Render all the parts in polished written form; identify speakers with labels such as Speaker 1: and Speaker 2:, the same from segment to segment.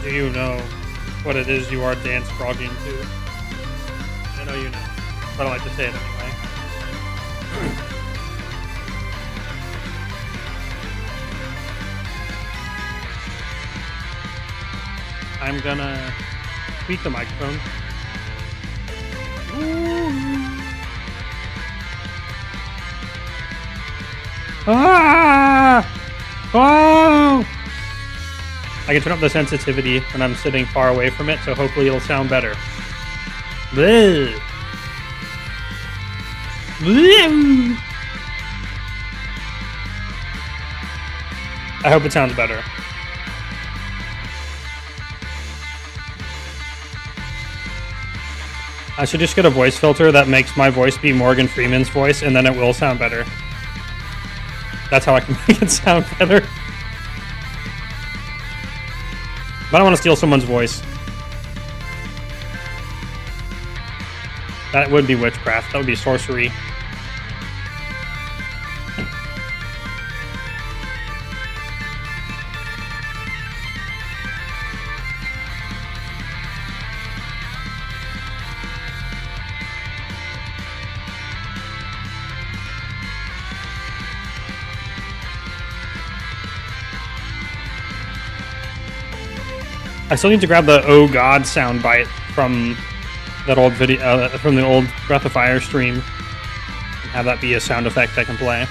Speaker 1: Do you know what it is you are dance frogging to? I know you know, but I like to say it anyway. I'm gonna tweak the microphone. Ah! Oh! I can turn up the sensitivity when I'm sitting far away from it, so hopefully it'll sound better. Bleh. Bleh. I hope it sounds better. I should just get a voice filter that makes my voice be Morgan Freeman's voice, and then it will sound better. That's how I can make it sound better. But I don't want to steal someone's voice. That would be witchcraft. That would be sorcery. I still need to grab the "Oh God" soundbite from that old video, from the old Breath of Fire stream, and have that be a sound effect I can play.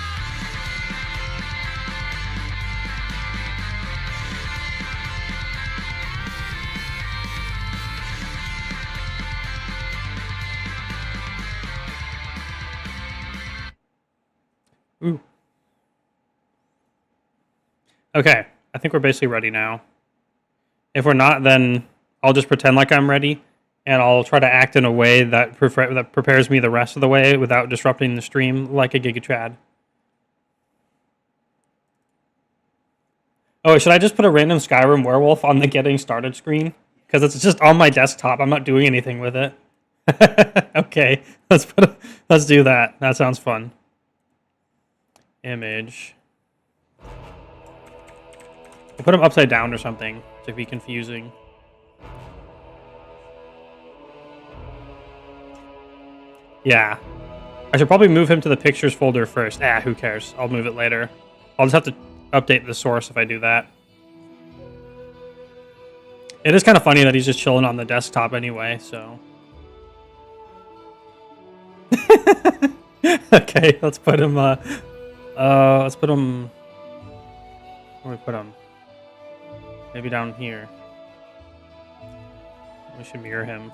Speaker 1: Ooh. Okay, I think we're basically ready now. If we're not, then I'll just pretend like I'm ready, and I'll try to act in a way that prepares me the rest of the way without disrupting the stream like a Giga Trad. Oh, should I just put a random Skyrim werewolf on the getting started screen? Because it's just on my desktop. I'm not doing anything with it. Okay, let's do that. That sounds fun. Image. I put him upside down or something to be confusing. Yeah. I should probably move him to the pictures folder first. Who cares? I'll move it later. I'll just have to update the source if I do that. It is kind of funny that he's just chilling on the desktop anyway, so. Okay, let's put him, Where do we put him? Maybe down here. We should mirror him.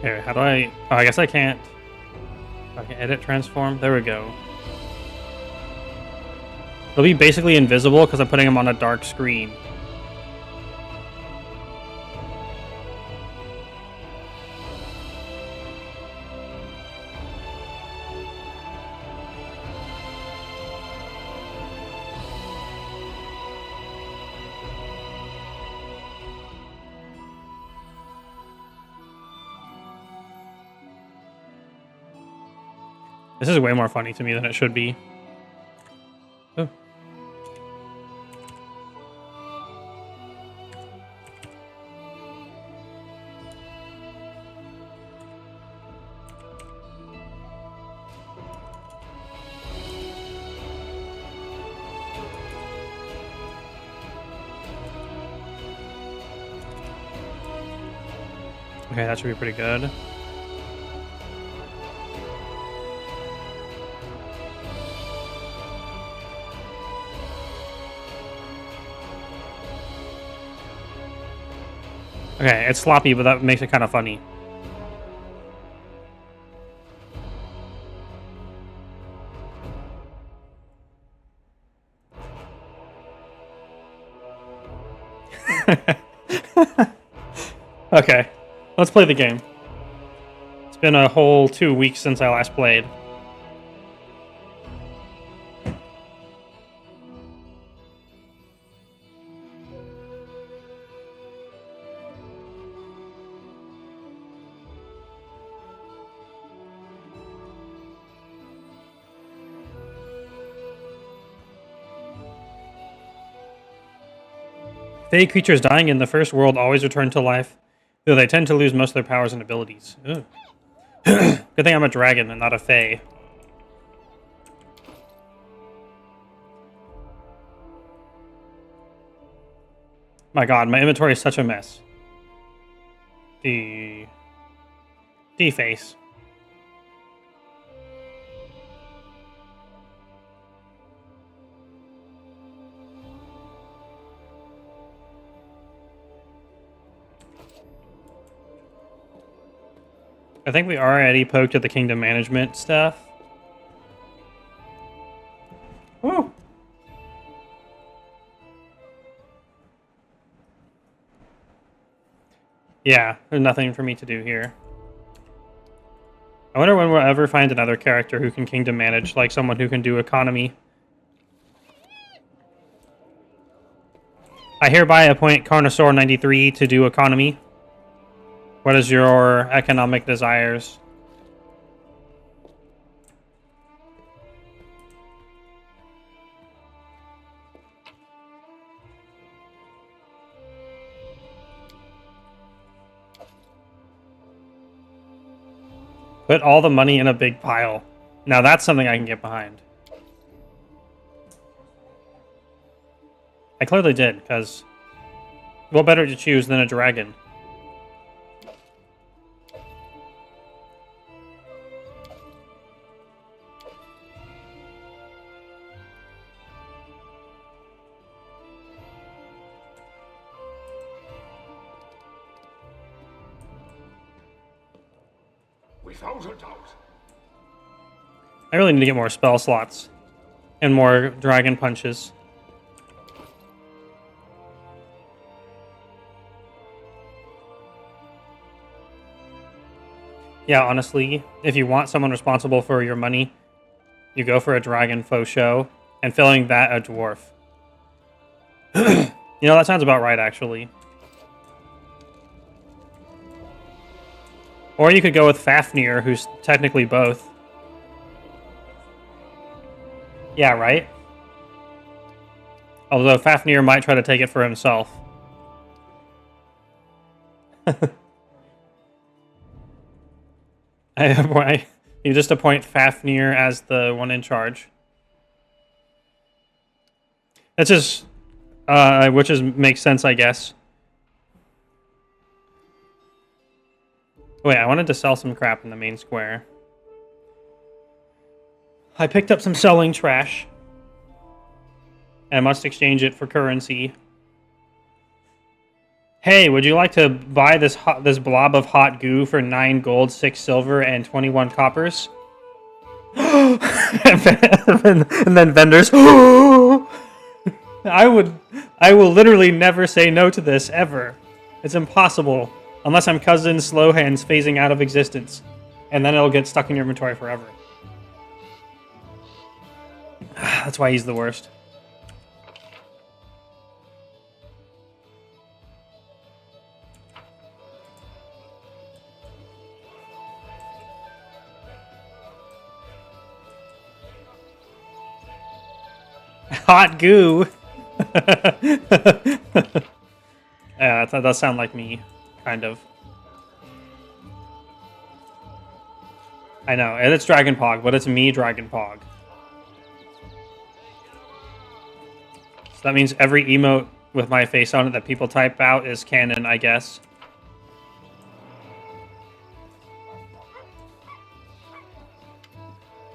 Speaker 1: Here, how do I... Oh, I guess I can't... I can edit transform. There we go. He'll be basically invisible because I'm putting him on a dark screen. This is way more funny to me than it should be. Oh. Okay, that should be pretty good. Okay, it's sloppy, but that makes it kind of funny. Okay, let's play the game. It's been a whole 2 weeks since I last played. Fey creatures dying in the first world always return to life, though they tend to lose most of their powers and abilities. Ugh. Good thing I'm a dragon and not a Fey. My god, my inventory is such a mess. D-face. I think we already poked at the kingdom management stuff. Woo! Yeah, there's nothing for me to do here. I wonder when we'll ever find another character who can kingdom manage, like someone who can do economy. I hereby appoint Carnosaur 93 to do economy. What is your economic desires? Put all the money in a big pile. Now that's something I can get behind. I clearly did, because what better to choose than a dragon?
Speaker 2: Without a doubt.
Speaker 1: I really need to get more spell slots and more dragon punches. Yeah, honestly, if you want someone responsible for your money, you go for a dragon faux show, and filling that a dwarf. You know, that sounds about right, actually. Or you could go with Fafnir, who's technically both. Yeah, right? Although Fafnir might try to take it for himself. You just appoint Fafnir as the one in charge. That's just, which makes sense, I guess. Wait, I wanted to sell some crap in the main square. I picked up some selling trash. And I must exchange it for currency. Hey, would you like to buy this blob of hot goo for 9 gold, 6 silver, and 21 coppers? And then vendors. I will literally never say no to this, ever. It's impossible. Unless I'm cousin Slowhands phasing out of existence. And then it'll get stuck in your inventory forever. That's why he's the worst. Hot goo! Yeah, that does sound like me. Kind of. I know, and it's Dragon Pog, but it's me, Dragon Pog. So that means every emote with my face on it that people type out is canon, I guess.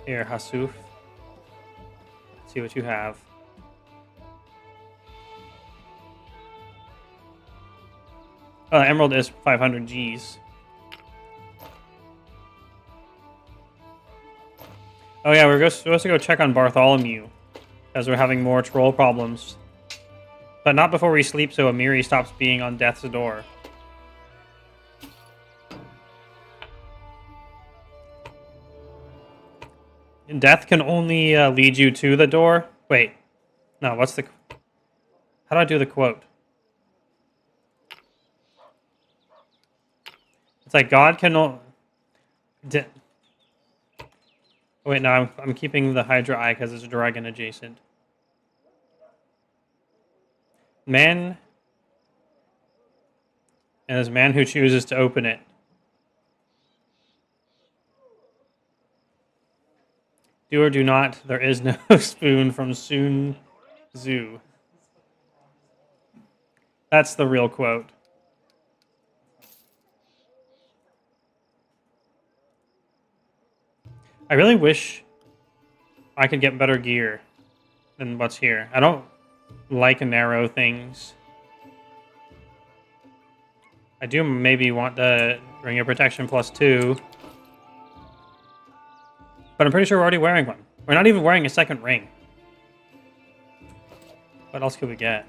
Speaker 1: Here, Hasuf. Let's see what you have. Emerald is 500 Gs. Oh yeah, we're supposed to go check on Bartholomew, because we're having more troll problems. But not before we sleep, so Amiri stops being on death's door. Death can only lead you to the door? Wait. No, what's the... How do I do the quote? It's like God can... Wait, no, I'm keeping the Hydra Eye because it's dragon adjacent. Man And this man who chooses to open it. Do or do not, there is no spoon from Sun Tzu. That's the real quote. I really wish I could get better gear than what's here. I don't like narrow things. I do maybe want the Ring of Protection +2. But I'm pretty sure we're already wearing one. We're not even wearing a second ring. What else could we get?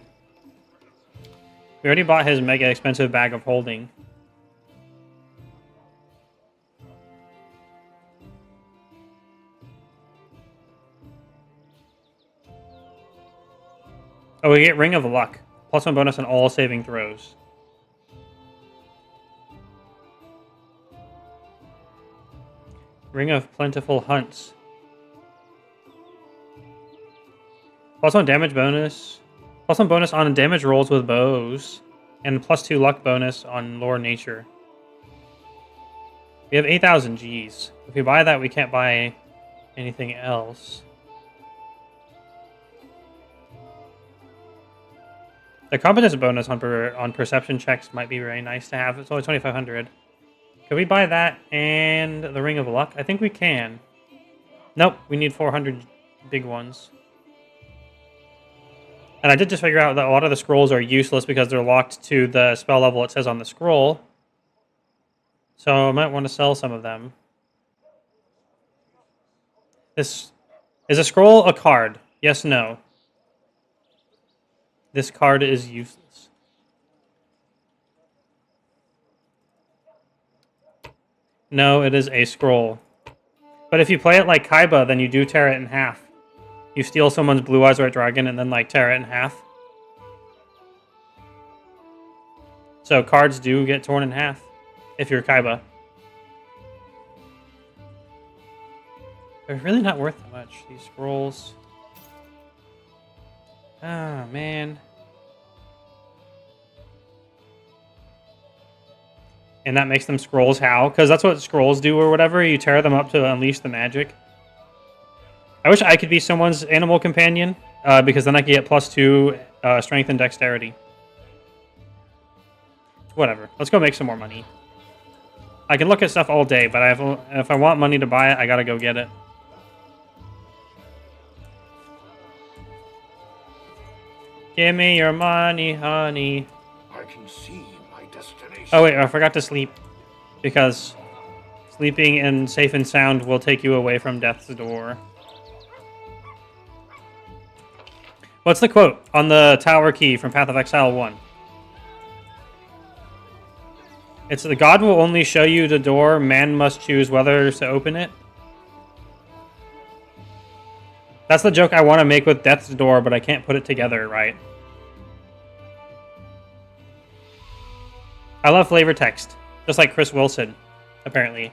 Speaker 1: We already bought his mega expensive bag of holding. Oh, we get Ring of Luck. +1 bonus on all saving throws. Ring of Plentiful Hunts. +1 damage bonus. +1 bonus on damage rolls with bows. And +2 luck bonus on lore nature. We have 8,000 Gs. If we buy that, we can't buy anything else. The competence bonus on perception checks might be very nice to have. It's only 2,500. Can we buy that and the Ring of Luck? I think we can. Nope, we need 400 big ones. And I did just figure out that a lot of the scrolls are useless because they're locked to the spell level it says on the scroll. So I might want to sell some of them. This is a scroll a card? Yes, no. This card is useless. No, it is a scroll. But if you play it like Kaiba, then you do tear it in half. You steal someone's Blue Eyes White Dragon and then like tear it in half. So cards do get torn in half if you're Kaiba. They're really not worth that much, these scrolls. Ah, man. And that makes them scrolls how? Because that's what scrolls do or whatever. You tear them up to unleash the magic. I wish I could be someone's animal companion, because then I could get +2 strength and dexterity. Whatever. Let's go make some more money. I can look at stuff all day, but if I want money to buy it, I gotta go get it. Give me your money, honey.
Speaker 2: I can see my destination.
Speaker 1: Oh wait, I forgot to sleep. Because sleeping and safe and sound will take you away from death's door. What's the quote on the tower key from Path of Exile 1? It's the God will only show you the door, man must choose whether to open it. That's the joke I want to make with Death's Door, but I can't put it together right. I love flavor text, just like Chris Wilson, apparently.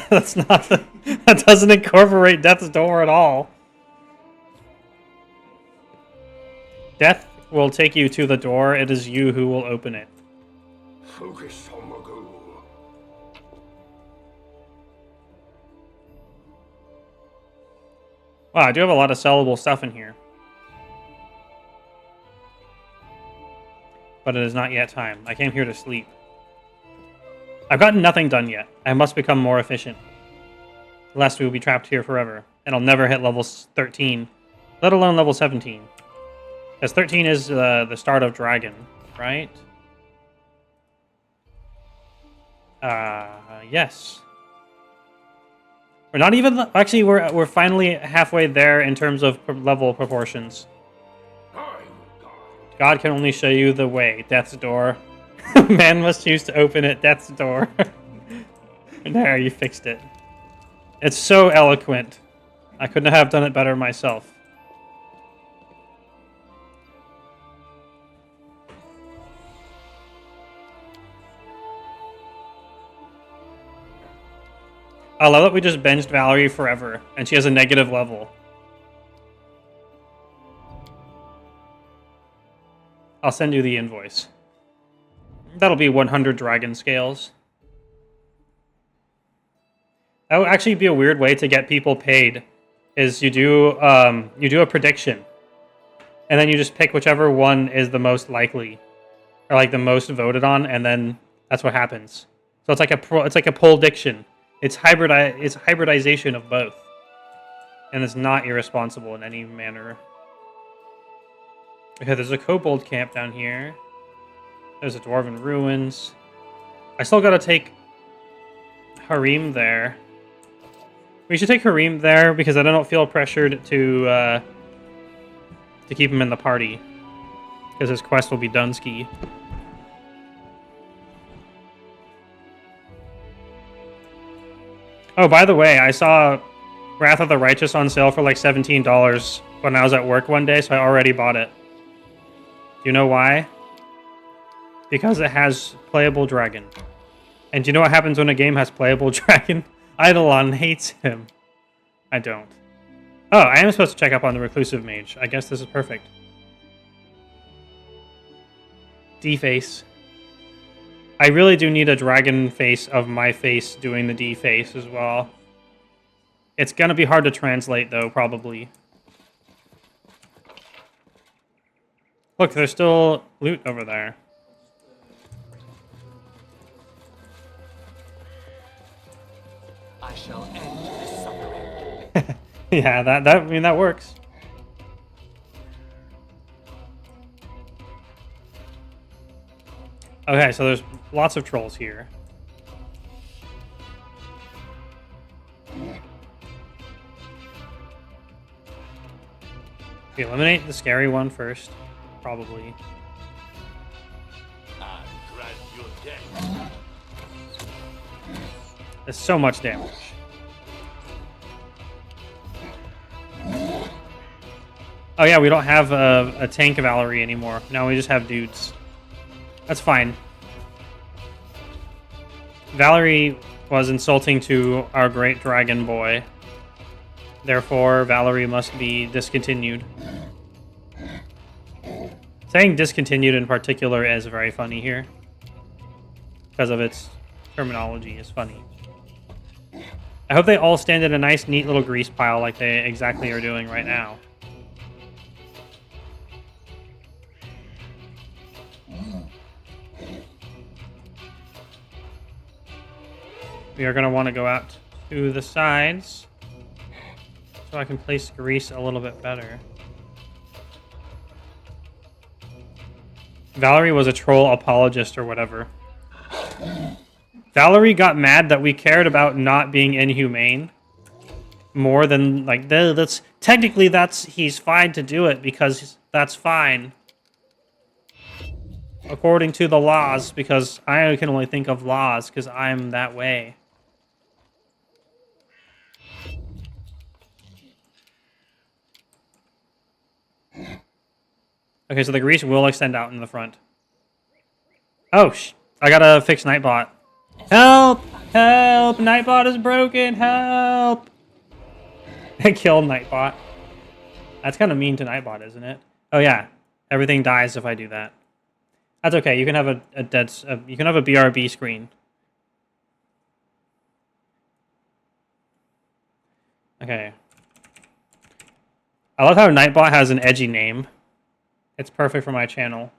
Speaker 1: That's not that doesn't incorporate Death's Door at all. Death will take you to the door. It is you who will open it.
Speaker 2: Focus on the goal.
Speaker 1: Wow, I do have a lot of sellable stuff in here. But it is not yet time. I came here to sleep. I've gotten nothing done yet. I must become more efficient. Lest we will be trapped here forever. And I'll never hit level 13. Let alone level 17. Because 13 is the start of Dragon, right? Yes. We're not even... Actually, we're finally halfway there in terms of level proportions. God can only show you the way. Death's Door. Man must choose to open it. Death's Door. There, you fixed it. It's so eloquent. I couldn't have done it better myself. I love that we just benched Valerie forever, and she has a negative level. I'll send you the invoice. That'll be 100 dragon scales. That would actually be a weird way to get people paid. Is you do a prediction, and then you just pick whichever one is the most likely, or like the most voted on, and then that's what happens. So it's like a prediction. It's hybridization of both, and it's not irresponsible in any manner. Okay, there's a kobold camp down here. There's a dwarven ruins. I still gotta take Harim there. We should take Harim there because I don't feel pressured to keep him in the party, because his quest will be Dunsky. Oh, by the way, I saw Wrath of the Righteous on sale for like $17 when I was at work one day, so I already bought it. Do you know why? Because it has playable dragon. And do you know what happens when a game has playable dragon? Eidolon hates him. I don't. Oh, I am supposed to check up on the reclusive mage. I guess this is perfect. D-face. I really do need a dragon face of my face doing the D-face as well. It's gonna be hard to translate, though, probably. Look, there's still loot over there.
Speaker 3: I shall end this suffering.
Speaker 1: Yeah, that works. Okay, so there's lots of trolls here. We eliminate the scary one first, probably.
Speaker 2: I grant your death.
Speaker 1: There's so much damage. Oh yeah, we don't have a tank Valerie anymore. Now we just have dudes. That's fine. Valerie was insulting to our great dragon boy. Therefore, Valerie must be discontinued. Saying discontinued in particular is very funny here, because of its terminology is funny. I hope they all stand in a nice, neat little grease pile like they exactly are doing right now. We are going to want to go out to the sides so I can place grease a little bit better. Valerie was a troll apologist or whatever. Valerie got mad that we cared about not being inhumane more than, like, that's technically he's fine to do it because that's fine. According to the laws, because I can only think of laws because I'm that way. Okay, so the grease will extend out in the front. Oh, I gotta fix Nightbot. Help! Help! Nightbot is broken! Help! I killed Nightbot. That's kind of mean to Nightbot, isn't it? Oh yeah, everything dies if I do that. That's okay. You can have you can have a BRB screen. Okay. I love how Nightbot has an edgy name. It's perfect for my channel.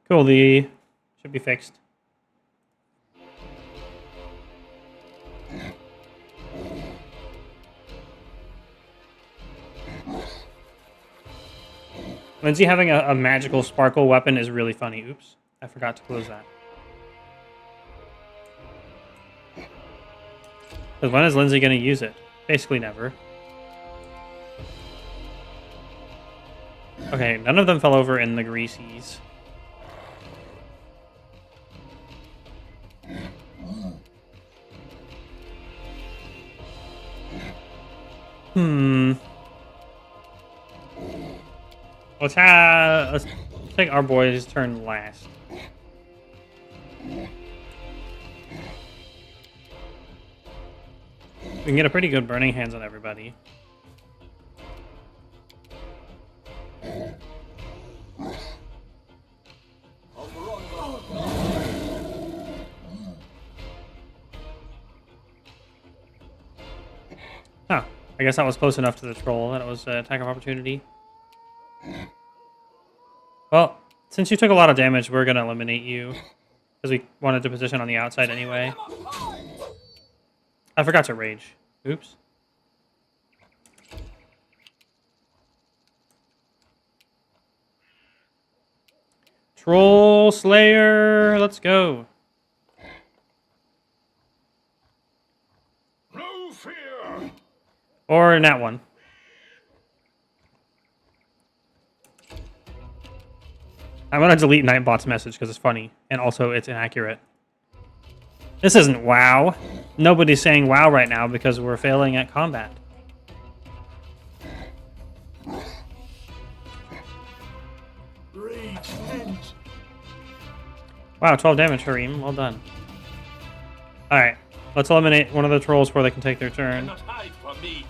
Speaker 1: Cool, should be fixed. Lindsay having a magical sparkle weapon is really funny. Oops, I forgot to close that. Because when is Lindsay going to use it? Basically never. Okay, none of them fell over in the greasies. Let's take our boy's turn last. We can get a pretty good burning hands on everybody. Huh. I guess that was close enough to the troll that it was an attack of opportunity. Well, since you took a lot of damage, we're going to eliminate you. Because we wanted to position on the outside anyway. I forgot to rage. Oops. Troll Slayer, let's go.
Speaker 2: No fear.
Speaker 1: Or in that one. I'm gonna delete Nightbot's message because it's funny, and also it's inaccurate. This isn't WoW. Nobody's saying WoW right now because we're failing at combat. Wow, 12 damage, Harim. Well done. Alright, let's eliminate one of the trolls before they can take their turn.
Speaker 2: Not hide from me.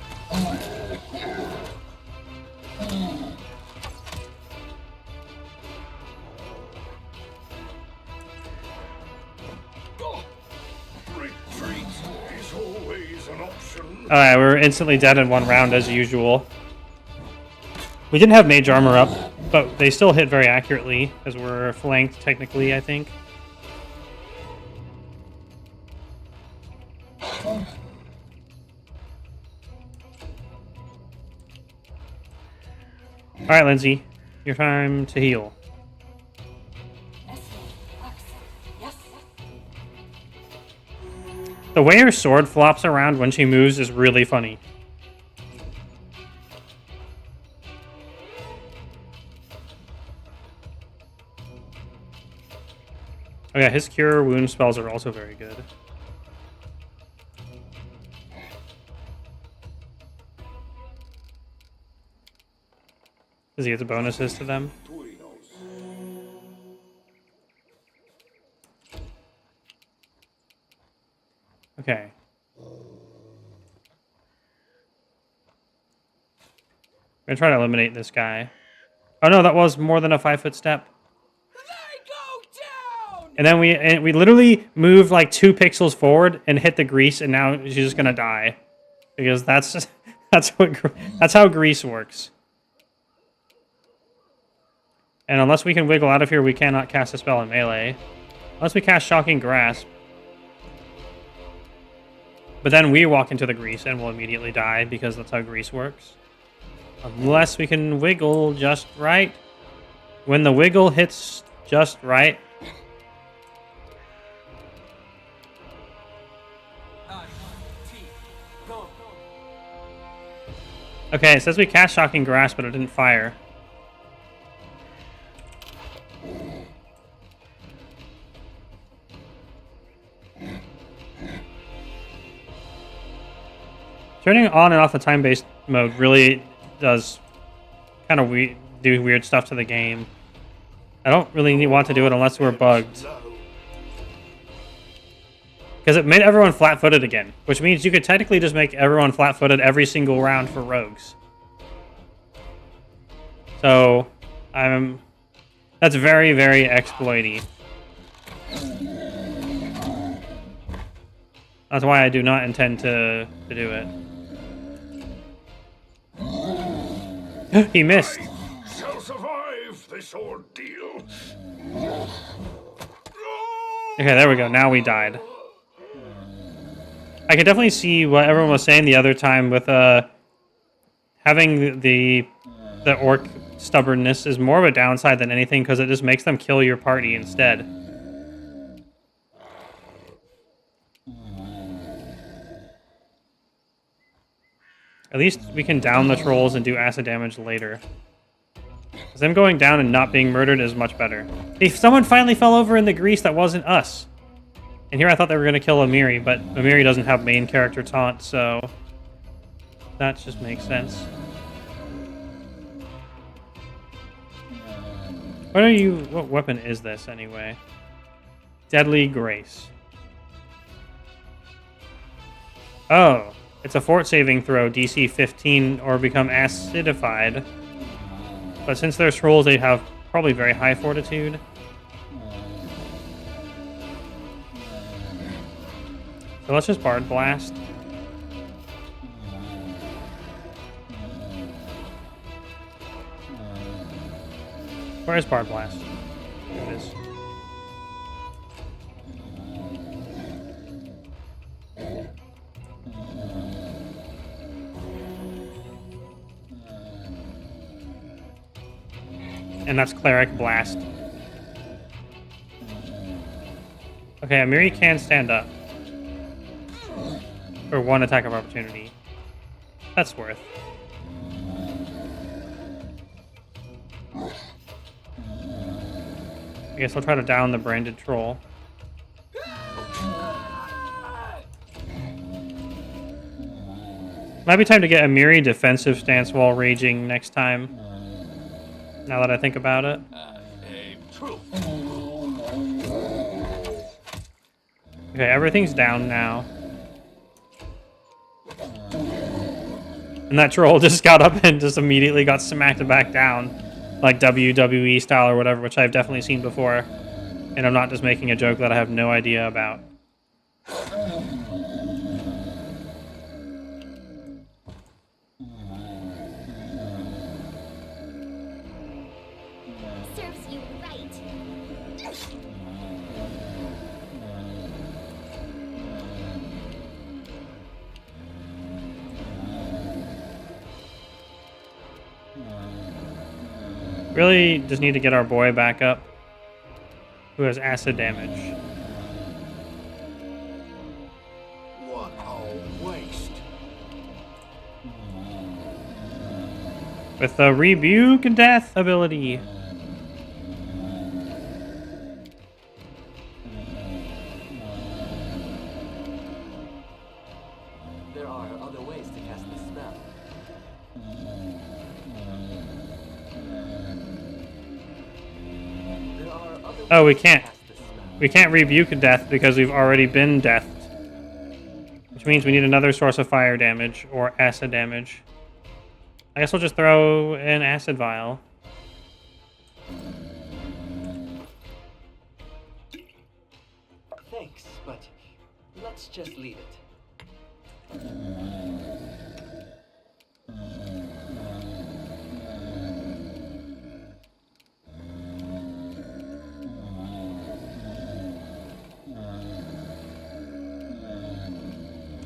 Speaker 2: Retreat is always an option.
Speaker 1: Alright, we're instantly dead in one round as usual. We didn't have mage armor up, but they still hit very accurately, as we're flanked technically, I think. Alright, Lindsay. Your time to heal. The way her sword flops around when she moves is really funny. Oh yeah, his cure wound spells are also very good. Does he get the bonuses to them? Okay. I'm gonna try to eliminate this guy. Oh no, that was more than a 5-foot step. And then we literally moved like 2 pixels forward and hit the grease, and now she's just gonna die because that's how grease works. And unless we can wiggle out of here, we cannot cast a spell in melee, unless we cast Shocking Grasp. But then we walk into the grease and we'll immediately die because that's how grease works. Unless we can wiggle just right. When the wiggle hits just right. Okay, it says we cast Shocking Grasp, but it didn't fire. Turning on and off the time-based mode really does kind of do weird stuff to the game. I don't really want to do it unless we're bugged. Because it made everyone flat-footed again, which means you could technically just make everyone flat-footed every single round for rogues. So, that's very, very exploity. That's why I do not intend to do it. He missed.
Speaker 2: I shall survive this ordeal.
Speaker 1: Okay, there we go. Now we died. I could definitely see what everyone was saying the other time with having the orc stubbornness is more of a downside than anything because it just makes them kill your party instead. At least we can down the trolls and do acid damage later. Because them going down and not being murdered is much better. If someone finally fell over in the grease, that wasn't us. And here I thought they were going to kill Amiri, but Amiri doesn't have main character taunt, so... That just makes sense. What are you? What weapon is this anyway? Deadly Grace. Oh, it's a fort saving throw, DC 15, or become acidified. But since they're trolls, they have probably very high fortitude. So let's just Bard Blast. Where is Bard Blast? There it is. And that's Cleric Blast. Okay, Amiri can stand up. For one attack of opportunity. That's worth. I guess I'll try to down the branded troll. Might be time to get Amiri defensive stance while raging next time. Now that I think about it. Okay, everything's down now. And that troll just got up and just immediately got smacked back down. Like WWE style or whatever, which I've definitely seen before. And I'm not just making a joke that I have no idea about.
Speaker 4: Serves you right.
Speaker 1: Really just need to get our boy back up. Who has acid damage.
Speaker 2: What a waste.
Speaker 1: With the Rebuke Death ability.
Speaker 3: There are other ways to cast this spell. There are other
Speaker 1: Oh, we
Speaker 3: ways to
Speaker 1: can't.
Speaker 3: cast this spell.
Speaker 1: We can't Rebuke Death because we've already been deathed. Which means we need another source of fire damage or acid damage. I guess we'll just throw an acid vial.
Speaker 3: Thanks, but let's just leave it.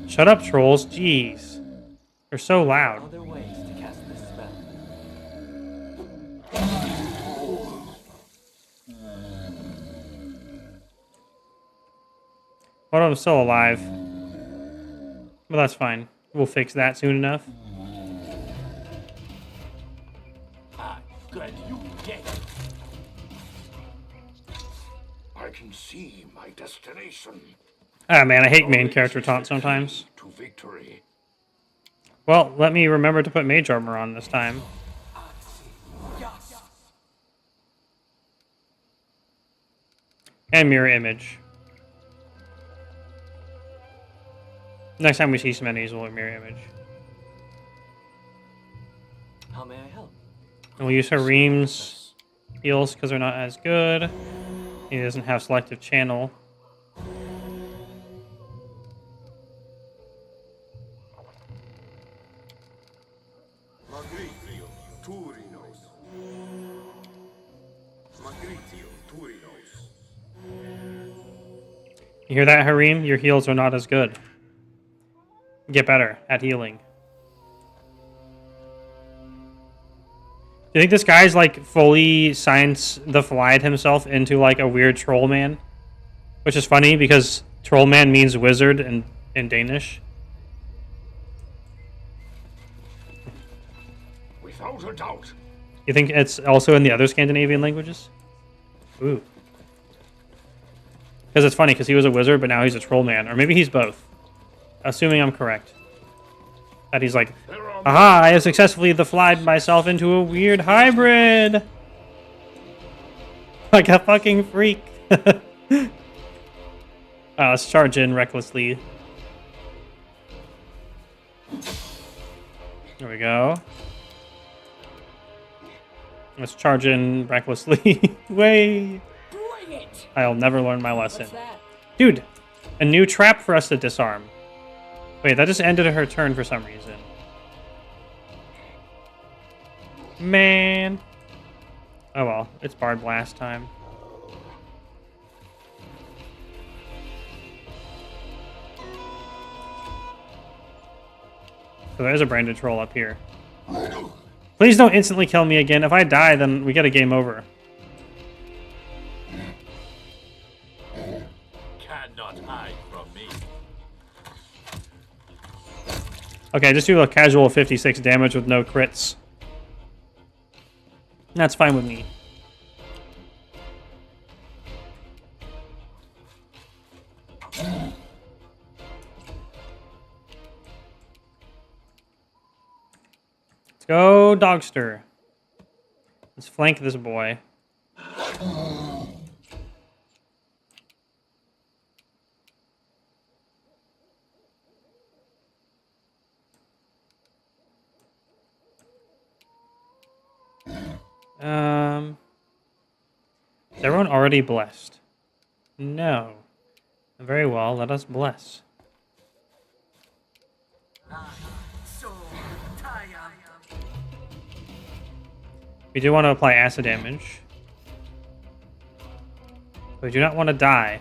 Speaker 1: Shut up, trolls. Jeez. They're so loud.
Speaker 3: Other ways to cast this spell.
Speaker 1: One of them's still alive. But that's fine. We'll fix that soon enough.
Speaker 2: Ah, good, you get it. I can see my destination.
Speaker 1: Ah, man, I hate main character taunt sometimes.
Speaker 2: To victory.
Speaker 1: Well, let me remember to put mage armor on this time. And mirror image. Next time we see some enemies, we'll mirror image.
Speaker 3: How may I help?
Speaker 1: And we'll use Hareem's heals because they're not as good. He doesn't have selective channel.
Speaker 2: Magritio Turinos. Magritio Turinos.
Speaker 1: You hear that, Hareem? Your heals are not as good. Get better at healing. Do you think this guy's like fully science the flied himself into like a weird troll man? Which is funny because troll man means wizard in Danish.
Speaker 2: Without a doubt.
Speaker 1: You think it's also in the other Scandinavian languages? Ooh. Because it's funny because he was a wizard, but now he's a troll man. Or maybe he's both. Assuming I'm correct. That he's like
Speaker 2: There
Speaker 1: Aha! I have successfully flied myself into a weird hybrid! Like a fucking freak. Let's charge in recklessly. There we go. Let's charge in recklessly. Way!
Speaker 3: Bring it!
Speaker 1: I'll never learn my lesson.
Speaker 3: What's that?
Speaker 1: Dude, a new trap for us to disarm. Wait, that just ended her turn for some reason. Man. Oh well, it's Bard Blast time. So there's a branded troll up here. Please don't instantly kill me again. If I die, then we get a game over.
Speaker 2: Cannot hide from me.
Speaker 1: Okay, just do a casual 56 damage with no crits. That's fine with me. Let's go, Dogster. Let's flank this boy. Is everyone already blessed? No. Very well, let us bless. We do want to apply acid damage. We do not want to die.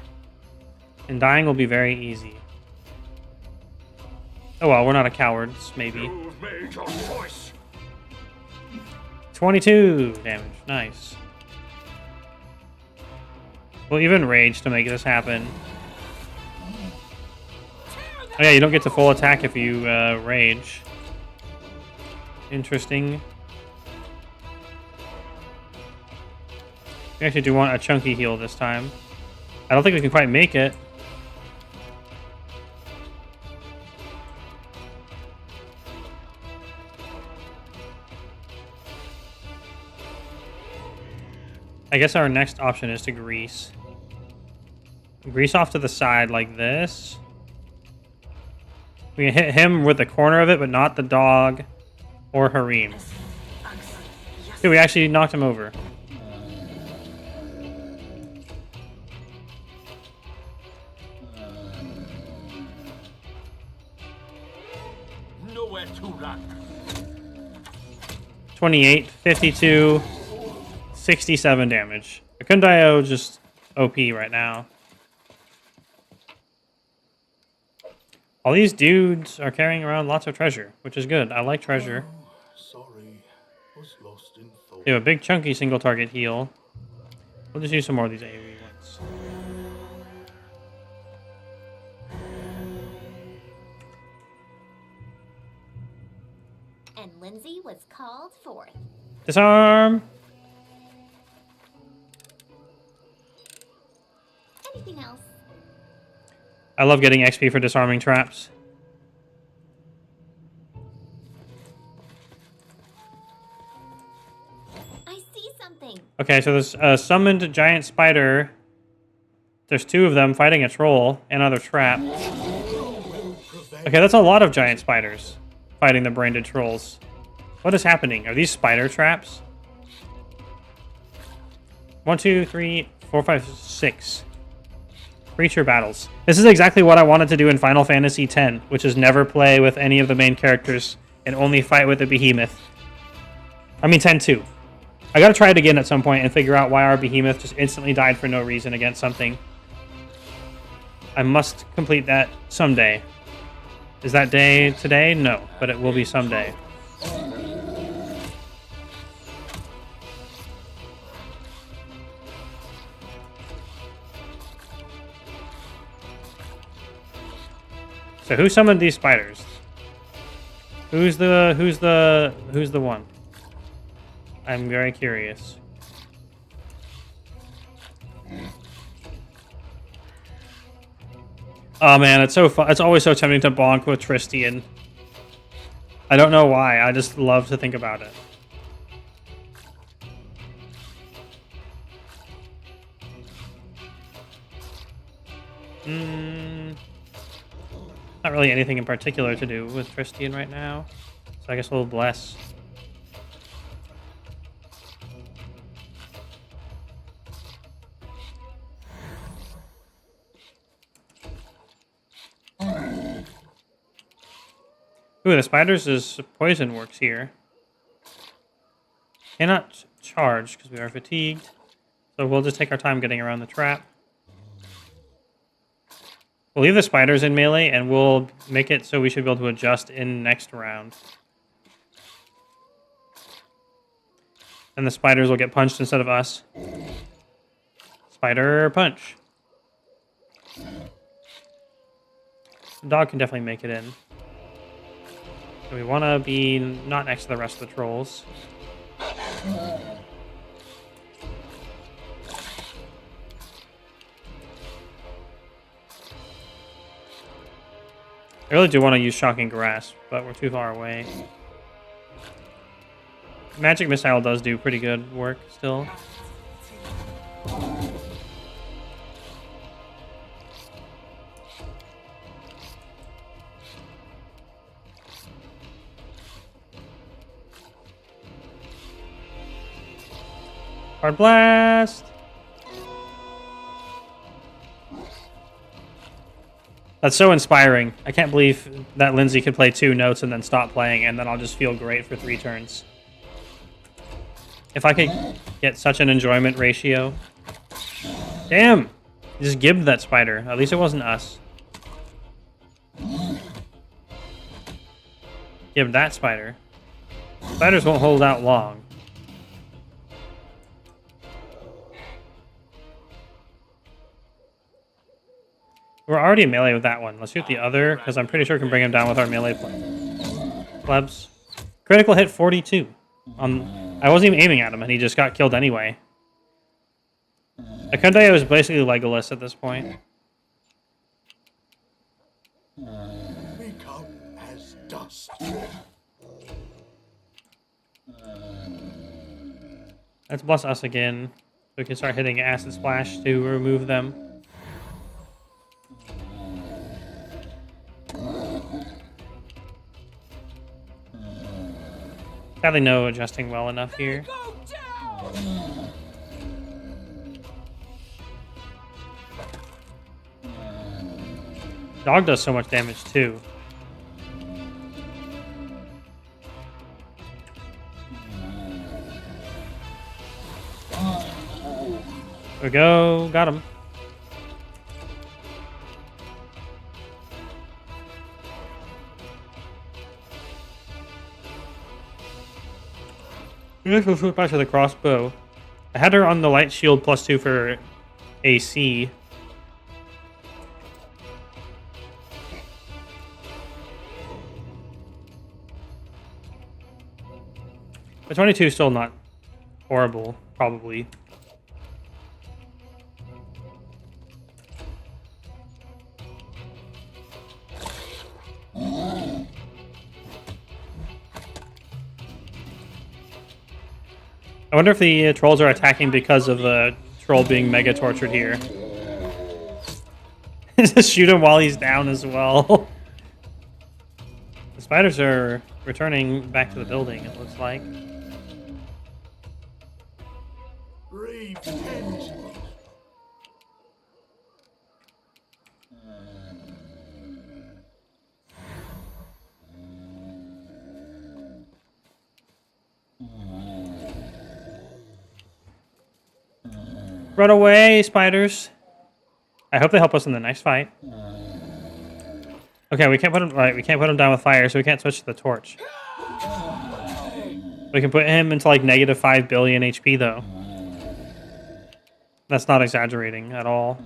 Speaker 1: And dying will be very easy. Oh well, we're not a cowards, maybe.
Speaker 2: You've made your choice.
Speaker 1: 22 damage, nice. We'll even rage to make this happen. Oh yeah, you don't get to full attack if you rage. Interesting. We actually do want a chunky heal this time. I don't think we can quite make it. I guess our next option is to grease. Grease off to the side like this. We can hit him with the corner of it, but not the dog or Harim. Dude, we actually knocked him over.
Speaker 2: Nowhere to run.
Speaker 1: 28, 52, 67 damage. Akundaio just OP right now. All these dudes are carrying around lots of treasure, which is good. I like treasure.
Speaker 2: Sorry, was lost in thought.
Speaker 1: They have a big chunky single target heal. We'll just use some more of these AoE ones.
Speaker 4: And Lindsay was called forth.
Speaker 1: Disarm!
Speaker 4: Anything else?
Speaker 1: I love getting XP for disarming traps.
Speaker 4: I see something.
Speaker 1: Okay, so there's a summoned giant spider. There's two of them fighting a troll and another trap. Okay, that's a lot of giant spiders fighting the branded trolls. What is happening? Are these spider traps? 1, 2, 3, 4, 5, 6. Creature battles. This is exactly what I wanted to do in Final Fantasy X, which is never play with any of the main characters and only fight with the behemoth. I mean, 10-2. I gotta try it again at some point and figure out why our behemoth just instantly died for no reason against something. I must complete that someday. Is that day today? No, but it will be someday. So who summoned these spiders? Who's the one? I'm very curious. Oh man, it's so fun. It's always so tempting to bonk with Tristian. I don't know why. I just love to think about it. Not really anything in particular to do with Tristian right now. So I guess we'll bless. Ooh, the spiders' poison works here. Cannot charge because we are fatigued. So we'll just take our time getting around the trap. We'll leave the spiders in melee and we'll make it so we should be able to adjust in next round. And the spiders will get punched instead of us. Spider punch. The dog can definitely make it in. So we want to be not next to the rest of the trolls. I really do want to use Shocking Grasp, but we're too far away. Magic Missile does do pretty good work still. Hard Blast! That's so inspiring. I can't believe that Lindsay could play 2 notes and then stop playing, and then I'll just feel great for 3 turns. If I could get such an enjoyment ratio. Damn! You just gibbed that spider. At least it wasn't us. Give that spider. Spiders won't hold out long. We're already in melee with that one. Let's shoot the other, because I'm pretty sure we can bring him down with our melee plebs. Critical hit 42. I wasn't even aiming at him, and he just got killed anyway. Akunde was basically Legolas at this point.
Speaker 2: Become as dust.
Speaker 1: Let's bless us again. So we can start hitting Acid Splash to remove them. Sadly, no adjusting well enough here. Dog does so much damage too. There we go, got him. We'll flip back to the crossbow. I had her on the light shield +2 for AC. But 22 is still not horrible, probably. I wonder if the trolls are attacking because of the troll being mega tortured here. Just shoot him while he's down as well. The spiders are returning back to the building, it looks like.
Speaker 2: Brave tens.
Speaker 1: Run away, spiders! I hope they help us in the next fight. Okay, we can't put him right. We can't put him down with fire, so we can't switch to the torch. We can put him into like -5 billion HP though. That's not exaggerating at all.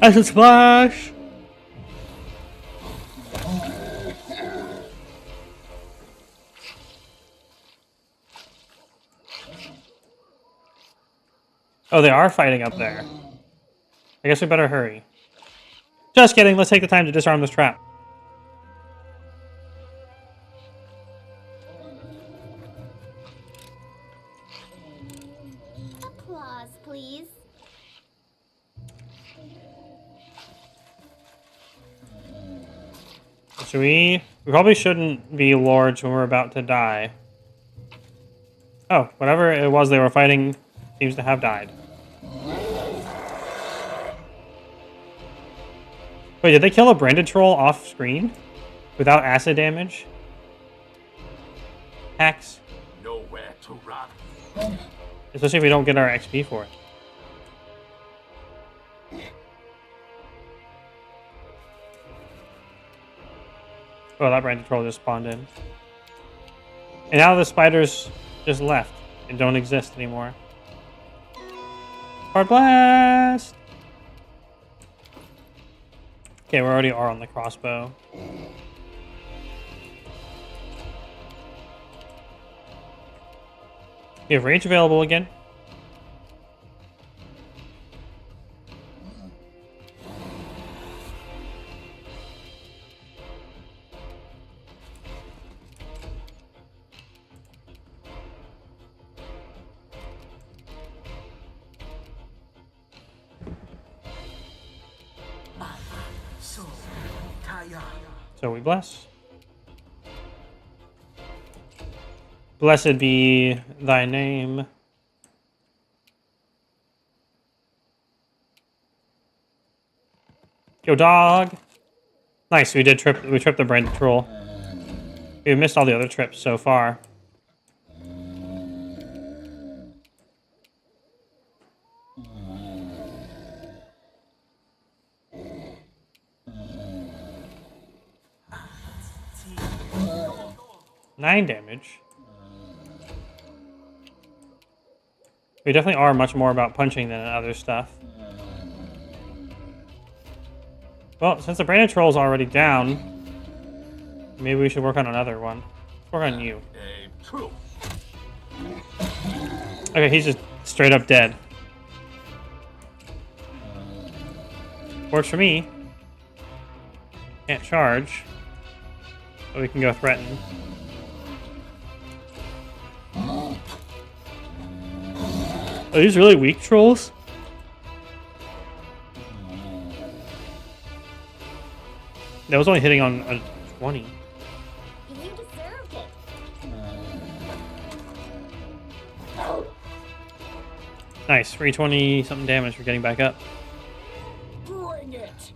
Speaker 1: Acid Splash! Oh, they are fighting up there. I guess we better hurry. Just kidding. Let's take the time to disarm this trap.
Speaker 4: Applause, please.
Speaker 1: Should we? We probably shouldn't be lords when we're about to die. Oh, whatever it was they were fighting seems to have died. Wait, did they kill a branded troll off screen? Without acid damage? Hacks.
Speaker 2: Nowhere to run.
Speaker 1: Especially if we don't get our XP for it. Oh, that branded troll just spawned in. And now the spiders just left and don't exist anymore. Hard blast! Okay, we already are on the crossbow. You have rage available again. So we bless. Blessed be thy name. Yo, dog. Nice, we tripped the branded troll. We missed all the other trips so far. Nine damage. We definitely are much more about punching than other stuff. Well, since the branded troll's already down, maybe we should work on another one. Let's work on you. Okay, he's just straight up dead. Works for me. Can't charge. But we can go threaten. Are these really weak trolls? That was only hitting on a 20.
Speaker 4: You deserved it.
Speaker 1: Nice, 320 something damage for getting back up.
Speaker 2: Bring it.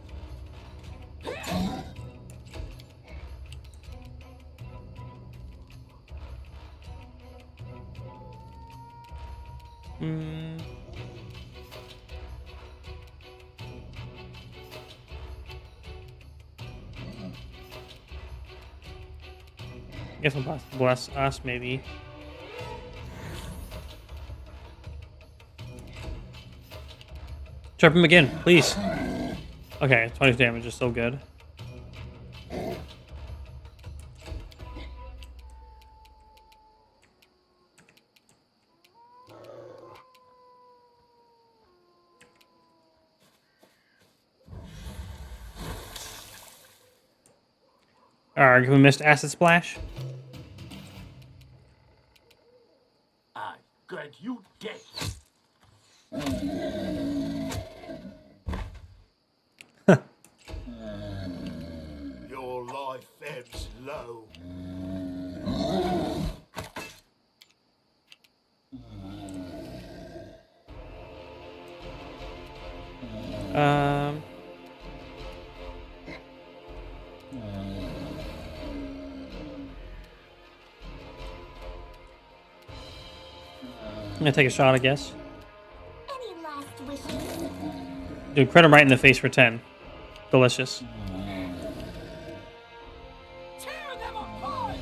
Speaker 1: I guess I'll bless us, maybe. Trap him again, please. Okay, 20 damage is still good. Alright, we missed Acid Splash.
Speaker 2: I got you dead. Your life ebbs low.
Speaker 1: I'm gonna take a shot, I guess.
Speaker 4: Any last wishes?
Speaker 1: Dude, crit him right in the face for 10. Delicious.
Speaker 2: Tear them apart.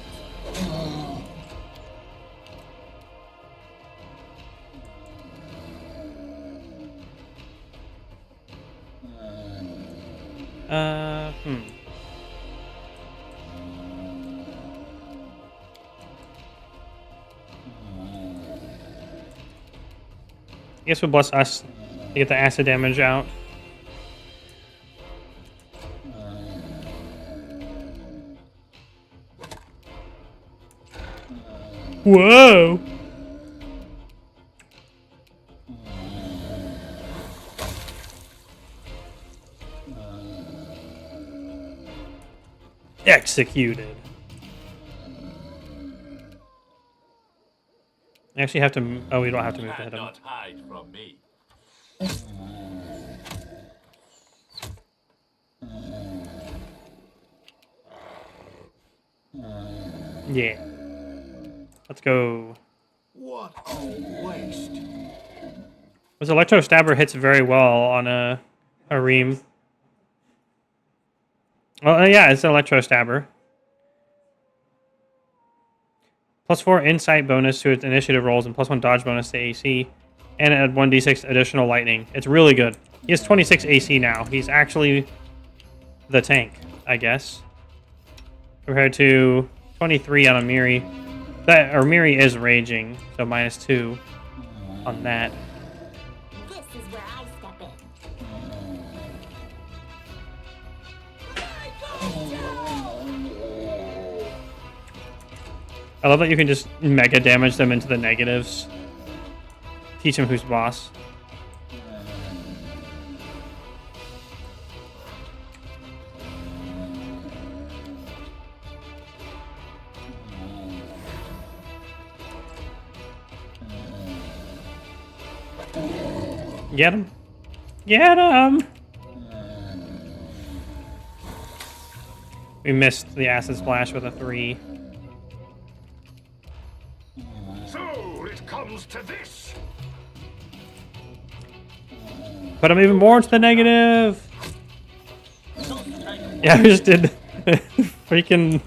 Speaker 1: I guess we'll bless us to get the acid damage out. Whoa! Executed. I actually have to. Oh, we don't have to move to hit him.
Speaker 2: Cannot hide from me.
Speaker 1: Yeah. Let's go.
Speaker 2: What a waste.
Speaker 1: This Electro Stabber hits very well on a Reem. Well, yeah, it's an Electro Stabber. +4 insight bonus to its initiative rolls and +1 dodge bonus to AC. And it had 1d6 additional lightning. It's really good. He has 26 AC now. He's actually the tank, I guess. Compared to 23 on a Miri. Miri is raging, so -2 on that.
Speaker 4: This is where I step in.
Speaker 1: I love that you can just mega damage them into the negatives. Teach him who's boss. Get him. Get him! We missed the Acid Splash with a 3.
Speaker 2: So it comes to this.
Speaker 1: Put him even more into the negative! Yeah, we just did freaking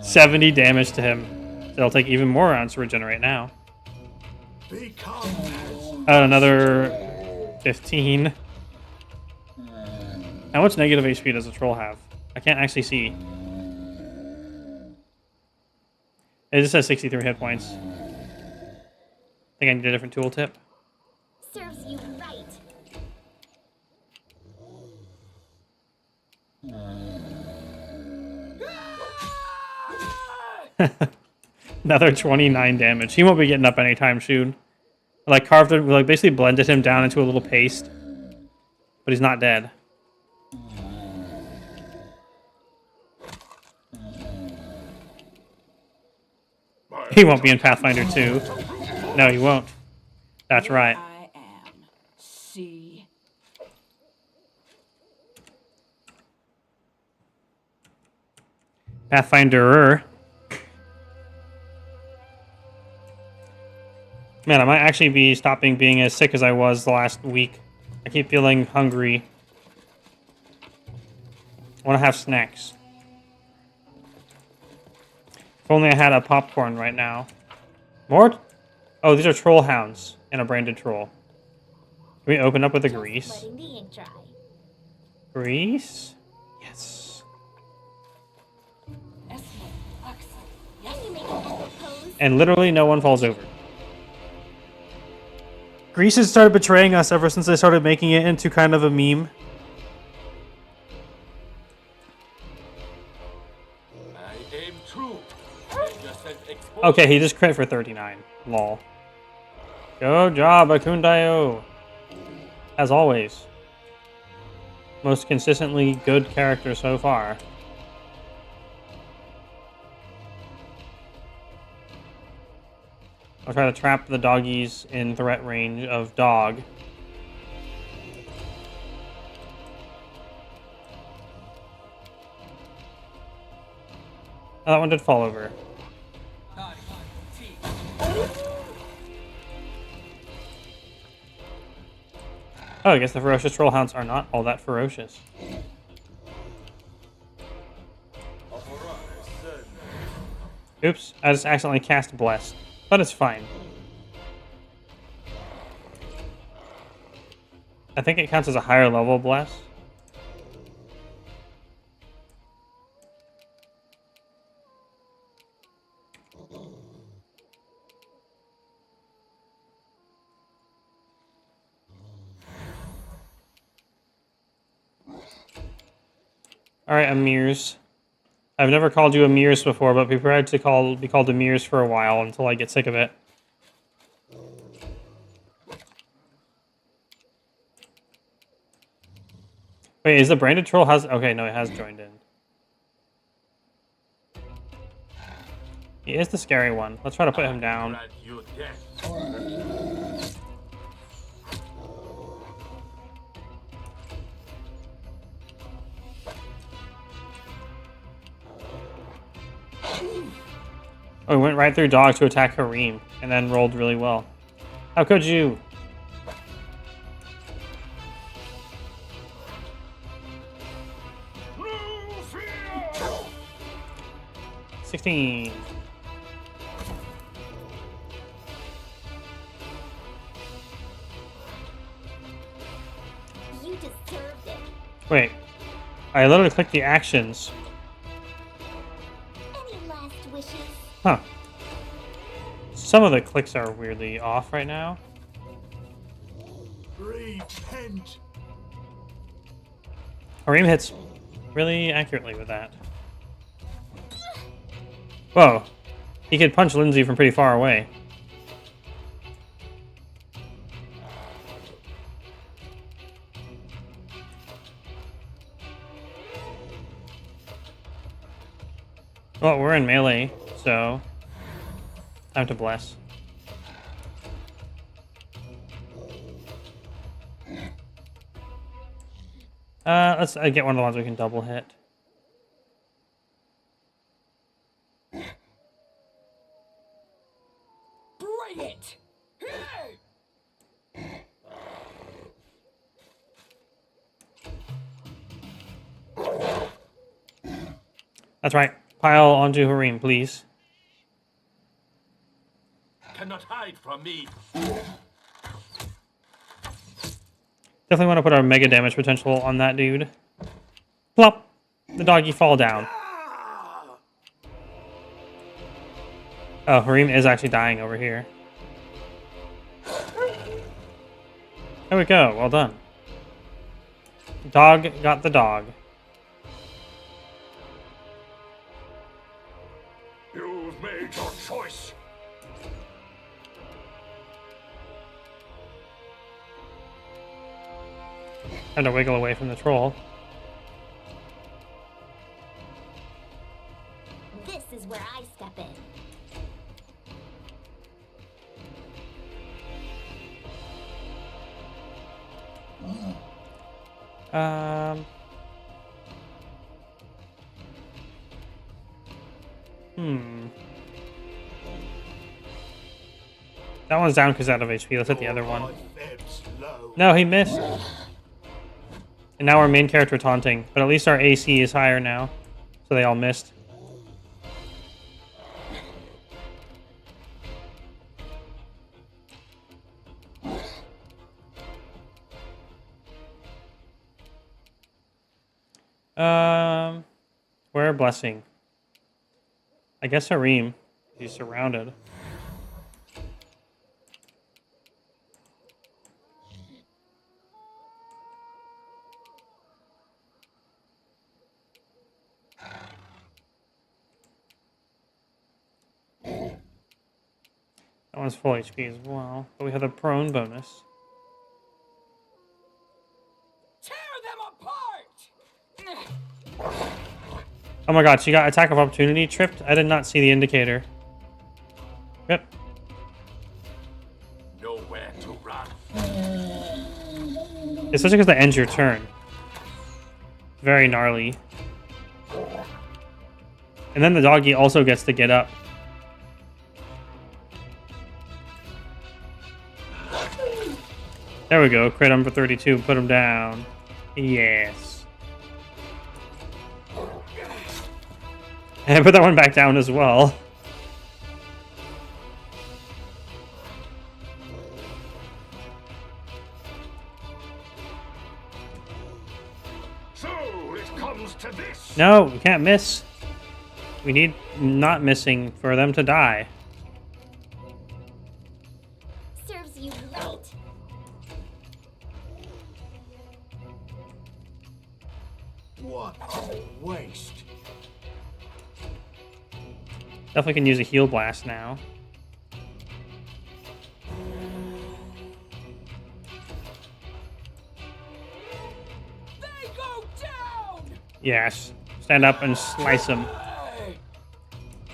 Speaker 1: 70 damage to him. So it'll take even more rounds to regenerate now.
Speaker 2: Become
Speaker 1: Another 15. How much negative HP does a troll have? I can't actually see. It just says 63 hit points. I think I need a different tooltip.
Speaker 4: Serves you right.
Speaker 1: Another 29 damage. He won't be getting up anytime soon. Like carved him, like basically blended him down into a little paste. But he's not dead. He won't be in Pathfinder 2. No, he won't. That's right.
Speaker 3: I am. See.
Speaker 1: Pathfinder. Man, I might actually be stopping being as sick as I was the last week. I keep feeling hungry. I want to have snacks. If only I had a popcorn right now. More? Oh, these are troll hounds and a branded troll. Can we open up with a grease?
Speaker 4: Letting the ink dry.
Speaker 1: Grease? Yes.
Speaker 3: Excellent. Excellent.
Speaker 4: Can you make an epic pose?
Speaker 1: And literally no one falls over. Grease has started betraying us ever since they started making it into kind of a meme.
Speaker 2: I aim true.
Speaker 1: Okay, he just crit for 39. Lol. Good job, Akundayo. As always. Most consistently good character so far. I'll try to trap the doggies in threat range of dog. Oh, that one did fall over. Oh, I guess the ferocious troll hounds are not all that ferocious. Oops, I just accidentally cast Bless. But it's fine. I think it counts as a higher level Bless. Alright, Amirs. I've never called you Amirs before, but be prepared to be called Amirs for a while until I get sick of it. Wait, is the branded troll has... Okay, no, it has joined in. He is the scary one. Let's try to put him down. Oh, we went right through dog to attack Harim, and then rolled really well. How could you?
Speaker 2: No fear!
Speaker 1: 16.
Speaker 4: You deserved it.
Speaker 1: Wait. I literally clicked the actions.
Speaker 4: Any last wishes?
Speaker 1: Huh. Some of the clicks are weirdly off right now.
Speaker 2: Repent!
Speaker 1: Harim hits really accurately with that. Whoa. He could punch Lindsay from pretty far away. Well, we're in melee, so time to bless. Let's get one of the ones we can double hit.
Speaker 3: Bring it!
Speaker 1: That's right. Pile onto Harim, please.
Speaker 2: Cannot hide from me.
Speaker 1: Definitely want to put our mega damage potential on that dude. Plop! The doggy fall down. Oh, Harim is actually dying over here. There we go. Well done. Dog got the dog.
Speaker 2: You've made your choice.
Speaker 1: Had to wiggle away from the troll.
Speaker 4: This is where I step in. That one's down because out of HP. Let's hit the other one. No, he missed. And now our main character taunting, but at least our AC is higher now. So they all missed. Where blessing? I guess Harim. He's surrounded. That one's full HP as well, but we have the prone bonus.
Speaker 3: Tear them apart!
Speaker 1: Oh my god, she got attack of opportunity tripped? I did not see the indicator. Yep.
Speaker 2: Nowhere to run.
Speaker 1: Especially because that ends your turn. Very gnarly. And then the doggy also gets to get up. There we go. Crit him for 32. Put him down. Yes. And put that one back down as well.
Speaker 2: So it comes to this.
Speaker 1: No, we can't miss. We need not missing for them to die.
Speaker 4: Serves you right.
Speaker 2: What a waste.
Speaker 1: Definitely can use a heal blast now.
Speaker 3: They go down!
Speaker 1: Yes. Stand up and slice him.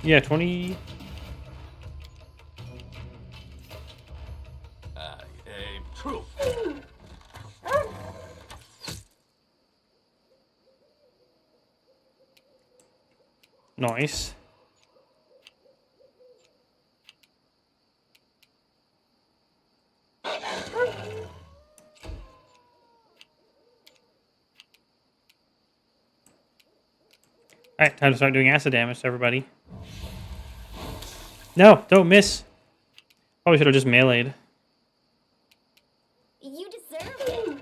Speaker 1: Yeah, 20.
Speaker 2: I aim truth.
Speaker 1: Nice. Alright, time to start doing acid damage to everybody. No, don't miss. Probably should have just meleeed.
Speaker 5: You deserve it.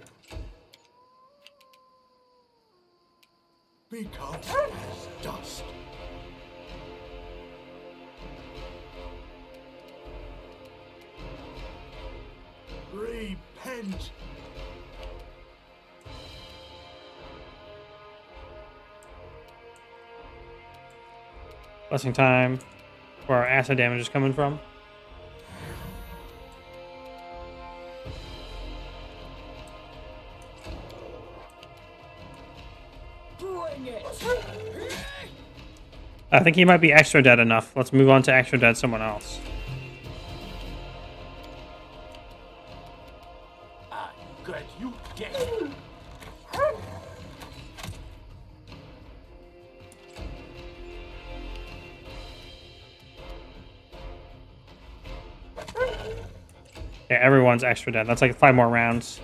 Speaker 2: Become as dust. Repent.
Speaker 1: Blessing time. Where our acid damage is coming from.
Speaker 3: Bring it!
Speaker 1: I think he might be extra dead enough. Let's move on to extra dead someone else.
Speaker 2: I grant you death.
Speaker 1: Yeah, everyone's extra dead. That's like 5 more rounds.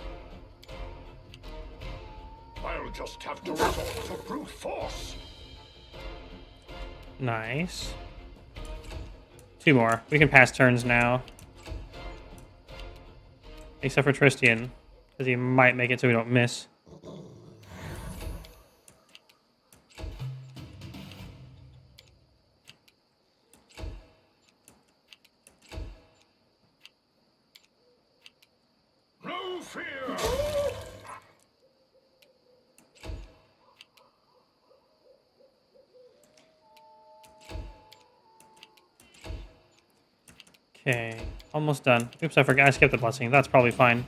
Speaker 2: I'll just have to resort to brute force.
Speaker 1: Nice. 2 more. We can pass turns now. Except for Tristian. Because he might make it so we don't miss.
Speaker 2: No fear.
Speaker 1: Okay, almost done. Oops, I forgot. I skipped the blessing. That's probably fine.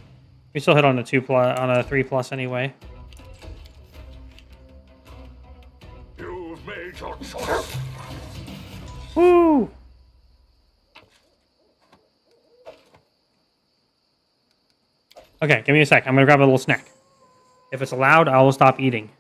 Speaker 1: We still hit on a 2+, on a 3+ anyway.
Speaker 2: You've made your choice.
Speaker 1: Woo! Okay, give me a sec. I'm gonna grab a little snack. If it's allowed, I will stop eating.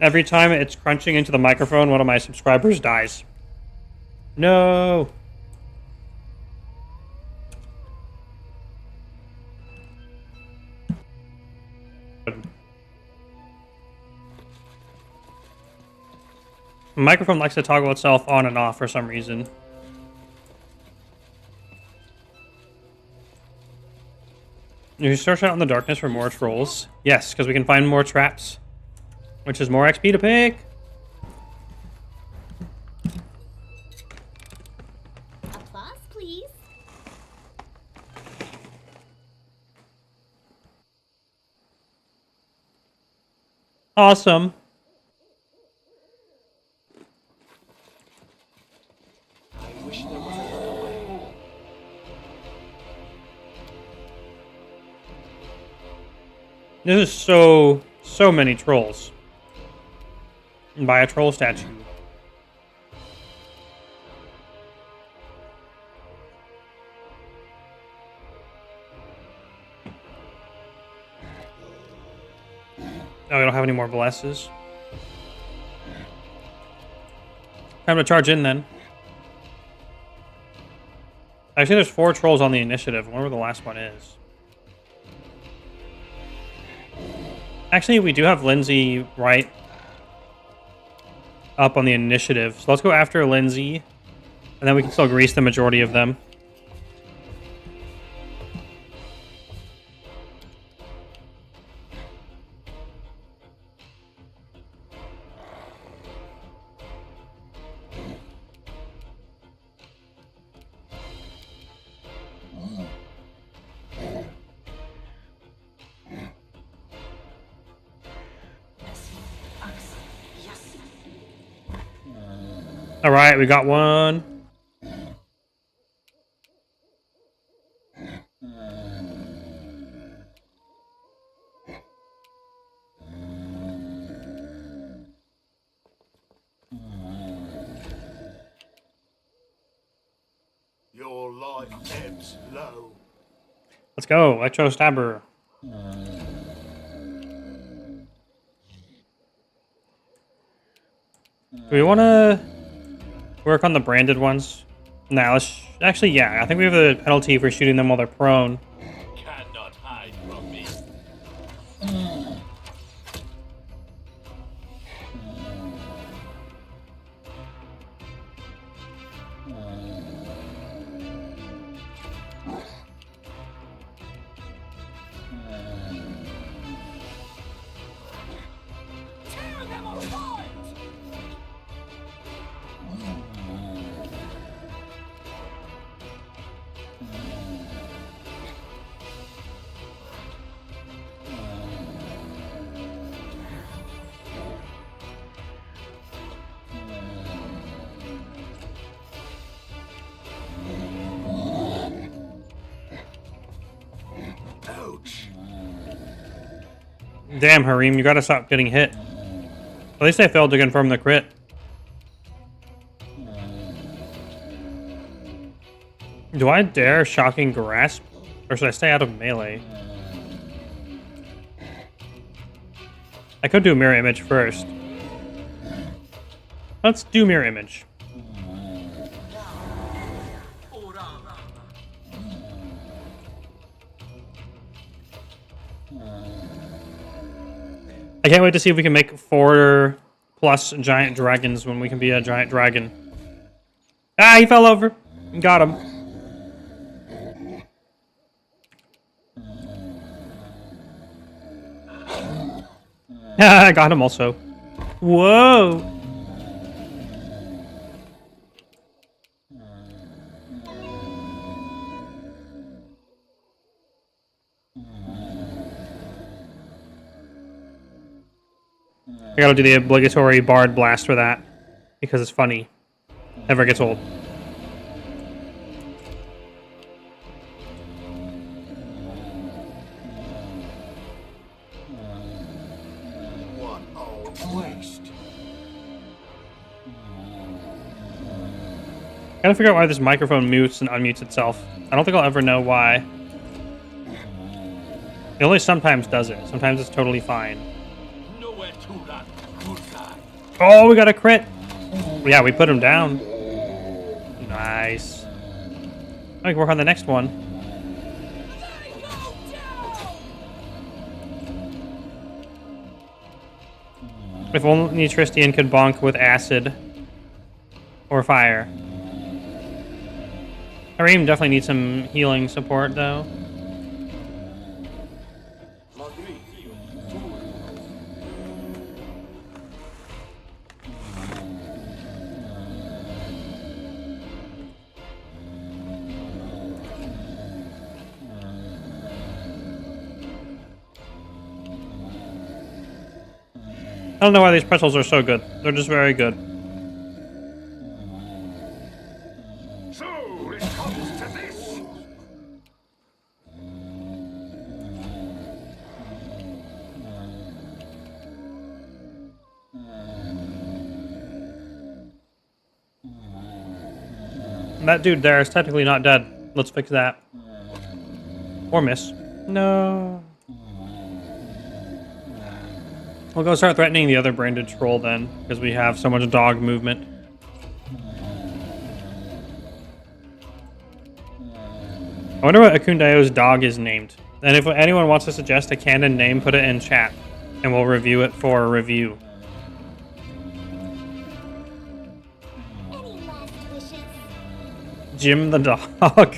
Speaker 1: Every time it's crunching into the microphone, one of my subscribers dies. No! The microphone likes to toggle itself on and off for some reason. You search out in the darkness for more trolls. Yes, because we can find more traps. Which is more XP to pick.
Speaker 5: Applause, please.
Speaker 1: Awesome.
Speaker 3: I wish there was another way.
Speaker 1: This is so many trolls. And buy a troll statue. Oh, we don't have any more blesses. Time to charge in then. Actually, there's 4 trolls on the initiative. I wonder where the last one is. Actually, we do have Lindsay right up on the initiative. So let's go after Lindsay. And then we can still grease the majority of them. All right, we got one.
Speaker 2: Your life ebbs low.
Speaker 1: Let's go, Electro Stabber. Do we want to work on the branded ones? Nah, let's... Actually, yeah, I think we have a penalty for shooting them while they're prone.
Speaker 2: Cannot hide from me.
Speaker 3: Tear them apart!
Speaker 2: Ouch.
Speaker 1: Damn, Harim, you gotta stop getting hit. At least I failed to confirm the crit. Do I dare Shocking Grasp? Or should I stay out of melee? I could do Mirror Image first. Let's do Mirror Image. I can't wait to see if we can make 4 plus giant dragons when we can be a giant dragon. Ah, he fell over. Got him. I got him also. Whoa. I gotta do the obligatory Bard Blast for that. Because it's funny. Never gets old.
Speaker 2: What a waste.
Speaker 1: Gotta figure out why this microphone mutes and unmutes itself. I don't think I'll ever know why. It only sometimes does it. Sometimes it's totally fine.
Speaker 2: Nowhere to run, good guy.
Speaker 1: Oh, we got a crit. Yeah, we put him down. Nice. I can work on the next one. If only Tristian could bonk with acid or fire. Harim definitely needs some healing support, though. I don't know why these pretzels are so good. They're just very good.
Speaker 2: So it comes to this.
Speaker 1: That dude there is technically not dead. Let's fix that. Or miss. No. We'll go start threatening the other branded troll then, because we have so much dog movement. I wonder what Akundayo's dog is named. And if anyone wants to suggest a canon name, put it in chat, and we'll review it for a review.
Speaker 5: Any last wishes?
Speaker 1: Jim the dog.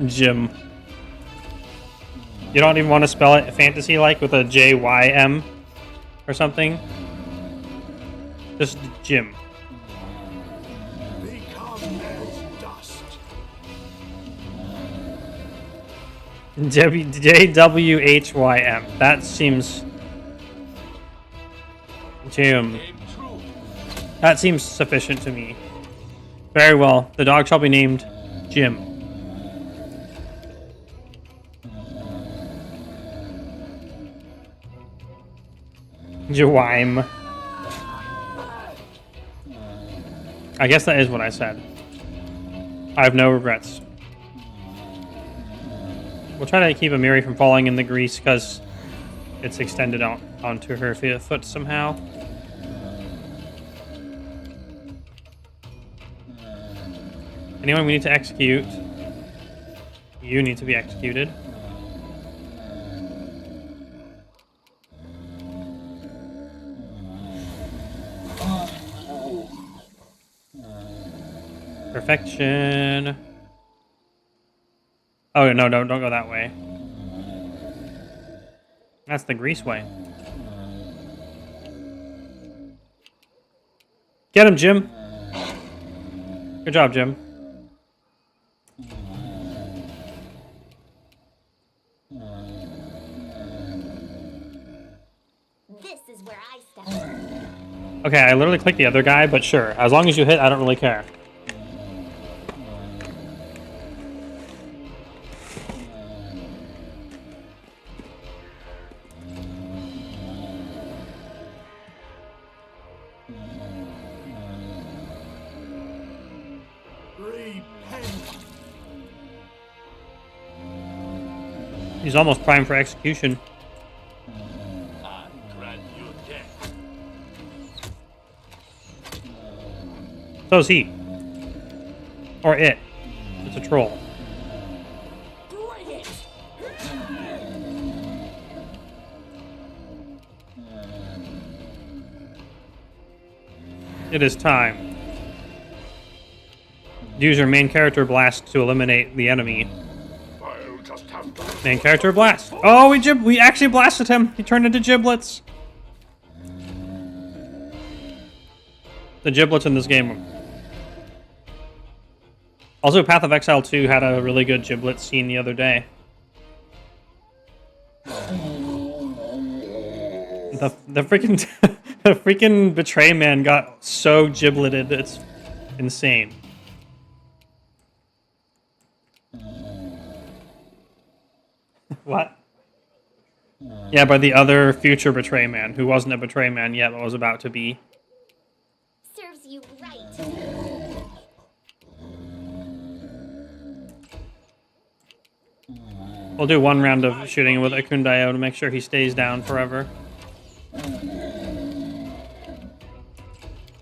Speaker 1: Jim. You don't even want to spell it fantasy-like with a J-Y-M or something? Just Jim.
Speaker 2: Become as dust.
Speaker 1: J-W-H-Y-M. That seems... Jim. That seems sufficient to me. Very well. The dog shall be named Jim. Jawime. I guess that is what I said. I have no regrets. We'll try to keep Amiri from falling in the grease because it's extended out onto her foot somehow. Anyone we need to execute? You need to be executed. Perfection. Oh, no, don't go that way. That's the grease way. Get him, Jim. Good job, Jim.
Speaker 5: This is where I step in.
Speaker 1: Okay, I literally clicked the other guy, but sure. As long as you hit, I don't really care.
Speaker 2: Repent.
Speaker 1: He's almost primed for execution.
Speaker 2: I grant you death.
Speaker 1: So is he. Or it. It's a troll.
Speaker 2: Bring it.
Speaker 1: It is time. Use your main character blast to eliminate the enemy.
Speaker 2: I'll just have to.
Speaker 1: Main character blast. Oh, we actually blasted him. He turned into giblets. The giblets in this game. Also, Path of Exile 2 had a really good giblet scene the other day. The freaking the freaking Betray Man got so gibleted. It's insane. What? Yeah, by the other future Betray Man, who wasn't a Betray Man yet, but was about to be.
Speaker 5: Serves you right.
Speaker 1: We'll do one round of shooting with Akundayo to make sure he stays down forever. And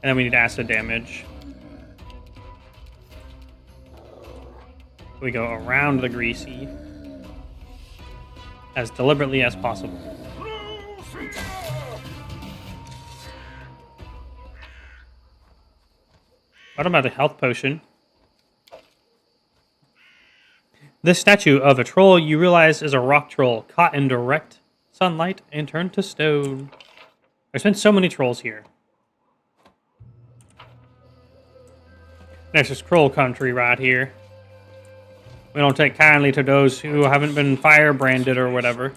Speaker 1: then we need acid damage. We go around the greasy as deliberately as possible. What about a health potion? This statue of a troll you realize is a rock troll caught in direct sunlight and turned to stone. There's been so many trolls here. Next is troll country right here. We don't take kindly to those who haven't been firebranded or whatever.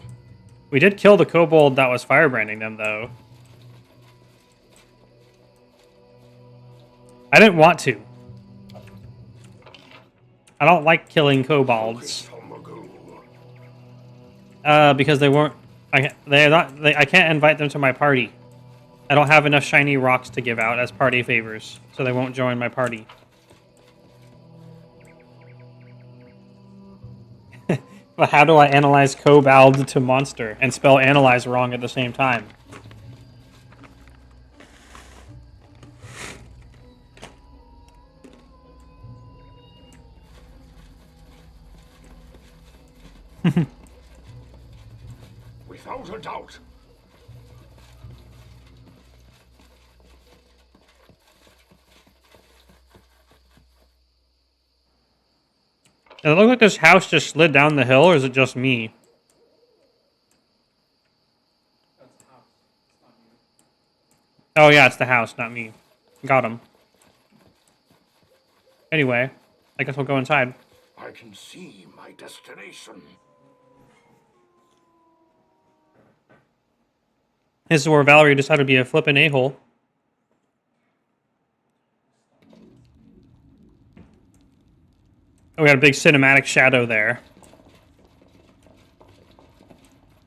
Speaker 1: We did kill the kobold that was firebranding them, though. I didn't want to. I don't like killing kobolds. Because they weren't. I can't invite them to my party. I don't have enough shiny rocks to give out as party favors, so they won't join my party. But how do I analyze kobold to monster and spell analyze wrong at the same time?
Speaker 2: Without a doubt.
Speaker 1: Does it look like this house just slid down the hill, or is it just me? Oh yeah, it's the house, not me. Got him. Anyway, I guess we'll go inside.
Speaker 2: I can see my destination.
Speaker 1: This is where Valerie decided to be a flippin' a-hole. Oh, we got a big cinematic shadow there.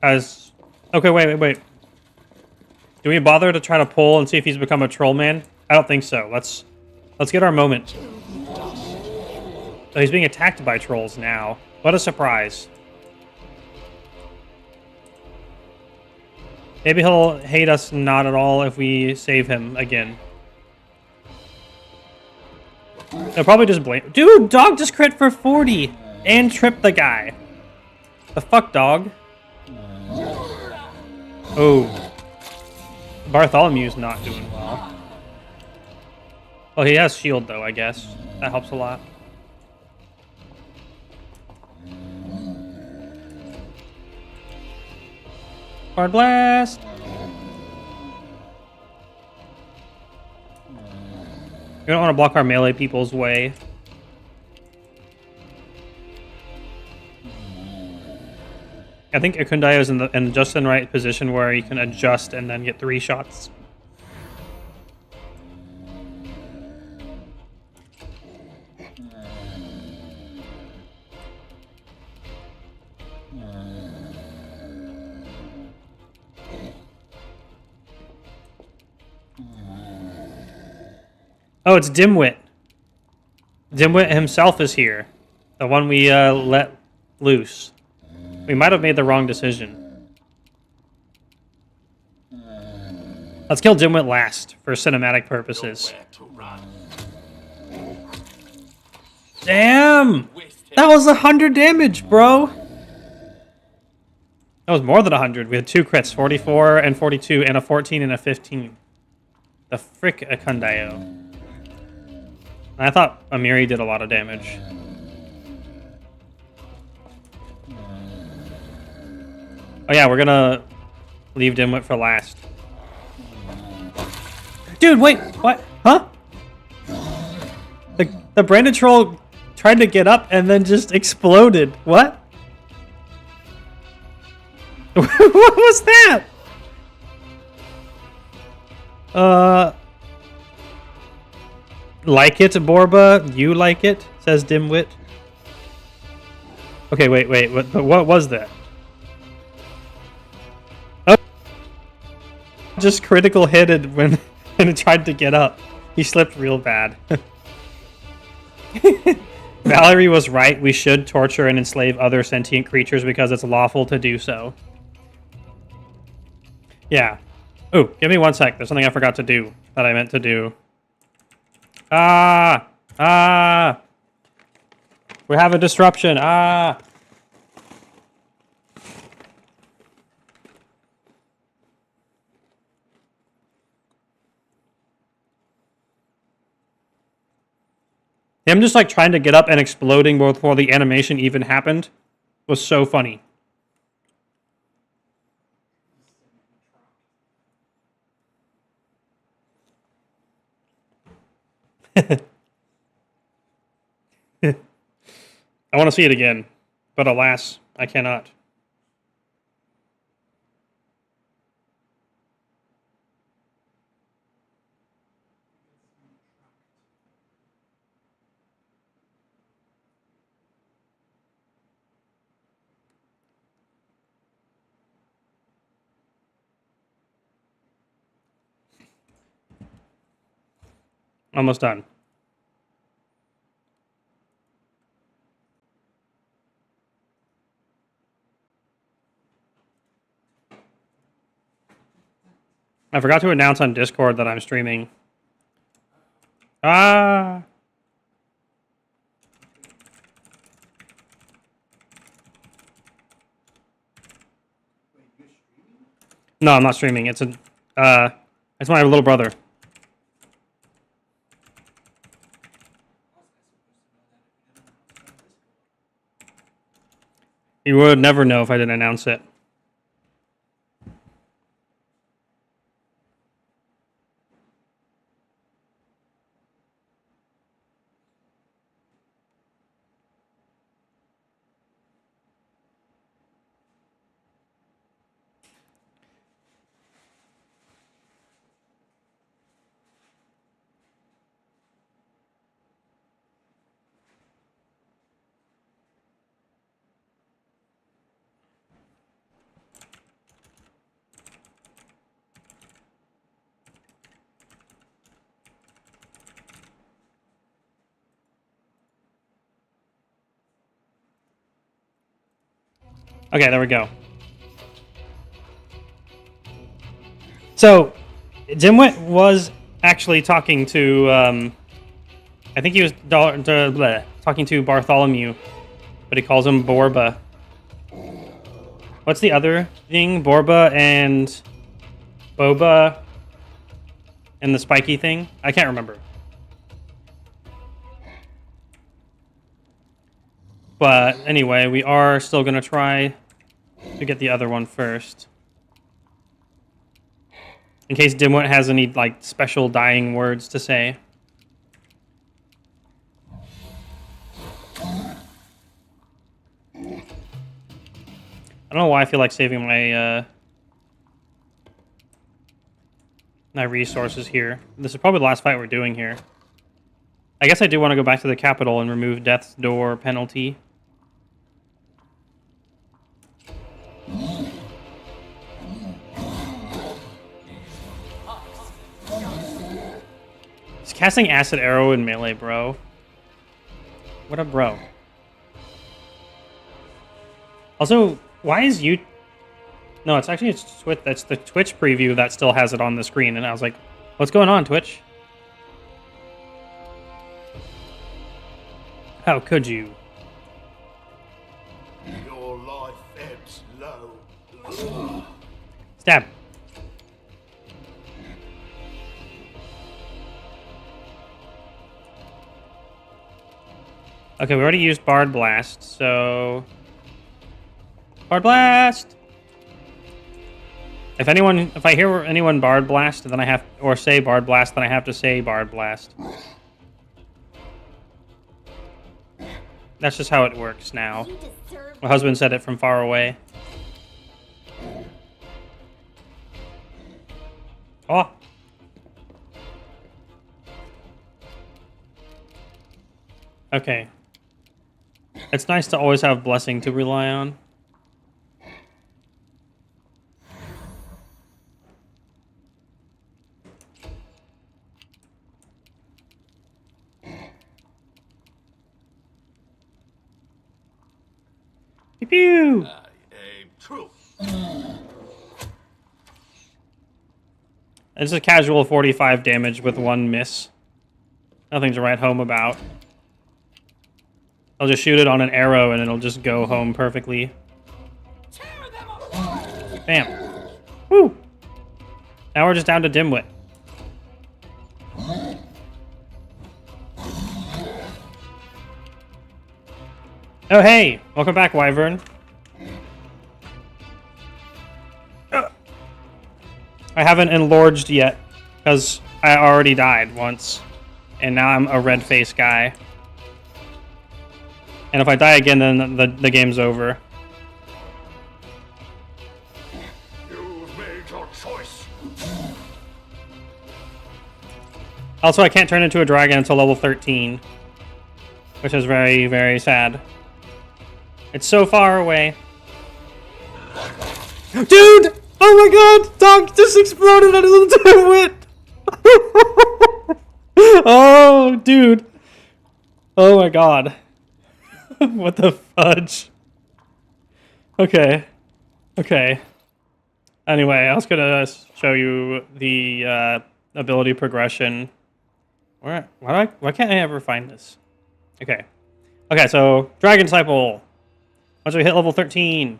Speaker 1: Okay, wait. Do we bother to try to pull and see if he's become a troll man? I don't think so. Let's get our moment. Oh, he's being attacked by trolls now. What a surprise. Maybe he'll hate us not at all if we save him again. They'll probably just blame... Dude, dog just crit for 40! And tripped the guy. The fuck, dog? Oh. Bartholomew's not doing well. Well, he has shield, though, I guess. That helps a lot. Hard blast! We don't want to block our melee people's way. I think Aaaaand is in just in the right position where he can adjust and then get 3 shots. Oh, it's Dimwit. Dimwit himself is here. The one we let loose. We might have made the wrong decision. Let's kill Dimwit last for cinematic purposes. Damn! That was 100 damage, bro! That was more than 100. We had 2 crits, 44 and 42, and a 14 and a 15. The frick Aaaaand. I thought Amiri did a lot of damage. Oh yeah, we're gonna leave Dimwit for last. Dude, wait, what? Huh? The branded troll tried to get up and then just exploded. What? What was that? Like it, Borba? You like it? Says Dimwit. Okay, wait. What was that? Oh, just critical hitted when it tried to get up. He slipped real bad. Valerie was right. We should torture and enslave other sentient creatures because it's lawful to do so. Yeah. Oh, give me 1 sec. There's something I forgot to do that I meant to do. We have a disruption. Yeah, I'm just like trying to get up and exploding before the animation even happened was so funny. I want to see it again, but alas, I cannot. Almost done. I forgot to announce on Discord that I'm streaming. No, I'm not streaming. It's my little brother. You would never know if I didn't announce it. Okay, there we go. So, Dimwit was actually talking to, I think he was talking to Bartholomew, but he calls him Borba. What's the other thing? Borba and Boba and the spiky thing? I can't remember. But anyway, we are still going to try to get the other one first. In case Dimwit has any, like, special dying words to say. I don't know why I feel like saving my, my resources here. This is probably the last fight we're doing here. I guess I do want to go back to the capital and remove Death's Door penalty. He's casting Acid Arrow in melee, bro. What a bro. Also, why is you... No, it's actually Twitch. That's the Twitch preview that still has it on the screen. And I was like, what's going on, Twitch? How could you?
Speaker 2: Your life ebbs low.
Speaker 1: Stab. Okay, we already used Bard Blast, so... Bard Blast! If I hear anyone Bard Blast, then I have... Or say Bard Blast, then I have to say Bard Blast. That's just how it works now. My husband said it from far away. Oh! Okay. It's nice to always have Blessing to rely on. Pew pew!
Speaker 2: I aim true.
Speaker 1: It's a casual 45 damage with one miss. Nothing to write home about. I'll just shoot it on an arrow and it'll just go home perfectly. Bam. Woo! Now we're just down to Dimwit. Oh, hey! Welcome back, Wyvern. I haven't enlarged yet, because I already died once. And now I'm a red-faced guy. And if I die again, then the game's over.
Speaker 2: You've made your choice.
Speaker 1: Also, I can't turn into a dragon until level 13. Which is very, very sad. It's so far away. Dude! Oh my god! Dog just exploded out of the Dimwit! Oh, dude. Oh my god. What the fudge? Okay. Okay. Anyway, I was gonna show you the ability progression. Why can't I ever find this? Okay. Okay, so Dragon Disciple. Once we hit level 13,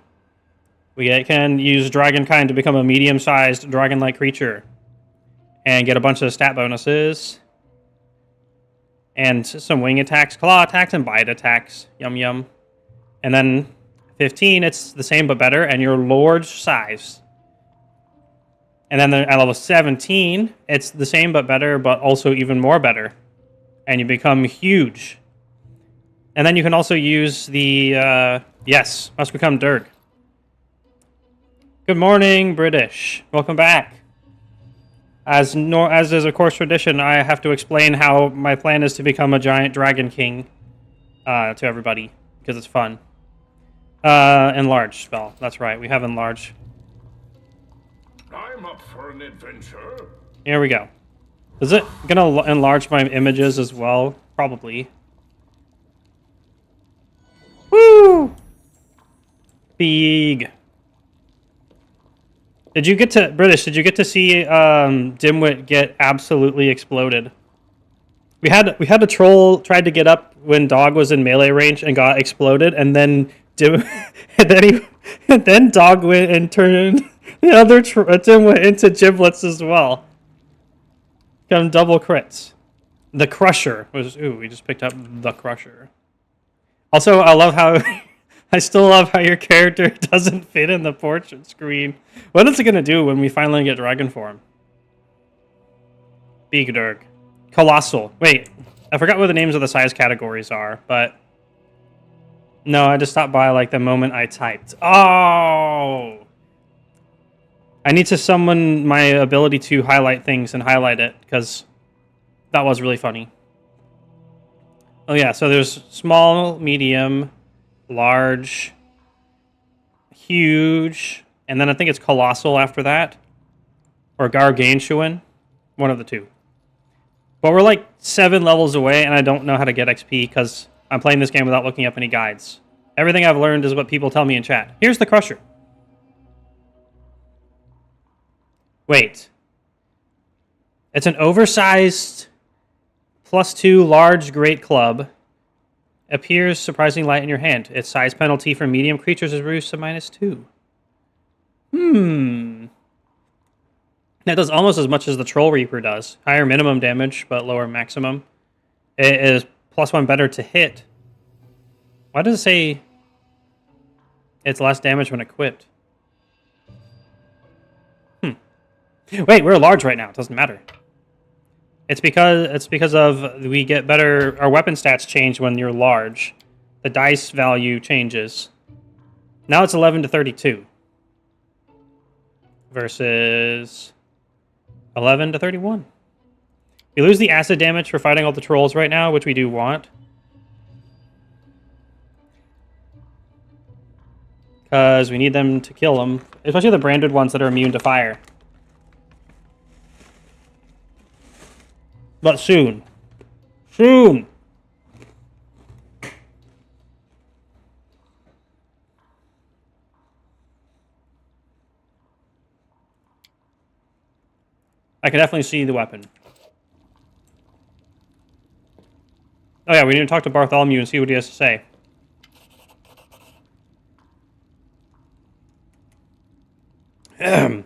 Speaker 1: can use Dragonkind to become a medium-sized dragon-like creature and get a bunch of stat bonuses and some wing attacks, claw attacks, and bite attacks. Yum yum. And then 15, it's the same but better, and you're Lord's size. And then at level 17, it's the same but better, but also even more better. And you become huge. And then you can also use the, yes, must become Durg. Good morning, British. Welcome back. As is, of course, tradition, I have to explain how my plan is to become a giant dragon king to everybody, because it's fun. Enlarge spell. That's right, we have enlarge.
Speaker 2: I'm up for an adventure.
Speaker 1: Here we go. Is it gonna enlarge my images as well? Probably. Woo! Big. Did you get to see Dimwit get absolutely exploded? We had a troll tried to get up when Dog was in melee range and got exploded, and then then Dog went and turned the other Dimwit into giblets as well. Got double crits. The Crusher was we just picked up the Crusher. Also, I still love how your character doesn't fit in the portrait screen. What is it going to do when we finally get dragon form? Big Durg. Colossal. Wait, I forgot what the names of the size categories are, but... No, I just stopped by like the moment I typed. Oh! I need to summon my ability to highlight things and highlight it, because that was really funny. Oh yeah, so there's small, medium... large, huge, and then I think it's colossal after that, or gargantuan, one of the two. But we're like 7 levels away, and I don't know how to get XP because I'm playing this game without looking up any guides. Everything I've learned is what people tell me in chat. Here's the Crusher. Wait. It's an oversized +2 large great club. Appears surprisingly light in your hand. Its size penalty for medium creatures is reduced to -2. That does almost as much as the Troll Reaper does. Higher minimum damage, but lower maximum. It is +1 better to hit. Why does it say it's less damage when equipped? Wait, we're large right now. It doesn't matter. It's because of we get better. Our weapon stats change when you're large. The dice value changes. Now it's 11 to 32 versus 11 to 31. We lose the acid damage for fighting all the trolls right now, which we do want, because we need them to kill them, especially the branded ones that are immune to fire. But soon. Soon! I can definitely see the weapon. Oh yeah, we need to talk to Bartholomew and see what he has to say. A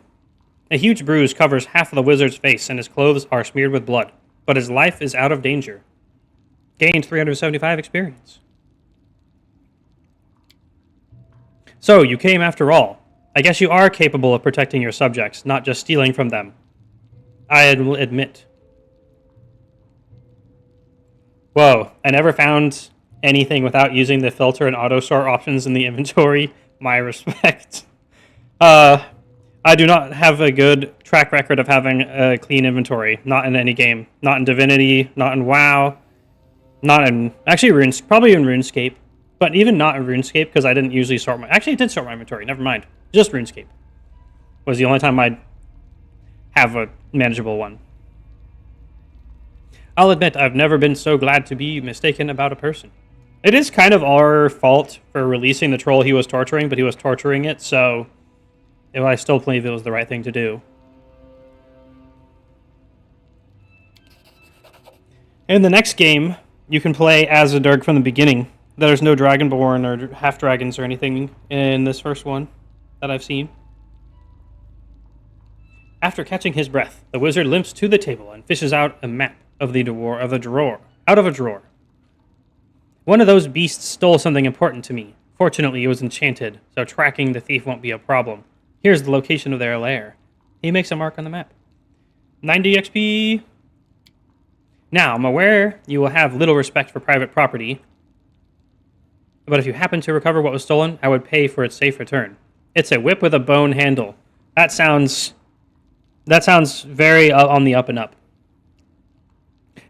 Speaker 1: huge bruise covers half of the wizard's face, and his clothes are smeared with blood. But his life is out of danger. Gained 375 experience. So, you came after all. I guess you are capable of protecting your subjects, not just stealing from them. I will admit. Whoa, I never found anything without using the filter and auto-sort options in the inventory. My respect. I do not have a good track record of having a clean inventory. Not in any game. Not in Divinity, not in WoW, not in... Actually, probably in RuneScape. But even not in RuneScape, because I didn't usually sort my... Actually, I did sort my inventory. Never mind. Just RuneScape was the only time I'd have a manageable one. I'll admit, I've never been so glad to be mistaken about a person. It is kind of our fault for releasing the troll he was torturing, but he was torturing it, so... I still believe it was the right thing to do. In the next game, you can play as a Durg from the beginning. There's no Dragonborn or half-dragons or anything in this first one. that I've seen. After catching his breath, the wizard limps to the table and fishes out a map of the drawer out of a drawer. One of those beasts stole something important to me. Fortunately, it was enchanted, so tracking the thief won't be a problem. Here's the location of their lair. He makes a mark on the map. 90 XP. Now, I'm aware you will have little respect for private property, but if you happen to recover what was stolen, I would pay for its safe return. It's a whip with a bone handle. That sounds very on the up and up.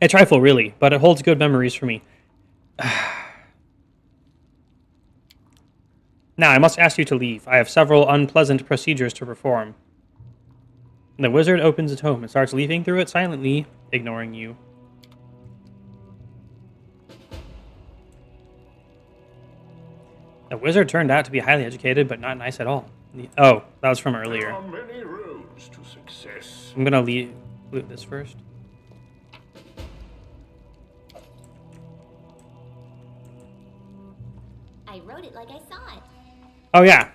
Speaker 1: A trifle, really, but it holds good memories for me. Now, I must ask you to leave. I have several unpleasant procedures to perform. The wizard opens its home and starts leafing through it silently, ignoring you. The wizard turned out to be highly educated, but not nice at all. Oh, that was from earlier.
Speaker 2: There are many roads to success.
Speaker 1: I'm gonna loot this first.
Speaker 5: I wrote it like I saw it.
Speaker 1: Oh yeah.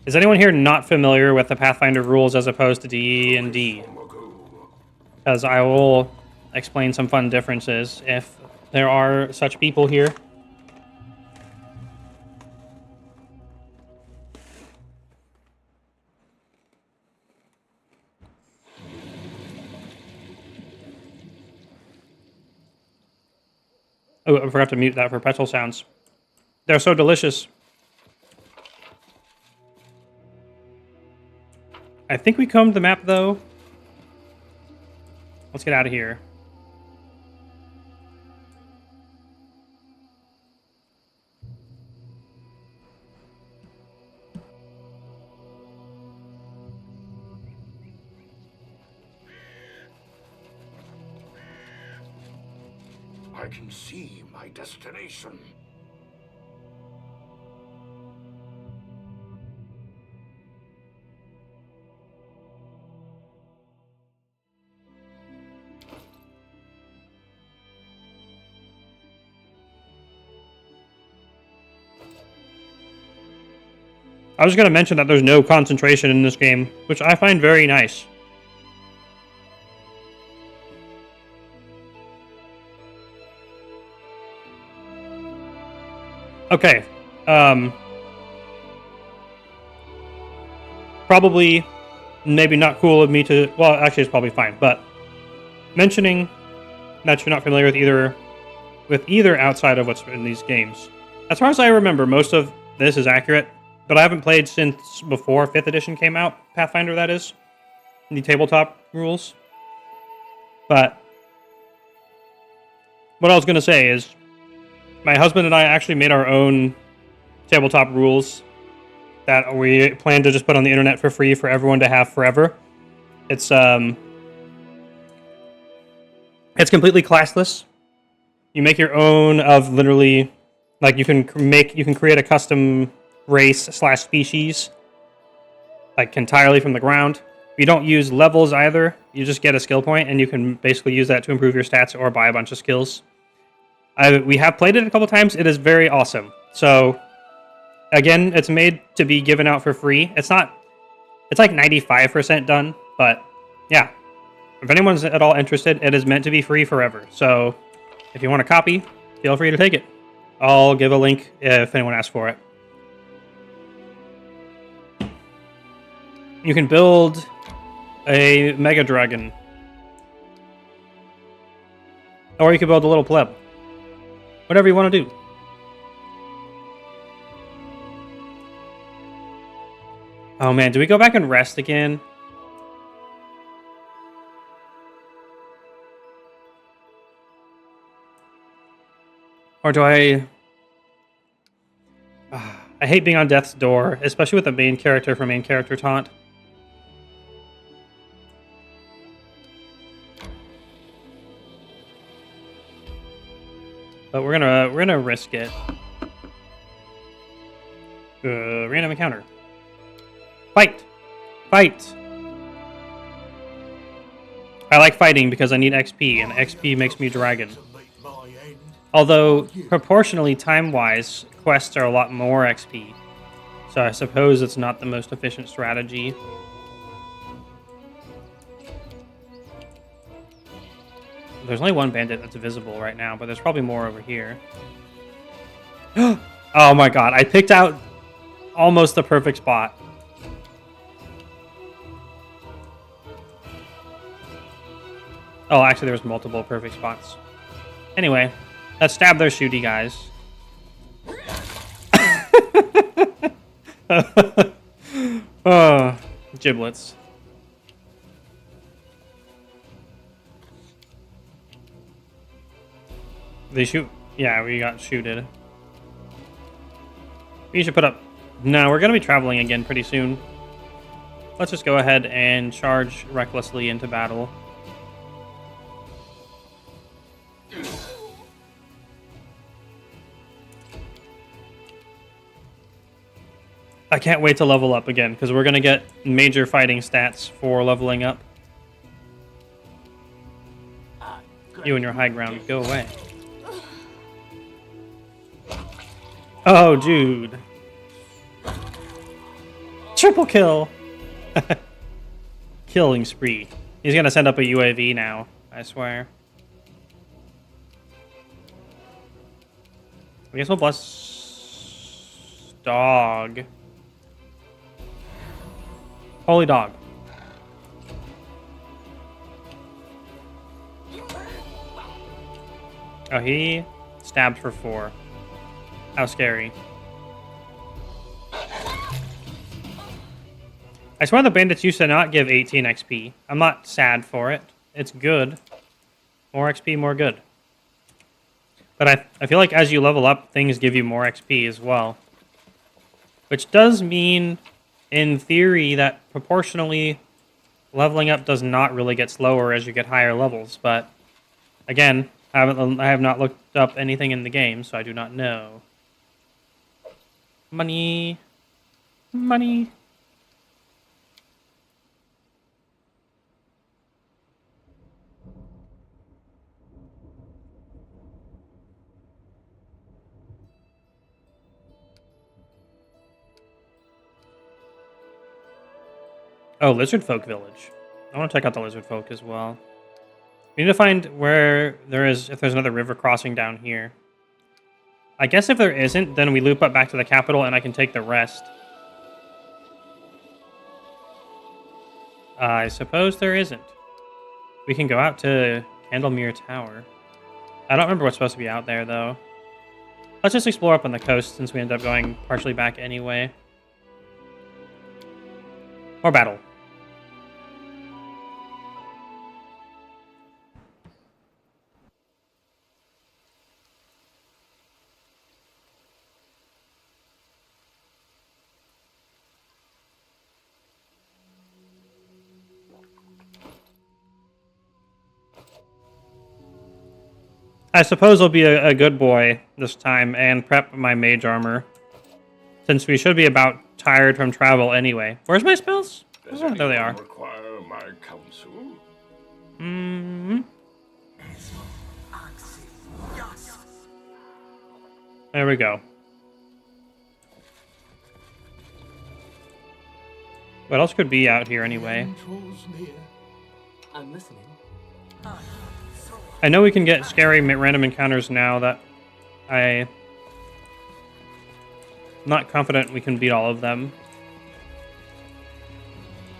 Speaker 1: Is anyone here not familiar with the Pathfinder rules as opposed to D&D? Because I will explain some fun differences if there are such people here. Oh, I forgot to mute that for pretzel sounds. They're so delicious. I think we combed the map, though. Let's get out of here.
Speaker 2: I can see my destination.
Speaker 1: I was going to mention that there's no concentration in this game, which I find very nice. Okay. Probably maybe not cool of me to... Well, actually, it's probably fine, but mentioning that you're not familiar with either outside of what's in these games. As far as I remember, most of this is accurate, but I haven't played since before 5th edition came out, Pathfinder, that is, the tabletop rules. But what I was going to say is my husband and I actually made our own tabletop rules that we plan to just put on the internet for free for everyone to have forever. It's completely classless. You make your own of literally, like you can create a custom race/species, like entirely from the ground. You don't use levels either. You just get a skill point, and you can basically use that to improve your stats or buy a bunch of skills. We have played it a couple times. It is very awesome. So, again, it's made to be given out for free. It's like 95% done, but yeah. If anyone's at all interested, it is meant to be free forever. So, if you want a copy, feel free to take it. I'll give a link if anyone asks for it. You can build a mega dragon. Or you can build a little pleb. Whatever you want to do. Oh man, do we go back and rest again? Or do I... I hate being on death's door, especially with the main character for main character taunt. But we're gonna risk it. Random encounter. Fight! Fight! I like fighting because I need XP, and XP makes me dragon.
Speaker 2: To meet my end.
Speaker 1: Although, proportionally, time-wise, quests are a lot more XP. So I suppose it's not the most efficient strategy. There's only one bandit that's visible right now, but there's probably more over here. Oh my god, I picked out almost the perfect spot. Oh, actually, there was multiple perfect spots. Anyway, let's stab their shooty guys. Oh, giblets. They shoot. Yeah, we got shooted. We should put up... No, we're going to be traveling again pretty soon. Let's just go ahead and charge recklessly into battle. I can't wait to level up again, because we're going to get major fighting stats for leveling up. You and your high ground, go away. Oh, dude. Triple kill! Killing spree. He's going to send up a UAV now, I swear. I guess we'll bless... Dog. Holy dog. Oh, he stabbed for 4. How scary. I swear the bandits used to not give 18 XP. I'm not sad for it. It's good. More XP, more good. But I feel like as you level up, things give you more XP as well. Which does mean, in theory, that proportionally leveling up does not really get slower as you get higher levels. But, again, I have not looked up anything in the game, so I do not know. Money. Money. Oh, Lizard Folk Village. I want to check out the Lizard Folk as well. We need to find where there is, if there's another river crossing down here. I guess if there isn't, then we loop up back to the capital and I can take the rest. I suppose there isn't. We can go out to Candlemere Tower. I don't remember what's supposed to be out there, though. Let's just explore up on the coast since we end up going partially back anyway. More battle. I suppose I'll be a good boy this time and prep my mage armor. Since we should be about tired from travel anyway. Where's my spells? Oh, there they are.
Speaker 2: Require my counsel?
Speaker 1: There we go. What else could be out here anyway?
Speaker 3: I'm listening.
Speaker 1: I know we can get scary random encounters now that I'm not confident we can beat all of them.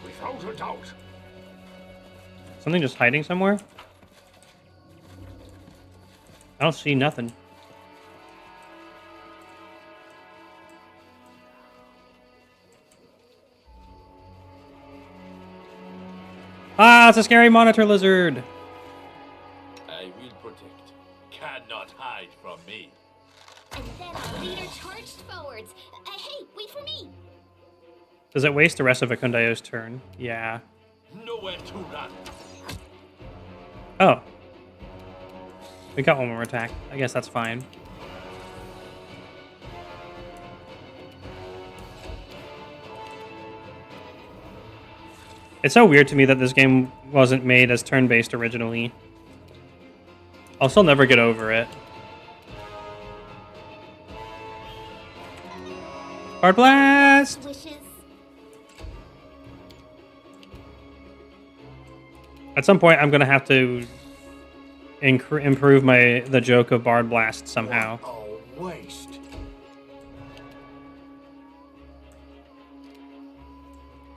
Speaker 2: Without a doubt.
Speaker 1: Something just hiding somewhere? I don't see nothing. Ah, it's a scary monitor lizard!
Speaker 6: I will protect. Cannot hide from me.
Speaker 5: And then our leader charged forwards. Hey, wait for me!
Speaker 1: Does it waste the rest of Akundayo's turn? Yeah.
Speaker 6: Nowhere to run.
Speaker 1: Oh. We got one more attack. I guess that's fine. It's so weird to me that this game wasn't made as turn-based originally. I'll still never get over it. Bard Blast!
Speaker 5: Wishes.
Speaker 1: At some point, I'm gonna have to improve the joke of Bard Blast somehow.
Speaker 2: What a waste.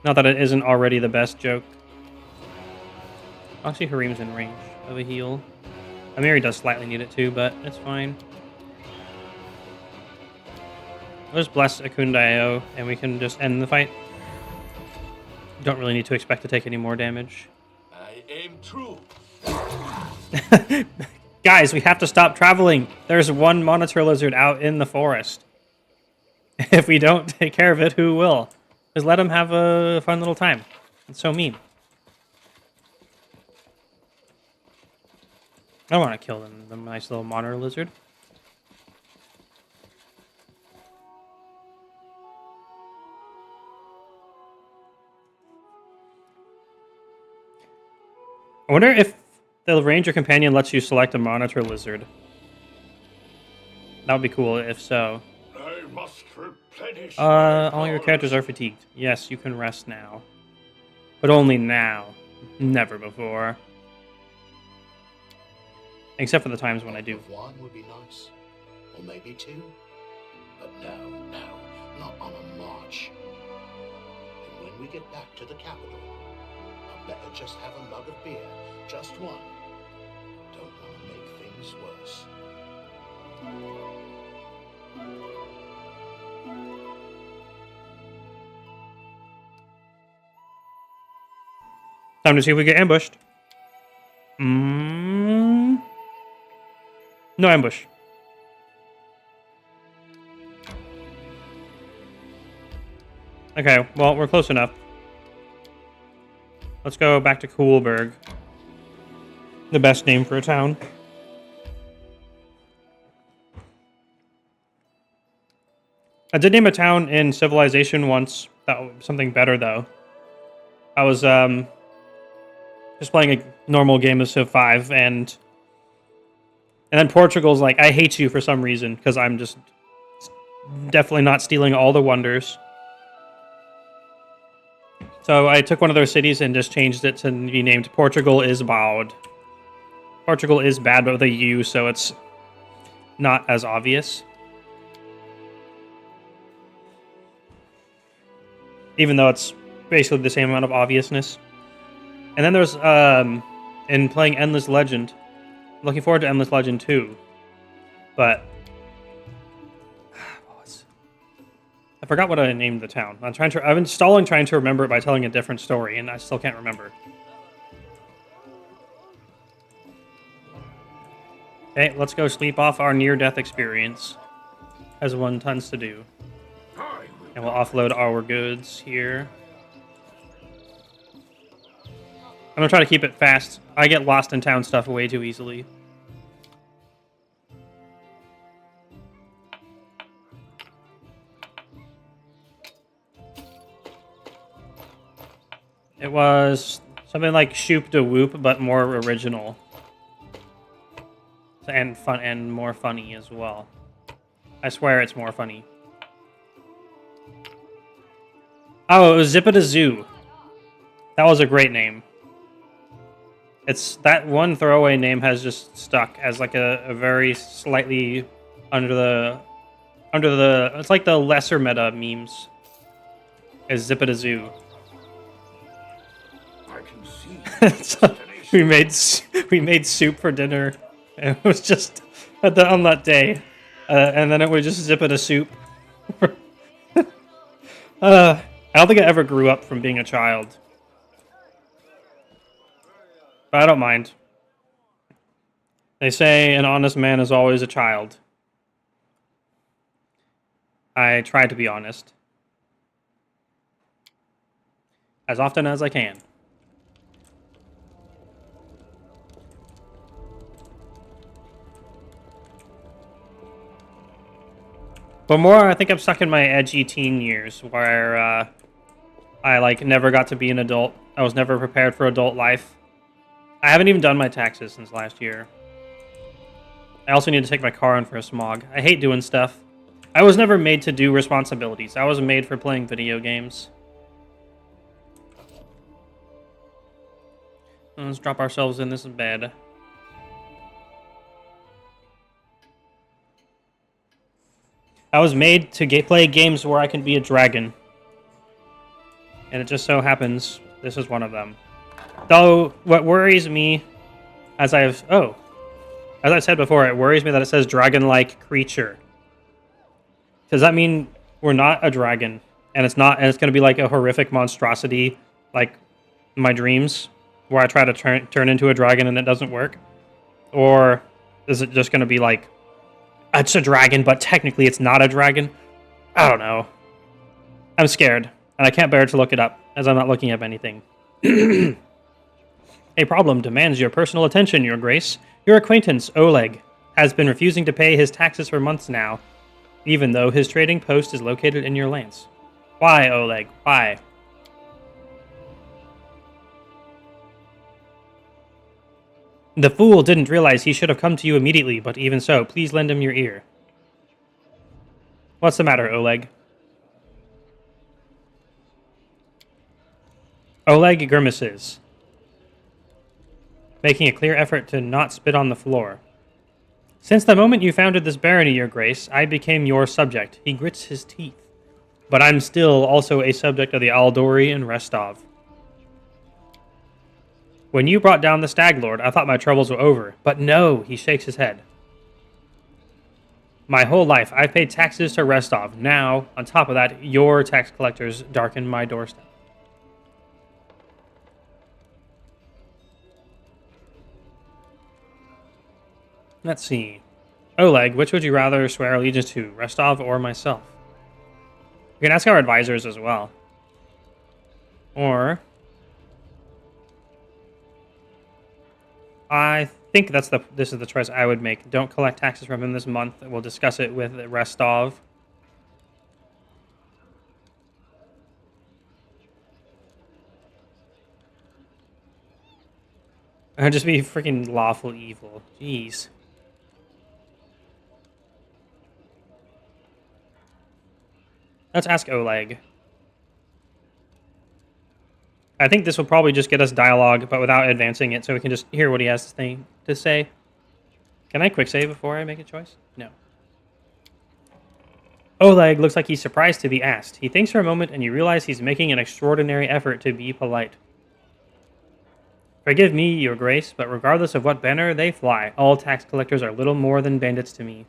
Speaker 1: Not that it isn't already the best joke. Actually, Hareem's in range of a heal. Amiri does slightly need it too, but it's fine. I'll just bless Akunda and we can just end the fight. Don't really need to expect to take any more damage.
Speaker 6: I aim true.
Speaker 1: Guys, we have to stop traveling. There's one monitor lizard out in the forest. If we don't take care of it, who will? Just let him have a fun little time. It's so mean. I don't want to kill the nice little monitor lizard. I wonder if the ranger companion lets you select a monitor lizard. That would be cool if so.
Speaker 2: I must replenish.
Speaker 1: All your characters are fatigued. Yes, you can rest now. But only now. Never before. Except for the times when I do.
Speaker 2: One would be nice, or maybe two. But no, not on a march. And when we get back to the capital, I'd better just have a mug of beer, just one. Don't want to make things worse.
Speaker 1: Time to see if we get ambushed. No ambush. Okay, well, we're close enough. Let's go back to Coolberg. The best name for a town. I did name a town in Civilization once. That was something better, though. I was just playing a normal game of Civ 5, and then Portugal's like, I hate you for some reason, because I'm just definitely not stealing all the wonders. So I took one of their cities and just changed it to be named Portugal is Bad. Portugal is bad, but with a U, so it's not as obvious. Even though it's basically the same amount of obviousness. And then there's, in playing Endless Legend, looking forward to Endless Legend 2. But I forgot what I named the town. I've been stalling trying to remember it by telling a different story, and I still can't remember. Okay, let's go sleep off our near-death experience, as one tends to do. And we'll offload our goods here. I'm gonna try to keep it fast. I get lost in town stuff way too easily. It was something like Shoop de Whoop, but more original. And fun and more funny as well. I swear it's more funny. Oh, it was Zip It a Zoo. That was a great name. It's that one throwaway name has just stuck as like a very slightly under the it's like the lesser meta memes. Is Zip It a Zoo.
Speaker 2: I can see.
Speaker 1: So we made soup for dinner. And it was just on that day, and then it would just Zip It a Soup. I don't think I ever grew up from being a child. But I don't mind. They say an honest man is always a child. I try to be honest. As often as I can. But more, I think I'm stuck in my edgy teen years, where I like never got to be an adult. I was never prepared for adult life. I haven't even done my taxes since last year. I also need to take my car in for a smog. I hate doing stuff. I was never made to do responsibilities. I was made for playing video games. Let's drop ourselves in this bed. I was made to play games where I can be a dragon. And it just so happens this is one of them. Though, what worries me, as I said before, it worries me that it says dragon-like creature. Does that mean we're not a dragon? And it's going to be like a horrific monstrosity, like my dreams, where I try to turn into a dragon and it doesn't work? Or is it just going to be like, it's a dragon, but technically it's not a dragon? I don't know. I'm scared, and I can't bear to look it up, as I'm not looking up anything. A problem demands your personal attention, Your Grace. Your acquaintance, Oleg, has been refusing to pay his taxes for months now, even though his trading post is located in your lands. Why, Oleg? Why? The fool didn't realize he should have come to you immediately, but even so, please lend him your ear. What's the matter, Oleg? Oleg grimaces, making a clear effort to not spit on the floor. Since the moment you founded this barony, Your Grace, I became your subject. He grits his teeth. But I'm still also a subject of the Aldori and Restov. When you brought down the Stag Lord, I thought my troubles were over. But no, he shakes his head. My whole life, I've paid taxes to Restov. Now, on top of that, your tax collectors darken my doorstep. Let's see. Oleg, which would you rather swear allegiance to, Restov or myself? We can ask our advisors as well. Or... I think this is the choice I would make. Don't collect taxes from him this month. We'll discuss it with Restov. I'd just be freaking lawful evil. Jeez. Let's ask Oleg. I think this will probably just get us dialogue, but without advancing it, so we can just hear what he has to say. Can I quick save before I make a choice? No. Oleg looks like he's surprised to be asked. He thinks for a moment, and you realize he's making an extraordinary effort to be polite. Forgive me, Your Grace, but regardless of what banner they fly, all tax collectors are little more than bandits to me.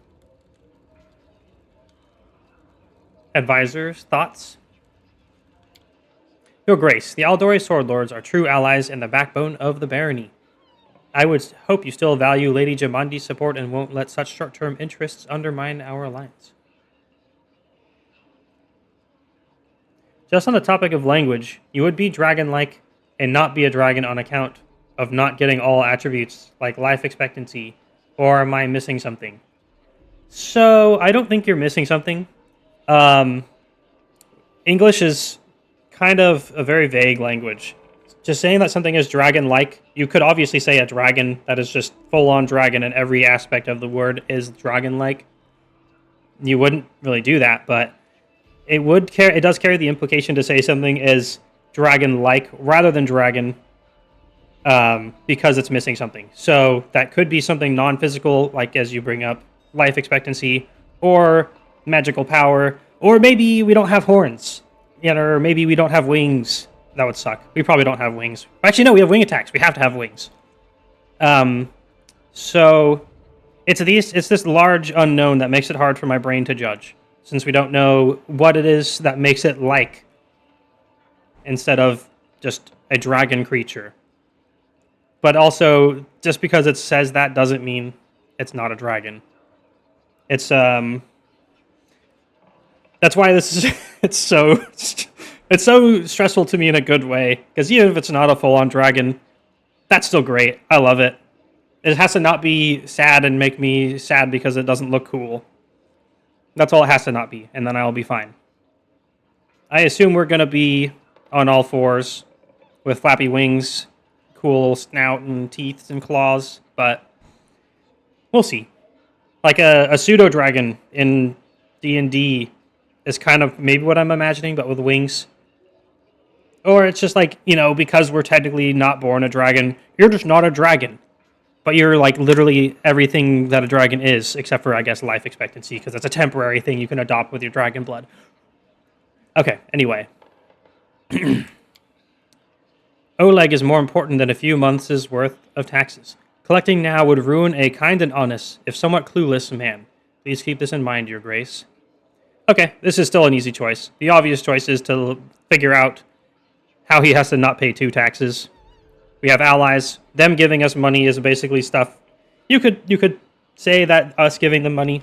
Speaker 1: Advisors, thoughts? Your Grace, the Aldori Sword Lords are true allies and the backbone of the barony. I would hope you still value Lady Jamandi's support and won't let such short-term interests undermine our alliance. Just on the topic of language, you would be dragon-like and not be a dragon on account of not getting all attributes like life expectancy, or am I missing something? So, I don't think you're missing something. English is kind of a very vague language. Just saying that something is dragon-like, you could obviously say a dragon that is just full-on dragon and every aspect of the word is dragon-like. You wouldn't really do that, but it does carry the implication to say something is dragon-like rather than dragon, because it's missing something. So that could be something non-physical, like as you bring up, life expectancy, or magical power, or maybe we don't have horns. Or maybe we don't have wings. That would suck. We probably don't have wings. Actually, no, we have wing attacks. We have to have wings. So it's this large unknown that makes it hard for my brain to judge, since we don't know what it is that makes it like, instead of just a dragon creature. But also, just because it says that doesn't mean it's not a dragon. It's that's why this is it's so stressful to me in a good way, because even if it's not a full-on dragon, that's still great. I love it. It has to not be sad and make me sad because it doesn't look cool. That's all it has to not be, and then I'll be fine. I assume we're going to be on all fours with flappy wings, cool snout and teeth and claws, but we'll see. Like a pseudo-dragon in D&D is kind of maybe what I'm imagining, but with wings. Or it's just like, you know, because we're technically not born a dragon, you're just not a dragon. But you're like literally everything that a dragon is, except for, I guess, life expectancy, because that's a temporary thing you can adopt with your dragon blood. Okay, anyway. Oleg is more important than a few months' worth of taxes. Collecting now would ruin a kind and honest, if somewhat clueless, man. Please keep this in mind, Your Grace. Okay, this is still an easy choice. The obvious choice is to figure out how he has to not pay 2 taxes. We have allies. Them giving us money is basically stuff. You could say that us giving them money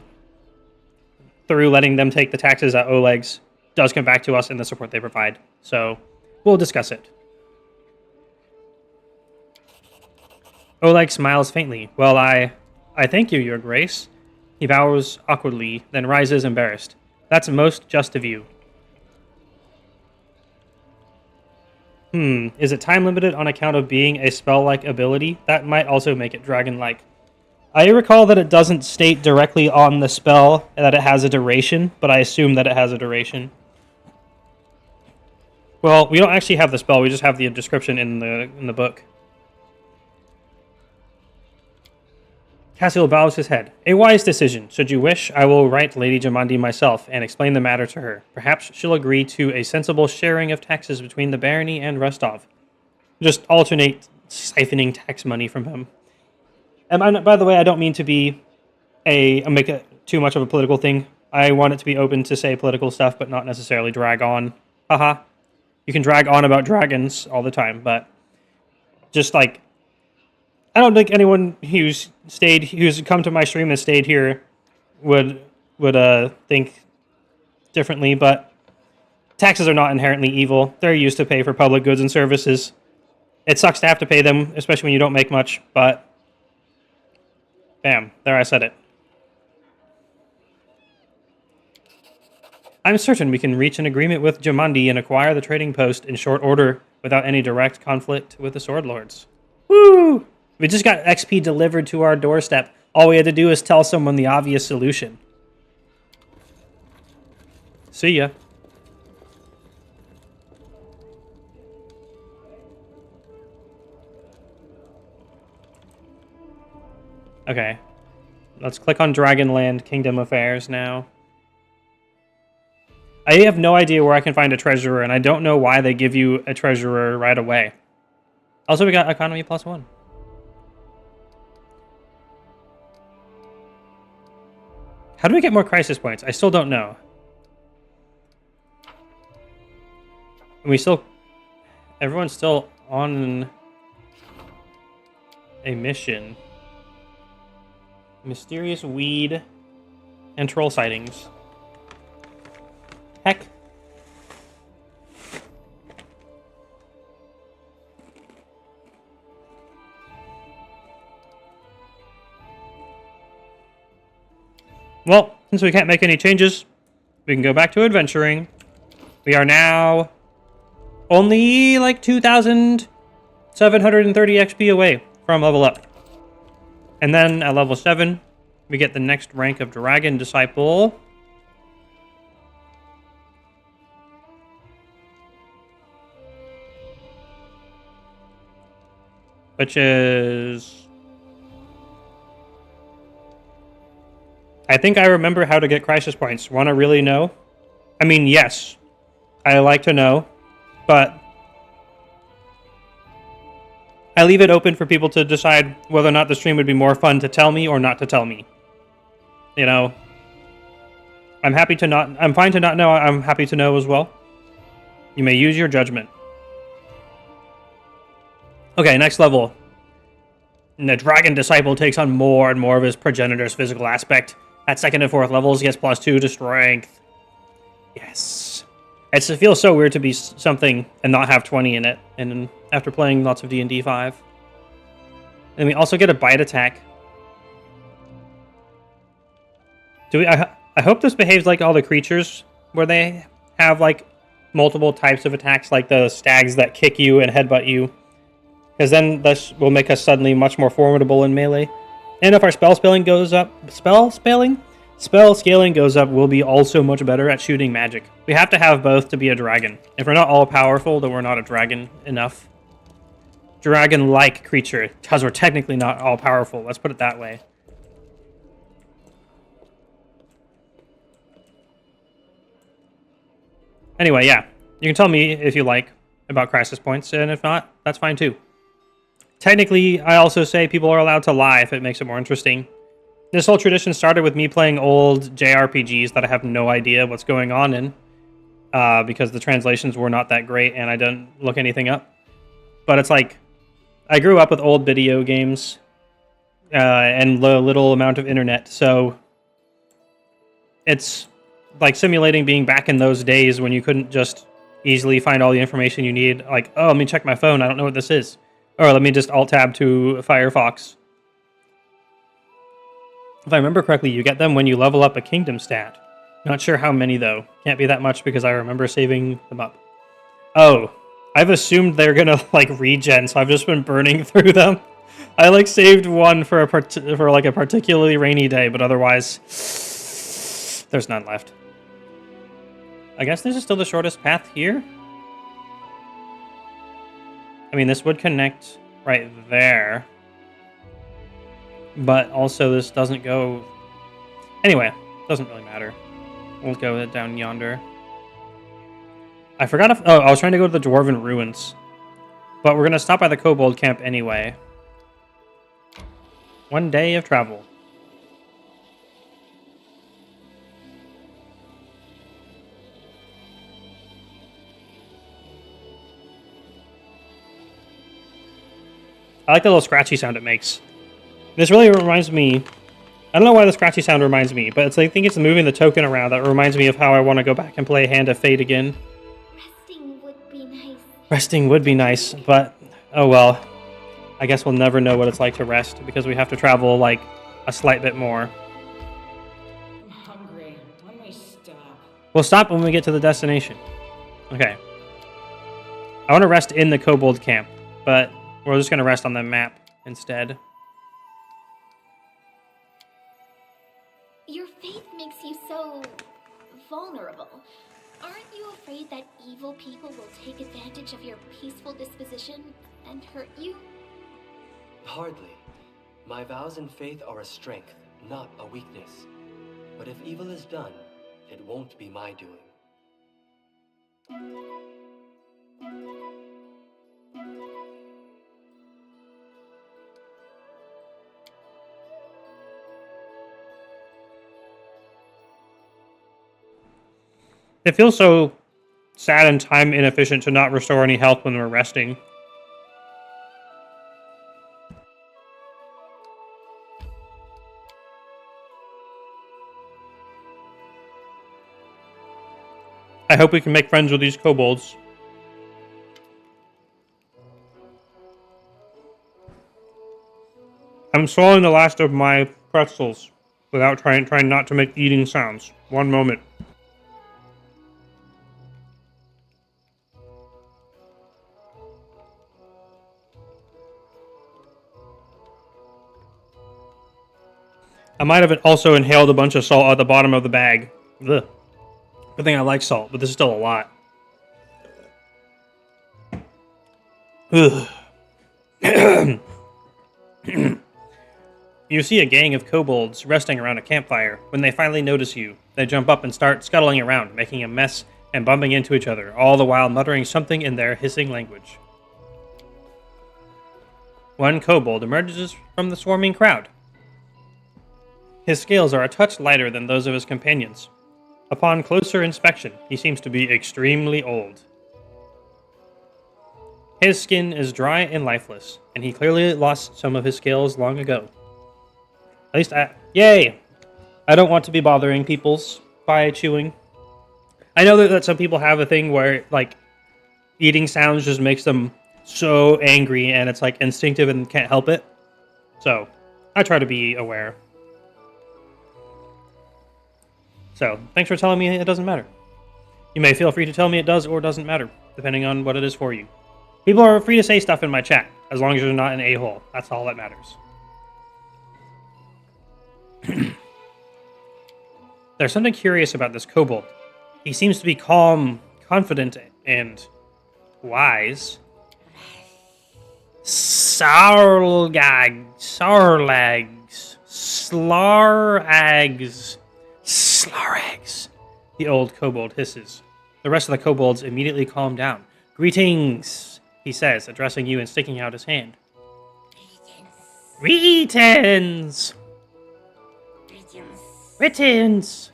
Speaker 1: through letting them take the taxes at Oleg's does come back to us in the support they provide. So we'll discuss it. Oleg smiles faintly. Well, I thank you, Your Grace. He bows awkwardly, then rises embarrassed. That's most just of you. Is it time limited on account of being a spell-like ability? That might also make it dragon-like. I recall that it doesn't state directly on the spell that it has a duration, but I assume that it has a duration. Well, we don't actually have the spell, we just have the description in the book. Cassiel bows his head. A wise decision. Should you wish, I will write Lady Jamandi myself and explain the matter to her. Perhaps she'll agree to a sensible sharing of taxes between the barony and Rostov. Just alternate siphoning tax money from him. And by the way, I don't mean to be make it too much of a political thing. I want it to be open to say political stuff, but not necessarily drag on. Haha. You can drag on about dragons all the time, but just like, I don't think anyone who's come to my stream and stayed here would think differently, but taxes are not inherently evil. They're used to pay for public goods and services. It sucks to have to pay them, especially when you don't make much, but bam, there I said it. I'm certain we can reach an agreement with Jamandi and acquire the trading post in short order without any direct conflict with the Sword Lords. Woo! We just got XP delivered to our doorstep. All we had to do is tell someone the obvious solution. See ya. Okay. Let's click on Dragonland Kingdom Affairs now. I have no idea where I can find a treasurer, and I don't know why they give you a treasurer right away. Also, we got economy +1. How do we get more crisis points? I still don't know. And everyone's still on a mission. Mysterious weed and troll sightings. Heck. Well, since we can't make any changes, we can go back to adventuring. We are now only like 2,730 XP away from level up. And then at level 7, we get the next rank of Dragon Disciple. Which is... I think I remember how to get crisis points. Want to really know? I mean, yes. I like to know. But I leave it open for people to decide whether or not the stream would be more fun to tell me or not to tell me. You know? I'm fine to not know. I'm happy to know as well. You may use your judgment. Okay, next level. And the Dragon Disciple takes on more and more of his progenitor's physical aspect. At 2nd and 4th levels, he gets +2 to strength. Yes. It feels so weird to be something and not have 20 in it. And after playing lots of D&D 5. And we also get a bite attack. I hope this behaves like all the creatures, where they have like multiple types of attacks, like the stags that kick you and headbutt you. Because then this will make us suddenly much more formidable in melee. And if our spell spelling goes up, Spell scaling goes up, we'll be also much better at shooting magic. We have to have both to be a dragon. If we're not all powerful, then we're not a dragon enough. Dragon-like creature, because we're technically not all powerful. Let's put it that way. Anyway, yeah. You can tell me if you like about crisis points, and if not, that's fine too. Technically, I also say people are allowed to lie if it makes it more interesting. This whole tradition started with me playing old JRPGs that I have no idea what's going on in, because the translations were not that great and I didn't look anything up. But it's like, I grew up with old video games and a little amount of internet, so it's like simulating being back in those days when you couldn't just easily find all the information you need. Like, oh, let me check my phone, I don't know what this is. Or let me just alt-tab to Firefox. If I remember correctly, you get them when you level up a kingdom stat. Not sure how many, though. Can't be that much because I remember saving them up. Oh, I've assumed they're gonna, like, regen, so I've just been burning through them. I, like, saved one for a particularly rainy day, but otherwise, there's none left. I guess this is still the shortest path here? I mean, this would connect right there. But also this doesn't go... Anyway, doesn't really matter. We'll go down yonder. I forgot if... Oh, I was trying to go to the Dwarven Ruins. But we're going to stop by the Kobold Camp anyway. One day of travel. I like the little scratchy sound it makes. This really reminds me... I don't know why the scratchy sound reminds me, but it's, I think it's moving the token around that reminds me of how I want to go back and play Hand of Fate again.
Speaker 5: Resting would be nice.
Speaker 1: Resting would be nice, but... Oh well. I guess we'll never know what it's like to rest, because we have to travel, like, a slight bit more.
Speaker 3: I'm hungry. When we stop?
Speaker 1: We'll stop when we get to the destination. Okay. I want to rest in the Kobold Camp, but we're just going to rest on the map instead.
Speaker 5: Your faith makes you so vulnerable. Aren't you afraid that evil people will take advantage of your peaceful disposition and hurt you?
Speaker 7: Hardly. My vows and faith are a strength, not a weakness. But if evil is done, it won't be my doing.
Speaker 1: It feels so sad and time inefficient to not restore any health when we're resting. I hope we can make friends with these kobolds. I'm swallowing the last of my pretzels without trying not to make eating sounds. One moment. I might have also inhaled a bunch of salt at the bottom of the bag. Ugh. Good thing I like salt, but this is still a lot. Ugh. You see a gang of kobolds resting around a campfire. When they finally notice you, they jump up and start scuttling around, making a mess and bumping into each other, all the while muttering something in their hissing language. One kobold emerges from the swarming crowd. His scales are a touch lighter than those of his companions. Upon closer inspection, he seems to be extremely old. His skin is dry and lifeless, and he clearly lost some of his scales long ago. At least Yay! I don't want to be bothering peoples by chewing. I know that some people have a thing where, like, eating sounds just makes them so angry, and it's, like, instinctive and can't help it. So, I try to be aware. So, thanks for telling me it doesn't matter. You may feel free to tell me it does or doesn't matter, depending on what it is for you. People are free to say stuff in my chat, as long as you're not an a-hole. That's all that matters. There's something curious about this kobold. He seems to be calm, confident, and wise. Sarlags, Slarrags, the old kobold hisses. The rest of the kobolds immediately calm down. Greetings, he says, addressing you and sticking out his hand. Greetings! Greetings!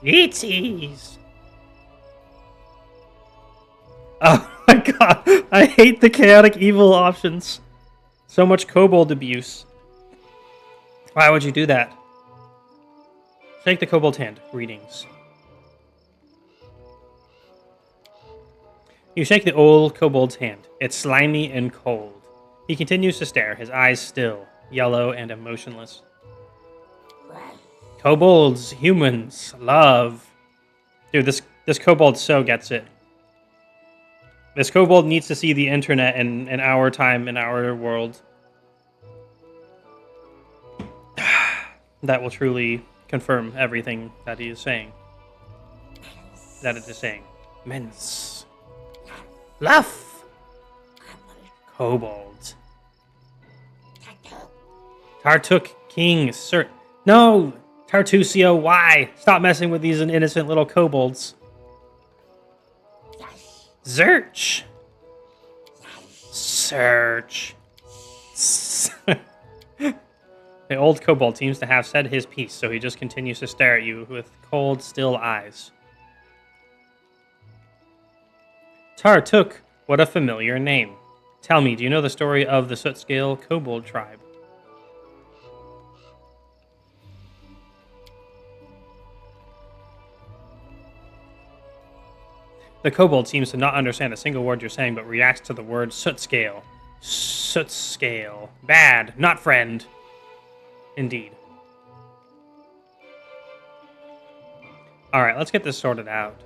Speaker 1: Greetings! Oh my god, I hate the chaotic evil options. So much kobold abuse. Why would you do that? Shake the kobold's hand. Greetings. You shake the old kobold's hand. It's slimy and cold. He continues to stare, his eyes still, yellow and emotionless. Kobolds, humans, love. Dude, this kobold so gets it. This kobold needs to see the internet in our time, in our world. That will truly confirm everything that he is saying. That it is saying. Mens. Luff. Kobold. Tartuk King, sir. No! Tartusio, why? Stop messing with these innocent little kobolds. Search. Search. The old kobold seems to have said his piece, so he just continues to stare at you with cold, still eyes. Tartuk, what a familiar name. Tell me, do you know the story of the Soot-Scale kobold tribe? The kobold seems to not understand a single word you're saying, but reacts to the word Soot-Scale. Soot-Scale. Bad, not friend. Indeed. Alright, let's get this sorted out.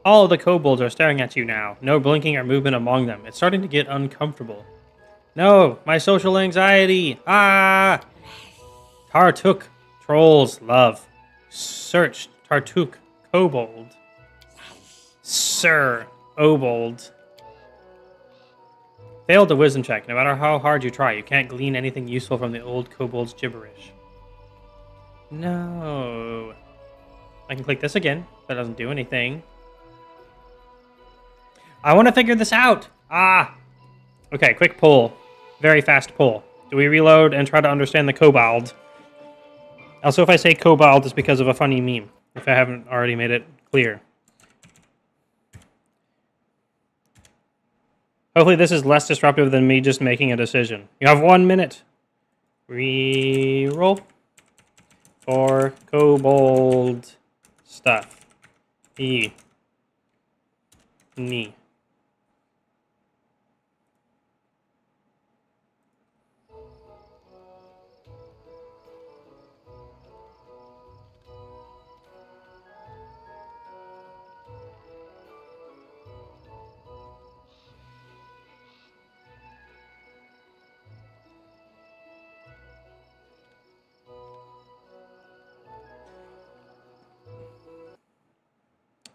Speaker 1: All of the kobolds are staring at you now. No blinking or movement among them. It's starting to get uncomfortable. No, my social anxiety. Ah! Tartuk. Trolls. Love. Search. Tartuk. Kobold. Sir. Obold. Failed the wisdom check. No matter how hard you try, you can't glean anything useful from the old kobold's gibberish. No. I can click this again. That doesn't do anything. I want to figure this out. Ah. Okay, quick pull. Very fast pull. Do we reload and try to understand the kobold? Also, if I say kobold, it's because of a funny meme, if I haven't already made it clear. Hopefully this is less disruptive than me just making a decision. You have 1 minute. Reroll for kobold stuff. Knee.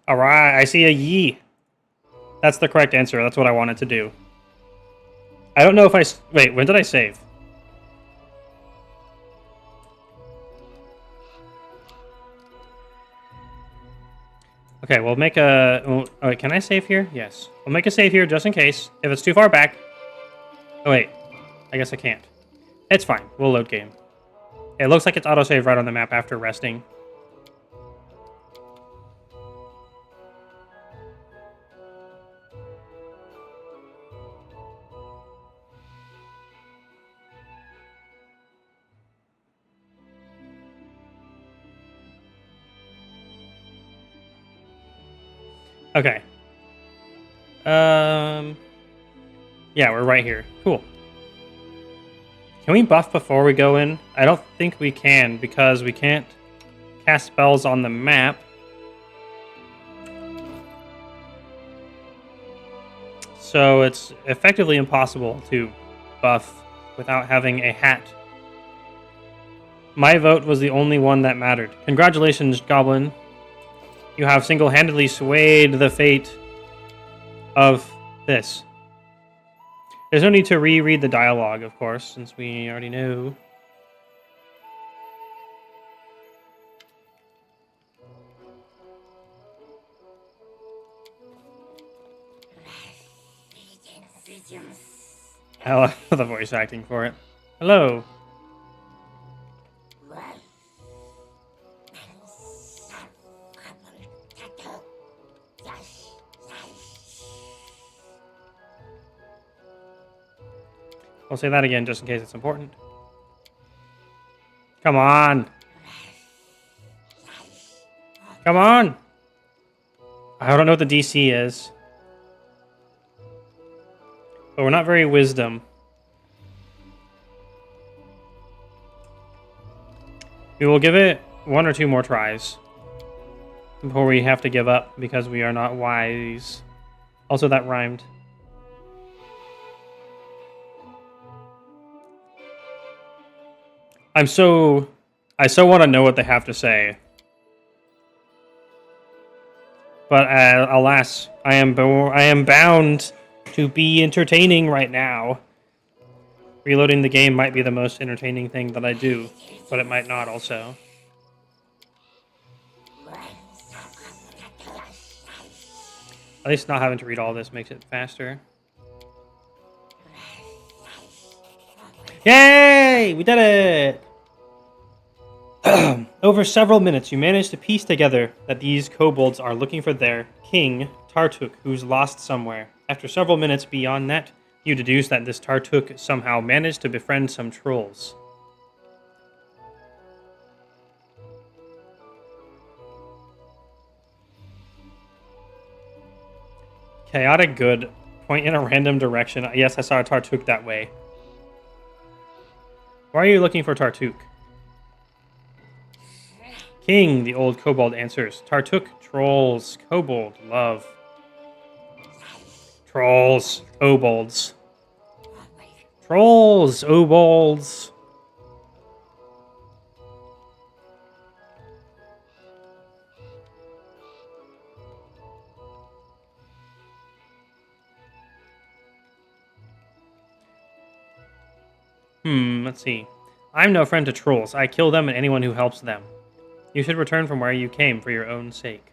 Speaker 1: All right, I see a yee. That's the correct answer. That's what I wanted to do. I don't know if I... Wait, when did I save? Okay, we'll make a... Oh, wait, can I save here? Yes. We'll make a save here just in case. If it's too far back... Oh, wait. I guess I can't. It's fine. We'll load game. It looks like it's autosave right on the map after resting. Okay. Yeah, we're right here. Cool. Can we buff before we go in? I don't think we can, because we can't cast spells on the map. So it's effectively impossible to buff without having a hat My vote was the only one that mattered. Congratulations, Goblin. You have single-handedly swayed the fate of this. There's no need to reread the dialogue, of course, since we already knew. I love the voice acting for it. Hello. I'll say that again just in case it's important. Come on. Come on. I don't know what the DC is. But we're not very wisdom. We will give it 1 or 2 more tries before we have to give up because we are not wise. Also, that rhymed. I so want to know what they have to say. But alas, I am bound to be entertaining right now. Reloading the game might be the most entertaining thing that I do, but it might not also. At least not having to read all this makes it faster. Yay! We did it! Over several minutes, you managed to piece together that these kobolds are looking for their king, Tartuk, who's lost somewhere. After several minutes beyond that, you deduce that this Tartuk somehow managed to befriend some trolls. Chaotic good. Point in a random direction. Yes, I saw a Tartuk that way. Why are you looking for Tartuk? King, the old kobold answers. Tartuk, trolls, kobold, love. Trolls, kobolds. Trolls, kobolds. Let's see. I'm no friend to trolls. I kill them and anyone who helps them. You should return from where you came for your own sake.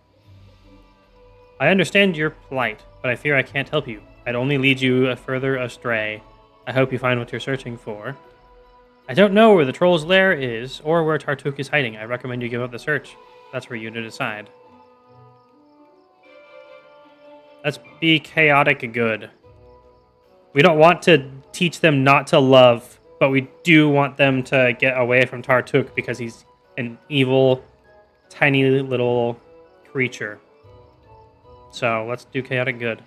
Speaker 1: I understand your plight, but I fear I can't help you. I'd only lead you further astray. I hope you find what you're searching for. I don't know where the troll's lair is, or where Tartuk is hiding. I recommend you give up the search. That's for you to decide. Let's be chaotic good. We don't want to teach them not to love, but we do want them to get away from Tartuk because he's an evil, tiny little creature. So let's do chaotic good.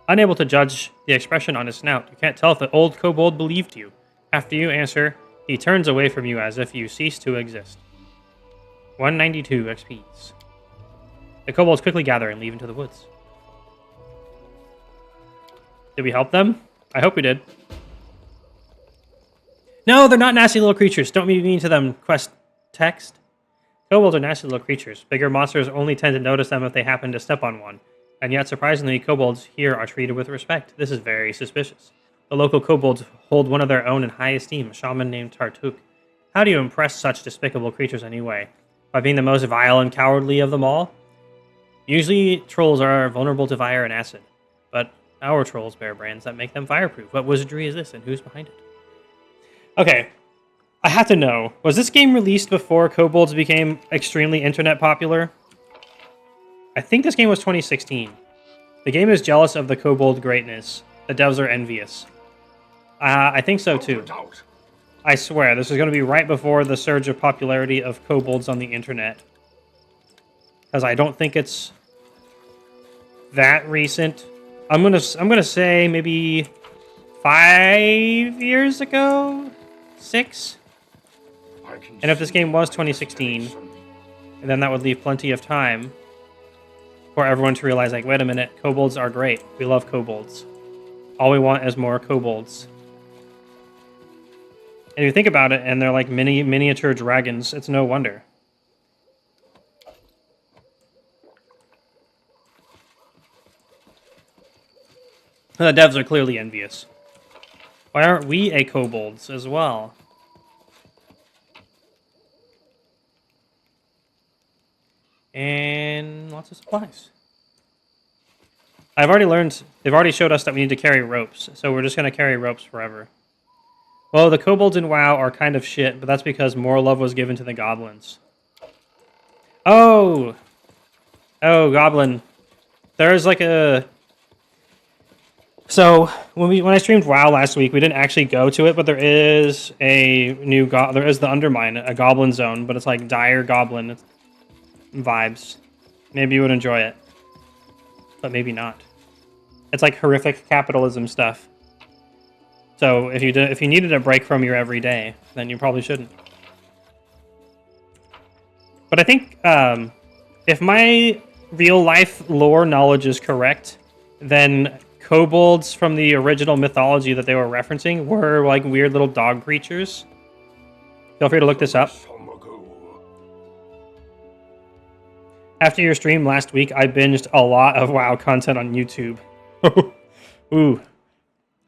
Speaker 1: Unable to judge the expression on his snout, you can't tell if the old kobold believed you. After you answer, he turns away from you as if you cease to exist. 192 XPs. The kobolds quickly gather and leave into the woods. Did we help them? I hope we did. No, they're not nasty little creatures. Don't be mean to them, quest text. Kobolds are nasty little creatures. Bigger monsters only tend to notice them if they happen to step on one. And yet, surprisingly, kobolds here are treated with respect. This is very suspicious. The local kobolds hold one of their own in high esteem, a shaman named Tartuk. How do you impress such despicable creatures anyway? By being the most vile and cowardly of them all? Usually, trolls are vulnerable to fire and acid. But our trolls bear brands that make them fireproof. What wizardry is this, and who's behind it? Okay, I have to know, was this game released before kobolds became extremely internet popular? I think this game was 2016. The game is jealous of the kobold greatness. The devs are envious. I think so too. I swear, this is going to be right before the surge of popularity of kobolds on the internet. Because I don't think it's that recent. I'm gonna say maybe 5 years ago? 6? And if this game was 2016, then that would leave plenty of time for everyone to realize, like, wait a minute, kobolds are great. We love kobolds. All we want is more kobolds. And you think about it, and they're like miniature dragons. It's no wonder. The devs are clearly envious. Why aren't we a kobolds as well? And lots of supplies. I've already learned, they've already showed us that we need to carry ropes, so we're just going to carry ropes forever. Well, the kobolds in WoW are kind of shit, but that's because more love was given to the goblins. Oh! Oh, goblin. There's like a... So, when I streamed WoW last week, we didn't actually go to it, but there is a new... there is the Undermine, a goblin zone, but it's like dire goblin vibes. Maybe you would enjoy it. But maybe not. It's like horrific capitalism stuff. So if you needed a break from your everyday, then you probably shouldn't. But I think if my real life lore knowledge is correct, then kobolds from the original mythology that they were referencing were like weird little dog creatures. Feel free to look this up. After your stream last week, I binged a lot of WoW content on YouTube. Ooh.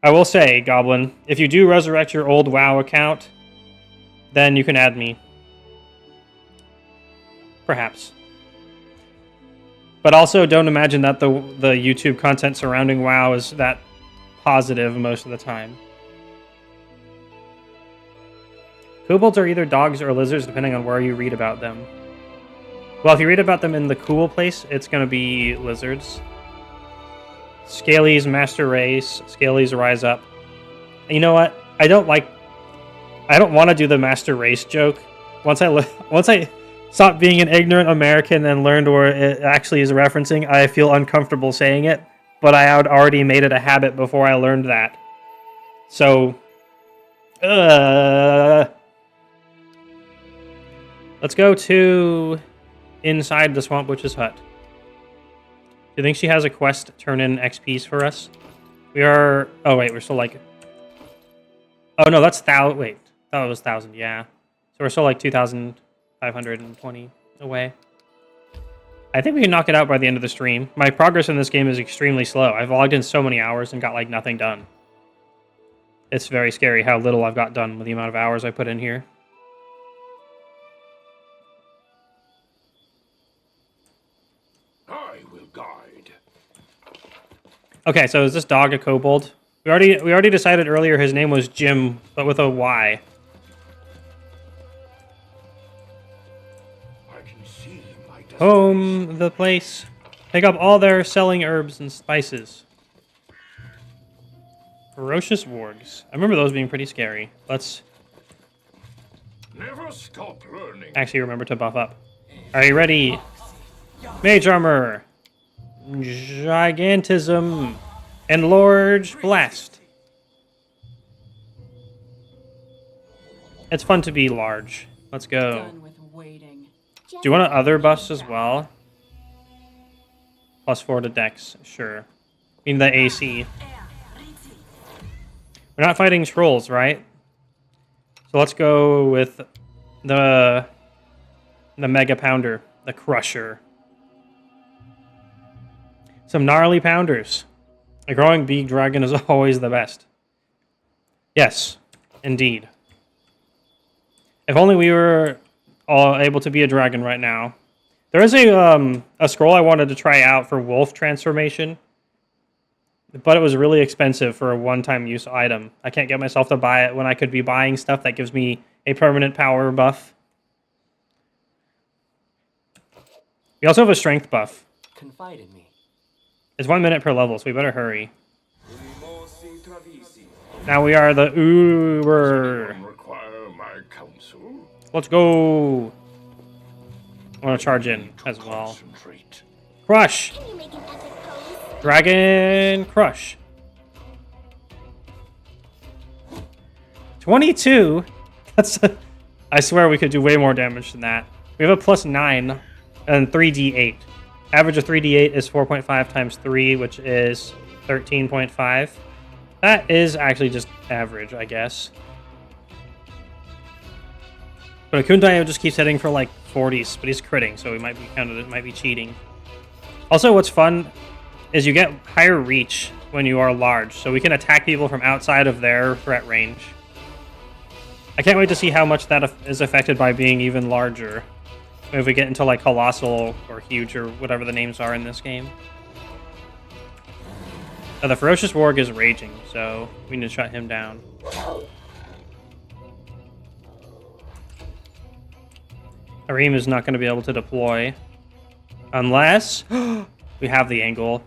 Speaker 1: I will say, Goblin, if you do resurrect your old WoW account, then you can add me. Perhaps. But also, don't imagine that the YouTube content surrounding WoW is that positive most of the time. Kobolds are either dogs or lizards, depending on where you read about them. Well, if you read about them in the cool place, it's going to be lizards. Scalies, Master Race. Scalies, Rise Up. And you know what? I don't want to do the Master Race joke. Once I stopped being an ignorant American and learned where it actually is referencing, I feel uncomfortable saying it. But I had already made it a habit before I learned that. So, let's go to inside the Swamp Witch's hut. Do you think she has a quest to turn in XPs for us? We are... Oh, wait, we're still like... Oh, no, that's... Wait, I thought it was 1,000, yeah. So we're still like 2,520 away. I think we can knock it out by the end of the stream. My progress in this game is extremely slow. I've logged in so many hours and got like nothing done. It's very scary how little I've got done with the amount of hours I put in here.
Speaker 2: I will guide.
Speaker 1: Okay, so is this dog a kobold? We already decided earlier his name was Jim, but with a Y.
Speaker 2: I can see my destination.
Speaker 1: Home, the place. Pick up all their selling herbs and spices. Ferocious wargs. I remember those being pretty scary. Let's
Speaker 2: Never stop learning.
Speaker 1: actually remember to buff up. Are you ready? Mage armor. Gigantism. Enlarge blast. It's fun to be large. Let's go.
Speaker 3: Done with waiting.
Speaker 1: Do you want other buffs as well? +4 to dex, sure. I mean the AC. We're not fighting trolls, right? So let's go with the Mega Pounder, the Crusher. Some gnarly pounders. A growing big dragon is always the best. Yes, indeed. If only we were all able to be a dragon right now. There is a scroll I wanted to try out for wolf transformation, but it was really expensive for a one-time use item. I can't get myself to buy it when I could be buying stuff that gives me a permanent power buff. We also have a strength buff.
Speaker 7: Confide in me.
Speaker 1: It's 1 minute per level, so we better hurry. Now we are the Uber.
Speaker 2: Require my counsel.
Speaker 1: Let's go. I want to charge in as well.
Speaker 2: Concentrate.
Speaker 1: Crush.
Speaker 5: Can you make an epic pose?
Speaker 1: Dragon Crush. 22? That's... I swear we could do way more damage than that. We have a +9 and 3d8. Average of 3d8 is 4.5 times 3, which is 13.5. That is actually just average, I guess. But Kundayo just keeps hitting for like 40s, but he's critting, so he might be it might be cheating. Also, what's fun is you get higher reach when you are large, so we can attack people from outside of their threat range. I can't wait to see how much that is affected by being even larger. If we get into like Colossal or Huge or whatever the names are in this game. Now, the Ferocious Warg is raging, so we need to shut him down. Arim is not going to be able to deploy. Unless we have the angle.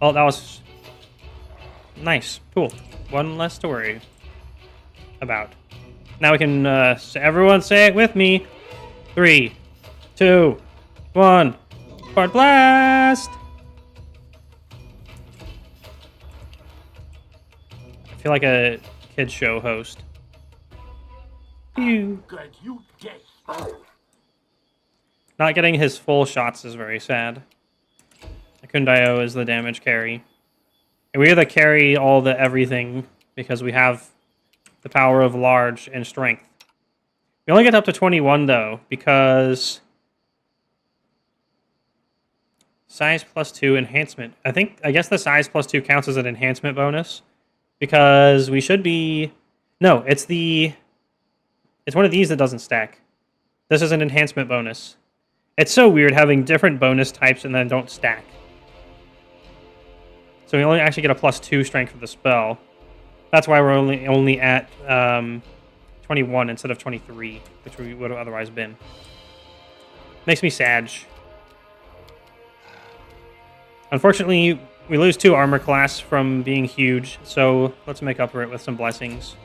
Speaker 1: Oh, that was nice. Cool. One less to worry about. Now we can, everyone say it with me. 3, 2, 1. Bard Blast! I feel like a kid show host. Phew.
Speaker 6: Good, you dead.
Speaker 1: Not getting his full shots is very sad. Kundayo is the damage carry. And we are the carry all the everything because we have the power of large and strength. We only get up to 21 though, because size +2 enhancement. I guess the size +2 counts as an enhancement bonus because we should be. No, it's one of these that doesn't stack. This is an enhancement bonus. It's so weird having different bonus types and then don't stack. So we only actually get a +2 strength for the spell. That's why we're only at 21 instead of 23, which we would have otherwise been. Makes me sad. Unfortunately, we lose 2 armor class from being huge, so let's make up for it with some blessings.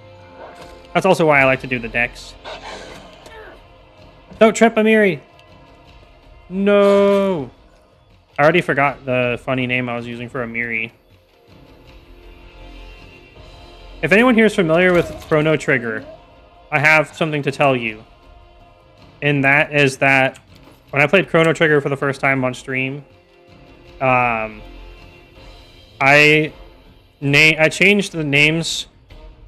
Speaker 1: That's also why I like to do the dex. Don't trip, Amiri! No! I already forgot the funny name I was using for Amiri. If anyone here is familiar with Chrono Trigger, I have something to tell you. And that is that when I played Chrono Trigger for the first time on stream, I changed the names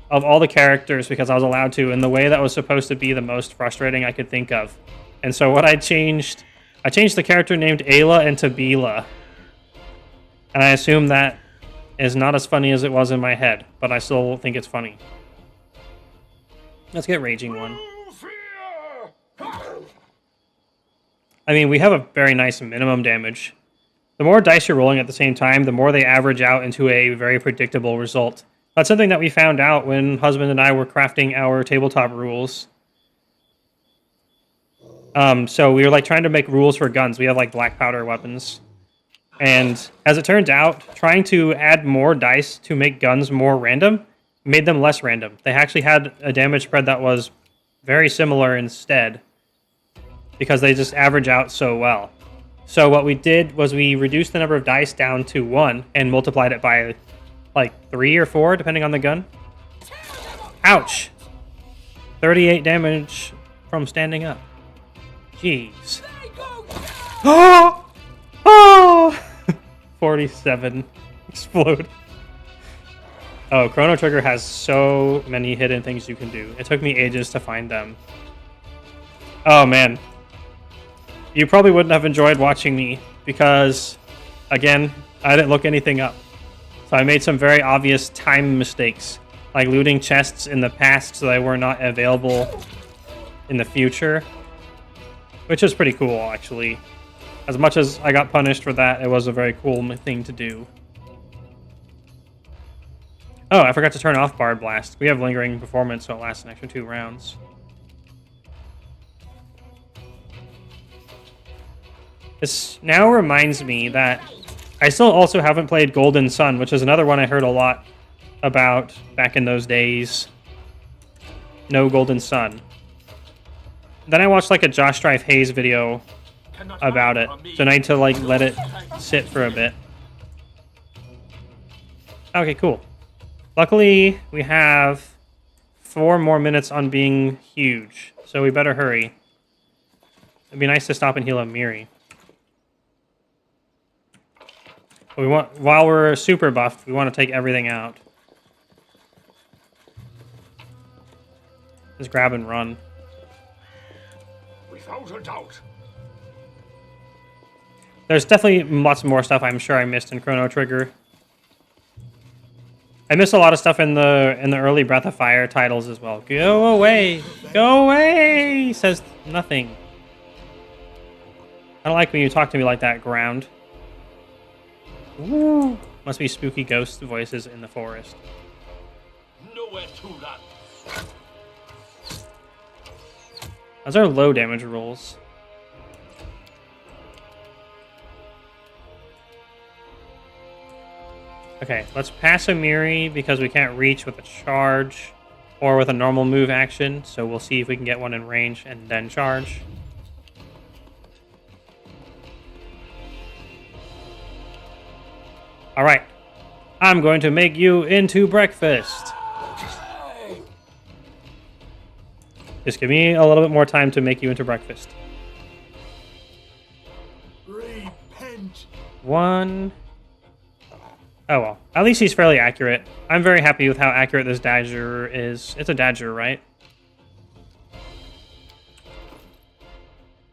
Speaker 1: of all the characters because I was allowed to in the way that was supposed to be the most frustrating I could think of. And so what I changed the character named Ayla into Bila. And I assume that is not as funny as it was in my head, but I still think it's funny. Let's get Raging one. I mean, we have a very nice minimum damage. The more dice you're rolling at the same time, the more they average out into a very predictable result. That's something that we found out when husband and I were crafting our tabletop rules. So we were like trying to make rules for guns. We have like black powder weapons. And as it turns out, trying to add more dice to make guns more random made them less random. They actually had a damage spread that was very similar instead because they just average out so well. So what we did was we reduced the number of dice down to 1 and multiplied it by like 3 or 4, depending on the gun. Ouch! 38 damage from standing up. Jeez. Oh! Oh! 47. Explode. Oh, Chrono Trigger has so many hidden things you can do. It took me ages to find them. Oh, man. You probably wouldn't have enjoyed watching me because, again, I didn't look anything up. So I made some very obvious time mistakes, like looting chests in the past so they were not available in the future, which is pretty cool, actually. As much as I got punished for that, it was a very cool thing to do. Oh, I forgot to turn off Bard Blast. We have lingering performance, so it lasts an extra 2 rounds. This now reminds me that I still also haven't played Golden Sun, which is another one I heard a lot about back in those days. No Golden Sun. Then I watched like a Josh Strife Hayes video about it, so I need to like let it sit for a bit. Okay, cool. Luckily, we have 4 more minutes on being huge, so we better hurry. It'd be nice to stop and heal Amiri. We want, while we're super buffed, we want to take everything out. Just grab and run.
Speaker 2: Without a doubt.
Speaker 1: There's definitely lots more stuff I'm sure I missed in Chrono Trigger. I missed a lot of stuff in the early Breath of Fire titles as well. Go away! Go away! Says nothing. I don't like when you talk to me like that, ground. Ooh. Must be spooky ghost voices in the forest.
Speaker 6: Nowhere to run.
Speaker 1: Those are low damage rolls. Okay, let's pass Amiri because we can't reach with a charge or with a normal move action. So we'll see if we can get one in range and then charge. All right, I'm going to make you into breakfast. Just give me a little bit more time to make you into breakfast.
Speaker 2: Repent.
Speaker 1: One. Oh well, at least he's fairly accurate. I'm very happy with how accurate this Dagger is. It's a Dagger, right?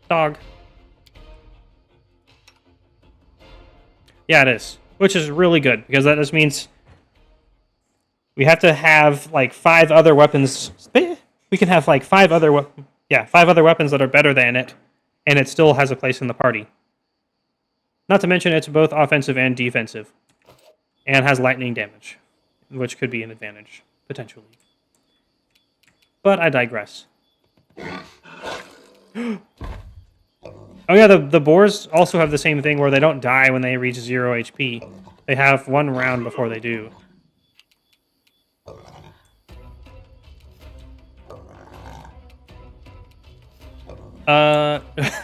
Speaker 1: Dog. Yeah, it is. Which is really good, because that just means we have to have, like, 5 other weapons. We can have, like, 5 other weapons that are better than it, and it still has a place in the party. Not to mention it's both offensive and defensive. And has lightning damage, which could be an advantage, potentially. But I digress. Oh yeah, the boars also have the same thing where they don't die when they reach 0 HP. They have 1 round before they do.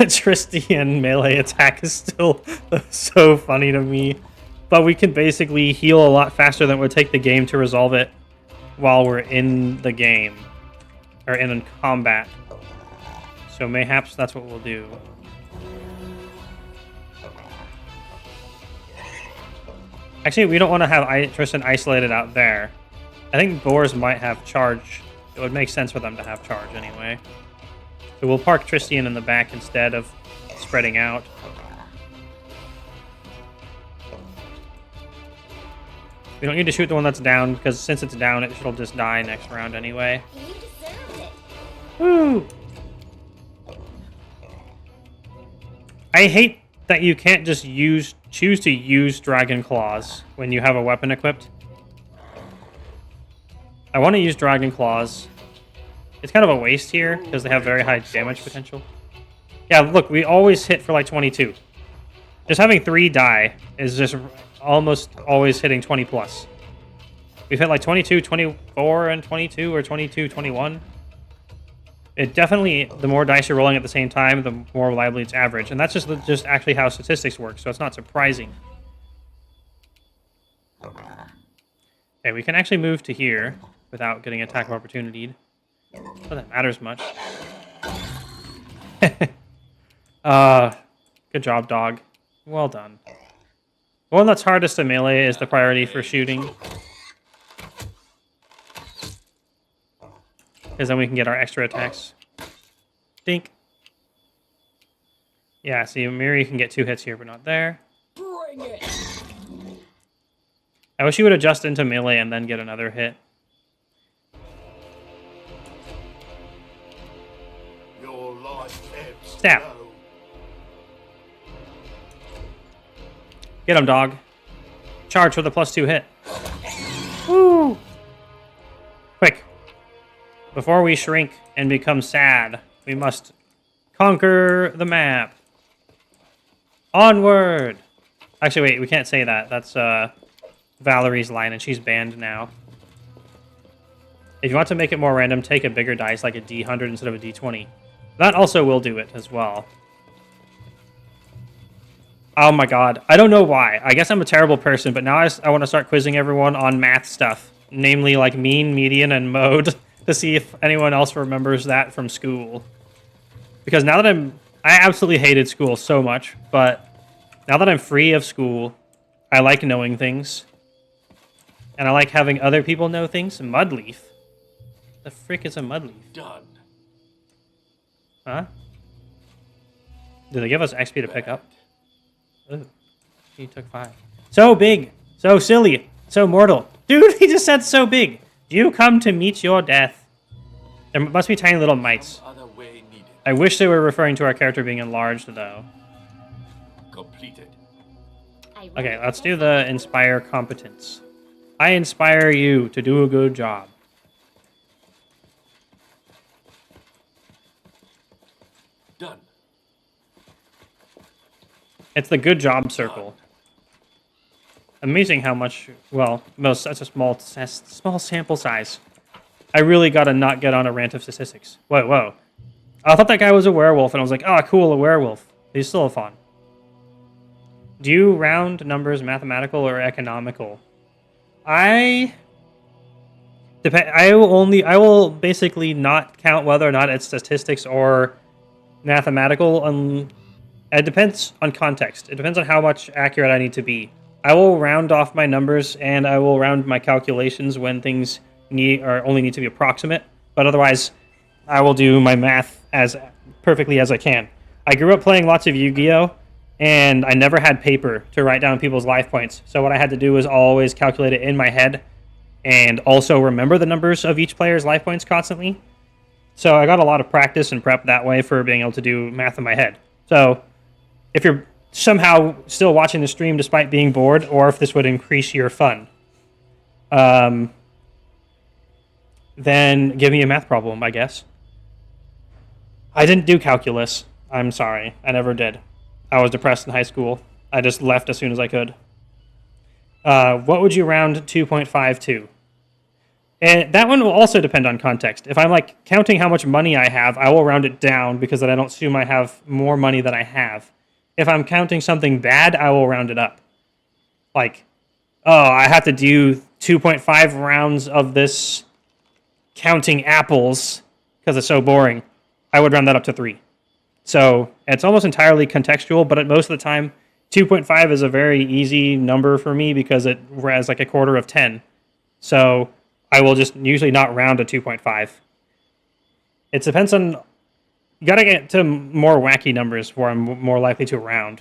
Speaker 1: Tristian melee attack is still so funny to me. But we can basically heal a lot faster than it would take the game to resolve it while we're in the game. Or in combat. So mayhaps that's what we'll do. Actually, we don't want to have Tristan isolated out there. I think boars might have charge. It would make sense for them to have charge anyway. So we'll park Tristian in the back instead of spreading out. We don't need to shoot the one that's down, because since it's down, it should just die next round anyway.
Speaker 5: You deserved it.
Speaker 1: Woo! I hate that you can't just choose to use Dragon Claws when you have a weapon equipped. I want to use Dragon Claws. It's kind of a waste here, because they have very high damage potential. Yeah, look, we always hit for like 22. Just having 3 die is just almost always hitting 20 plus. We've hit like 22, 24, and 22, or 22, 21. It definitely, the more dice you're rolling at the same time, the more reliably it's average. And that's just actually how statistics work, so it's not surprising. Okay, we can actually move to here without getting attack of opportunity. Not that matters much. Good job, dog. Well done. The one that's hardest to melee is the priority for shooting. Because then we can get our extra attacks. Dink. Yeah, see, Miri can get 2 hits here, but not there.
Speaker 3: Bring it!
Speaker 1: I wish you would adjust into melee and then get another hit.
Speaker 2: Your life ebbs
Speaker 1: Stab.
Speaker 2: low.
Speaker 1: Get him, dog. Charge with a +2 hit. Woo! Quick. Before we shrink and become sad, we must conquer the map. Onward! Actually, wait, we can't say that. That's Valerie's line, and she's banned now. If you want to make it more random, take a bigger dice, like a D100 instead of a D20. That also will do it as well. Oh my god. I don't know why. I guess I'm a terrible person, but now I want to start quizzing everyone on math stuff. Namely, like mean, median, and mode, to see if anyone else remembers that from school. Because now that I absolutely hated school so much, but now that I'm free of school, I like knowing things. And I like having other people know things. Mudleaf. The frick is a mudleaf?
Speaker 6: Done.
Speaker 1: Huh? Did they give us XP to pick up? Ooh, he took 5. So big, so silly, so mortal. Dude, he just said so big. You come to meet your death. There must be tiny little mites.
Speaker 6: No other way needed.
Speaker 1: I wish they were referring to our character being enlarged, though.
Speaker 6: Completed.
Speaker 1: Okay, let's do the inspire competence. I inspire you to do a good job.
Speaker 6: Done.
Speaker 1: It's the good job circle. Amazing how much, well, such a small sample size. I really gotta not get on a rant of statistics. Whoa. I thought that guy was a werewolf, and I was like, oh, cool, a werewolf. He's still fun. Do you round numbers mathematical or economical? I will basically not count whether or not it's statistics or mathematical. It depends on context. It depends on how much accurate I need to be. I will round off my numbers and I will round my calculations when things only need to be approximate. But otherwise, I will do my math as perfectly as I can. I grew up playing lots of Yu-Gi-Oh! And I never had paper to write down people's life points. So what I had to do was always calculate it in my head and also remember the numbers of each player's life points constantly. So I got a lot of practice and prep that way for being able to do math in my head. So if you're somehow still watching the stream despite being bored, or if this would increase your fun, then give me a math problem, I guess. I didn't do calculus. I'm sorry. I never did. I was depressed in high school. I just left as soon as I could. What would you round 2.5 to? And that one will also depend on context. If I'm like counting how much money I have, I will round it down because then I don't assume I have more money than I have. If I'm counting something bad, I will round it up. Like, oh, I have to do 2.5 rounds of this counting apples because it's so boring. I would round that up to 3. So it's almost entirely contextual, but most of the time, 2.5 is a very easy number for me because it has like a quarter of 10. So I will just usually not round to 2.5. It depends on... You gotta get to more wacky numbers where I'm more likely to round.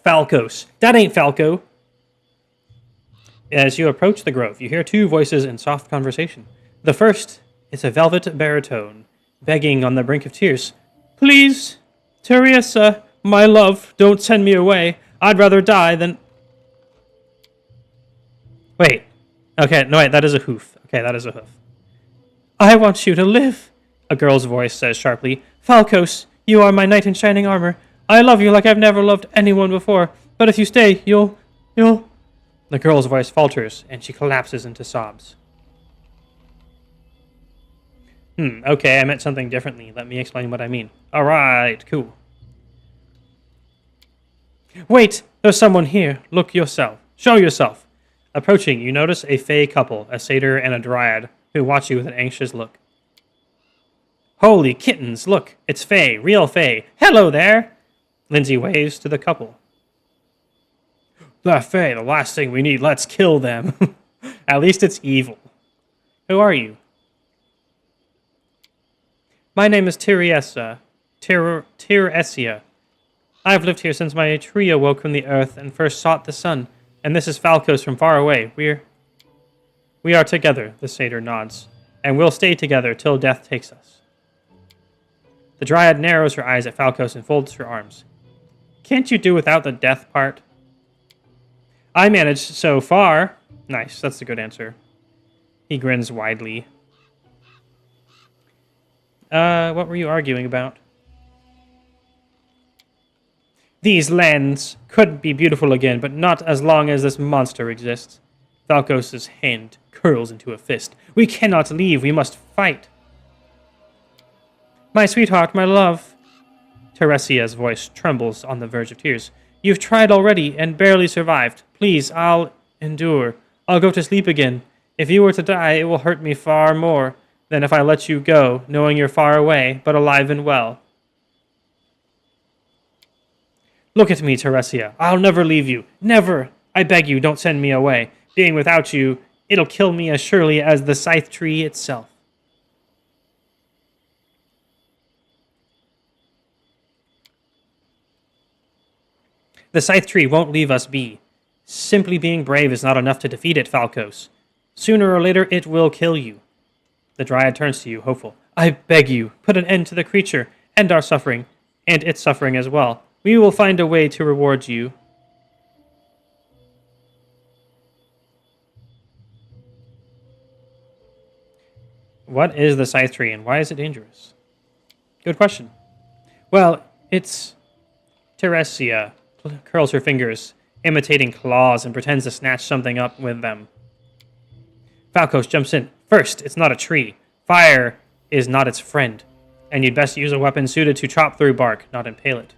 Speaker 1: Falcos. That ain't Falco. As you approach the grove, you hear 2 voices in soft conversation. The first is a velvet baritone, begging on the brink of tears. Please, Teresa, my love, don't send me away. I'd rather die than... Wait. Okay, no, wait, that is a hoof. Okay, that is a hoof. I want you to live, a girl's voice says sharply. Falcos, you are my knight in shining armor. I love you like I've never loved anyone before, but if you stay, you'll... The girl's voice falters, and she collapses into sobs. Okay, I meant something differently. Let me explain what I mean. Alright, cool. Wait, there's someone here. Look yourself. Show yourself. Approaching, you notice a Fey couple, a satyr and a dryad, who watch you with an anxious look. Holy kittens, look, it's Fey, real Fey. Hello there! Lindsay waves to the couple. The Fey, the last thing we need, let's kill them. At least it's evil. Who are you? My name is Teresia. I've lived here since my tree awoke from the earth and first sought the sun, and this is Falcos from far away. We are together, the satyr nods, and we'll stay together till death takes us. The dryad narrows her eyes at Falcos and folds her arms. Can't you do without the death part? I managed so far. Nice, that's a good answer. He grins widely. What were you arguing about? These lands could be beautiful again, but not as long as this monster exists. Falcos' hand curls into a fist. We cannot leave, we must fight. My sweetheart, my love. Teresia's voice trembles on the verge of tears. You've tried already and barely survived. Please, I'll endure. I'll go to sleep again. If you were to die, it will hurt me far more than if I let you go, knowing you're far away, but alive and well. Look at me, Teresia. I'll never leave you. Never. I beg you, don't send me away. Being without you It'll kill me as surely as the scythe tree itself. The scythe tree won't leave us be. Simply being brave is not enough to defeat it, Falcos. Sooner or later, it will kill you. The Dryad turns to you, hopeful. I beg you, put an end to the creature, end our suffering, and its suffering as well. We will find a way to reward you. What is the scythe tree, and why is it dangerous? Good question. Well, it's... Teresia curls her fingers, imitating claws, and pretends to snatch something up with them. Falcos jumps in. First, it's not a tree. Fire is not its friend, and you'd best use a weapon suited to chop through bark, not impale it.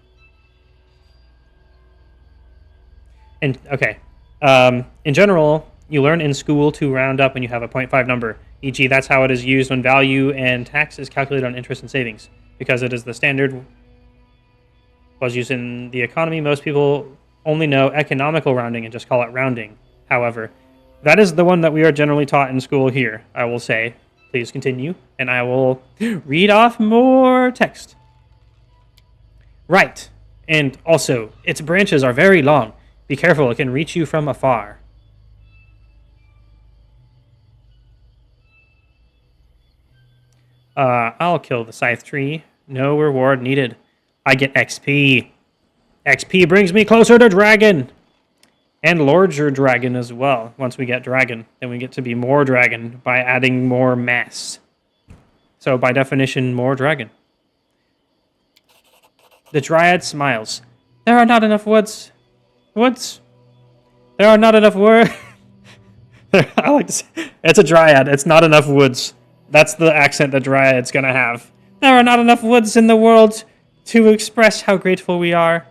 Speaker 1: And, okay. In general, you learn in school to round up when you have a 0.5 number. E.g., that's how it is used when value and tax is calculated on interest and savings. Because it is the standard was used in the economy, most people only know economical rounding and just call it rounding. However, that is the one that we are generally taught in school here, I will say. Please continue, and I will read off more text. Right, and also, its branches are very long. Be careful, it can reach you from afar. I'll kill the scythe tree. No reward needed. I get XP. XP brings me closer to dragon. And LORGEst Dragon as well. Once we get dragon, then we get to be more dragon by adding more mass. So by definition, more dragon. The Dryad smiles. There are not enough woods. Woods? There are not enough words. I like to say, it's a Dryad. It's not enough woods. That's the accent the Dryad's gonna have. There are not enough woods in the world to express how grateful we are.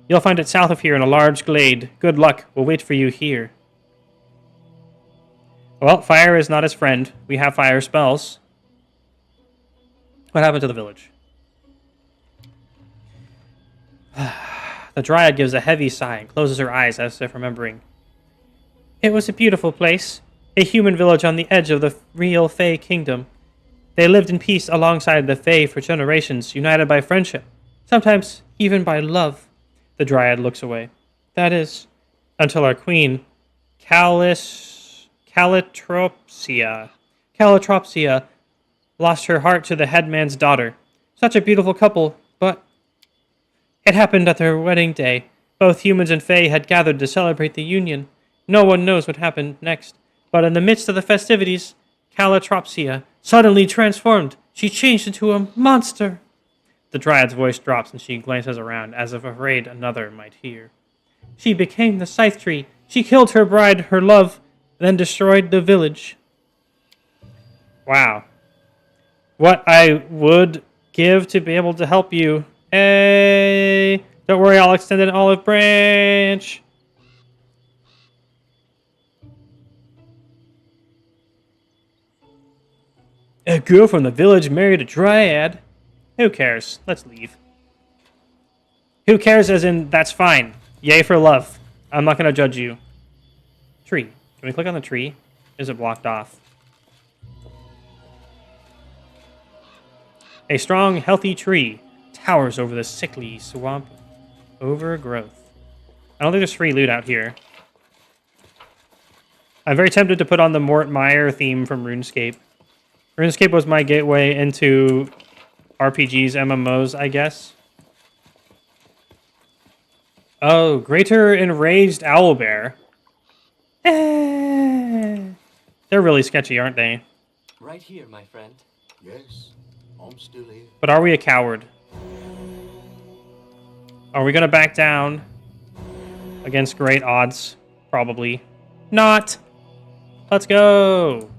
Speaker 1: You'll find it south of here in a large glade. Good luck. We'll wait for you here. Well, fire is not his friend. We have fire spells. What happened to the village? The Dryad gives a heavy sigh and closes her eyes as if remembering. It was a beautiful place. A human village on the edge of the real Fae kingdom. They lived in peace alongside the Fae for generations, united by friendship. Sometimes even by love. The Dryad looks away. That is, until our queen, Calitropsia, lost her heart to the headman's daughter. Such a beautiful couple, but it happened at their wedding day. Both humans and Fae had gathered to celebrate the union. No one knows what happened next, but in the midst of the festivities, Calitropsia suddenly transformed. She changed into a monster. The Dryad's voice drops and she glances around as if afraid another might hear. She became the scythe tree. She killed her bride, her love, then destroyed the village. Wow. What I would give to be able to help you. Hey, don't worry, I'll extend an olive branch. A girl from the village married a Dryad. Who cares? Let's leave. Who cares as in, that's fine. Yay for love. I'm not going to judge you. Tree. Can we click on the tree? Is it blocked off? A strong, healthy tree towers over the sickly swamp overgrowth. I don't think there's free loot out here. I'm very tempted to put on the Mort Meyer theme from RuneScape. RuneScape was my gateway into RPGs, MMOs, I guess. Oh, Greater Enraged Owlbear. They're really sketchy, aren't they?
Speaker 7: Right here, my friend.
Speaker 2: Yes, I'm still here.
Speaker 1: But are we a coward? Are we gonna back down against great odds? Probably not. Let's go.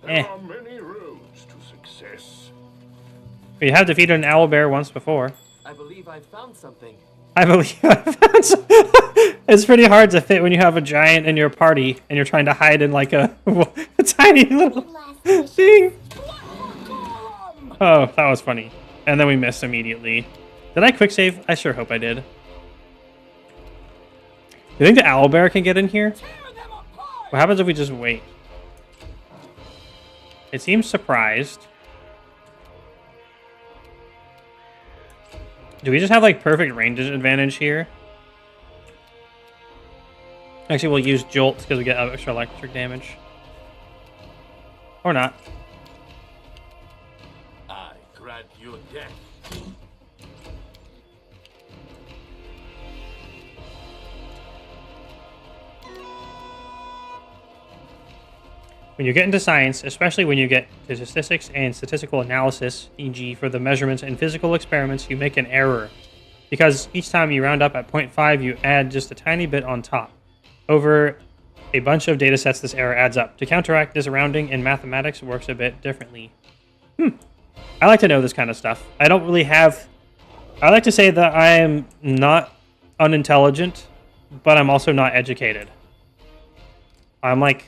Speaker 6: There are many roads to success.
Speaker 1: We have defeated an owlbear once before.
Speaker 7: I believe I've found something.
Speaker 1: I believe I found some. It's pretty hard to fit when you have a giant in your party and you're trying to hide in like a tiny little thing. Oh, that was funny. And then we missed immediately. Did I quick save? I sure hope I did. You think the owlbear can get in here? What happens if we just wait? It seems surprised. Do we just have like perfect range advantage here? Actually, we'll use Jolt because we get extra electric damage. Or not.
Speaker 6: I grant you death.
Speaker 1: When you get into science, especially when you get to statistics and statistical analysis, e.g. for the measurements and physical experiments, you make an error. Because each time you round up at 0.5, you add just a tiny bit on top. Over a bunch of data sets, this error adds up. To counteract this rounding in mathematics works a bit differently. I like to know this kind of stuff. I don't really have... I like to say that I am not unintelligent, but I'm also not educated. I'm like...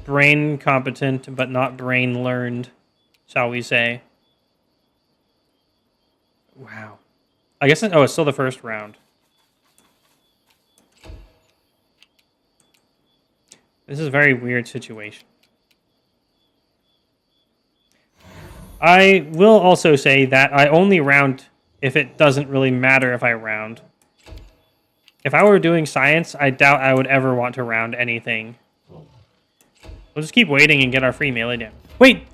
Speaker 1: brain competent, but not brain learned, shall we say. Wow. I guess, it's still the first round. This is a very weird situation. I will also say that I only round if it doesn't really matter if I round. If I were doing science, I doubt I would ever want to round anything. We'll just keep waiting and get our free melee damage. Wait!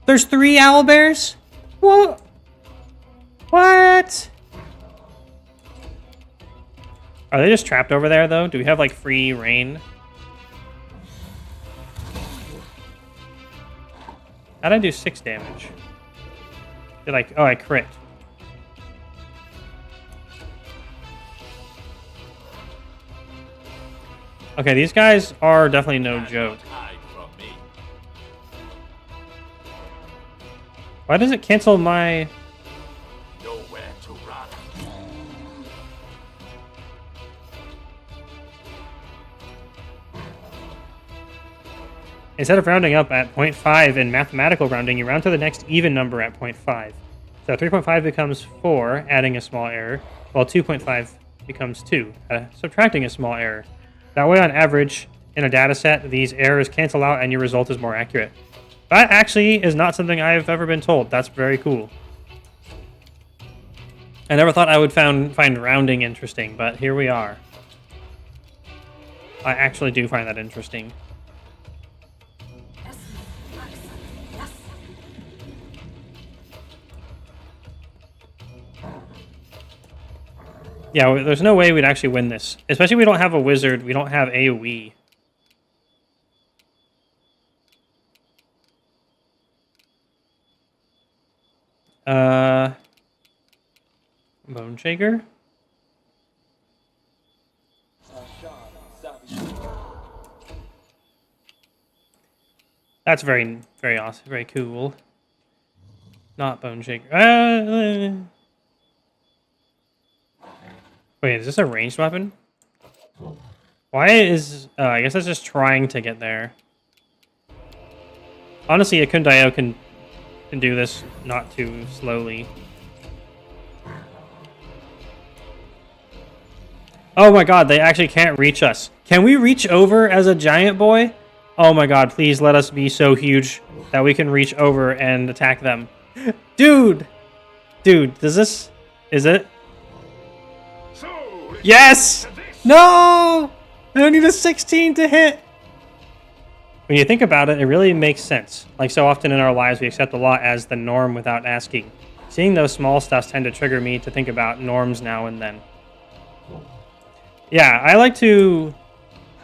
Speaker 1: There's 3 owlbears? What? What? Are they just trapped over there, though? Do we have, like, free reign? How'd I do 6 damage? Did I... Oh, I crit. Okay, these guys are definitely no joke. Why does it cancel my...
Speaker 6: Nowhere to run.
Speaker 1: Instead of rounding up at 0.5 in mathematical rounding, you round to the next even number at 0.5. So 3.5 becomes 4, adding a small error, while 2.5 becomes 2, subtracting a small error. That way, on average, in a data set, these errors cancel out and your result is more accurate. That actually is not something I've ever been told. That's very cool. I never thought I would find rounding interesting, but here we are. I actually do find that interesting. Yeah, there's no way we'd actually win this. Especially we don't have a wizard. We don't have AoE. Bone Shaker? That's very, very awesome. Very cool. Not Bone Shaker. Wait, is this a ranged weapon? Why is... I guess it's just trying to get there. Honestly, a Kundayo can do this not too slowly. Oh my god, they actually can't reach us. Can we reach over as a giant boy? Oh my god, please let us be so huge that we can reach over and attack them. Dude! Dude, does this... Is it... Yes! No! I don't need a 16 to hit! When you think about it, it really makes sense. Like so often in our lives, we accept a lot as the norm without asking. Seeing those small stuffs tend to trigger me to think about norms now and then. Yeah, I like to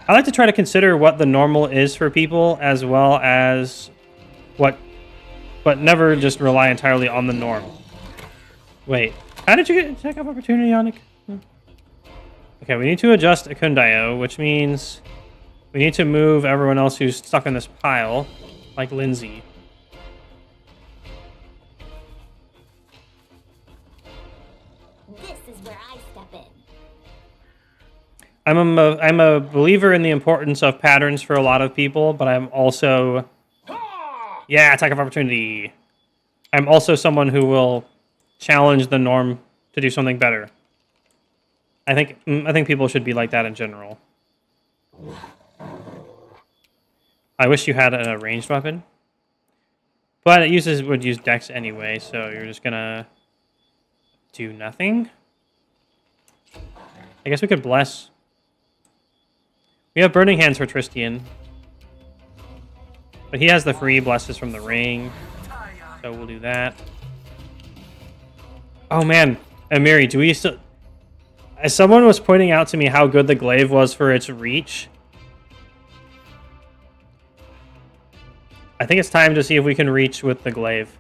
Speaker 1: try to consider what the normal is for people as well as but never just rely entirely on the norm. Wait, how did you get attack of opportunity, Yannick? Okay, we need to adjust a Kundayo, which means we need to move everyone else who's stuck in this pile, like Lindsay.
Speaker 5: This is where I step in.
Speaker 1: I'm a believer in the importance of patterns for a lot of people, but I'm also... Yeah, attack of opportunity. I'm also someone who will challenge the norm to do something better. I think people should be like that in general. I wish you had a ranged weapon. But it would use Dex anyway, so you're just gonna do nothing. I guess we could bless. We have Burning Hands for Tristian. But he has the free blesses from the ring. So we'll do that. Oh man, Amiri, do we still... As someone was pointing out to me how good the glaive was for its reach, I think it's time to see if we can reach with the glaive.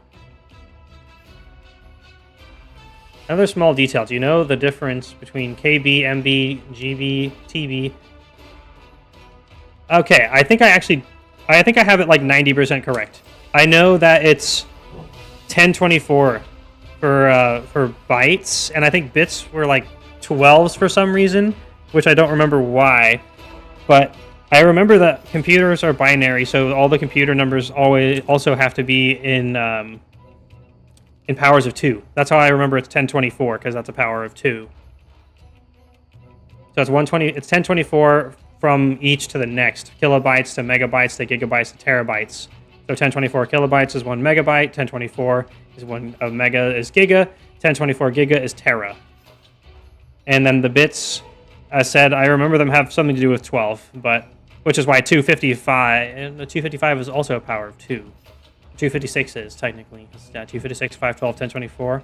Speaker 1: Another small detail. Do you know the difference between KB, MB, GB, TB? Okay, I think I have it like 90% correct. I know that it's 1024 for bytes, and I think bits were like 12s for some reason, which I don't remember why. But I remember that computers are binary, so all the computer numbers also have to be in powers of 2. That's how I remember it's 1024, because that's a power of 2. So it's 120. It's 1024 from each to the next. Kilobytes to megabytes to gigabytes to terabytes. So 1024 kilobytes is 1 megabyte. 1024 is 1 mega is giga. 1024 giga is tera. And then the bits, as said, I remember them have something to do with 12, but which is why 255 and the 255 is also a power of 2. 256 is technically. It's 256, 512, 1024.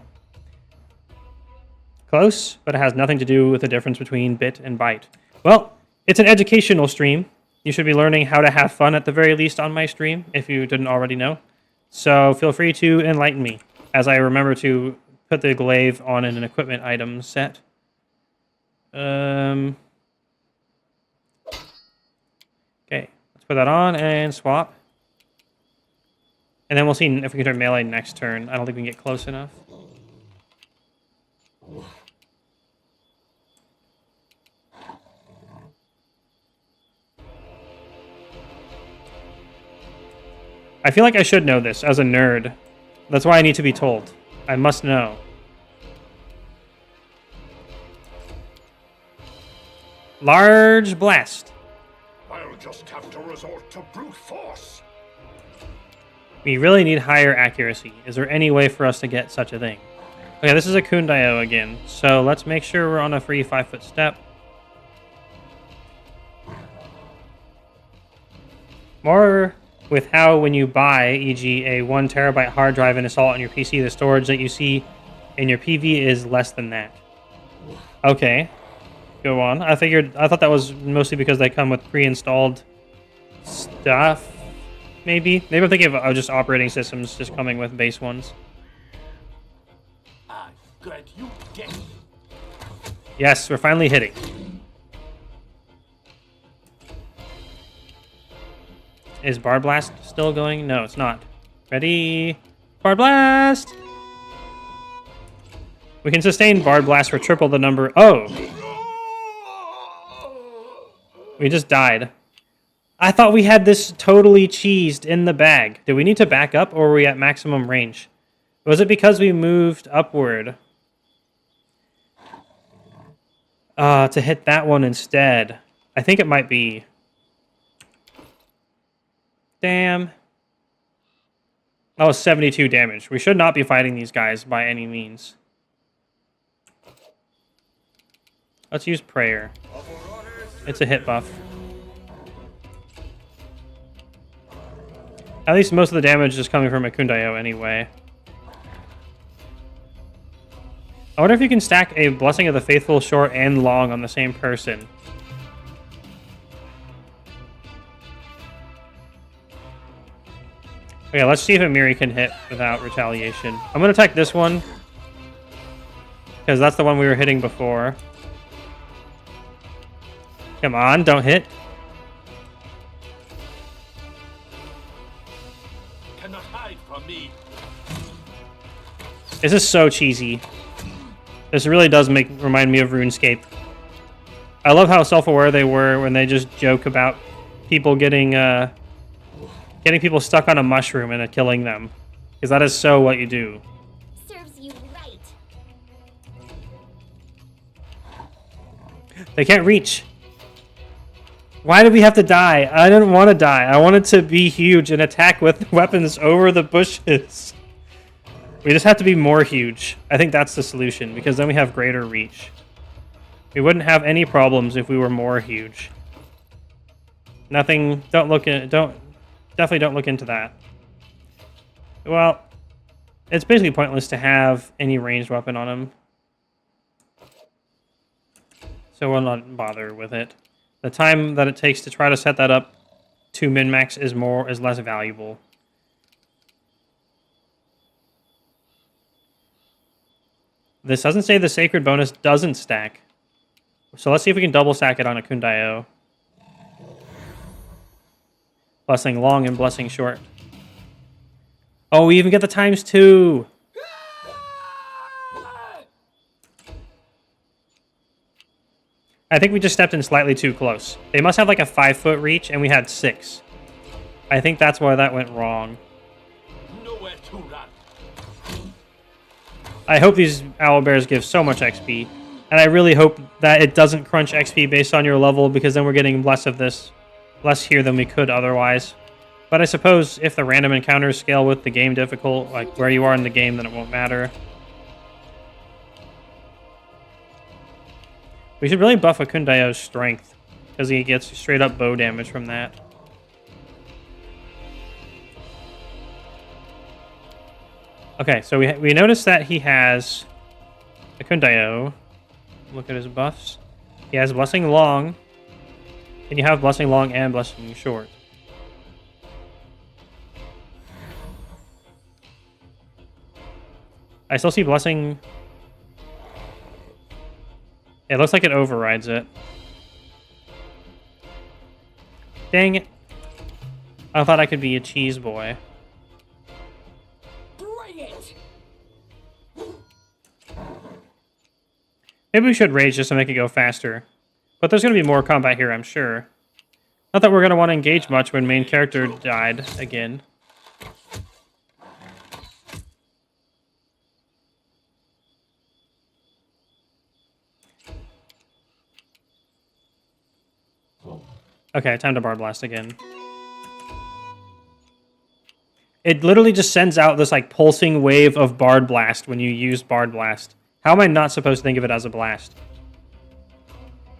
Speaker 1: Close, but it has nothing to do with the difference between bit and byte. Well, it's an educational stream. You should be learning how to have fun at the very least on my stream, if you didn't already know. So feel free to enlighten me, as I remember to put the glaive on an equipment item set. Okay, let's put that on and swap. And then we'll see if we can turn melee next turn. I don't think we can get close enough. I feel like I should know this as a nerd. That's why I need to be told. I must know. Large blast.
Speaker 2: I'll just have to resort to brute force.
Speaker 1: We really need higher accuracy. Is there any way for us to get such a thing? Okay, this is a Kundayo again. So let's make sure we're on a free 5-foot step. More with how when you buy, e.g. a 1 terabyte hard drive and install it on your PC, the storage that you see in your PV is less than that. Okay. Go on. I thought that was mostly because they come with pre-installed stuff. Maybe I'm thinking of just operating systems just coming with base ones.
Speaker 6: I've got you dead.
Speaker 1: Yes, we're finally hitting. Is Bar Blast still going? No, it's not. Ready? Bar Blast! We can sustain Bard Blast for triple the number. Oh! We just died. I thought we had this totally cheesed in the bag. Did we need to back up, or were we at maximum range? Was it because we moved upward? To hit that one instead. I think it might be. Damn. That was 72 damage. We should not be fighting these guys by any means. Let's use Prayer. It's a hit buff. At least most of the damage is coming from a Kundayo anyway. I wonder if you can stack a Blessing of the Faithful short and long on the same person. Okay, let's see if Amiri can hit without retaliation. I'm going to attack this one, because that's the one we were hitting before. Come on, don't hit.
Speaker 6: Cannot hide from me.
Speaker 1: This is so cheesy. This really does remind me of RuneScape. I love how self-aware they were when they just joke about people getting people stuck on a mushroom and killing them, because that is so what you do.
Speaker 5: Serves you right.
Speaker 1: They can't reach. Why did we have to die? I didn't want to die. I wanted to be huge and attack with weapons over the bushes. We just have to be more huge. I think that's the solution, because then we have greater reach. We wouldn't have any problems if we were more huge. Nothing, definitely don't look into that. Well, it's basically pointless to have any ranged weapon on him. So we'll not bother with it. The time that it takes to try to set that up to min-max is less valuable. This doesn't say the sacred bonus doesn't stack. So let's see if we can double stack it on a Kundayo. Blessing long and blessing short. Oh, we even get the ×2. I think we just stepped in slightly too close. They must have like a 5-foot reach, and we had 6. I think that's why that went wrong.
Speaker 6: Nowhere to run.
Speaker 4: I hope these owlbears give so much XP. And I really hope that it doesn't crunch XP based on your level, because then we're getting less of this, less here than we could otherwise. But I suppose if the random encounters scale with the game difficult, like where you are in the game, then it won't matter. We should really buff a Kundayo's strength, because he gets straight up bow damage from that. Okay, so we noticed that he has a Kundayo. Look at his buffs. He has Blessing Long. Can you have Blessing Long and Blessing Short? I still see Blessing. It looks like it overrides it. Dang it. I thought I could be a cheese boy. Maybe we should rage just to make it go faster. But there's going to be more combat here, I'm sure. Not that we're going to want to engage much when main character died again. Okay, time to Bar Blast again. It literally just sends out this like pulsing wave of Bard Blast when you use Bard Blast. How am I not supposed to think of it as a blast?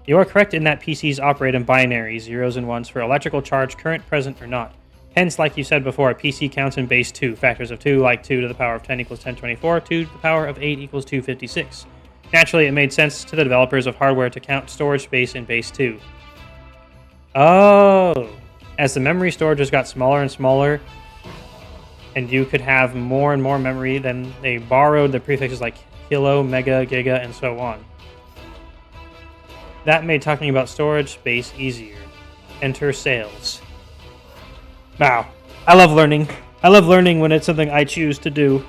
Speaker 4: You are correct in that PCs operate in binary, 0s and 1s for electrical charge, current, present, or not. Hence, like you said before, a PC counts in base 2, factors of 2, like 2 to the power of 10 equals 1024, 2 to the power of 8 equals 256. Naturally, it made sense to the developers of hardware to count storage space in base 2. Oh! As the memory storage just got smaller and smaller, and you could have more and more memory, then they borrowed the prefixes like kilo, mega, giga, and so on. That made talking about storage space easier. Enter sales. Wow. I love learning. I love learning when it's something I choose to do.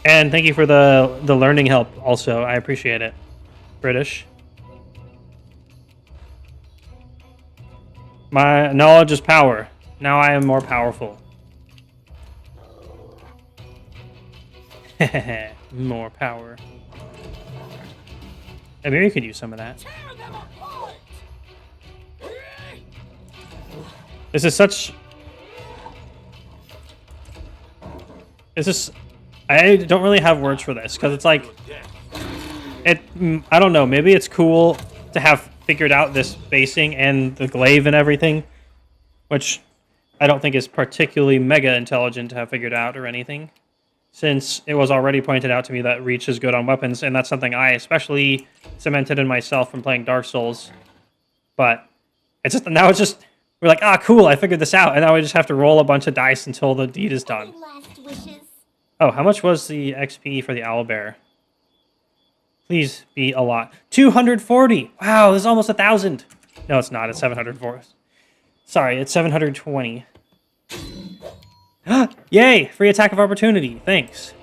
Speaker 4: And thank you for the learning help also. I appreciate it. British. My knowledge is power. Now I am more powerful. More power. I mean, you could use some of that. This is such... This is... I don't really have words for this, because it's like... I don't know, maybe it's cool to have figured out this basing and the glaive and everything, which I don't think is particularly mega intelligent to have figured out or anything, since it was already pointed out to me that reach is good on weapons, and that's something I especially cemented in myself from playing Dark Souls. But it's just now it's just we're like, ah, cool, I figured this out, and now I just have to roll a bunch of dice until the deed is done.
Speaker 5: Last wishes.
Speaker 1: Oh, how much was the XP for the owlbear? Please be a lot. 240! Wow, this is almost 1,000! No, it's not. It's 704. Sorry, it's 720. Yay! Free attack of opportunity. Thanks.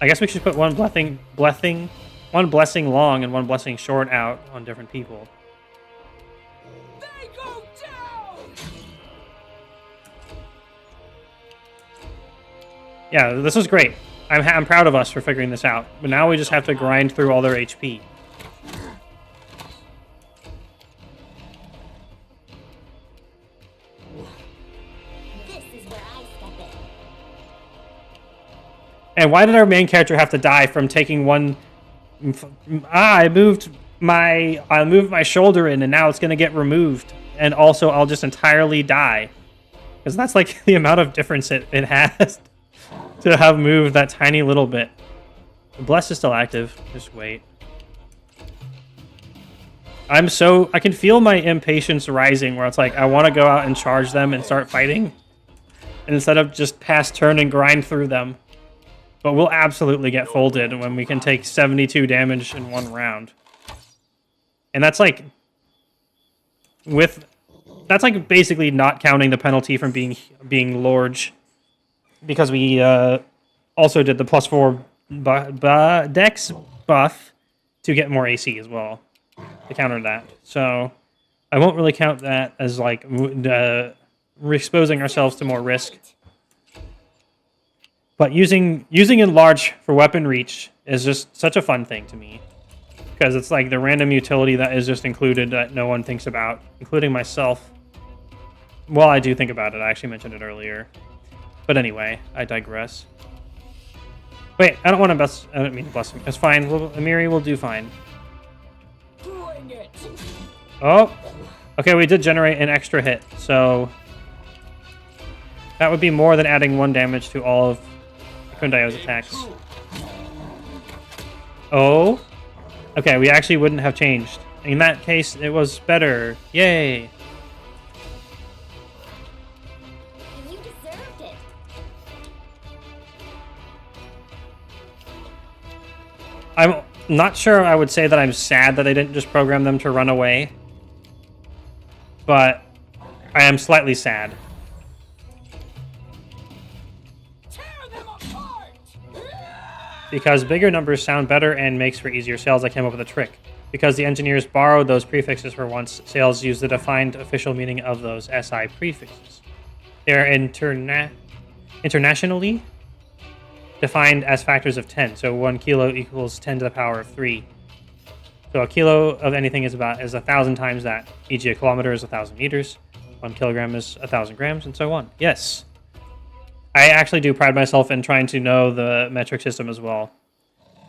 Speaker 1: I guess we should put one blessing long and one blessing short out on different people.
Speaker 3: They go down!
Speaker 4: Yeah, this is great. I'm proud of us for figuring this out. But now we just have to grind through all their HP.
Speaker 5: This is where I step in.
Speaker 4: And why did our main character have to die from taking one? I moved my shoulder in, and now it's gonna get removed. And also, I'll just entirely die, because that's like the amount of difference it has to have moved that tiny little bit. Bless is still active. Just wait. I can feel my impatience rising, where it's like I want to go out and charge them and start fighting, instead of just pass turn and grind through them. But we'll absolutely get folded when we can take 72 damage in one round. And that's like basically not counting the penalty from being Lorge, because we also did the +4 dex buff to get more AC as well to counter that. So I won't really count that as like exposing ourselves to more risk. But using enlarge for weapon reach is just such a fun thing to me, because it's like the random utility that is just included that no one thinks about, including myself. Well, I do think about it. I actually mentioned it earlier. But anyway, I digress. Wait, I don't want to bless. I don't mean to bless him. It's fine. Amiri will do fine. Oh, okay. We did generate an extra hit, so that would be more than adding 1 damage to all of Kundai's attacks. Oh, okay. We actually wouldn't have changed. In that case, it was better. Yay!
Speaker 5: You deserved it.
Speaker 4: I'm not sure I would say that I'm sad that I didn't just program them to run away, but I am slightly sad. Because bigger numbers sound better and makes for easier sales, I came up with a trick. Because the engineers borrowed those prefixes for once, sales use the defined official meaning of those SI prefixes. They are internationally defined as factors of 10. So 1 kilo equals 10 to the power of 3. So a kilo of anything is 1,000 times that. E.g. a kilometer is 1,000 meters. 1 kilogram is 1,000 grams, and so on. Yes. I actually do pride myself in trying to know the metric system as well.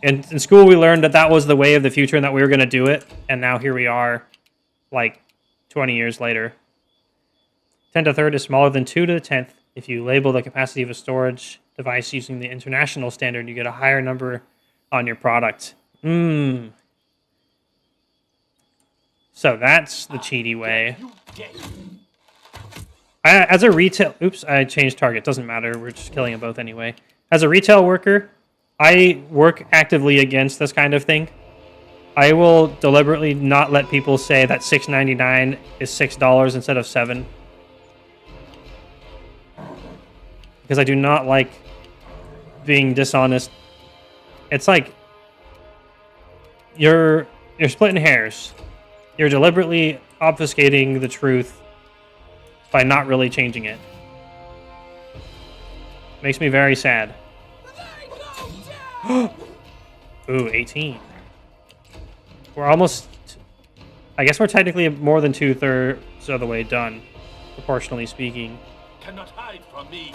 Speaker 4: In school, we learned that that was the way of the future and that we were going to do it. And now here we are, like 20 years later. 10 to the third is smaller than 2 to the 10th. If you label the capacity of a storage device using the international standard, you get a higher number on your product. So that's the cheaty way. As a retail... Oops, I changed target. Doesn't matter. We're just killing them both anyway. As a retail worker, I work actively against this kind of thing. I will deliberately not let people say that $6.99 is $6 instead of $7. Because I do not like being dishonest. It's like you're splitting hairs. You're deliberately obfuscating the truth by not really changing it. Makes me very sad. Ooh, 18. We're almost... I guess we're technically more than 2/3 of the way done, proportionally speaking.
Speaker 6: Cannot hide from me.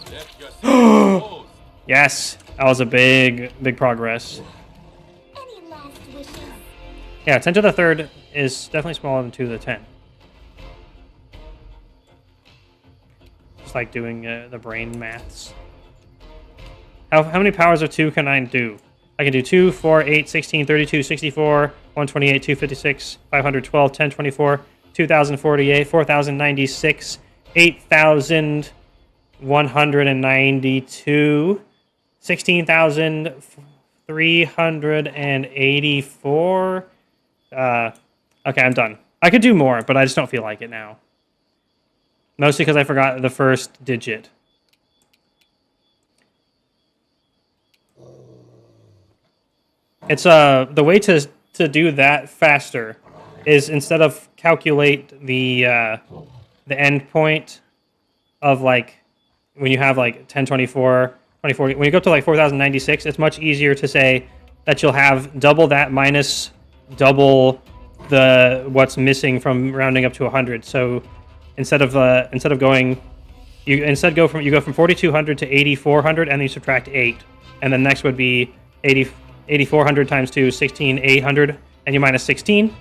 Speaker 6: Let yourself exposed.
Speaker 4: Yes, that was a big progress.
Speaker 5: Any last wishes?
Speaker 4: Yeah, 10 to the third is definitely smaller than 2 to the 10. Just like doing the brain maths. How many powers of 2 can I do? I can do 2, 4, 8, 16, 32, 64, 128, 256, 512, 1024, 2048, 4096, 8192, 16,384. Okay, I'm done. I could do more, but I just don't feel like it now. Mostly because I forgot the first digit. It's the way to do that faster is instead of calculate the end point of like when you have like 1024, 2040, when you go up to like 4096, it's much easier to say that you'll have double that minus double the what's missing from rounding up to 100. So instead of going, you go from 4200 to 8400, and then you subtract 8, and then next would be 8400 times 2, 16800, and you minus 16,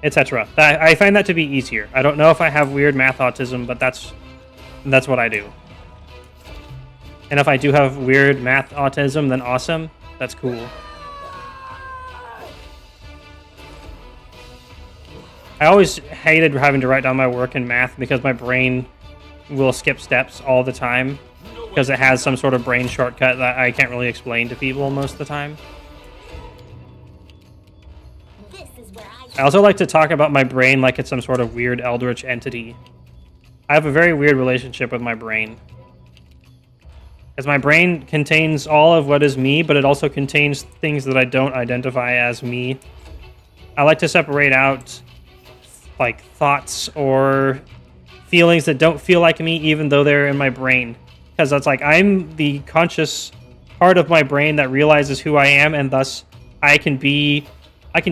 Speaker 4: etc. I find that to be easier. I don't know if I have weird math autism, but that's what I do. And if I do have weird math autism, then awesome. That's cool. I always hated having to write down my work in math because my brain will skip steps all the time because it has some sort of brain shortcut that I can't really explain to people most of the time. I also like to talk about my brain like it's some sort of weird eldritch entity. I have a very weird relationship with my brain. Because my brain contains all of what is me, but it also contains things that I don't identify as me. I like to separate out like thoughts or feelings that don't feel like me even though they're in my brain. Because that's like, I'm the conscious part of my brain that realizes who I am, and thus I can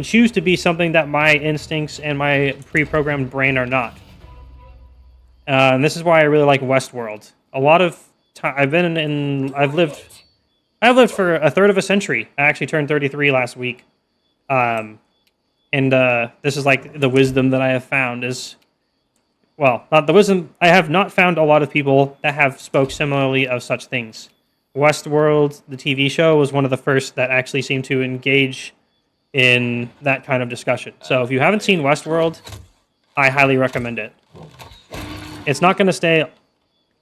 Speaker 4: choose to be something that my instincts and my pre-programmed brain are not. And this is why I really like Westworld. A lot of time I've lived for a third of a century. I actually turned 33 last week. And this is like the wisdom that I have found is, well, not the wisdom. I have not found a lot of people that have spoke similarly of such things. Westworld, the TV show, was one of the first that actually seemed to engage in that kind of discussion. So if you haven't seen Westworld, I highly recommend it. It's not going to stay...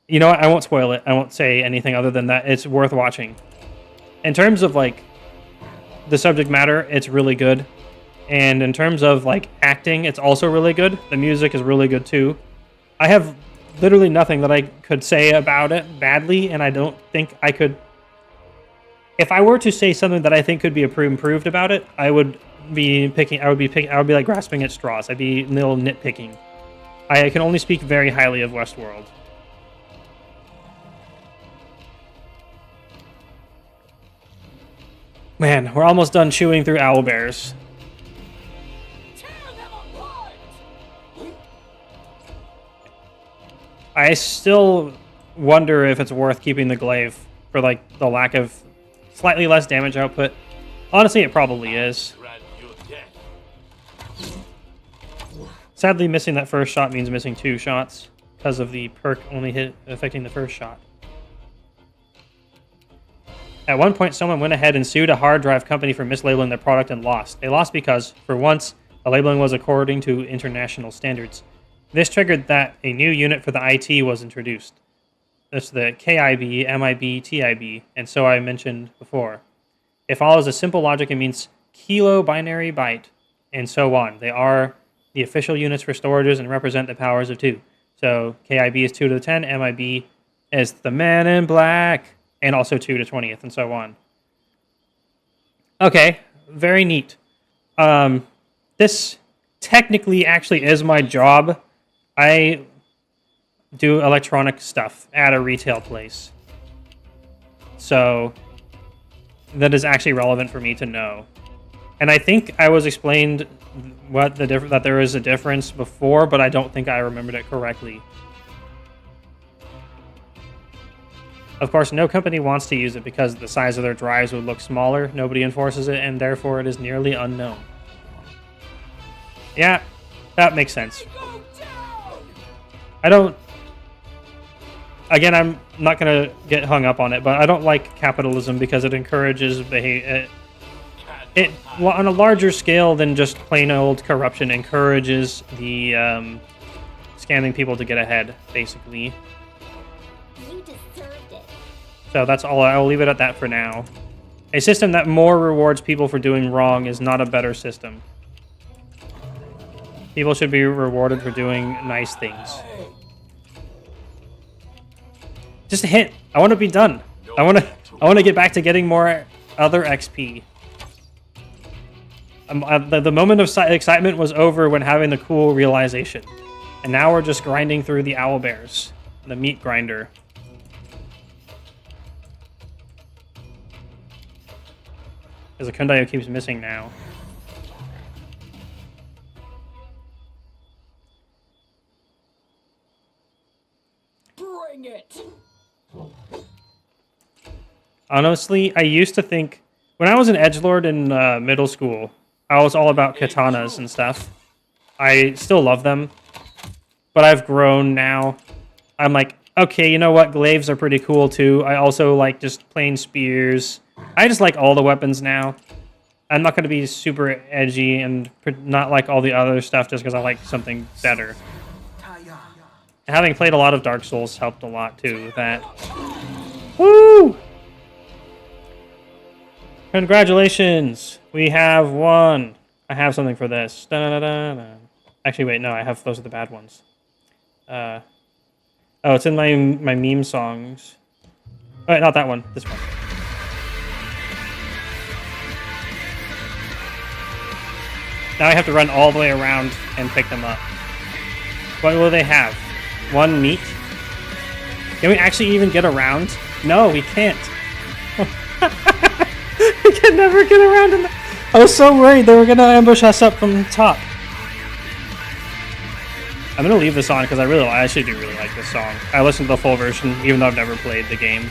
Speaker 4: You know what? I won't spoil it. I won't say anything other than that. It's worth watching. In terms of, like, the subject matter, it's really good. And in terms of, like, acting, it's also really good. The music is really good, too. I have literally nothing that I could say about it badly, and I don't think I could... If I were to say something that I think could be improved about it, I would be like grasping at straws. I'd be a little nitpicking. I can only speak very highly of Westworld. Man, we're almost done chewing through owlbears. I still wonder if it's worth keeping the glaive for like the lack of slightly less damage output. Honestly, it probably is. Sadly, missing that first shot means missing 2 shots because of the perk only affecting the first shot. At one point, someone went ahead and sued a hard drive company for mislabeling their product and lost. They lost because, for once, the labeling was according to international standards. This triggered that a new unit for the IT was introduced. That's the KIB, MIB, TIB, and so I mentioned before. It follows a simple logic and means kilo binary byte, and so on. They are the official units for storages and represent the powers of 2. So KIB is 2 to the 10, MIB is the man in black, and also 2 to 20th, and so on. Okay, very neat. This technically actually is my job. I do electronic stuff at a retail place. So that is actually relevant for me to know. And I think I was explained that there is a difference before, but I don't think I remembered it correctly. Of course, no company wants to use it because the size of their drives would look smaller. Nobody enforces it, and therefore it is nearly unknown. Yeah, that makes sense. I don't... Again, I'm not going to get hung up on it, but I don't like capitalism because it encourages behavior. Well, on a larger scale than just plain old corruption, encourages the scamming people to get ahead, basically.
Speaker 5: You deserved it.
Speaker 4: So that's all. I'll leave it at that for now. A system that more rewards people for doing wrong is not a better system. People should be rewarded for doing nice things. Just a hint. I want to be done. I want to get back to getting more other XP. The moment of excitement was over when having the cool realization. And now we're just grinding through the owlbears. The meat grinder. Because the Kundayo keeps missing now.
Speaker 3: Bring it!
Speaker 4: Honestly, I used to think... When I was an edgelord in middle school, I was all about katanas and stuff. I still love them. But I've grown now. I'm like, okay, you know what? Glaives are pretty cool too. I also like just plain spears. I just like all the weapons now. I'm not going to be super edgy and not like all the other stuff just because I like something better. Having played a lot of Dark Souls helped a lot too with that. Woo! Congratulations! We have won. I have something for this. Da-da-da-da. Actually, wait, no, I have those are the bad ones. Oh, it's in my meme songs. Oh, wait, not that one. This one. Now I have to run all the way around and pick them up. What will they have? One meat? Can we actually even get around? No, we can't. We can never get around. I was so worried they were going to ambush us up from the top. I'm going to leave this on because I actually do really like this song. I listened to the full version even though I've never played the game.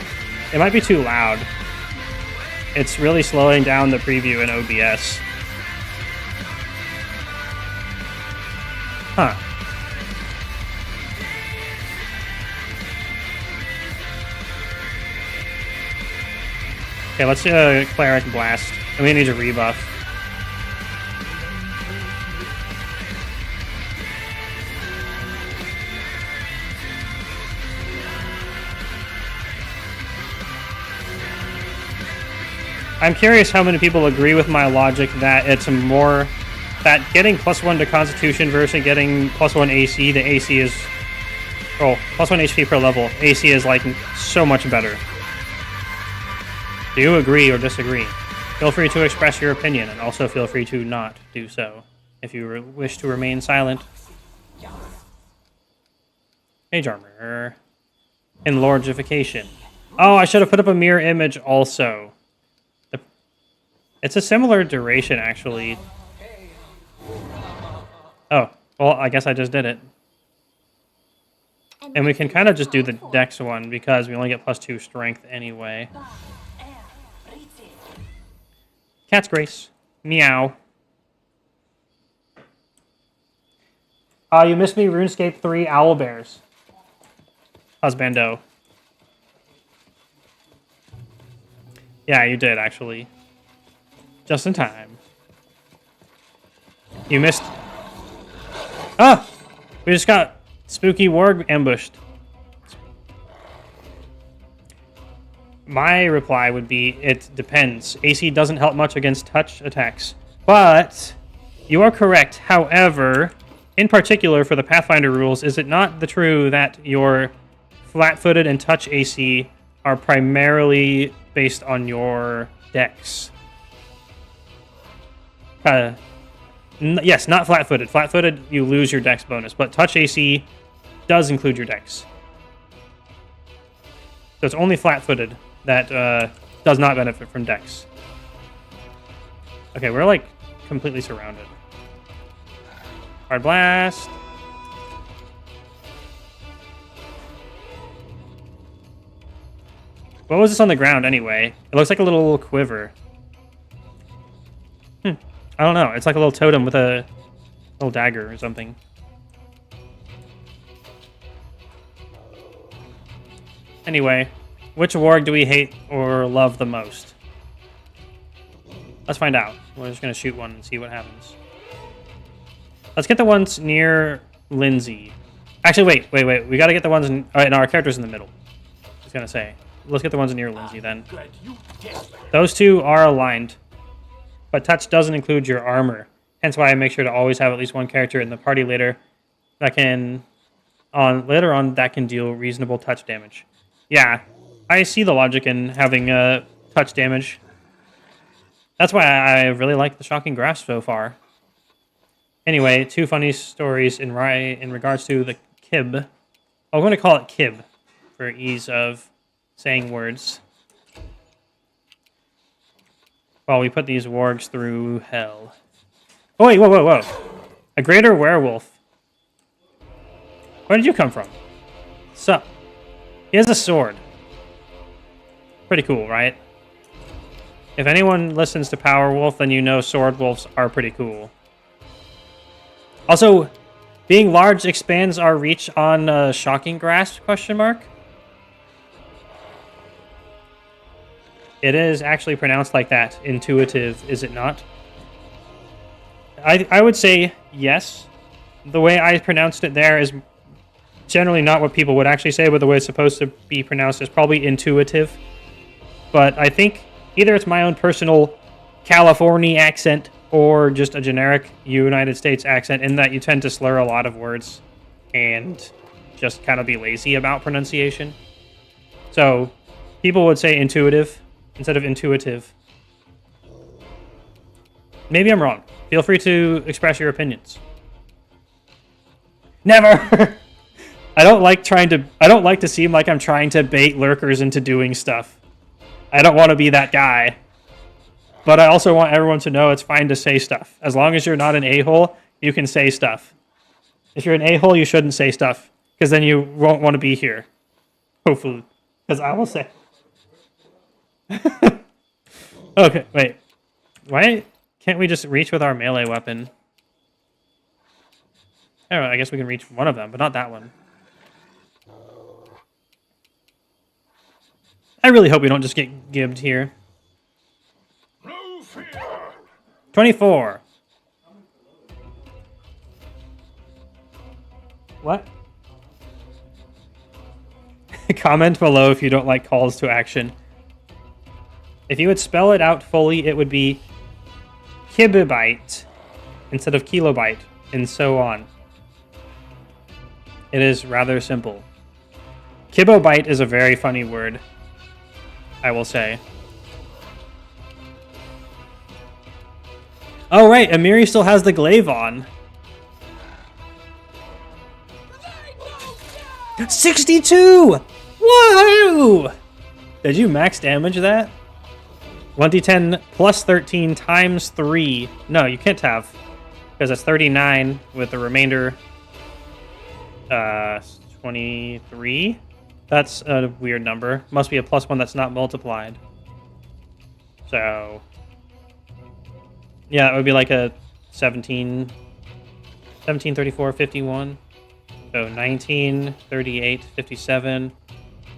Speaker 4: It might be too loud. It's really slowing down the preview in OBS. Huh. Okay, let's do a Cleric Blast. And we need a rebuff. I'm curious how many people agree with my logic that it's more... that getting +1 to Constitution versus getting +1 AC, the AC is... oh, +1 HP per level. AC is, like, so much better. Do you agree or disagree? Feel free to express your opinion, and also feel free to not do so, if you wish to remain silent. Mage Armor. Enlargification. Oh, I should have put up a mirror image also. It's a similar duration, actually. Oh, well, I guess I just did it. And we can kind of just do the Dex one, because we only get +2 strength anyway. Cat's Grace. Meow. You missed me, RuneScape 3 Owlbears. Husbando. Yeah, you did, actually. Just in time. You missed... ah! We just got spooky warg ambushed. My reply would be, it depends. AC doesn't help much against touch attacks. But, you are correct. However, in particular for the Pathfinder rules, is it not the true that your flat-footed and touch AC are primarily based on your dex? Yes, not flat-footed. Flat-footed, you lose your dex bonus, but touch AC does include your dex. So it's only flat-footed that does not benefit from dex. Okay, we're like completely surrounded. Hard blast. What was this on the ground anyway? It looks like a little quiver. I don't know. It's like a little totem with a little dagger or something. Anyway, which warg do we hate or love the most? Let's find out. We're just going to shoot one and see what happens. Let's get the ones near Lindsay. Actually, wait. We got to get the ones in... all right, no, our character's in the middle. I was going to say. Let's get the ones near Lindsay then. Those two are aligned. But touch doesn't include your armor. Hence why I make sure to always have at least one character in the party later that can... later on, that can deal reasonable touch damage. Yeah, I see the logic in having touch damage. That's why I really like the Shocking Grasp so far. Anyway, two funny stories in regards to the Kib. I'm going to call it Kib for ease of saying words. while we put these wargs through hell. Oh, wait, whoa, whoa, whoa. A greater werewolf. Where did you come from? Sup? He has a sword. Pretty cool, right? If anyone listens to Power Wolf, then you know sword wolves are pretty cool. Also, being large expands our reach on Shocking Grasp, question mark? It is actually pronounced like that. Intuitive, is it not? I would say yes. The way I pronounced it there is generally not what people would actually say, but the way it's supposed to be pronounced is probably intuitive. But I think either it's my own personal California accent or just a generic United States accent in that you tend to slur a lot of words and just kind of be lazy about pronunciation. So people would say intuitive instead of intuitive. Maybe I'm wrong. Feel free to express your opinions. Never! I don't like to seem like I'm trying to bait lurkers into doing stuff. I don't want to be that guy. But I also want everyone to know it's fine to say stuff. As long as you're not an a-hole, you can say stuff. If you're an a-hole, you shouldn't say stuff. Because then you won't want to be here. Hopefully. Because I will say... Okay, wait. Why can't we just reach with our melee weapon? I don't know, I guess we can reach one of them, but not that one. I really hope we don't just get gibbed here. 24. What? Comment below if you don't like calls to action. If you would spell it out fully, it would be kibibyte instead of kilobyte, and so on. It is rather simple. Kibobyte is a very funny word, I will say. Oh, right, Amiri still has the glaive on. 62! Whoa! Did you max damage that? 1d10 plus 13 times 3. No, you can't have. Because that's 39 with the remainder. 23? That's a weird number. Must be a plus 1 that's not multiplied. So... yeah, it would be like a 17, 34, 51. So 19, 38, 57.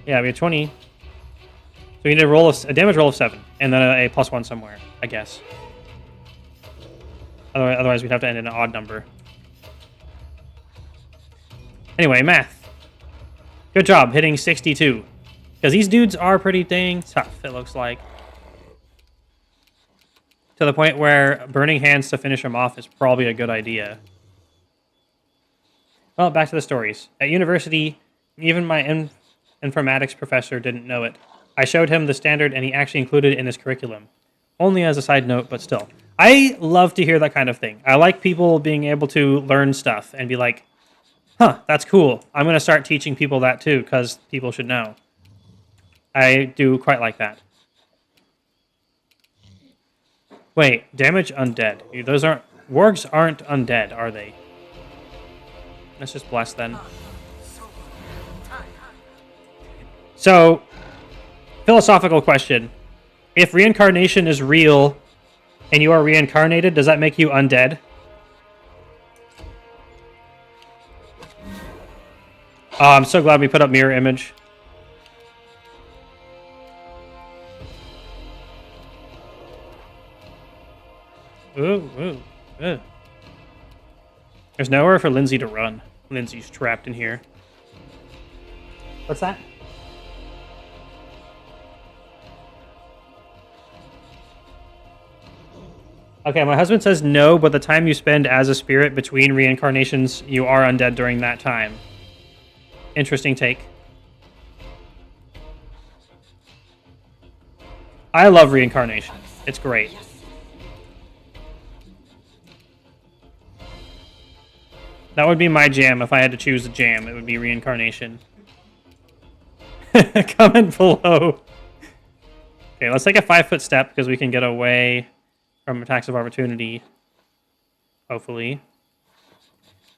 Speaker 4: Yeah, we have 20. So we need a roll of a damage roll of 7, and then a plus 1 somewhere, I guess. Otherwise, we'd have to end in an odd number. Anyway, math. Good job hitting 62. Because these dudes are pretty dang tough, it looks like. To the point where burning hands to finish them off is probably a good idea. Well, back to the stories. At university, even my informatics professor didn't know it. I showed him the standard and he actually included it in his curriculum. Only as a side note, but still. I love to hear that kind of thing. I like people being able to learn stuff and be like, huh, that's cool. I'm going to start teaching people that too, because people should know. I do quite like that. Wait, damage undead. Those aren't... wargs aren't undead, are they? Let's just bless then. So, philosophical question. If reincarnation is real and you are reincarnated, does that make you undead? Oh, I'm so glad we put up mirror image. Ooh. There's nowhere for Lindsay to run. Lindsay's trapped in here. What's that? Okay, my husband says no, but the time you spend as a spirit between reincarnations, you are undead during that time. Interesting take. I love reincarnation. It's great. That would be my jam if I had to choose a jam. It would be reincarnation. Comment below. Okay, let's take a 5-foot step because we can get away from attacks of opportunity. Hopefully.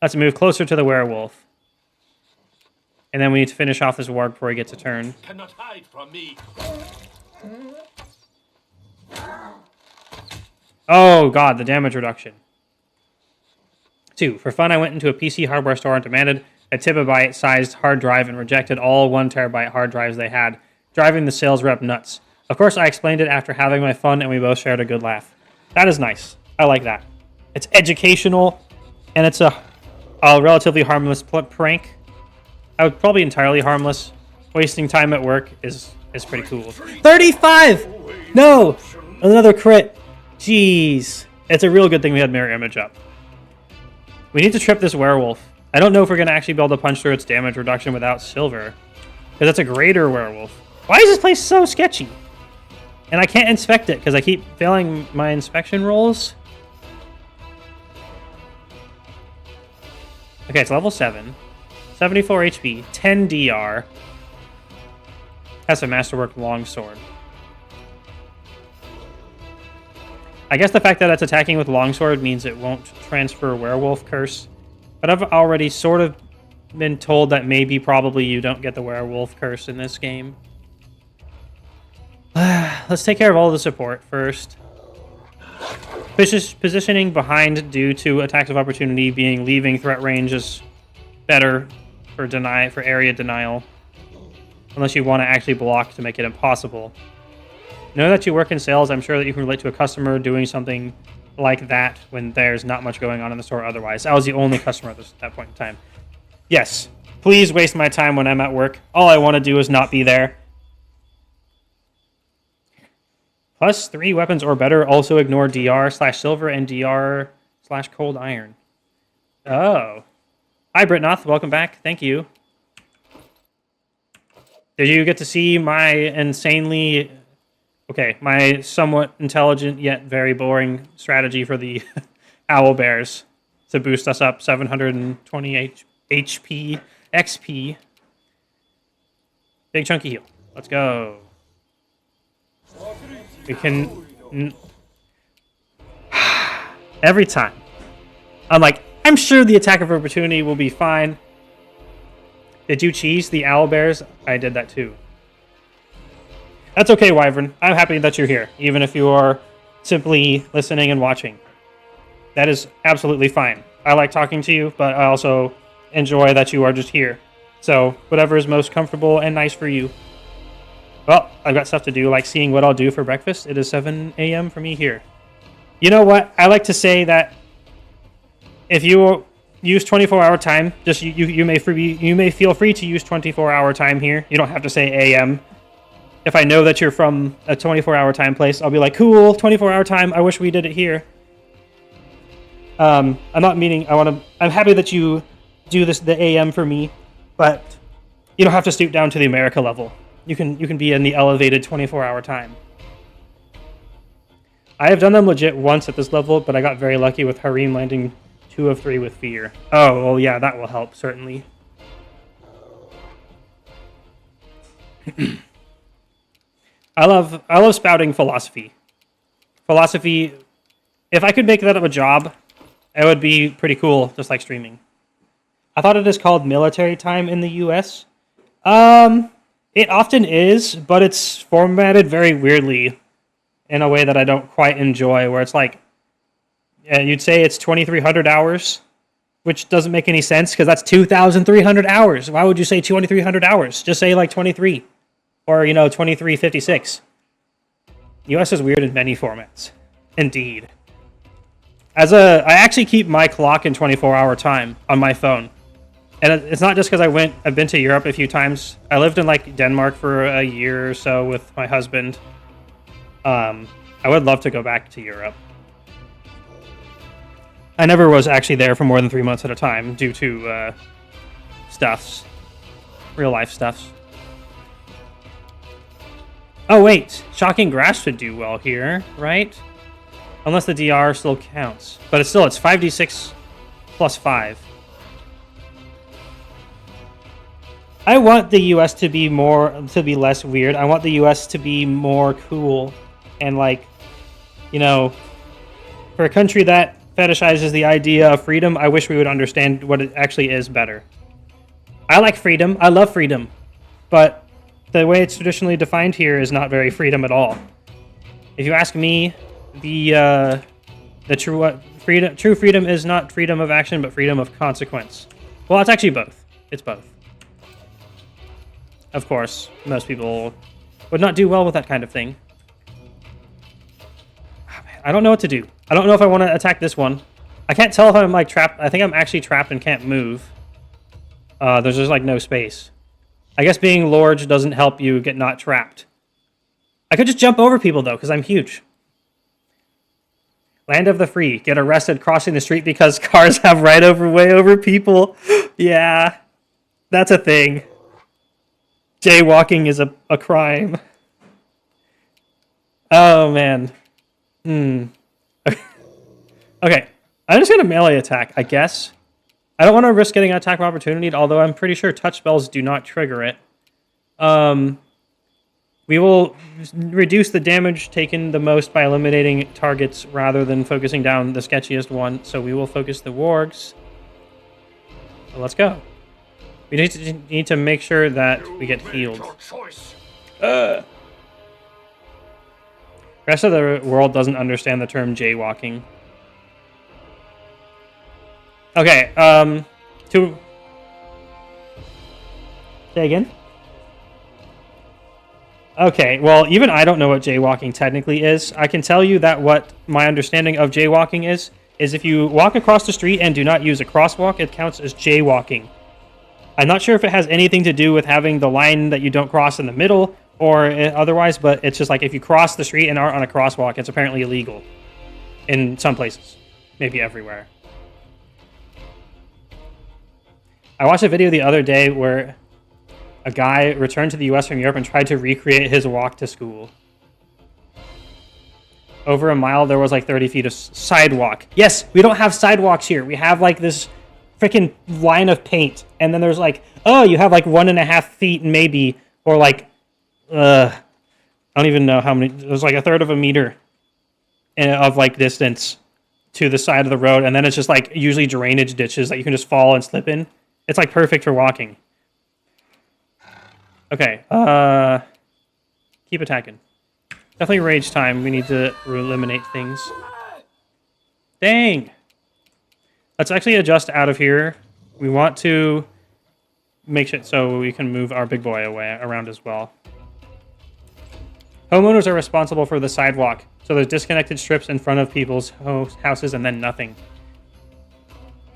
Speaker 4: Let's move closer to the werewolf. And then we need to finish off this warg before he gets a turn.
Speaker 6: Cannot hide from me.
Speaker 4: Oh god, the damage reduction. 2. For fun, I went into a PC hardware store and demanded a terabyte-sized hard drive and rejected all 1 terabyte hard drives they had, driving the sales rep nuts. Of course, I explained it after having my fun, and we both shared a good laugh. That is nice. I like that. It's educational, and it's a relatively harmless prank. I would probably entirely harmless. Wasting time at work is pretty cool. 35! No! Another crit. Jeez. It's a real good thing we had mirror image up. We need to trip this werewolf. I don't know if we're going to actually be able to punch through its damage reduction without silver. Because it's a greater werewolf. Why is this place so sketchy? And I can't inspect it because I keep failing my inspection rolls. Okay, it's level 7. 74 HP. 10 DR. Has a masterwork longsword. I guess the fact that it's attacking with longsword means it won't transfer werewolf curse. But I've already sort of been told that maybe probably you don't get the werewolf curse in this game. Let's take care of all the support first. Positioning behind due to attacks of opportunity being leaving threat range is better for area denial. Unless you want to actually block to make it impossible. Know that you work in sales, I'm sure that you can relate to a customer doing something like that when there's not much going on in the store otherwise. I was the only customer at that point in time. Yes, please waste my time when I'm at work. All I want to do is not be there. Plus 3 weapons or better. Also ignore DR/silver and DR/cold iron. Oh. Hi, Britnoth. Welcome back. Thank you. Did you get to see my insanely... Okay, my somewhat intelligent yet very boring strategy for the owl bears to boost us up 720 HP, XP. Big chunky heal. Let's go. We can... Every time. I'm like, I'm sure the attack of opportunity will be fine. Did you cheese the owl bears? I did that too. That's okay, Wyvern. I'm happy that you're here, even if you are simply listening and watching. That is absolutely fine. I like talking to you, but I also enjoy that you are just here. So, whatever is most comfortable and nice for you. Well, I've got stuff to do, like seeing what I'll do for breakfast. It is 7 a.m. for me here. You know what? I like to say that if you use 24-hour time, just you may feel free to use 24-hour time here. You don't have to say a.m. If I know that you're from a 24-hour time place, I'll be like, cool, 24-hour time. I wish we did it here. I'm not meaning I'm happy that you do the AM for me, but you don't have to stoop down to the America level. You can be in the elevated 24-hour time. I have done them legit once at this level, but I got very lucky with Harim landing 2 of 3 with fear. Oh, well, yeah, that will help, certainly. I love spouting philosophy. Philosophy, if I could make that a job, it would be pretty cool, just like streaming. I thought it is called military time in the US. It often is, but it's formatted very weirdly in a way that I don't quite enjoy, where it's like, you'd say it's 2,300 hours, which doesn't make any sense, because that's 2,300 hours. Why would you say 2,300 hours? Just say like 23. Or, 2356. US is weird in many formats. Indeed. I actually keep my clock in 24-hour time on my phone. And it's not just because I've been to Europe a few times. I lived in like Denmark for a year or so with my husband. I would love to go back to Europe. I never was actually there for more than 3 months at a time due to stuffs. Real life stuffs. Oh wait, Shocking Grass should do well here, right? Unless the DR still counts. But it's 5d6 plus 5. I want the U.S. to be less weird. I want the U.S. to be more cool, and like, you know, for a country that fetishizes the idea of freedom, I wish we would understand what it actually is better. I like freedom. I love freedom, but the way it's traditionally defined here is not very freedom at all. If you ask me, the true freedom is not freedom of action, but freedom of consequence. Well, it's actually both. It's both. Of course, most people would not do well with that kind of thing. I don't know what to do. I don't know if I want to attack this one. I can't tell if I'm like trapped. I think I'm actually trapped and can't move. There's just like no space. I guess being large doesn't help you get not trapped. I could just jump over people though, because I'm huge. Land of the free. Get arrested crossing the street because cars have way over people. Yeah, that's a thing. Jaywalking is a crime. Oh, man. Okay, I'm just going to melee attack, I guess. I don't want to risk getting an attack of opportunity, although I'm pretty sure touch spells do not trigger it. We will reduce the damage taken the most by eliminating targets rather than focusing down the sketchiest one, so we will focus the wargs. So let's go. We need to make sure that we get healed. Rest of the world doesn't understand the term jaywalking. Okay, say again? Okay, well, even I don't know what jaywalking technically is. I can tell you that what my understanding of jaywalking is if you walk across the street and do not use a crosswalk, it counts as jaywalking. I'm not sure if it has anything to do with having the line that you don't cross in the middle or otherwise, but it's just like if you cross the street and aren't on a crosswalk, it's apparently illegal in some places, maybe everywhere. I watched a video the other day where a guy returned to the US from Europe and tried to recreate his walk to school. Over a mile, there was like 30 feet of sidewalk. Yes, we don't have sidewalks here. We have like this freaking line of paint. And then there's like, oh, you have like 1.5 feet maybe, or like, I don't even know how many. It was like a third of a meter of like distance to the side of the road. And then it's just like usually drainage ditches that you can just fall and slip in. It's like perfect for walking. Okay, keep attacking. Definitely rage time. We need to eliminate things. Dang! Let's actually adjust out of here. We want to make it so we can move our big boy around as well. Homeowners are responsible for the sidewalk, so there's disconnected strips in front of people's houses and then nothing.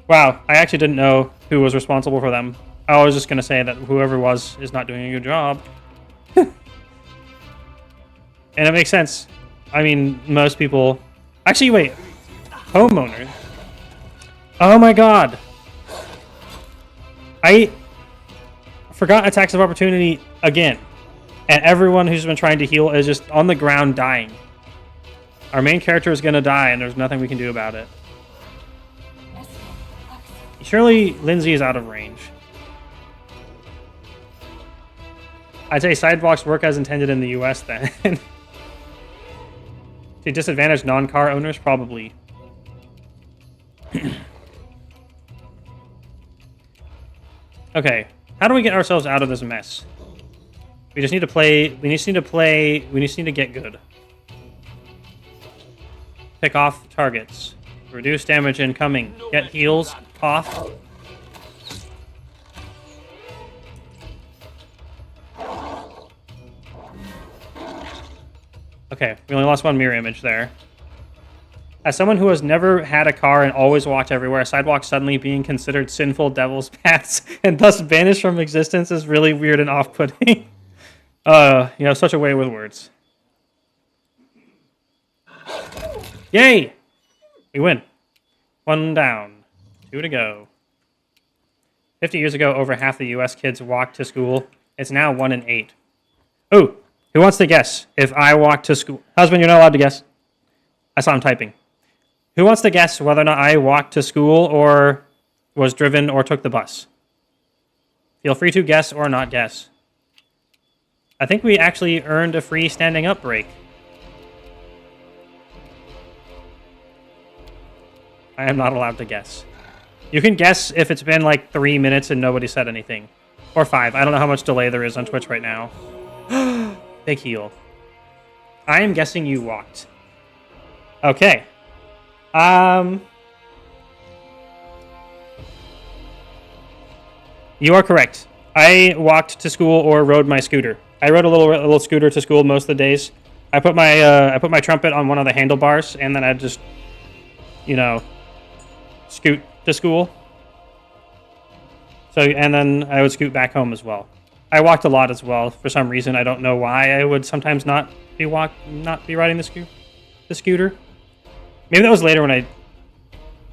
Speaker 4: Wow, I actually didn't know who was responsible for them. I was just going to say that whoever is not doing a good job. And it makes sense. I mean, most people... Actually, wait. Homeowner. Oh my god. I forgot attacks of opportunity again. And everyone who's been trying to heal is just on the ground dying. Our main character is going to die, and there's nothing we can do about it. Surely Lindsay is out of range. I'd say sidewalks work as intended in the US then. To disadvantage non-car owners, probably. Okay, how do we get ourselves out of this mess? We just need to play. We just need to get good. Pick off targets. Reduce damage incoming. Get heals off. Okay, we only lost one mirror image there. As someone who has never had a car and always walked everywhere, sidewalks suddenly being considered sinful devil's paths and thus banished from existence is really weird and off-putting. Such a way with words. Yay! We win. 1 down. 2 to go. 50 years ago, over half the U.S. kids walked to school. It's now 1 in 8. Ooh, who wants to guess if I walked to school? Husband, you're not allowed to guess. I saw him typing. Who wants to guess whether or not I walked to school or was driven or took the bus? Feel free to guess or not guess. I think we actually earned a free standing up break. I am not allowed to guess. You can guess if it's been like 3 minutes and nobody said anything. Or 5. I don't know how much delay there is on Twitch right now. Big heal. I am guessing you walked. Okay. You are correct. I walked to school or rode my scooter. I rode a little scooter to school most of the days. I put my trumpet on one of the handlebars, and then I'd just, you know, scoot to school. So, and then I would scoot back home as well. I walked a lot as well. For some reason, I don't know why I would sometimes not be riding the scooter. Maybe that was later when I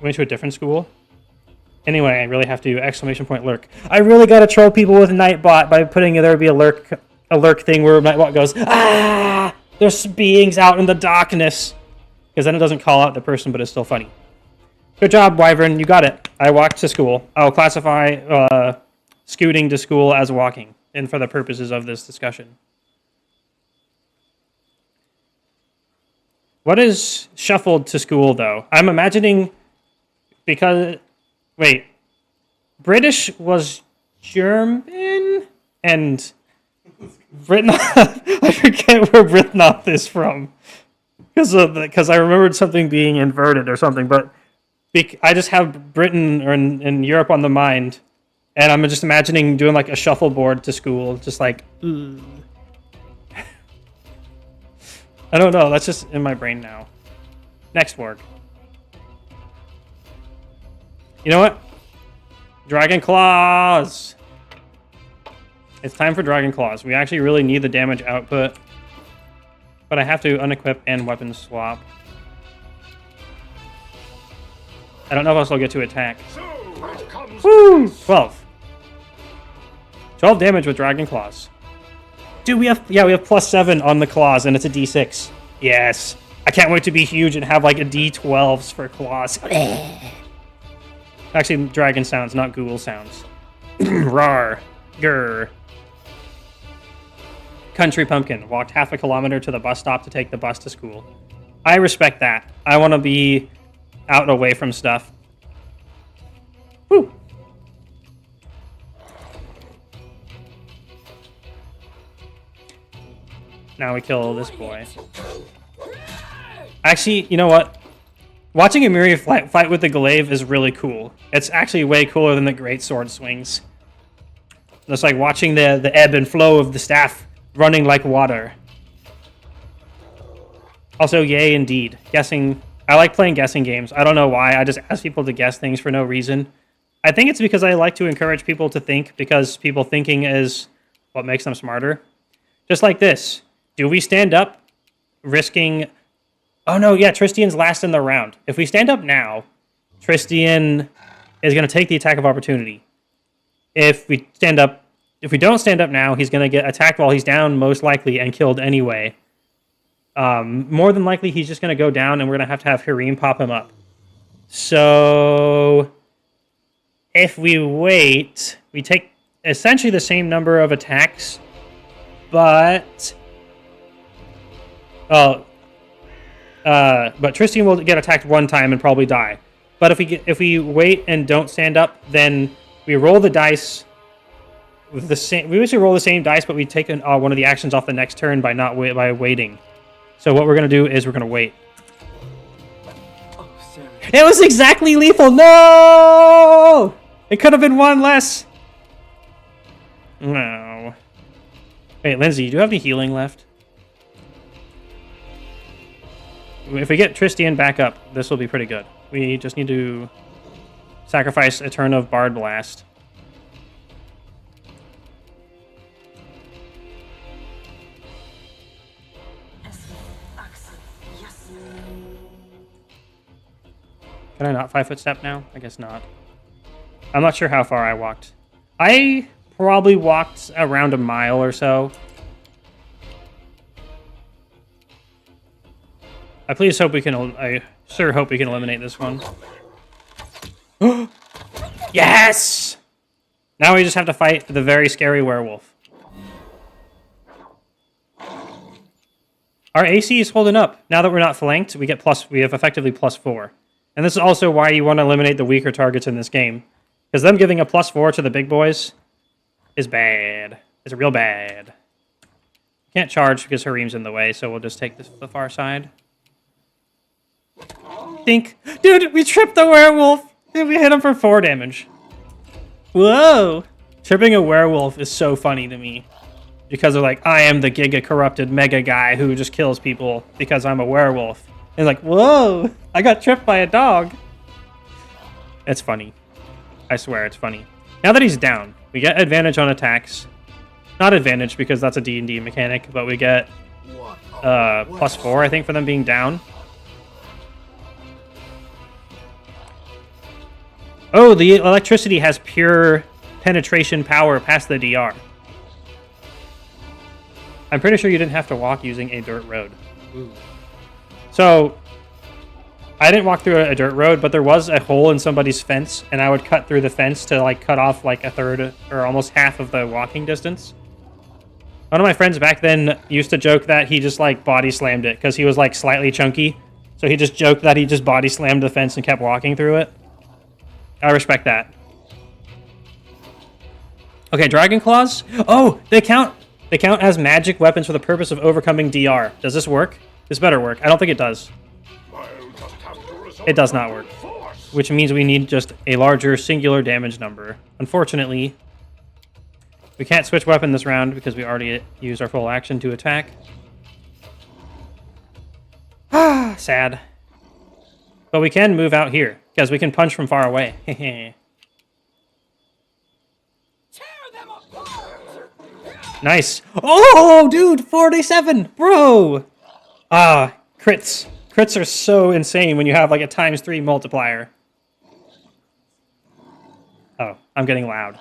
Speaker 4: went to a different school. Anyway, I really have to exclamation point lurk. I really gotta troll people with Nightbot by putting there be a lurk thing where Nightbot goes, ah, there's beings out in the darkness, because then it doesn't call out the person, but it's still funny. Good job, Wyvern. You got it. I walked to school. I'll classify scooting to school as walking, and for the purposes of this discussion. What is shuffled to school, though? I'm imagining because... Wait. British was German? And... Britnoth... I forget where Britnoth is from. Because I remembered something being inverted or something, but... I just have Britain or in Europe on the mind, and I'm just imagining doing like a shuffleboard to school, just like, ugh. I don't know, that's just in my brain now. Next word. You know what? Dragon Claws! It's time for Dragon Claws. We actually really need the damage output, but I have to unequip and weapon swap. I don't know if I'll still get to attack. Woo! 12. 12 damage with Dragon Claws. Dude, we have +7 on the claws, and it's a D6. Yes. I can't wait to be huge and have like a D12s for claws. Actually, dragon sounds, not ghoul sounds. Rar. Grr. Country Pumpkin. Walked half a kilometer to the bus stop to take the bus to school. I respect that. I want to be... out and away from stuff. Woo! Now we kill this boy. Actually, you know what? Watching Amiri fight with the glaive is really cool. It's actually way cooler than the great sword swings. It's like watching the ebb and flow of the staff running like water. Also, yay indeed. Guessing... I like playing guessing games. I don't know why. I just ask people to guess things for no reason. I think it's because I like to encourage people to think, because people thinking is what makes them smarter. Just like this. Do we stand up, risking... Oh no, yeah, Tristian's last in the round. If we stand up now, Tristian is going to take the attack of opportunity. If we don't stand up now, he's going to get attacked while he's down, most likely, and killed anyway. More than likely, he's just going to go down, and we're going to have Harim pop him up. So, if we wait, we take essentially the same number of attacks, but Tristian will get attacked one time and probably die. But if we wait and don't stand up, then we roll the dice with the same. We usually roll the same dice, but we take one of the actions off the next turn by waiting. So what we're going to do is we're going to wait.
Speaker 7: Oh, Sarah.
Speaker 4: It was exactly lethal! No! It could have been one less. No. Wait, Lindsay, do you have any healing left? If we get Tristian back up, this will be pretty good. We just need to sacrifice a turn of Bard Blast. Can I not 5-foot step now? I guess not. I'm not sure how far I walked. I probably walked around a mile or so. I sure hope we can eliminate this one. Yes! Now we just have to fight the very scary werewolf. Our AC is holding up. Now that we're not flanked, we have effectively +4. And this is also why you want to eliminate the weaker targets in this game. Because them giving a +4 to the big boys is bad. It's real bad. Can't charge because Hareem's in the way, so we'll just take the far side. Think. Dude, we tripped the werewolf! Dude, we hit him for 4 damage. Whoa! Tripping a werewolf is so funny to me. Because they're like, I am the giga-corrupted mega guy who just kills people because I'm a werewolf. And like, whoa! I got tripped by a dog! It's funny. I swear, it's funny. Now that he's down, we get advantage on attacks. Not advantage because that's a D&D mechanic, but we get +4, I think, for them being down. Oh, the electricity has pure penetration power past the DR. I'm pretty sure you didn't have to walk using a dirt road. Ooh. So, I didn't walk through a dirt road, but there was a hole in somebody's fence, and I would cut through the fence to like cut off like a third or almost half of the walking distance. One of my friends back then used to joke that he just like body slammed it because he was like slightly chunky. So he just joked that he just body slammed the fence and kept walking through it. I respect that. Okay, Dragon Claws. Oh, they count as magic weapons for the purpose of overcoming DR. Does this work? This better work. I don't think it does. It does not work. Which means we need just a larger singular damage number. Unfortunately, we can't switch weapon this round because we already used our full action to attack. Ah, sad. But we can move out here because we can punch from far away. Nice. Oh, dude, 47, bro. Crits. Crits are so insane when you have like a ×3 multiplier. Oh, I'm getting loud.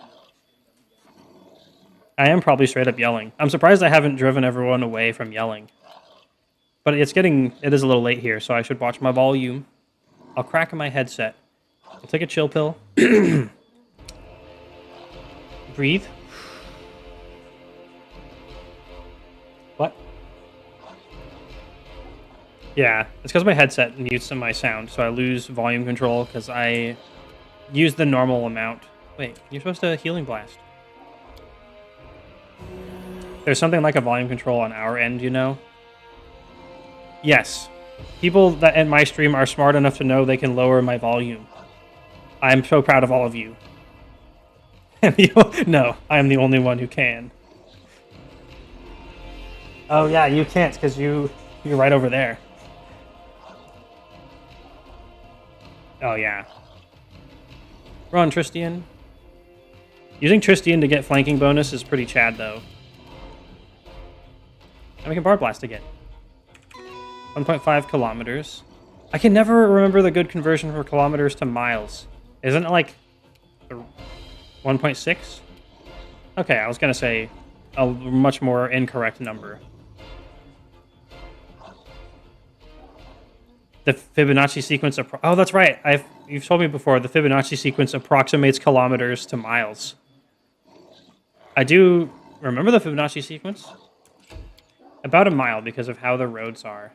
Speaker 4: I am probably straight up yelling. I'm surprised I haven't driven everyone away from yelling. But it is a little late here, so I should watch my volume. I'll crack my headset. I'll take a chill pill. Breathe. What? Yeah, it's because my headset mutes my sound, so I lose volume control because I use the normal amount. Wait, you're supposed to healing blast. There's something like a volume control on our end, you know? Yes. People that in my stream are smart enough to know they can lower my volume. I'm so proud of all of you. No, I am the only one who can. Oh yeah, you can't because you're right over there. Oh yeah. Run, Tristian. Using Tristian to get flanking bonus is pretty chad though. And we can Bard Blast again. 1.5 kilometers. I can never remember the good conversion for kilometers to miles. Isn't it like 1.6? Okay, I was going to say a much more incorrect number. The Fibonacci sequence... Oh, that's right. You've told me before, the Fibonacci sequence approximates kilometers to miles. I do remember the Fibonacci sequence. About a mile because of how the roads are.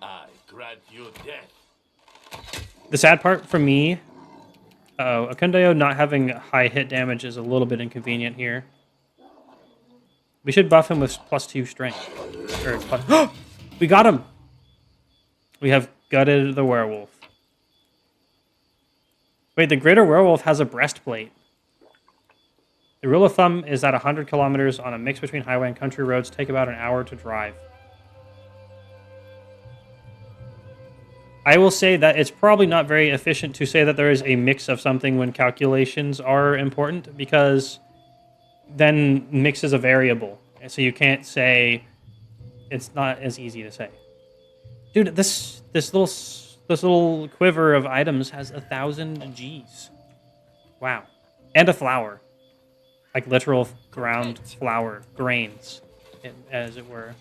Speaker 6: I grant you death.
Speaker 4: The sad part for me, Akundeo not having high hit damage is a little bit inconvenient here. We should buff him with +2 strength. We got him! We have gutted the werewolf. Wait, the greater werewolf has a breastplate. The rule of thumb is that 100 kilometers on a mix between highway and country roads take about an hour to drive. I will say that it's probably not very efficient to say that there is a mix of something when calculations are important, because then mix is a variable. So you can't say it's not as easy to say. Dude, this little quiver of items has 1,000 Gs. Wow. And a flower. Like literal ground flower. Grains, as it were.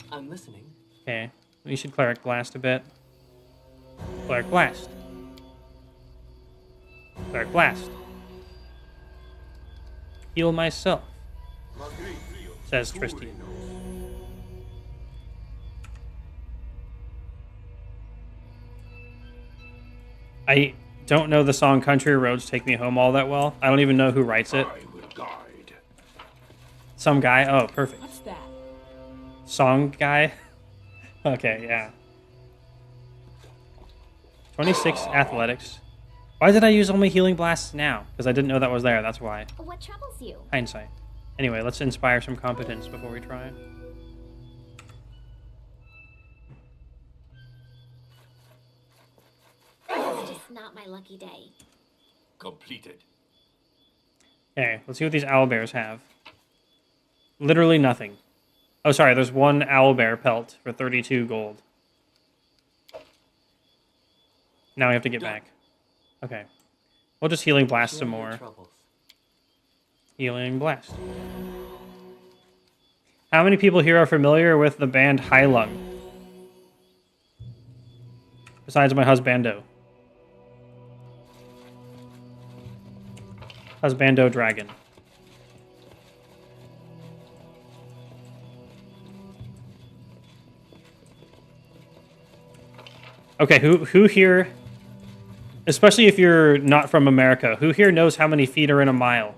Speaker 7: I'm listening.
Speaker 4: Okay. We should Cleric Blast a bit. Cleric Blast. Dark Blast. Heal myself, says Tristy. I don't know the song Country Roads Take Me Home all that well. I don't even know who writes it.
Speaker 2: I will guide.
Speaker 4: Some guy? Oh, perfect.
Speaker 3: What's that?
Speaker 4: Song guy? Okay, yeah. 26 athletics. Why did I use all my healing blasts now? Because I didn't know that was there, that's why.
Speaker 5: What troubles you?
Speaker 4: Hindsight. Anyway, let's inspire some competence before we try.
Speaker 5: It's just not my lucky day.
Speaker 6: Completed.
Speaker 4: Okay, let's see what these owlbears have. Literally nothing. Oh, sorry, there's one owlbear pelt for 32 gold. Now we have to get back. Okay. We'll just healing blast some
Speaker 7: Share your
Speaker 4: more.
Speaker 7: troubles.
Speaker 4: Healing blast. How many people here are familiar with the band High Lung? Besides my husbando. Husbando Dragon. Okay, who here, especially if you're not from America, who here knows how many feet are in a mile?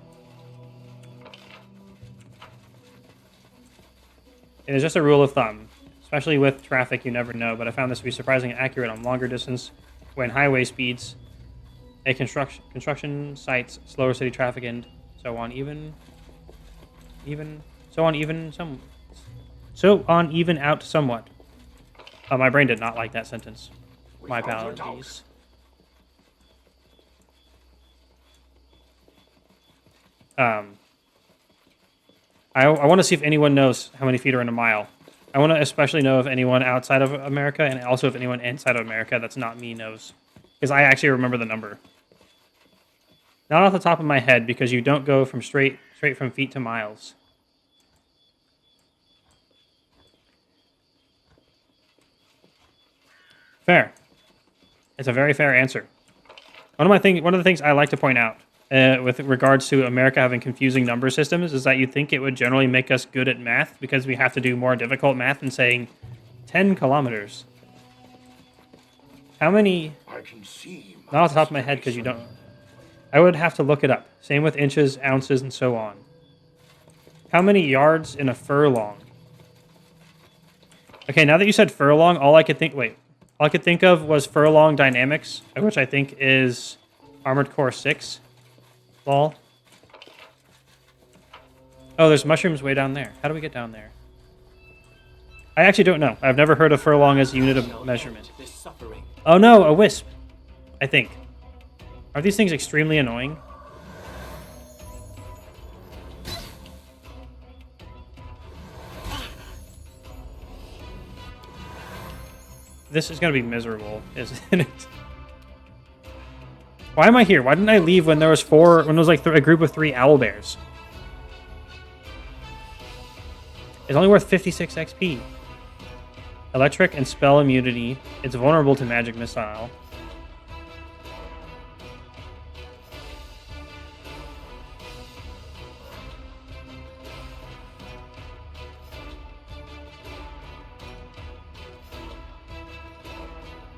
Speaker 4: It is just a rule of thumb. Especially with traffic, you never know, but I found this to be surprisingly accurate on longer distance when highway speeds, a construction sites, slower city traffic, and so on even out somewhat. My brain did not like that sentence. My apologies. I want to see if anyone knows how many feet are in a mile. I want to especially know if anyone outside of America and also if anyone inside of America that's not me knows. Because I actually remember the number. Not off the top of my head, because you don't go from straight from feet to miles. Fair. It's a very fair answer. One of the things I like to point out with regards to America having confusing number systems is that you think it would generally make us good at math because we have to do more difficult math than saying 10 kilometers. How many?
Speaker 2: I can see.
Speaker 4: Not off the top of my head because you don't. I would have to look it up. Same with inches, ounces, and so on. How many yards in a furlong? Okay, now that you said furlong, all I could think of was Furlong Dynamics, which I think is Armored Core 6. Lol. Oh, there's mushrooms way down there. How do we get down there? I actually don't know. I've never heard of furlong as a unit of measurement.
Speaker 7: This suffering.
Speaker 4: Oh no, a wisp. I think. Are these things extremely annoying? This is going to be miserable, isn't it? Why am I here? Why didn't I leave when there was like a group of 3 owlbears? It's only worth 56 XP. Electric and spell immunity. It's vulnerable to magic missile.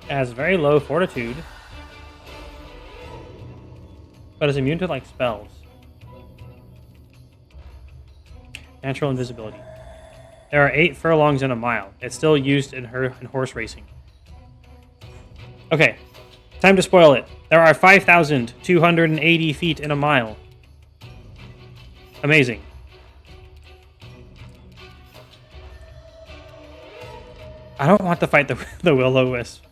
Speaker 4: It has very low fortitude, but is immune to like spells. Natural invisibility. There are 8 furlongs in a mile. It's still used in horse racing. Okay, time to spoil it. There are 5,280 feet in a mile. Amazing. I don't want to fight the Will-O-Wisp.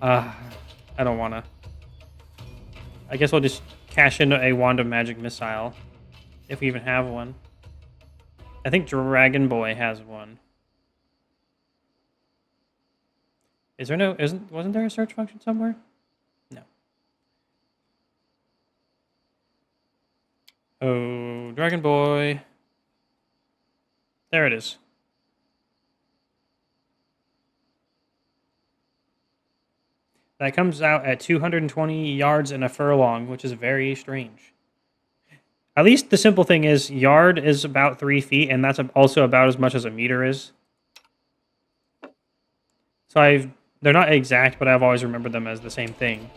Speaker 4: I don't want to. I guess we'll just cash into a Wand of Magic Missile. If we even have one. I think Dragon Boy has one. Is there no... Wasn't there a search function somewhere? No. Oh, Dragon Boy. There it is. That comes out at 220 yards and a furlong, which is very strange. At least the simple thing is, yard is about 3 feet, and that's also about as much as a meter is. So they're not exact, but I've always remembered them as the same thing.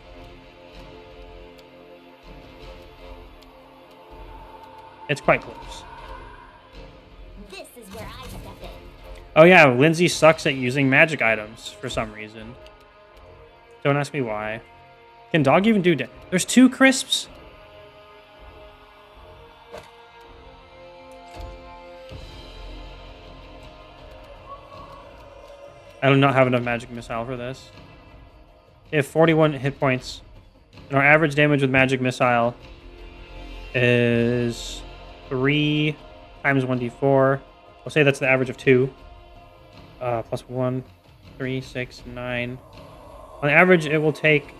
Speaker 4: It's quite close.
Speaker 5: This is where I step in.
Speaker 4: Oh yeah, Lindsay sucks at using magic items for some reason. Don't ask me why. Can dog even do There's 2 crisps? I do not have enough magic missile for this. They have 41 hit points. And our average damage with magic missile is 3 times 1d4. I'll say that's the average of 2. Plus 1, 3, 6, 9. On average, it will take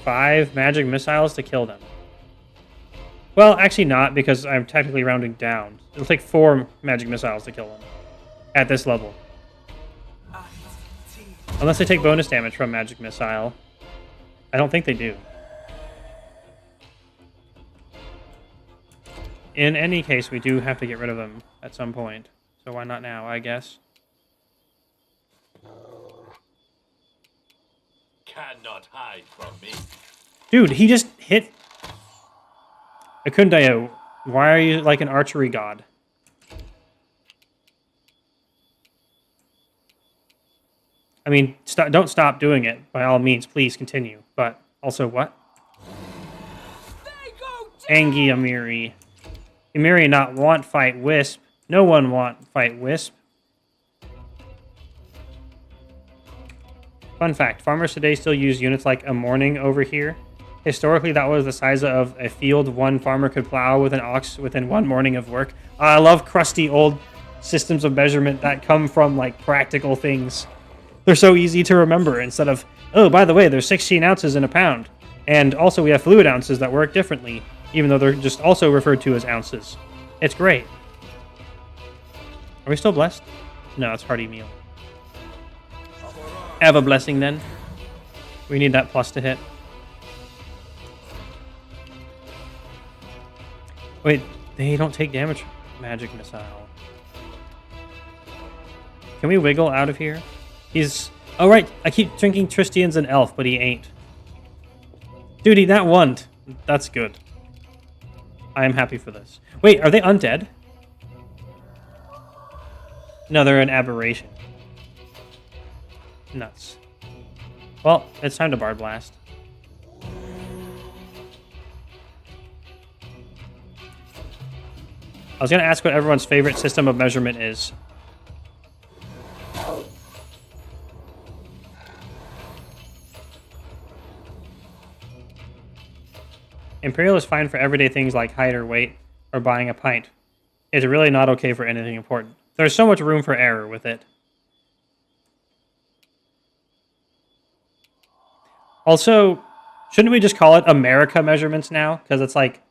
Speaker 4: 5 magic missiles to kill them. Well, actually not, because I'm technically rounding down. It'll take 4 magic missiles to kill them at this level. Unless they take bonus damage from magic missile. I don't think they do. In any case, we do have to get rid of them at some point. So why not now, I guess?
Speaker 6: Cannot hide from me.
Speaker 4: Dude, he just hit... Akundaya, why are you like an archery god? I mean, don't stop doing it. By all means, please continue. But also, what? Angie Amiri. Amiri not want fight Wisp. No one want fight Wisp. Fun fact, farmers today still use units like a morning over here. Historically, that was the size of a field one farmer could plow with an ox within 1 morning of work. I love crusty old systems of measurement that come from like practical things. They're so easy to remember instead of, oh, by the way, there's 16 ounces in a pound. And also we have fluid ounces that work differently, even though they're just also referred to as ounces. It's great. Are we still blessed? No, it's hearty meal. Have a blessing then. We need that plus to hit. Wait, they don't take damage from magic missile. Can we wiggle out of here? He's... Oh, right. I keep drinking Tristian's an elf, but he ain't. Dude, he that won. That's good. I am happy for this. Wait, are they undead? No, they're an aberration. Nuts. Well, it's time to Bard Blast. I was going to ask what everyone's favorite system of measurement is. Imperial is fine for everyday things like height or weight, or buying a pint. It's really not okay for anything important. There's so much room for error with it. Also, shouldn't we just call it America measurements now? Because it's like,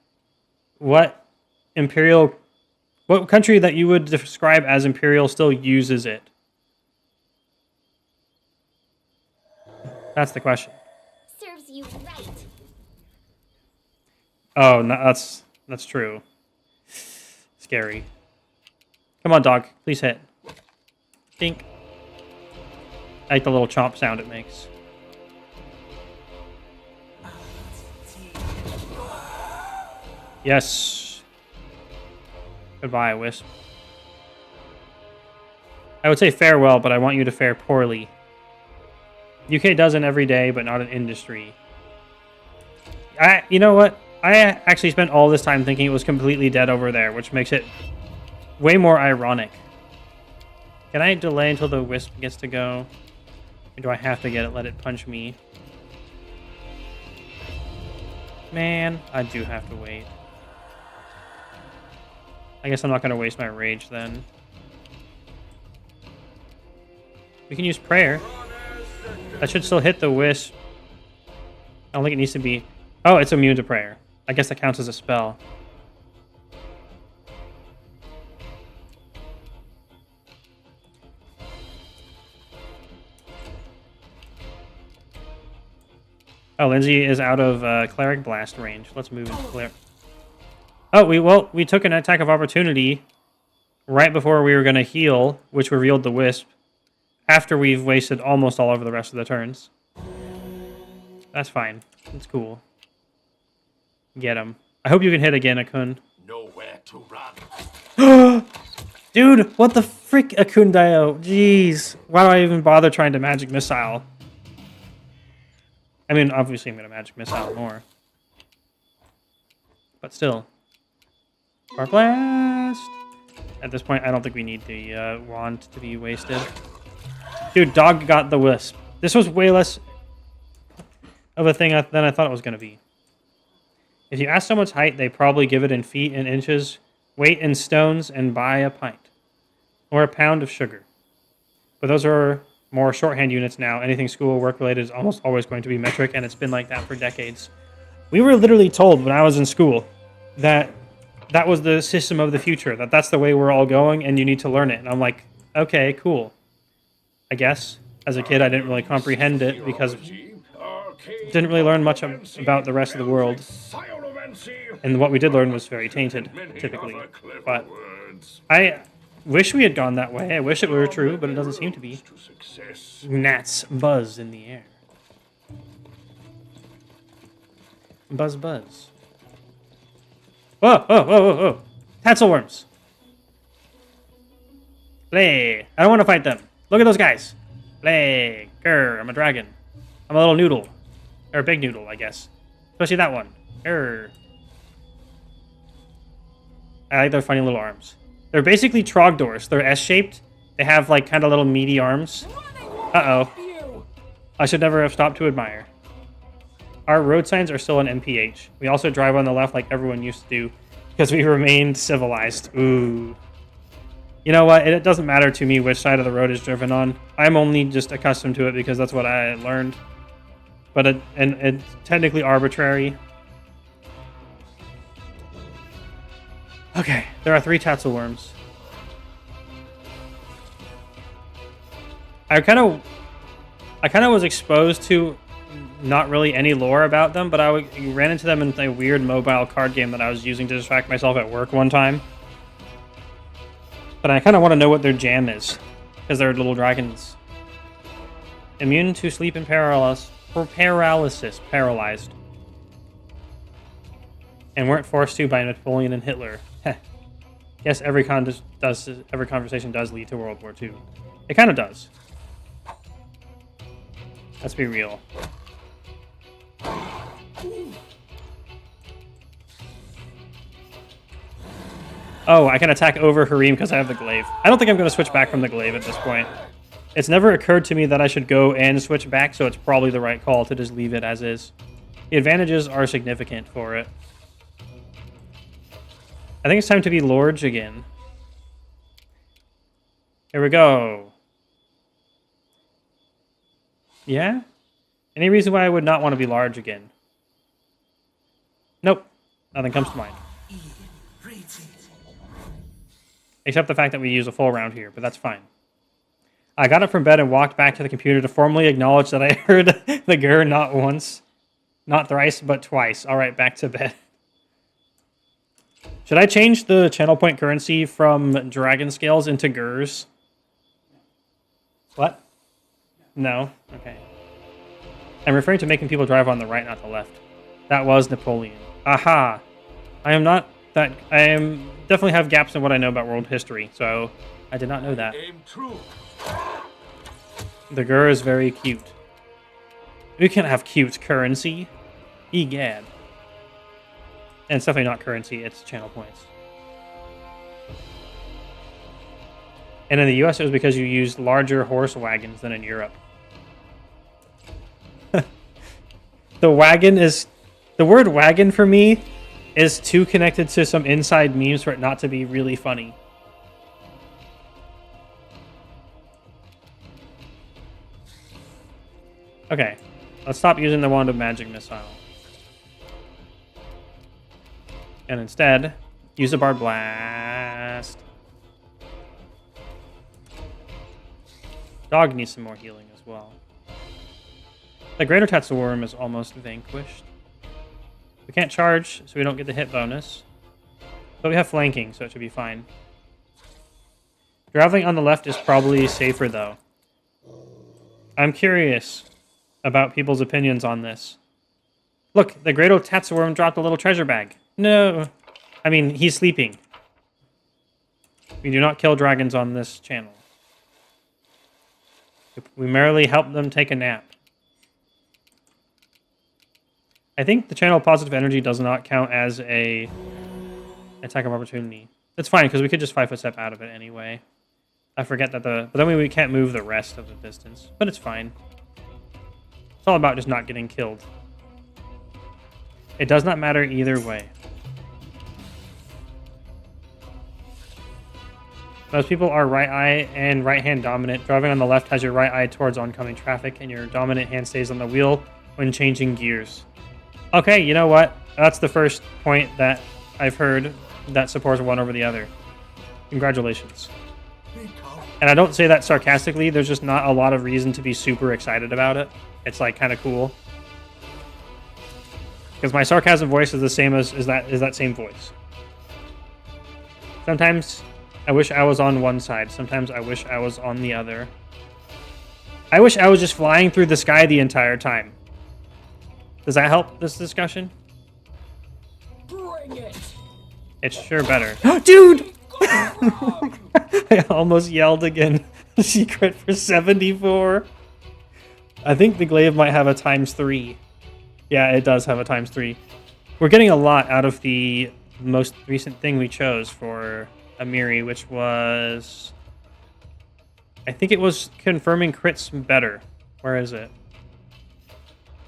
Speaker 4: what country that you would describe as imperial still uses it? That's the question.
Speaker 5: Serves you right.
Speaker 4: Oh, no, that's true. Scary. Come on, dog. Please hit. Dink. I like the little chomp sound it makes. Yes. Goodbye, Wisp. I would say farewell, but I want you to fare poorly. UK does an every day, but not an industry. You know what? I actually spent all this time thinking it was completely dead over there, which makes it way more ironic. Can I delay until the Wisp gets to go? Or do I have to let it punch me? Man, I do have to wait. I guess I'm not going to waste my rage then. We can use prayer. That should still hit the Wisp. I don't think it needs to be... Oh, it's immune to prayer. I guess that counts as a spell. Oh, Lindsay is out of cleric blast range. Let's move into cleric. Oh, we took an attack of opportunity right before we were going to heal, which revealed the wisp. After we've wasted almost all of the rest of the turns. That's fine. It's cool. Get him. I hope you can hit again, Akun.
Speaker 6: Nowhere to run.
Speaker 4: Dude, what the frick, Akun Dio? Jeez. Why do I even bother trying to magic missile? I mean, obviously I'm going to magic missile more. But still. Bar blast! At this point, I don't think we need the wand to be wasted. Dude, dog got the wisp. This was way less of a thing than I thought it was going to be. If you ask someone's height, they probably give it in feet and inches, weight in stones, and buy a pint. Or a pound of sugar. But those are more shorthand units now. Anything school work related is almost always going to be metric, and it's been like that for decades. We were literally told when I was in school that that was the system of the future, that that's the way we're all going, and you need to learn it. And I'm like, okay, cool. I guess. As a kid, I didn't really comprehend it because didn't really learn much about the rest of the world. And what we did learn was very tainted, typically. But I wish we had gone that way. I wish it were true, but it doesn't seem to be. Gnats buzz in the air. Buzz, buzz. Whoa, whoa, whoa, whoa, whoa. Tatzelworms. Play. I don't want to fight them. Look at those guys. Play. Grr, I'm a dragon. I'm a little noodle. Or a big noodle, I guess. Especially that one. Grr. I like their funny little arms. They're basically Trogdors. They're S-shaped. They have, like, kind of little meaty arms. Uh-oh. I should never have stopped to admire. Our road signs are still an MPH. We also drive on the left like everyone used to do because we remained civilized. Ooh. You know what? It doesn't matter to me which side of the road is driven on. I'm only just accustomed to it because that's what I learned. But it's technically arbitrary. Okay, there are 3 Tatzelworms. I kind of was exposed to not really any lore about them, but I ran into them in a weird mobile card game that I was using to distract myself at work one time. But I kind of want to know what their jam is, because they're little dragons. Immune to sleep and paralysis, paralyzed. And weren't forced to by Napoleon and Hitler. Guess every conversation does lead to World War II. It kind of does. Let's be real. Oh, I can attack over Harim because I have the glaive. I don't think I'm going to switch back from the glaive at this point. It's never occurred to me that I should go and switch back, so it's probably the right call to just leave it as is. The advantages are significant for it. I think it's time to be Lorge again. Here we go. Yeah? Any reason why I would not want to be large again? Nope. Nothing comes to mind. Except the fact that we use a full round here, but that's fine. I got up from bed and walked back to the computer to formally acknowledge that I heard the grr not once, not thrice, but twice. All right, back to bed. Should I change the channel point currency from dragon scales into grrs? What? No? Okay. I'm referring to making people drive on the right, not the left. That was Napoleon. Aha! I am definitely have gaps in what I know about world history, so I did not know that.
Speaker 6: Aim true.
Speaker 4: The grr is very cute. We can't have cute currency. Egad. And it's definitely not currency, it's channel points. And in the US, it was because you used larger horse wagons than in Europe. The word wagon for me is too connected to some inside memes for it not to be really funny. Okay, let's stop using the wand of magic missile. And instead, use a bard blast. Dog needs some more healing as well. The Greater Tatsuworm is almost vanquished. We can't charge, so we don't get the hit bonus. But we have flanking, so it should be fine. Traveling on the left is probably safer, though. I'm curious about people's opinions on this. Look, the Greater Tatsuworm dropped a little treasure bag. No. I mean, he's sleeping. We do not kill dragons on this channel. We merely help them take a nap. I think the channel Positive Energy does not count as a attack of opportunity. That's fine, because we could just 5-foot step out of it anyway. I forget that but then we can't move the rest of the distance. But it's fine. It's all about just not getting killed. It does not matter either way. Most people are right eye and right hand dominant. Driving on the left has your right eye towards oncoming traffic, and your dominant hand stays on the wheel when changing gears. Okay, you know what? That's the first point that I've heard that supports one over the other. Congratulations. And I don't say that sarcastically. There's just not a lot of reason to be super excited about it. It's like kind of cool. Because my sarcasm voice is the same as that same voice. Sometimes I wish I was on one side. Sometimes I wish I was on the other. I wish I was just flying through the sky the entire time. Does that help this discussion?
Speaker 3: Bring it!
Speaker 4: It's sure better. Dude! I almost yelled again. Secret for 74. I think the glaive might have a ×3. Yeah, it does have a ×3. We're getting a lot out of the most recent thing we chose for Amiri, which was... I think it was confirming crits better. Where is it?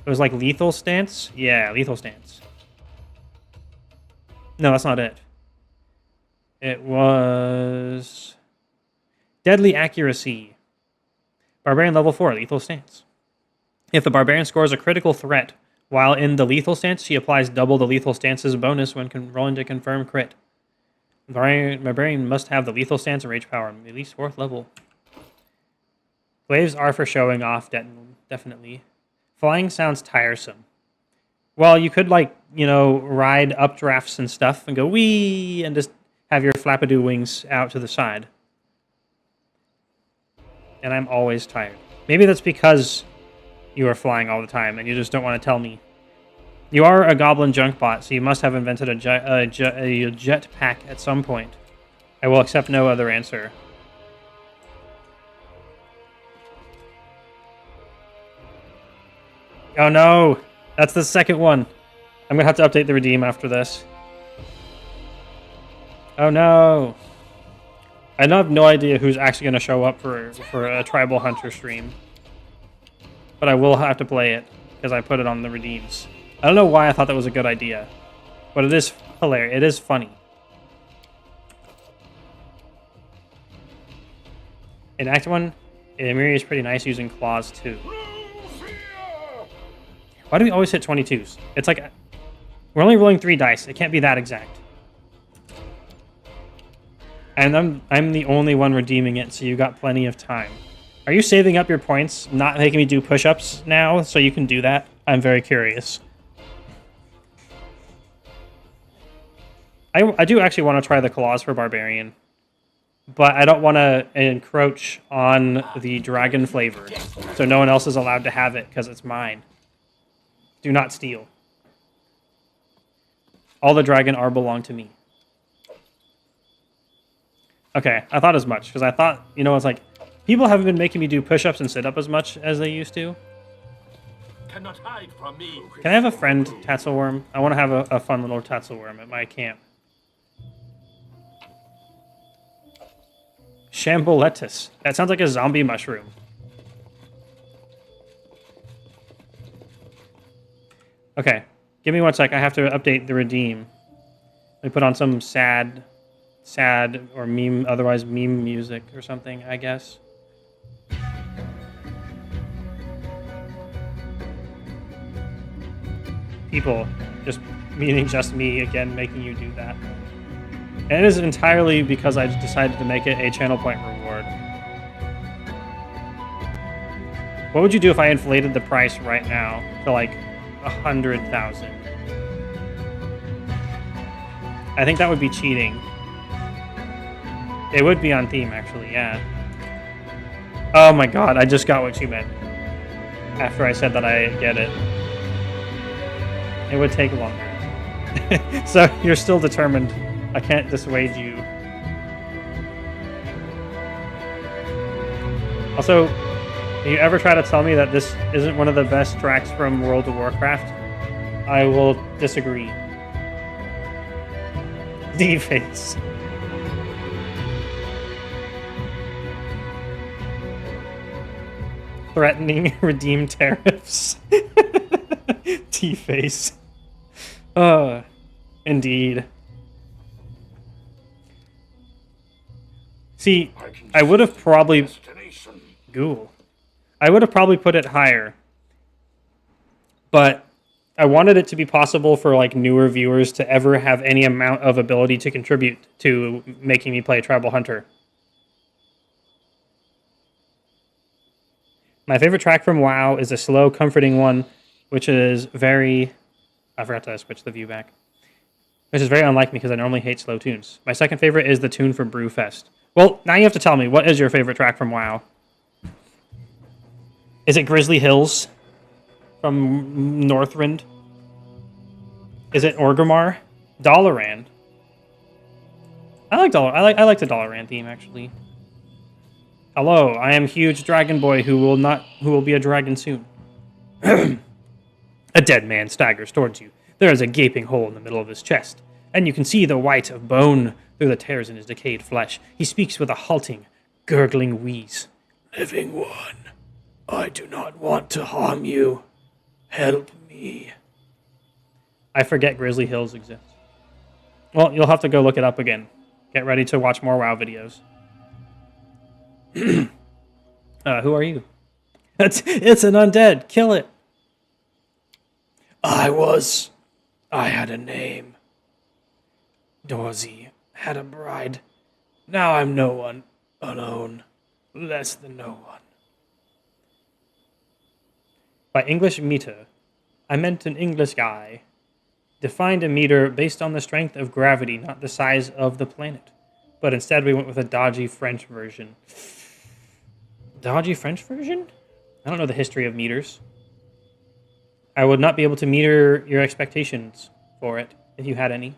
Speaker 4: It was like lethal stance? Yeah, lethal stance. No, that's not it. It was... Deadly accuracy. Barbarian level 4, lethal stance. If the barbarian scores a critical threat while in the lethal stance, she applies double the lethal stance's bonus when rolling to confirm crit. Barbarian must have the lethal stance and rage power, at least 4th level. Glaives are for showing off, definitely. Flying sounds tiresome. Well, you could, like, you know, ride updrafts and stuff and go wee and just have your flappadoo wings out to the side. And I'm always tired. Maybe that's because you are flying all the time and you just don't want to tell me. You are a goblin junk bot, so you must have invented a jetpack at some point. I will accept no other answer. Oh no! That's the second one. I'm gonna have to update the redeem after this. Oh no! I have no idea who's actually gonna show up for a Tribal Hunter stream. But I will have to play it, because I put it on the redeems. I don't know why I thought that was a good idea. But it is hilarious. It is funny. In Act 1, Amiri is pretty nice using claws too. Why do we always hit 22s? It's like... We're only rolling 3 dice. It can't be that exact. And I'm the only one redeeming it, so you got plenty of time. Are you saving up your points, not making me do push-ups now, so you can do that? I'm very curious. I do actually want to try the claws for Barbarian. But I don't want to encroach on the dragon flavor. So no one else is allowed to have it, because it's mine. Do not steal. All the dragon are belong to me. Okay, I thought as much, because I thought, you know, it's like, people haven't been making me do push-ups and sit-up as much as they used to.
Speaker 6: Cannot hide from me.
Speaker 4: Can I have a friend, Tatzelworm? I want to have a fun little Tatzelworm at my camp. Shamboletus. That sounds like a zombie mushroom. Okay, give me 1 sec. I have to update the redeem. Let me put on some sad or meme, otherwise meme music or something, I guess. People, just meaning just me again, making you do that. And it is entirely because I decided to make it a channel point reward. What would you do if I inflated the price right now to like 100,000? I think that would be cheating. It would be on theme, actually, yeah. Oh my god, I just got what you meant. After I said that I get it. It would take longer. So, you're still determined. I can't dissuade you. Also, if you ever try to tell me that this isn't one of the best tracks from World of Warcraft, I will disagree. D-face. Threatening redeem tariffs. T-face. Indeed. See, I would have probably... Ghoul. I would have probably put it higher. But I wanted it to be possible for like newer viewers to ever have any amount of ability to contribute to making me play Tribal Hunter. My favorite track from WoW is a slow, comforting one, which is very... I forgot to switch the view back. Which is very unlike me because I normally hate slow tunes. My second favorite is the tune from Brewfest. Well, now you have to tell me, what is your favorite track from WoW? Is it Grizzly Hills from Northrend? Is it Orgrimmar? Dalaran? I like the Dalaran theme actually. Hello, I am huge dragon boy who will be a dragon soon. A dead man staggers towards you. There is a gaping hole in the middle of his chest, and you can see the white of bone through the tears in his decayed flesh. He speaks with a halting, gurgling wheeze. Living one, I do not want to harm you. Help me. I forget Grizzly Hills exists. Well, you'll have to go look it up again. Get ready to watch more WoW videos. Who are you? It's an undead. Kill it. I had a name. Dorsey had a bride. Now I'm no one. Alone. Less than no one. By English meter, I meant an English guy. Defined a meter based on the strength of gravity, not the size of the planet. But instead we went with a dodgy French version. Dodgy French version? I don't know the history of meters. I would not be able to meter your expectations for it, if you had any.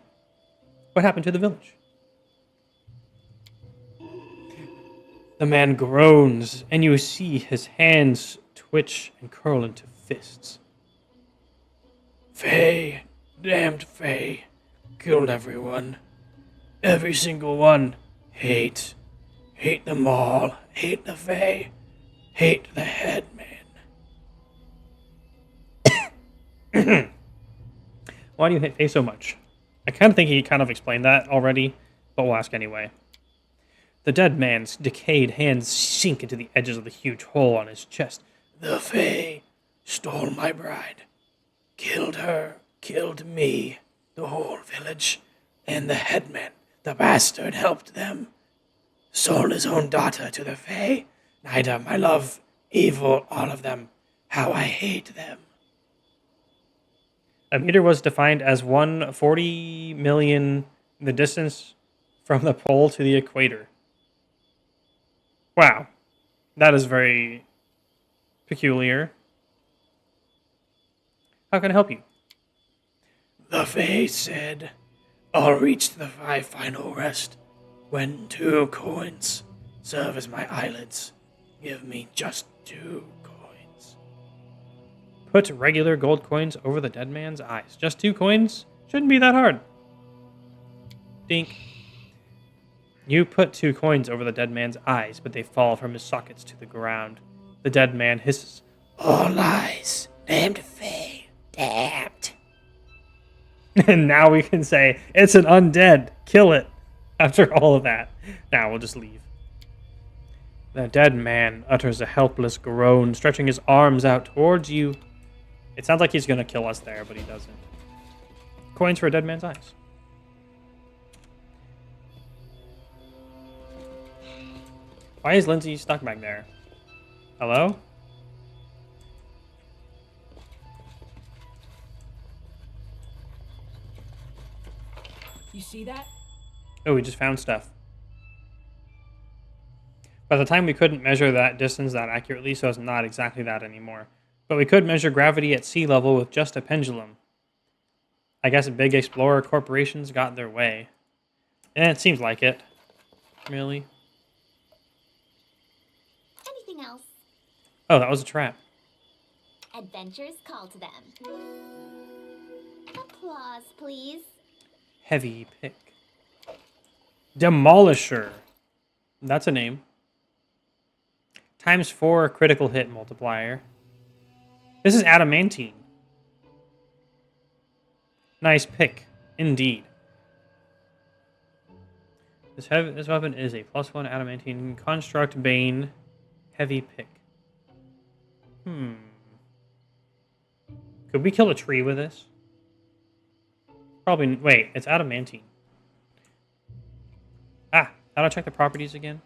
Speaker 4: What happened to the village? The man groans, and you see his hands twitch and curl into fists. Faye, damned Faye, killed everyone. Every single one. Hate them all. Hate the Fae. Hate the headman. Why do you hate Fae so much? I kind of think he kind of explained that already, but we'll ask anyway. The dead man's decayed hands sink into the edges of the huge hole on his chest. The Fae stole my bride. Killed her. Killed me. The whole village. And the headman, the bastard, helped them. Sold his own daughter to the Fae. Neither my love, evil, all of them. How I hate them. A meter was defined as 140 million, the distance from the pole to the equator. Wow. That is very peculiar. How can I help you? The Fae said, I'll reach the final rest when 2 coins serve as my eyelids. Give me just 2 coins. Put regular gold coins over the dead man's eyes. Just 2 coins? Shouldn't be that hard. Dink. You put 2 coins over the dead man's eyes, but they fall from his sockets to the ground. The dead man hisses. All lies. Damned Fae. Damned. And now we can say, it's an undead. Kill it. After all of that. Now we'll just leave. The dead man utters a helpless groan, stretching his arms out towards you. It sounds like he's going to kill us there, but he doesn't. Coins for a dead man's eyes. Why is Lindsay stuck back there? Hello?
Speaker 3: You see that?
Speaker 4: Oh, we just found stuff. By the time we couldn't measure that distance that accurately, so it's not exactly that anymore. But we could measure gravity at sea level with just a pendulum. I guess big explorer corporations got their way. And it seems like it. Really?
Speaker 5: Anything else?
Speaker 4: Oh, that was a trap.
Speaker 5: Adventures call to them. Applause, please.
Speaker 4: Heavy pick. Demolisher. That's a name. ×4 critical hit multiplier. This is adamantine. Nice pick, indeed. This weapon is a +1 adamantine construct bane heavy pick. Could we kill a tree with this? Probably. Wait, it's adamantine. How do I check the properties again?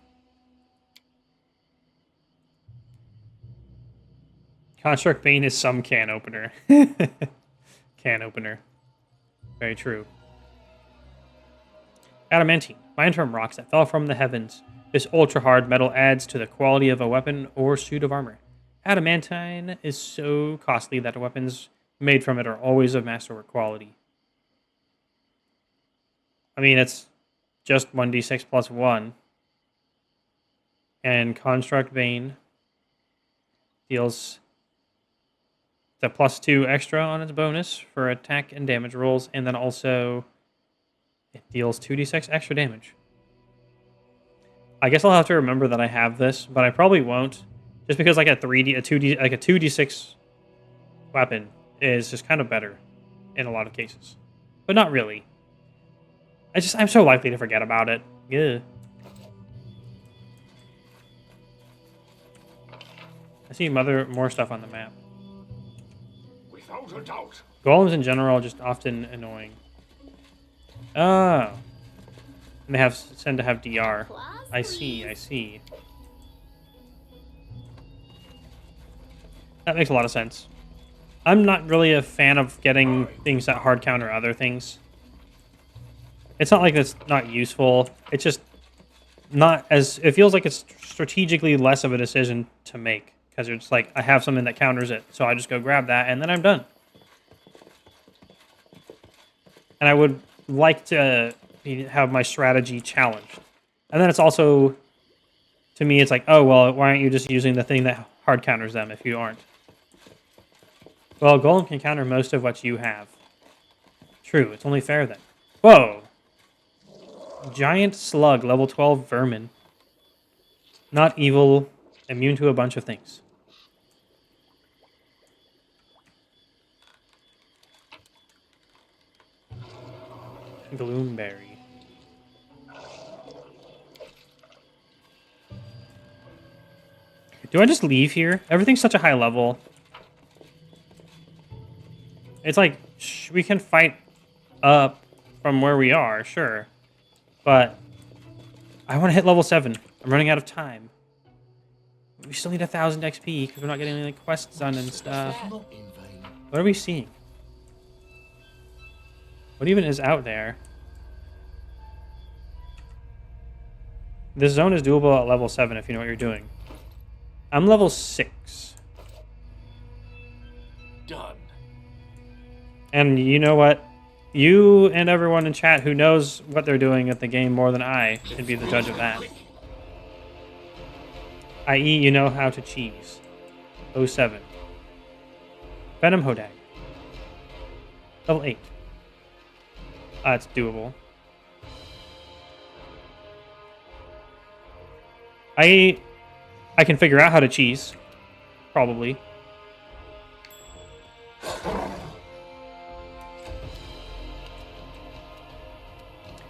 Speaker 4: Construct Bane is some can opener. Can opener. Very true. Adamantine. Mind from rocks that fell from the heavens. This ultra-hard metal adds to the quality of a weapon or suit of armor. Adamantine is so costly that the weapons made from it are always of masterwork quality. I mean, it's just 1d6 plus 1. And Construct Bane deals the +2 extra on its bonus for attack and damage rolls, and then also it deals 2d6 extra damage. I guess I'll have to remember that I have this, but I probably won't, just because like a 2d6 weapon is just kind of better in a lot of cases, but not really. I'm so likely to forget about it. Yeah. I see more stuff on the map.
Speaker 6: Without a doubt.
Speaker 4: Golems in general are just often annoying. Oh. And they tend to have DR.
Speaker 5: Applause,
Speaker 4: I see. That makes a lot of sense. I'm not really a fan of getting things that hard counter other things. It's not like it's not useful. It's just not as... It feels like it's strategically less of a decision to make. Because you're just like, I have something that counters it. So I just go grab that, and then I'm done. And I would like to have my strategy challenged. And then it's also... To me, it's like, oh, well, why aren't you just using the thing that hard counters them if you aren't? Well, Golem can counter most of what you have. True, it's only fair then. Whoa! Giant slug, level 12 vermin. Not evil, immune to a bunch of things. Gloomberry. Do I just leave here? Everything's such a high level. It's like, we can fight up from where we are, sure. But I want to hit level 7. I'm running out of time. We still need 1,000 XP because we're not getting any like, quests done and stuff.
Speaker 2: Not in vain.
Speaker 4: What are we seeing? What even is out there? This zone is doable at level 7 if you know what you're doing. I'm level 6.
Speaker 6: Done.
Speaker 4: And you know what? You and everyone in chat who knows what they're doing at the game more than I should be the judge of that. I.e., you know how to cheese. 07. Venom Hodag. Level 8. That's doable. I can figure out how to cheese. Probably.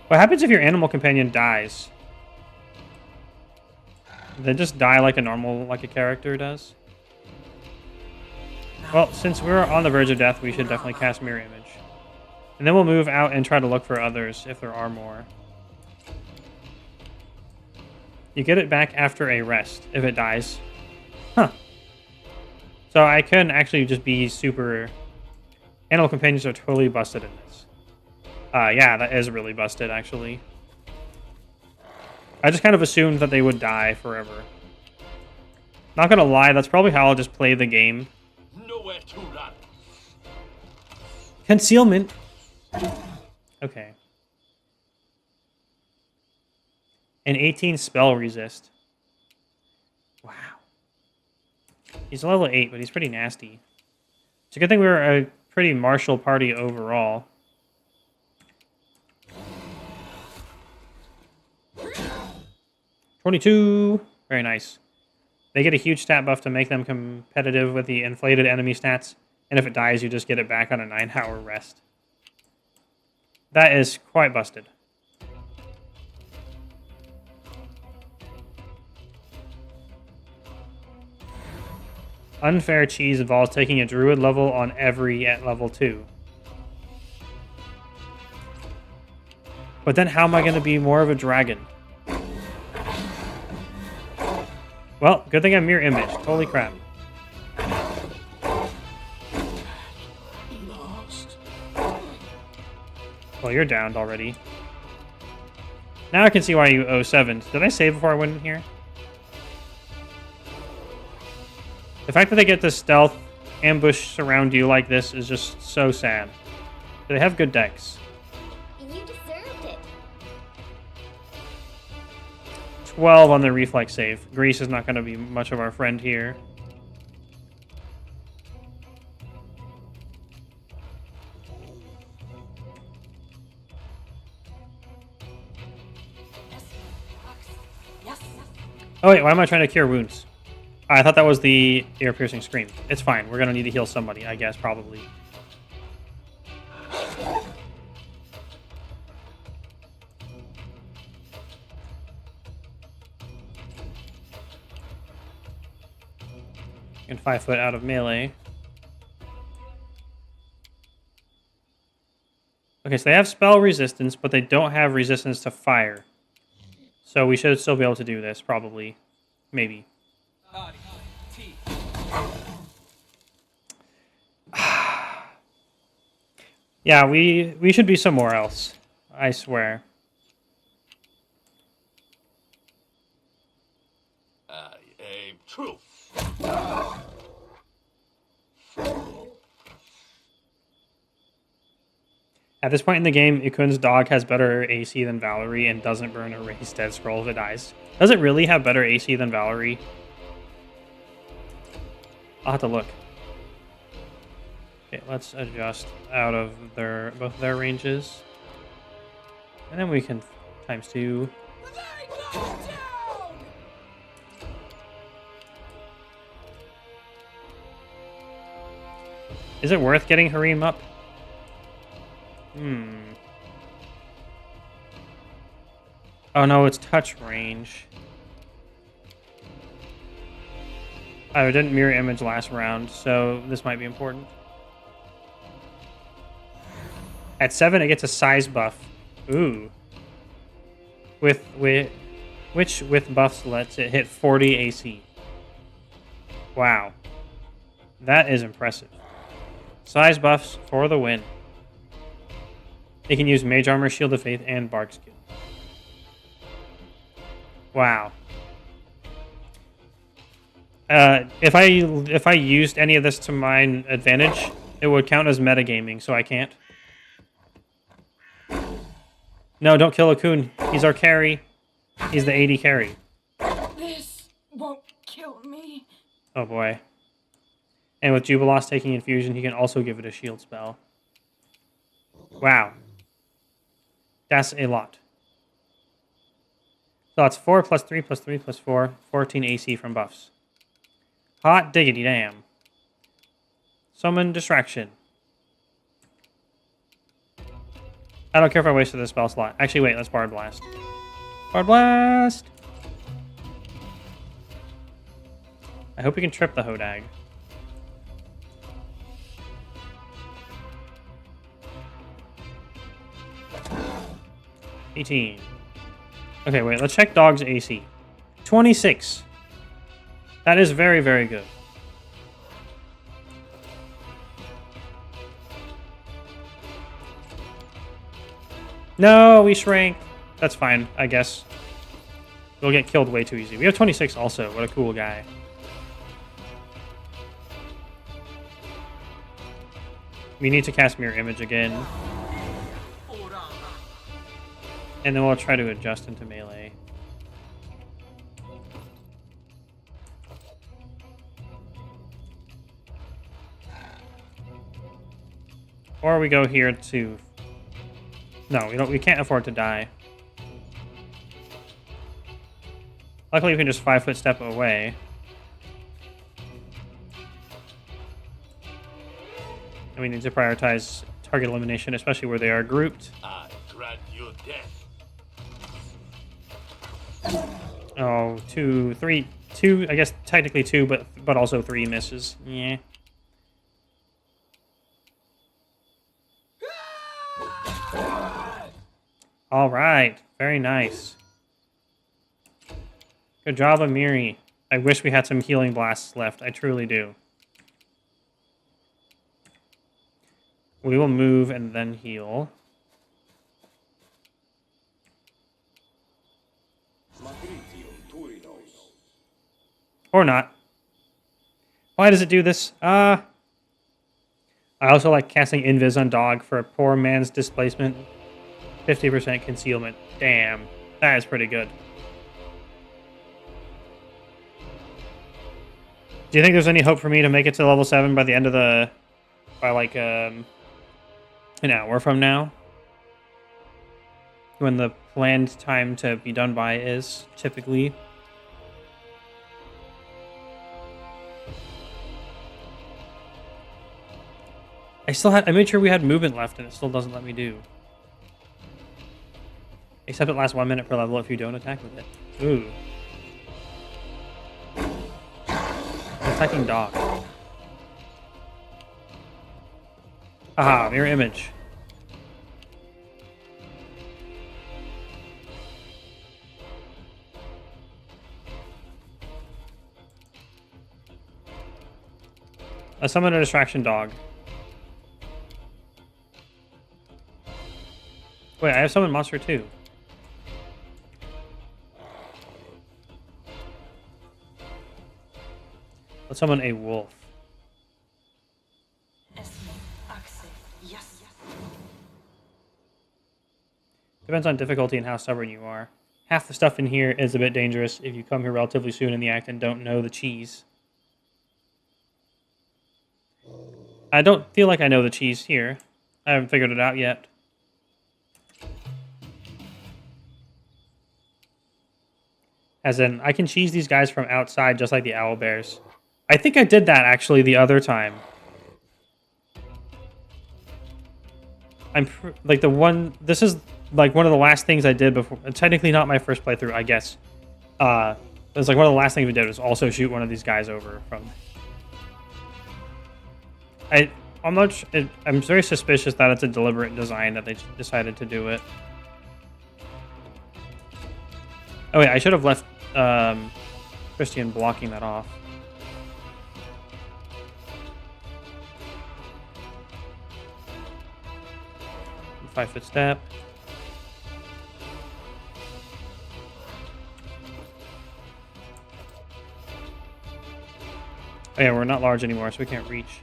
Speaker 4: What happens if your animal companion dies? They just die like a character does? Well, since we're on the verge of death, we should definitely cast Mirror Image. And then we'll move out and try to look for others, if there are more. You get it back after a rest, if it dies. Huh. So I can actually just be super... Animal companions are totally busted in this. Yeah, that is really busted, actually. I just kind of assumed that they would die forever. Not gonna lie, that's probably how I'll just play the game.
Speaker 6: Nowhere to run.
Speaker 4: Concealment! Okay. An 18 spell resist. Wow. He's level 8, but he's pretty nasty. It's a good thing we were a pretty martial party overall. $22. Very nice. They get a huge stat buff to make them competitive with the inflated enemy stats. And if it dies, you just get it back on a 9-hour rest. That is quite busted. Unfair cheese involves taking a druid level on every at level 2. But then how am I going to be more of a dragon? Well, good thing I'm mirror image. Holy crap.
Speaker 2: Lost.
Speaker 4: Well, you're downed already. Now I can see why you owe 7. Did I save before I went in here? The fact that they get to stealth ambush surround you like this is just so sad. They have good decks.
Speaker 5: You deserved it.
Speaker 4: 12 on the reflex save. Grease is not going to be much of our friend here. Oh wait, why am I trying to cure wounds? I thought that was the ear-piercing scream. It's fine. We're going to need to heal somebody, I guess, probably. And 5 foot out of melee. Okay, so they have spell resistance, but they don't have resistance to fire. So we should still be able to do this, probably. Maybe. Yeah, we should be somewhere else. I swear.
Speaker 6: True.
Speaker 4: At this point in the game, Ikun's dog has better AC than Valerie and doesn't burn a raised dead scroll if it dies. Does it really have better AC than Valerie? I'll have to look. Okay, let's adjust out of both their ranges. And then we can times 2. Is it worth getting Harim up? Oh no, it's touch range. I didn't mirror image last round, so this might be important. At 7, it gets a size buff. Ooh. Which with buffs lets it hit 40 AC. Wow. That is impressive. Size buffs for the win. They can use Mage Armor, Shield of Faith, and Bark Skill. Wow. If I used any of this to my advantage, it would count as metagaming, so I can't. No, don't kill Akun. He's our carry. He's the 80 carry.
Speaker 3: This won't kill me.
Speaker 4: Oh boy. And with Jubilos taking infusion, he can also give it a shield spell. Wow. That's a lot. So that's 4 plus 3 plus 3 plus 4. 14 AC from buffs. Hot diggity damn. Summon Distraction. I don't care if I wasted the spell slot. Actually, wait, let's Bard Blast. Bard Blast! I hope we can trip the Hodag. $18. Okay, wait, let's check Dog's AC. 26. That is very, very good.
Speaker 1: No, we shrank. That's fine, I guess. We'll get killed way too easy. We have 26 also. What a cool guy. We need to cast Mirror Image again. And then we'll try to adjust into melee. Or we go here to... No, we can't afford to die. Luckily, we can just 5-foot step away. And we need to prioritize target elimination, especially where they are grouped.
Speaker 6: I grant you death.
Speaker 1: Oh, 2, 3, 2. I guess technically 2, but also 3 misses. Yeah. All right, very nice. Good job, Amiri. I wish we had some healing blasts left. I truly do. We will move and then heal. Or not. Why does it do this? I also like casting Invis on Dog for a poor man's displacement. 50% concealment. Damn. That is pretty good. Do you think there's any hope for me to make it to level 7 by the end of the... By like an hour from now? When the planned time to be done by is, typically. I made sure we had movement left and it still doesn't let me do. Except it lasts 1 minute per level if you don't attack with it. Ooh. Attacking Dog. Aha, mirror image. I summon a distraction dog. Wait, I have summoned monster too. Let's summon a wolf. Depends on difficulty and how stubborn you are. Half the stuff in here is a bit dangerous if you come here relatively soon in the act and don't know the cheese. I don't feel like I know the cheese here. I haven't figured it out yet. As in, I can cheese these guys from outside just like the owlbears. I think I did that actually the other time. This is like one of the last things I did before. Technically not my first playthrough, I guess. It was like one of the last things we did was also shoot one of these guys over from... I'm very suspicious that it's a deliberate design that they decided to do it. Oh wait, I should have left Christian blocking that off. Five-foot step. Oh yeah, we're not large anymore, so we can't reach.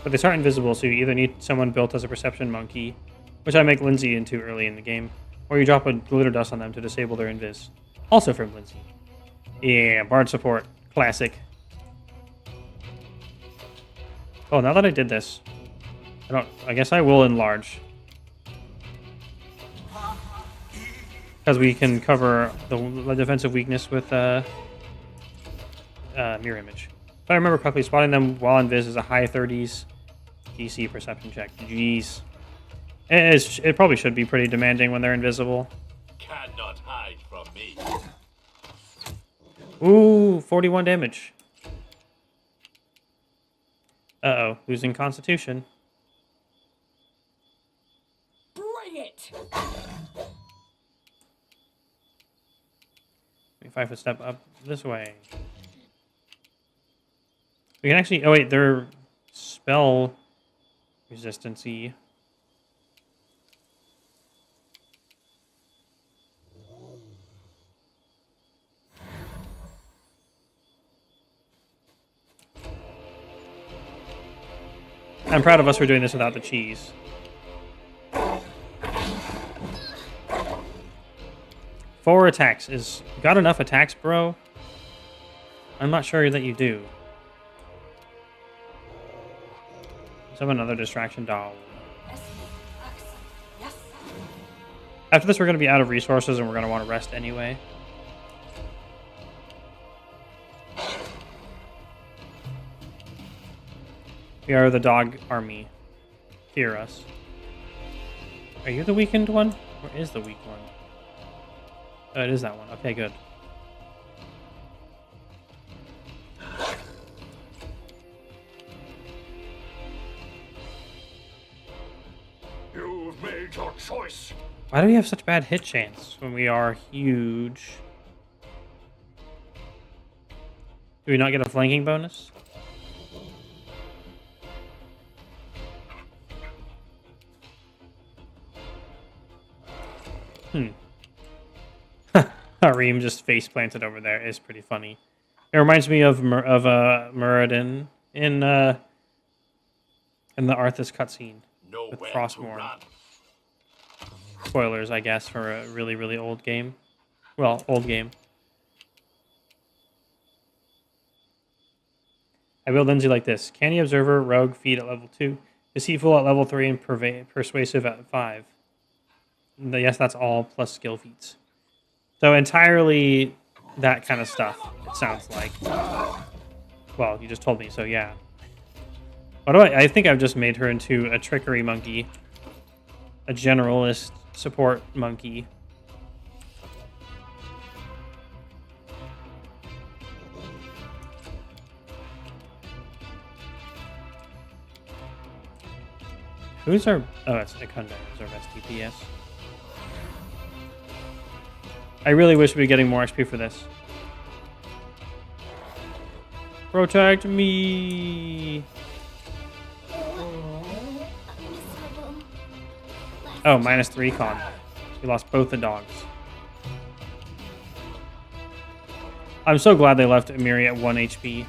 Speaker 1: But they start invisible, so you either need someone built as a perception monkey, which I make Lindsay into early in the game, or you drop a glitter dust on them to disable their invis. Also from Lindsay. Yeah, Bard support. Classic. Oh, now that I did this, I guess I will enlarge. Because we can cover the defensive weakness with mirror image. If I remember correctly, spotting them while invis is a high 30s DC perception check. Jeez. It probably should be pretty demanding when they're invisible.
Speaker 6: Cannot hide from me.
Speaker 1: Ooh, 41 damage. Uh-oh, losing Constitution.
Speaker 3: Bring it!
Speaker 1: 5-foot step up this way. We can actually... Oh, wait, their spell Resistance-y. I'm proud of us for doing this without the cheese. 4 attacks is... Got enough attacks, bro? I'm not sure that you do. Let's have another distraction doll. After this, we're going to be out of resources and we're going to want to rest anyway. We are the dog army. Fear us. Are you the weakened one? Or is the weak one? Oh, it is that one. Okay, good.
Speaker 6: You've made your choice.
Speaker 1: Why do we have such bad hit chance when we are huge? Do we not get a flanking bonus? Harim just face planted over there is pretty funny. It reminds me of Muradin in the Arthas cutscene with
Speaker 6: Nowhere to
Speaker 1: Frostmourne.
Speaker 6: run.
Speaker 1: Spoilers, I guess, for a really, really old game. Well, old game. I build Lindsay like this. Canny Observer, Rogue, Feed at level 2. Deceitful at level 3 and Persuasive at 5. Yes, that's all plus skill feats. So entirely that kind of stuff, it sounds like. Well, you just told me, so yeah. What do I think I've just made her into a trickery monkey. A generalist support monkey. Who's our... Oh, it's Akunda. Who's our best DPS. I really wish we'd be getting more XP for this. Protect me! Oh, -3 con. We lost both the dogs. I'm so glad they left Amiri at 1 HP.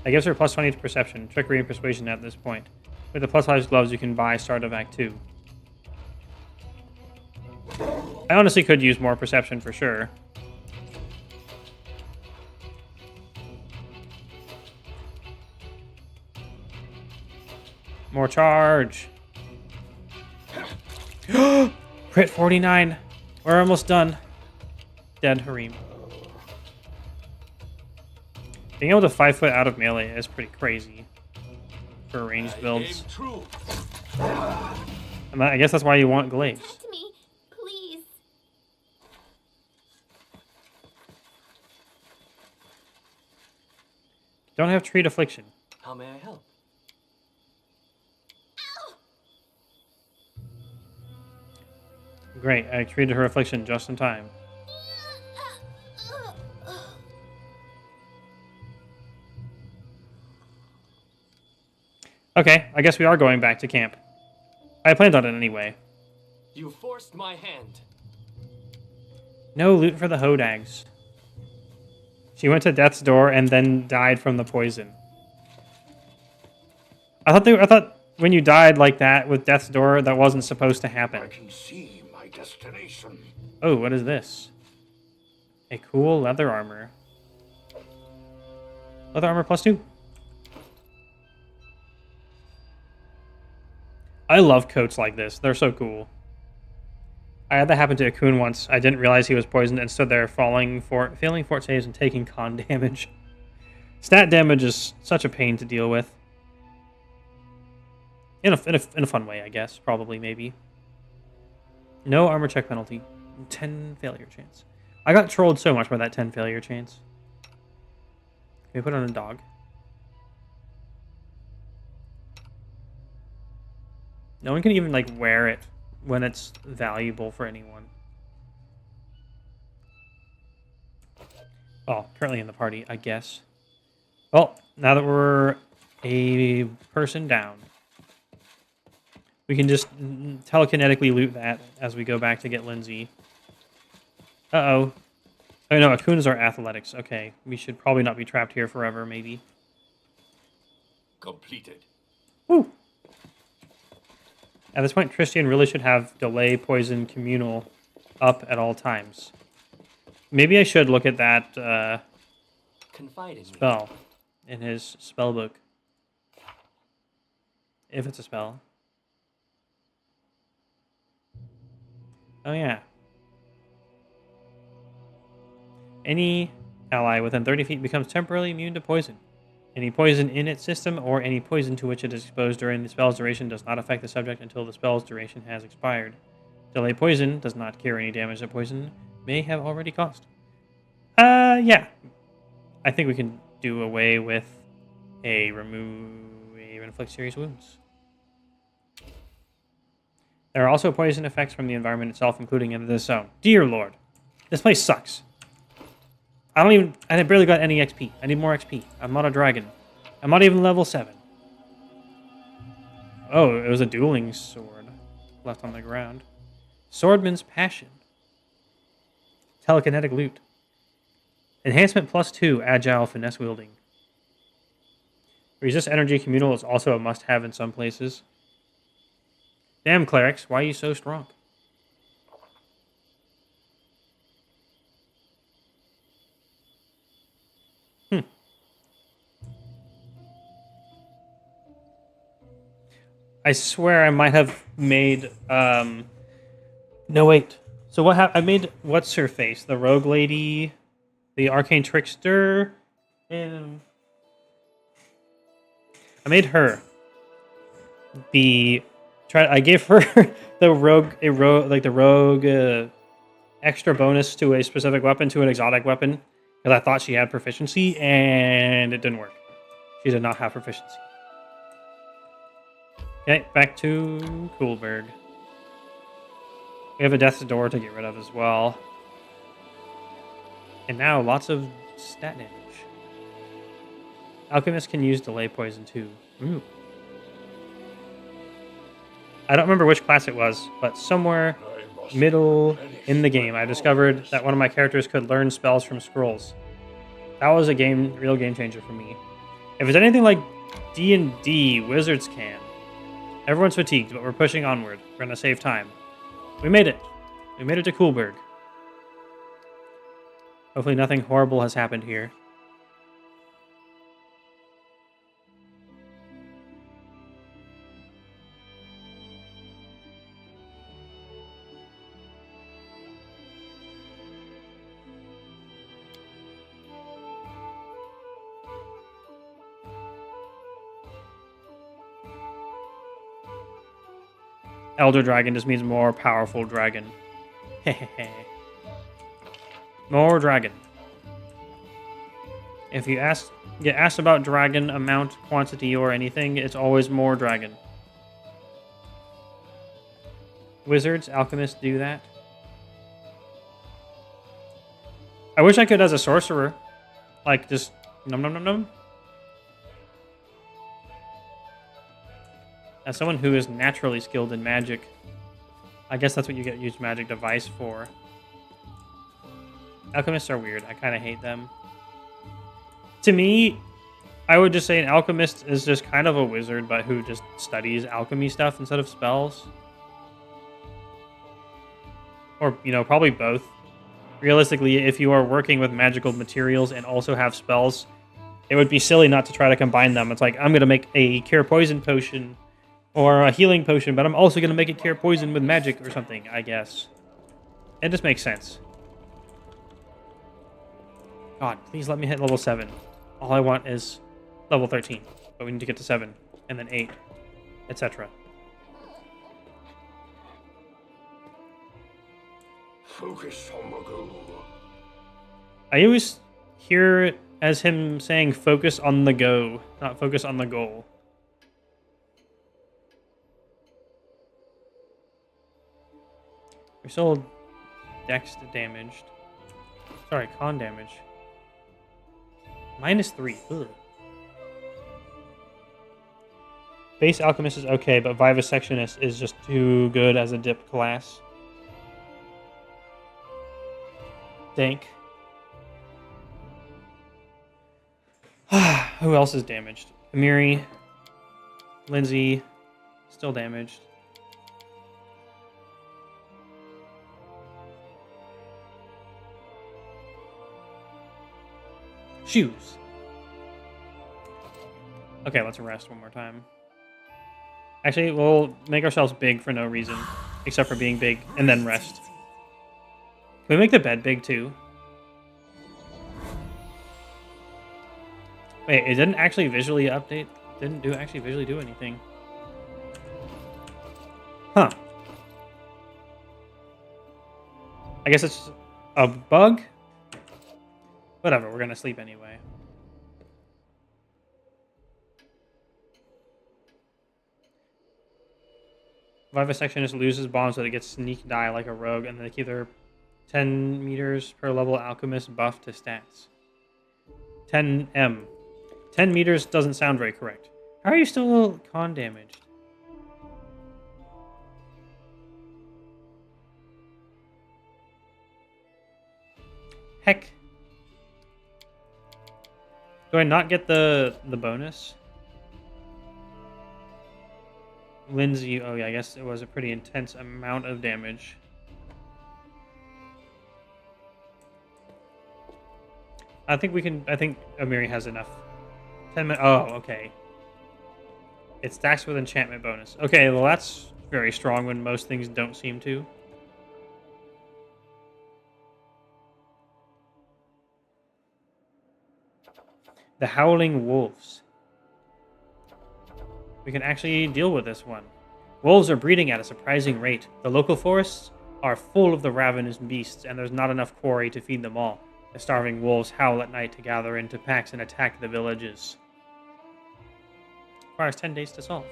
Speaker 1: That gives her plus 20 to Perception, Trickery, and Persuasion at this point. With the plus-size gloves, you can buy Start of Act 2. I honestly could use more Perception for sure. More charge. Crit 49. We're almost done. Dead Harim. Being able to 5-foot out of melee is pretty crazy for ranged builds. And I guess that's why you want Glaives.
Speaker 5: Protect me, please.
Speaker 1: Don't have Treat Affliction.
Speaker 7: How may I help?
Speaker 1: Great, I treated her affliction just in time. Okay, I guess we are going back to camp. I planned on it anyway.
Speaker 7: You forced my hand.
Speaker 1: No loot for the Hodags. She went to death's door and then died from the poison. I thought when you died like that with death's door, that wasn't supposed to happen.
Speaker 2: I can see my destination.
Speaker 1: Oh, what is this? A cool leather armor. Leather armor +2. I love coats like this. They're so cool. I had that happen to Akun once. I didn't realize he was poisoned and stood there failing fort saves and taking con damage. Stat damage is such a pain to deal with. In a fun way, I guess. Probably, maybe. No armor check penalty. 10 failure chance. I got trolled so much by that 10 failure chance. Can we put on a dog? No one can even, like, wear it when it's valuable for anyone. Well, currently in the party, I guess. Well, now that we're
Speaker 4: A person down. We can just telekinetically loot that as we go back to get Lindsay. Uh-oh. Oh, no, Akunas are athletics. Okay, we should probably not be trapped here forever, maybe.
Speaker 6: Completed.
Speaker 4: Woo! At this point, Tristian really should have Delay Poison Communal up at all times. Maybe I should look at that
Speaker 7: Confide in me.
Speaker 4: spell in his spell book. If it's a spell. Oh, yeah. Any ally within 30 feet becomes temporarily immune to poison. Any poison in its system or any poison to which it is exposed during the spell's duration does not affect the subject until the spell's duration has expired. Delay poison does not cure any damage that poison may have already caused. Yeah. I think we can do away with a inflict serious wounds. There are also poison effects from the environment itself, including in this zone. Dear Lord, this place sucks. I barely got any XP. I need more XP. I'm not a dragon. I'm not even level 7. Oh, it was a dueling sword left on the ground. Swordman's Passion. Telekinetic loot. Enhancement +2, agile finesse wielding. Resist energy communal is also a must-have in some places. Damn, clerics, why are you so strong? I swear I might have made, no, wait. So I made, what's her face? The rogue lady, the arcane trickster, and I made her. I gave her the rogue extra bonus to a specific weapon, to an exotic weapon, because I thought she had proficiency, and it didn't work. She did not have proficiency. Okay, back to Coolberg. We have a death's door to get rid of as well. And now lots of stat damage. Alchemist can use delay poison too. Ooh. I don't remember which class it was, but somewhere middle in the game, I discovered that one of my characters could learn spells from scrolls. That was a real game changer for me. If it's anything like D&D, wizards can. Everyone's fatigued, but we're pushing onward. We're going to save time. We made it. We made it to Coolberg. Hopefully nothing horrible has happened here. Elder Dragon just means more powerful dragon. More dragon. If you get asked about dragon amount, quantity, or anything, it's always more dragon. Wizards, alchemists do that. I wish I could as a sorcerer. Like, just num num num num. As someone who is naturally skilled in magic, I guess that's what you get used magic device for. Alchemists are weird. I kind of hate them. To me, I would just say an alchemist is just kind of a wizard, but who just studies alchemy stuff instead of spells. Or, probably both. Realistically, if you are working with magical materials and also have spells, it would be silly not to try to combine them. It's like, I'm going to make a cure poison potion or a healing potion, but I'm also going to make it cure poison with magic or something, I guess. It just makes sense. God, please let me hit level 7. All I want is level 13, but we need to get to 7, and then 8, etc.
Speaker 2: Focus on the goal.
Speaker 4: I always hear it as him saying focus on the go, not focus on the goal. We're still dex damaged. Sorry, con damage. -3. Ugh. Base Alchemist is okay, but Vivisectionist is just too good as a dip class. Dank. Who else is damaged? Amiri. Lindsay. Still damaged. Shoes. Okay, let's rest one more time. Actually, we'll make ourselves big for no reason, except for being big, and then rest. Can we make the bed big too? Wait, it didn't actually visually update? Didn't actually visually do anything. Huh. I guess it's a bug? Whatever, we're gonna sleep anyway. Vivisectionist loses bombs so they get sneak die like a rogue, and they keep their 10 meters per level alchemist buff to stats. 10M. 10 meters doesn't sound very correct. How are you still con damaged? Heck. Do I not get the bonus? Lindsay, oh yeah, I guess it was a pretty intense amount of damage. I think Amiri has enough. 10 minutes, oh, okay. It stacks with enchantment bonus. Okay, well that's very strong when most things don't seem to. The Howling Wolves. We can actually deal with this one. Wolves are breeding at a surprising rate. The local forests are full of the ravenous beasts, and there's not enough quarry to feed them all. The starving wolves howl at night to gather into packs and attack the villages. Requires 10 days to solve.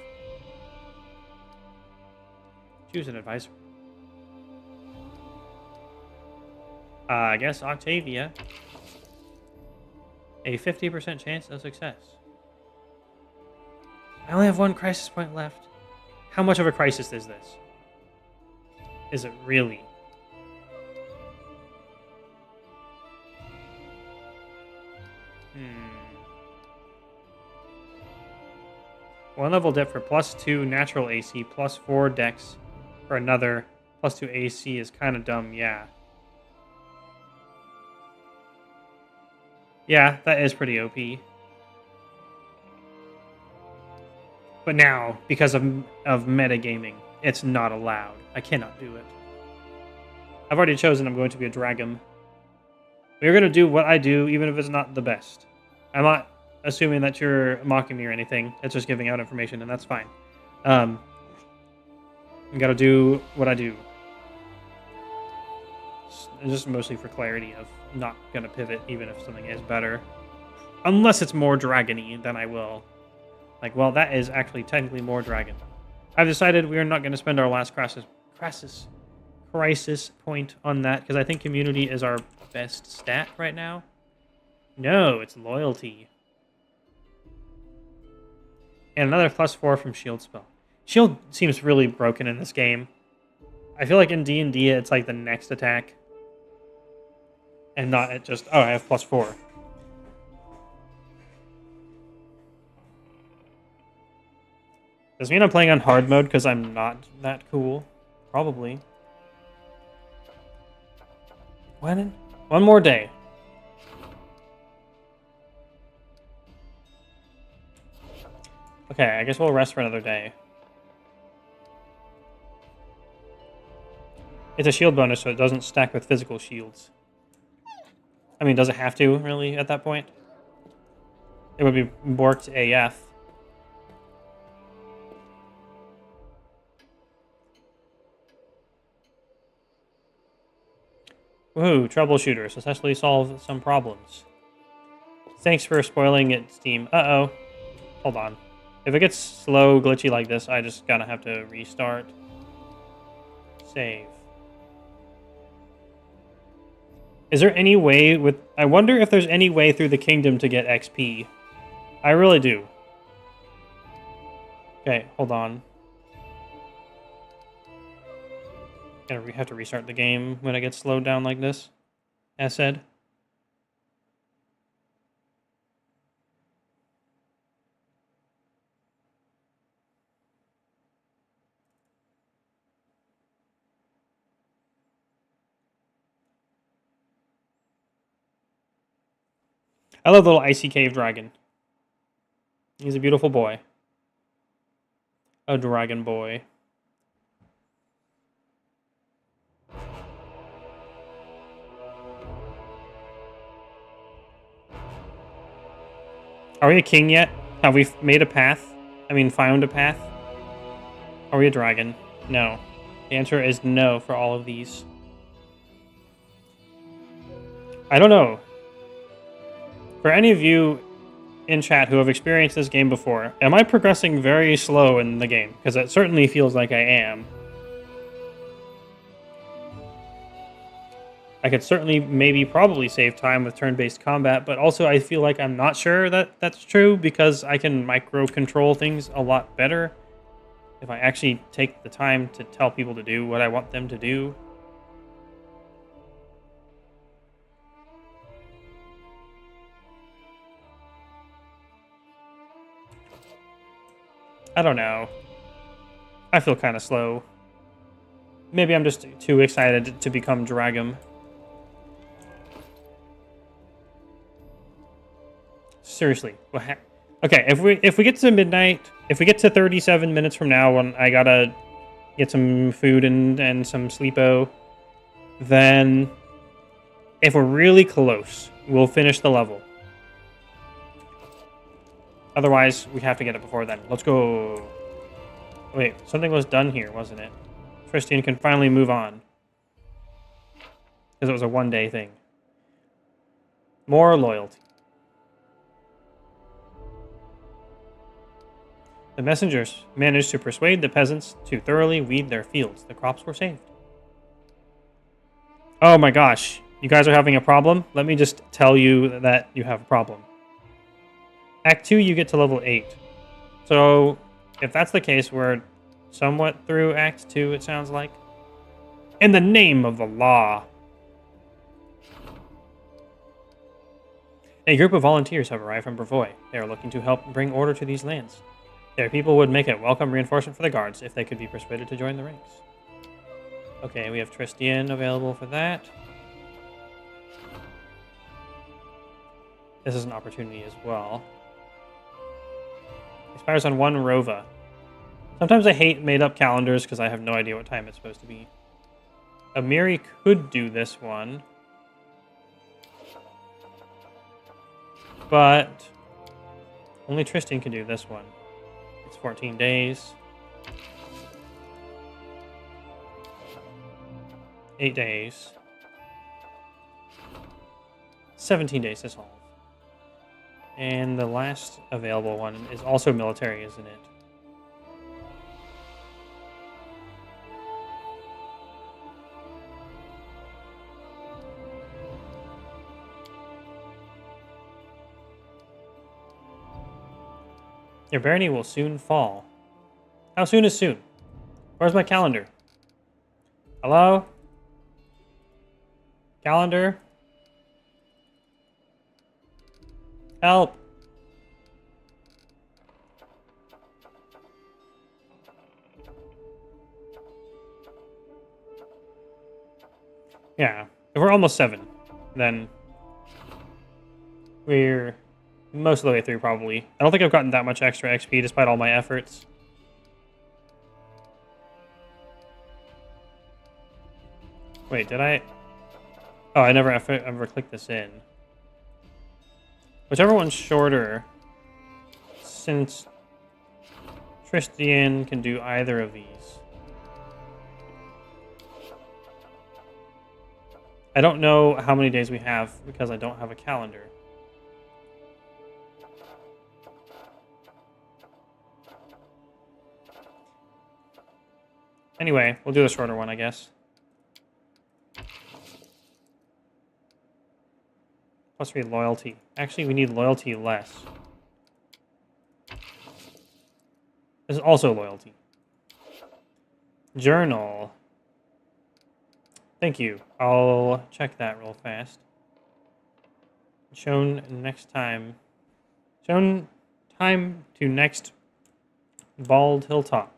Speaker 4: Choose an advisor. I guess Octavia. A 50% chance of success. I only have one crisis point left. How much of a crisis is this? Is it really? One level dip for +2 natural AC, +4 dex for another, +2 AC is kind of dumb, yeah. Yeah, that is pretty OP. But now, because of metagaming, it's not allowed. I cannot do it. I've already chosen I'm going to be a dragon. We're going to do what I do, even if it's not the best. I'm not assuming that you're mocking me or anything. It's just giving out information, and that's fine. I got to do what I do. It's just mostly for clarity of not going to pivot, even if something is better. Unless it's more dragon-y, then I will. Like, well, that is actually technically more dragon. I've decided we are not going to spend our last crisis point on that, because I think community is our best stat right now. No, it's loyalty. And another +4 from shield spell. Shield seems really broken in this game. I feel like in D&D it's like the next attack. And not at just, oh, I have +4. Does it mean I'm playing on hard mode because I'm not that cool? Probably. One more day. Okay, I guess we'll rest for another day. It's a shield bonus, so it doesn't stack with physical shields. I mean, does it have to, really, at that point? It would be borked AF. Woohoo, troubleshooter. Successfully solved some problems. Thanks for spoiling it, Steam. Uh-oh. Hold on. If it gets slow, glitchy like this, I just gotta have to restart. Save. Is there any way with... I wonder if there's any way through the kingdom to get XP. I really do.
Speaker 1: Okay, hold on. We have to restart the game when it gets slowed down like this, as said. I love the little icy cave dragon. He's a beautiful boy. A dragon boy. Are we a king yet? Have we made a path? I mean, found a path? Are we a dragon? No. The answer is no for all of these. I don't know. For any of you in chat who have experienced this game before, am I progressing very slow in the game? Because it certainly feels like I am. I could certainly, maybe, probably save time with turn-based combat, but also I feel like I'm not sure that that's true because I can micro-control things a lot better if I actually take the time to tell people to do what I want them to do. I don't know. I feel kind of slow. Maybe I'm just too excited to become Dragon. Seriously. Okay, if we get to midnight, if we get to 37 minutes from now when I gotta get some food and some sleepo, then if we're really close, we'll finish the level. Otherwise, we have to get it before then. Let's go. Wait, something was done here, wasn't it? Tristian can finally move on. Because it was a one-day thing. More loyalty. The messengers managed to persuade the peasants to thoroughly weed their fields. The crops were saved. Oh my gosh. You guys are having a problem? Let me just tell you that you have a problem. Act 2, you get to level 8. So, if that's the case, we're somewhat through Act 2, it sounds like. In the name of the law. A group of volunteers have arrived from Brevoy. They are looking to help bring order to these lands. Their people would make a welcome reinforcement for the guards if they could be persuaded to join the ranks. Okay, we have Tristian available for that. This is an opportunity as well. Expires on 1 Rova. Sometimes I hate made-up calendars because I have no idea what time it's supposed to be. Amiri could do this one. But only Tristian can do this one. It's 14 days. 8 days. 17 days to solve. And the last available one is also military, isn't it? Your barony will soon fall. How soon is soon? Where's my calendar? Hello? Calendar? Help! Yeah, if we're almost 7, then we're most of the way through, probably. I don't think I've gotten that much extra XP despite all my efforts. Wait, did I? Oh, I never ever clicked this in. Whichever one's shorter, since Tristian can do either of these. I don't know how many days we have because I don't have a calendar. Anyway, we'll do the shorter one, I guess. Plus we need loyalty. Actually, we need loyalty less. This is also loyalty. Journal. Thank you. I'll check that real fast. Shown next time. Shown time to next bald hilltop.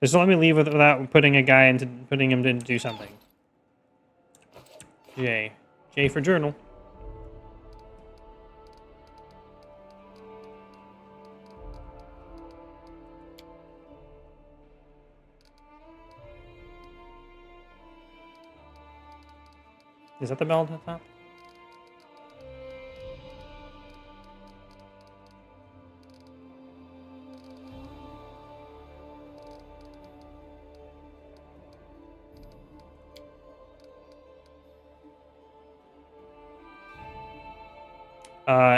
Speaker 1: Just let me leave without putting him to do something. J. J for journal. Is that the bell at the top?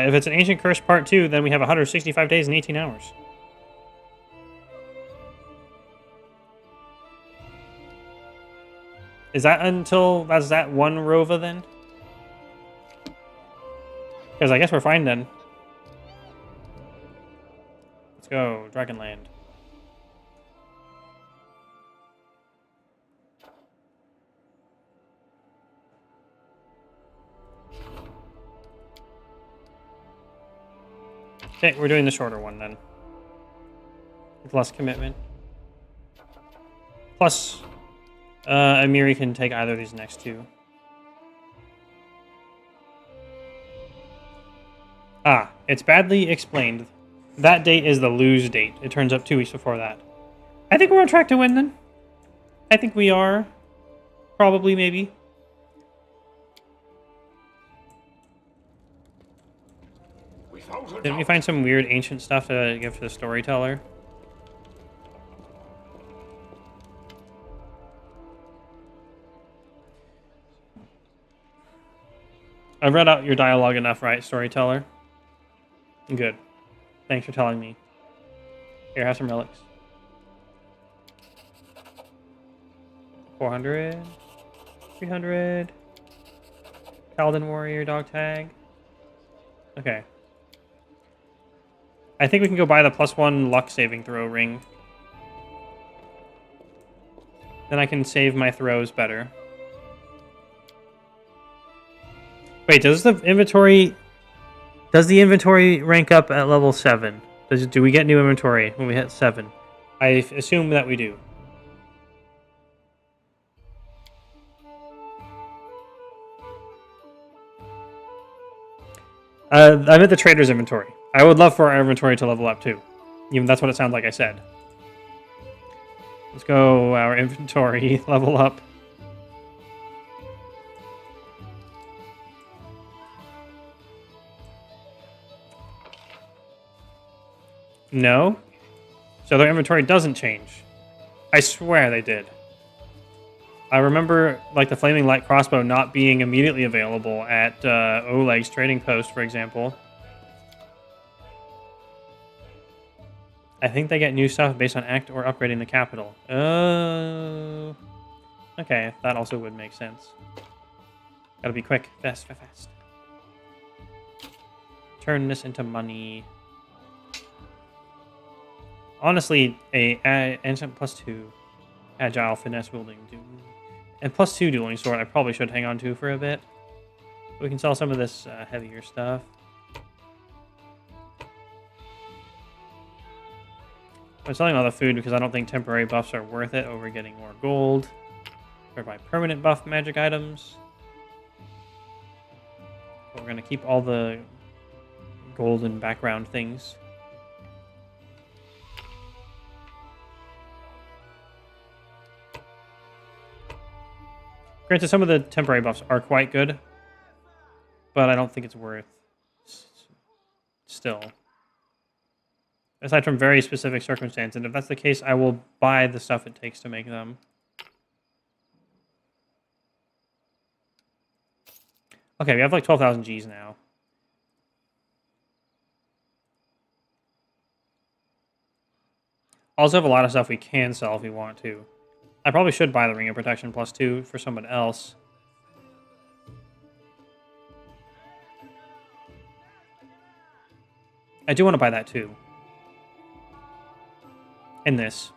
Speaker 1: If it's an Ancient Curse Part 2, then we have 165 days and 18 hours. Is that until... That's that one Rova, then? Because I guess we're fine, then. Let's go, Dragonland. Okay, we're doing the shorter one then. With less commitment. Plus, Amiri can take either of these next two. Ah, it's badly explained. That date is the lose date. It turns up 2 weeks before that. I think we're on track to win then. I think we are. Probably, maybe. Didn't we find some weird ancient stuff to give to the storyteller? I've read out your dialogue enough, right, storyteller? Good. Thanks for telling me. Here, have some relics. 400. 300. Paladin warrior dog tag. Okay. I think we can go buy the +1 luck saving throw ring. Then I can save my throws better. Wait, does the inventory rank up at level 7? Do we get new inventory when we hit 7? I assume that we do. I'm at the trader's inventory. I would love for our inventory to level up too. Even that's what it sounds like I said. Let's go our inventory level up. No. So their inventory doesn't change. I swear they did. I remember like the Flaming Light Crossbow not being immediately available at Oleg's trading post, for example. I think they get new stuff based on act or upgrading the capital. Oh. Okay, that also would make sense. Gotta be quick. Fast, fast, fast. Turn this into money. Honestly, ancient +2 agile finesse wielding and +2 dueling sword I probably should hang on to for a bit. We can sell some of this heavier stuff. I'm selling all the food because I don't think temporary buffs are worth it over getting more gold. Or buy permanent buff magic items. But we're going to keep all the golden background things. Granted, some of the temporary buffs are quite good, but I don't think it's worth still. Aside from very specific circumstances, and if that's the case, I will buy the stuff it takes to make them. Okay, we have like 12,000 Gs now. Also have a lot of stuff we can sell if we want to. I probably should buy the Ring of Protection +2 for someone else.
Speaker 4: I do want to buy that too. And this.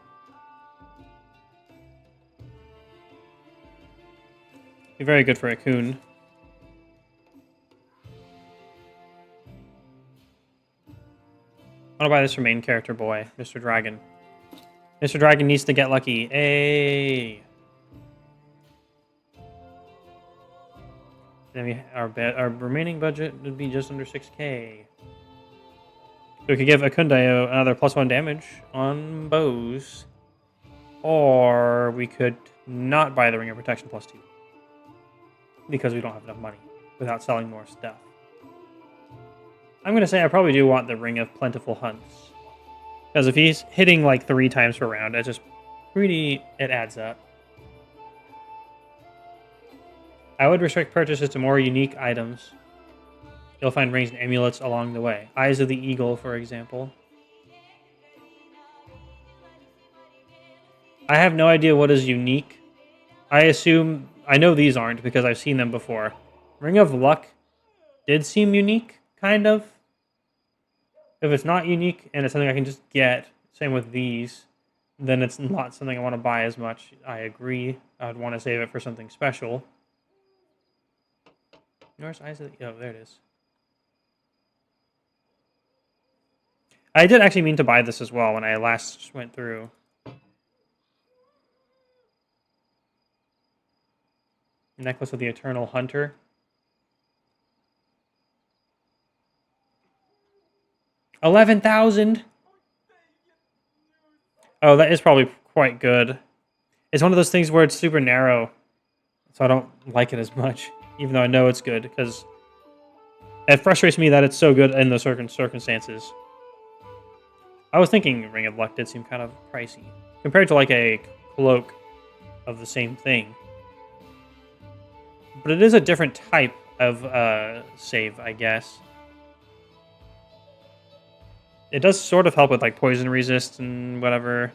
Speaker 4: Be very good for a coon. I want to buy this for main character boy, Mr. Dragon. Mr. Dragon needs to get lucky. Hey. Then our remaining budget would be just under 6k. So we could give Akundeo another +1 damage on bows. Or we could not buy the Ring of Protection +2. Because we don't have enough money without selling more stuff. I'm going to say I probably do want the Ring of Plentiful Hunts. Because if he's hitting like 3 times per round, it adds up. I would restrict purchases to more unique items. You'll find rings and amulets along the way. Eyes of the Eagle, for example. I have no idea what is unique. I know these aren't because I've seen them before. Ring of Luck did seem unique, kind of. If it's not unique and it's something I can just get, same with these, then it's not something I want to buy as much. I agree. I would want to save it for something special. Where's Eyes of the... Oh, there it is. I did actually mean to buy this as well when I last went through. Necklace of the Eternal Hunter. $11,000. Oh, that is probably quite good. It's one of those things where it's super narrow, so I don't like it as much, even though I know it's good, because it frustrates me that it's so good in those certain circumstances. I was thinking Ring of Luck did seem kind of pricey, compared to like a cloak of the same thing. But it is a different type of save, I guess. It does sort of help with like poison resist and whatever.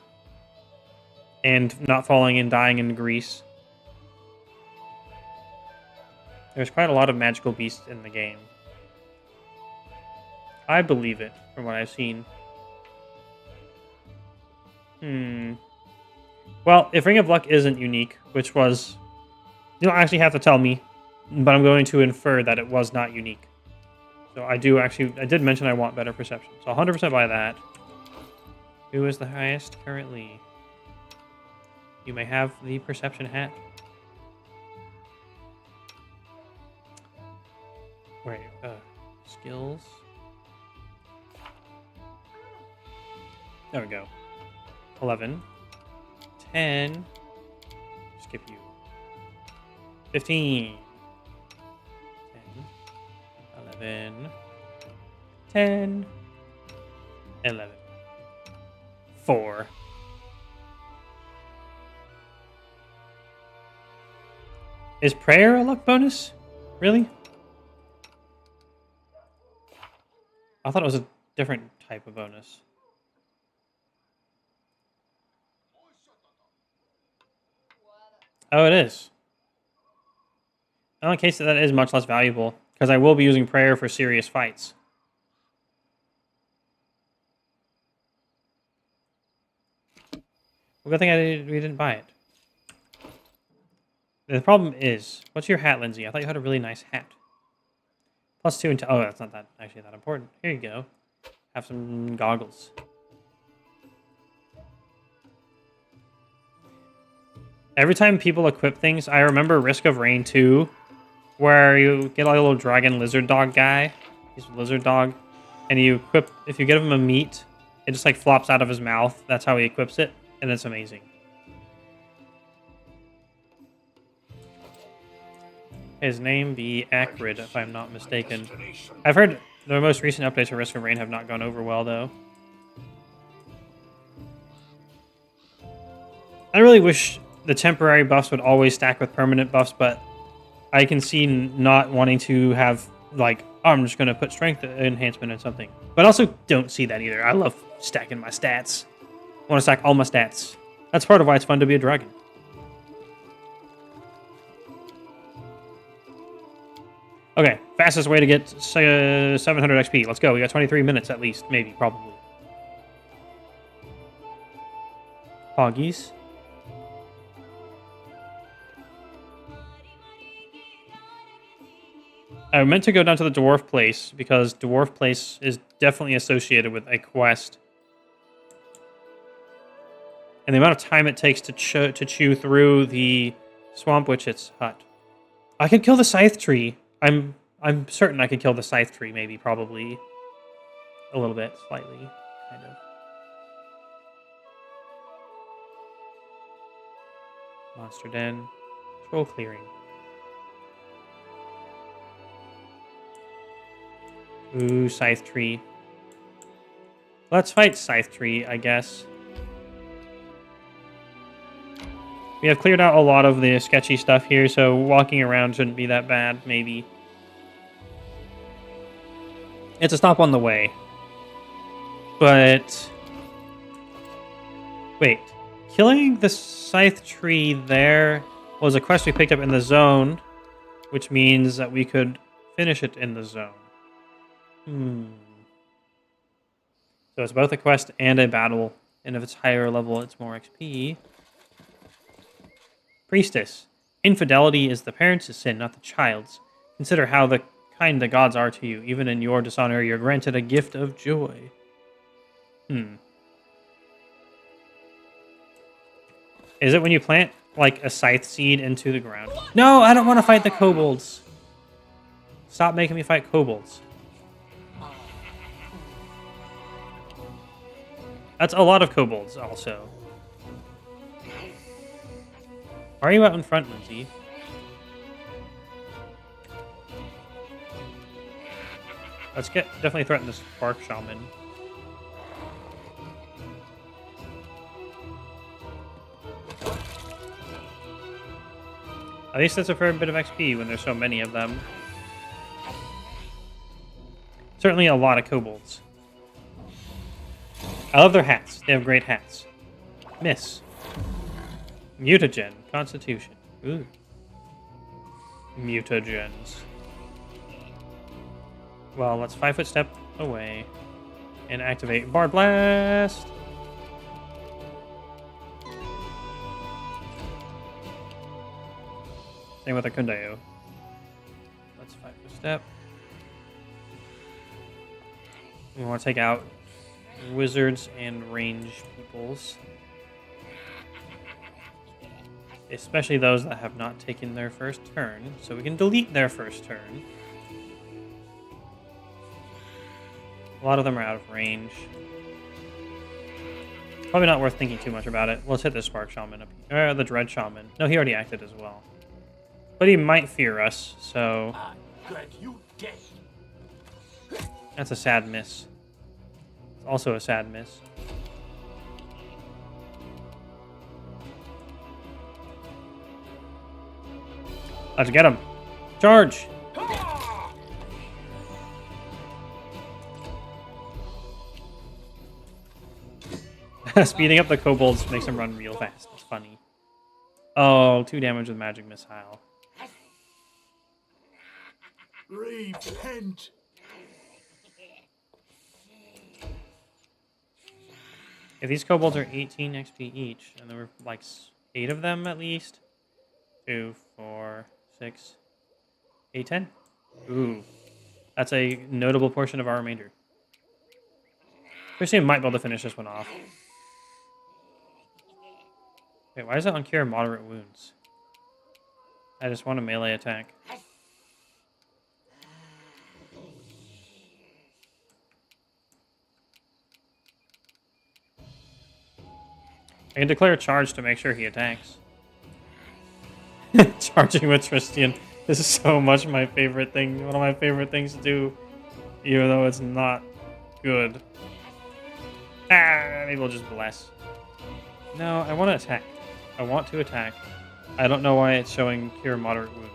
Speaker 4: And not falling and dying in grease. There's quite a lot of magical beasts in the game. I believe it, from what I've seen. Well, if Ring of Luck isn't unique, which was... You don't actually have to tell me, but I'm going to infer that it was not unique. So I did mention I want better perception. So 100% buy that. Who is the highest currently? You may have the perception hat. Wait, skills. There we go. 11. 10. Skip you. 15. 10. 11. 10. 11. 4. Is prayer a luck bonus? Really? I thought it was a different type of bonus. Oh, it is. In case that is much less valuable, because I will be using prayer for serious fights. Well, good thing we didn't buy it. The problem is, what's your hat, Lindsay? I thought you had a really nice hat. +2 and oh, that's not that actually that important. Here you go. Have some goggles. Every time people equip things, I remember Risk of Rain 2, where you get a little dragon lizard dog guy. He's a lizard dog. And you equip, if you give him a meat, it just like flops out of his mouth. That's how he equips it. And it's amazing. His name be Acrid, if I'm not mistaken. I've heard the most recent updates for Risk of Rain have not gone over well, though. I really wish the temporary buffs would always stack with permanent buffs, but I can see not wanting to have, like, oh, I'm just going to put strength enhancement in something. But also don't see that either. I love stacking my stats. I want to stack all my stats. That's part of why it's fun to be a dragon. Okay, fastest way to get 700 XP. Let's go. We got 23 minutes at least. Maybe, probably. Poggies. I meant to go down to the Dwarf Place because Dwarf Place is definitely associated with a quest. And the amount of time it takes to chew through the Swamp Witch's hut. I could kill the Scythe Tree. I'm certain I could kill the Scythe Tree, maybe, probably. A little bit, slightly, kind of. Monster Den. Troll clearing. Ooh, Scythe Tree. Let's fight Scythe Tree, I guess. We have cleared out a lot of the sketchy stuff here, so walking around shouldn't be that bad, maybe. It's a stop on the way. But... wait. Killing the Scythe Tree there was a quest we picked up in the zone, which means that we could finish it in the zone. So it's both a quest and a battle, and if it's higher level, it's more XP. Priestess. Infidelity is the parents' sin, not the child's. Consider how kind the gods are to you. Even in your dishonor, you're granted a gift of joy. Is it when you plant, like, a scythe seed into the ground? No, I don't want to fight the kobolds. Stop making me fight kobolds. That's a lot of kobolds, also. Why are you out in front, Lindsay? Let's definitely threaten this Spark Shaman. At least that's a fair bit of XP when there's so many of them. Certainly a lot of kobolds. I love their hats. They have great hats. Miss. Mutagen. Constitution. Ooh. Mutagens. Well, let's 5-foot step away and activate Bard Blast. Same with a Kundeo. Let's 5-foot step. We want to take out wizards and range peoples. Especially those that have not taken their first turn, so we can delete their first turn. A lot of them are out of range. Probably not worth thinking too much about it. Let's hit the Spark Shaman up here. The Dread Shaman. No, he already acted as well. But he might fear us, so... that's a sad miss. It's also a sad miss. Let's get him. Charge! Speeding up the kobolds makes them run real fast. It's funny. Oh, 2 damage with magic missile.
Speaker 6: Repent.
Speaker 4: If these kobolds are 18 XP each, and there were like 8 of them at least. 2, 4, 6, 8, 10. Ooh. That's a notable portion of our remainder. Christian might be able to finish this one off. Wait, why is it on cure moderate wounds? I just want a melee attack. I can declare a charge to make sure he attacks. Charging with Tristian. This is so much my favorite thing. One of my favorite things to do. Even though it's not good. Maybe we'll just bless. No, I want to attack. I want to attack. I don't know why it's showing cure moderate wounds.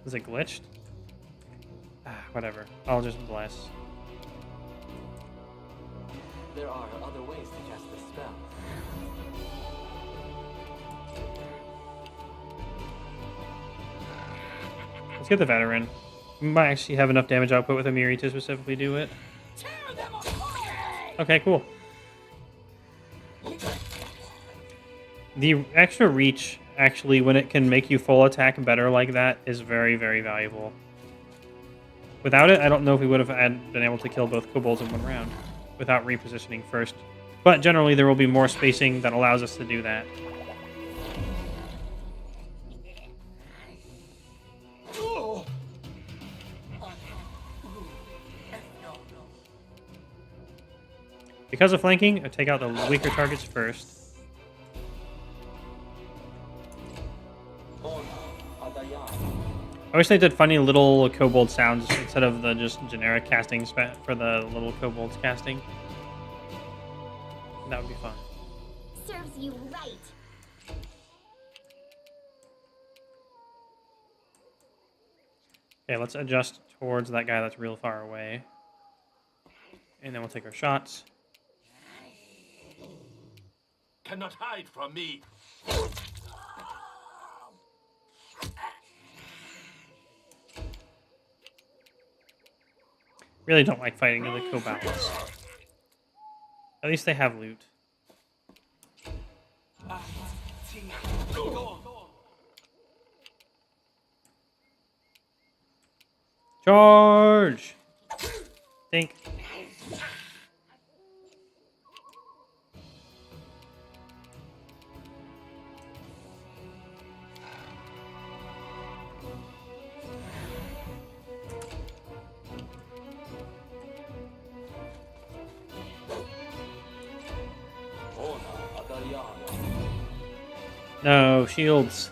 Speaker 1: Is it glitched? Whatever. I'll just bless.
Speaker 7: There are other ways to cast the spell.
Speaker 1: Let's get the veteran. We might actually have enough damage output with Amiri to specifically do it. Okay, cool. The extra reach, actually, when it can make you full attack better like that, is very, very valuable. Without it, I don't know if we would have been able to kill both kobolds in one round without repositioning first. But generally, there will be more spacing that allows us to do that. Because of flanking, I take out the weaker targets first. I wish they did funny little kobold sounds instead of the just generic casting for the little kobolds casting. That would be fun.
Speaker 5: Serves you right.
Speaker 1: Okay, let's adjust towards that guy that's real far away. And then we'll take our shots.
Speaker 6: Cannot hide from me.
Speaker 1: Really don't like fighting the kobolds. At least they have loot. Charge! Think. No, shields.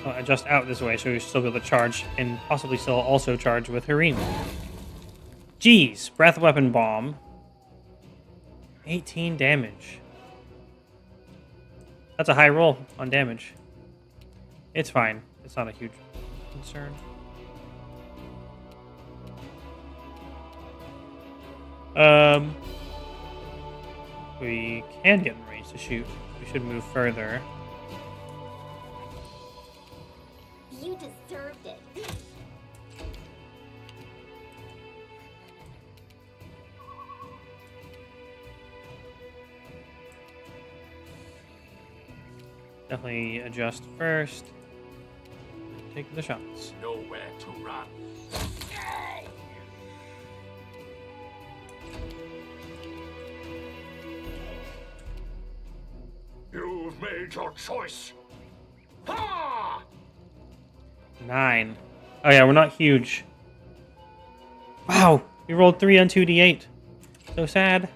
Speaker 1: I'll adjust out this way so we still be able to charge and possibly still also charge with Harim. Jeez, breath weapon bomb. 18 damage. That's a high roll on damage. It's fine. It's not a huge concern. We can get in range to shoot. We should move further.
Speaker 5: You deserved it.
Speaker 1: Definitely adjust first. Take the shots.
Speaker 6: Nowhere to run. You've made your choice. Ha!
Speaker 1: 9. Oh yeah, we're not huge. Wow, we rolled 3 on 2d8. So sad.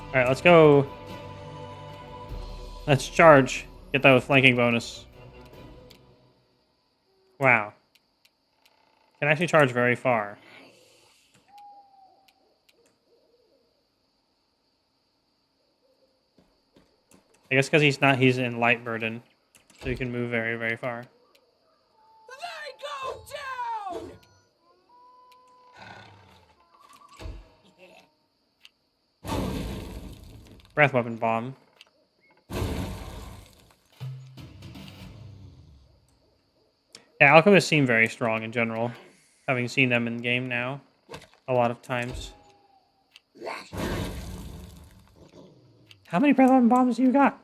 Speaker 1: Alright, let's go. Let's charge. Get that with flanking bonus. Wow. Can actually charge very far. I guess because he's in light burden. So he can move very, very far.
Speaker 3: They go down!
Speaker 1: Breath weapon bomb. Yeah, alchemists seem very strong in general. Having seen them in game now a lot of times. How many breath weapon bombs do you got?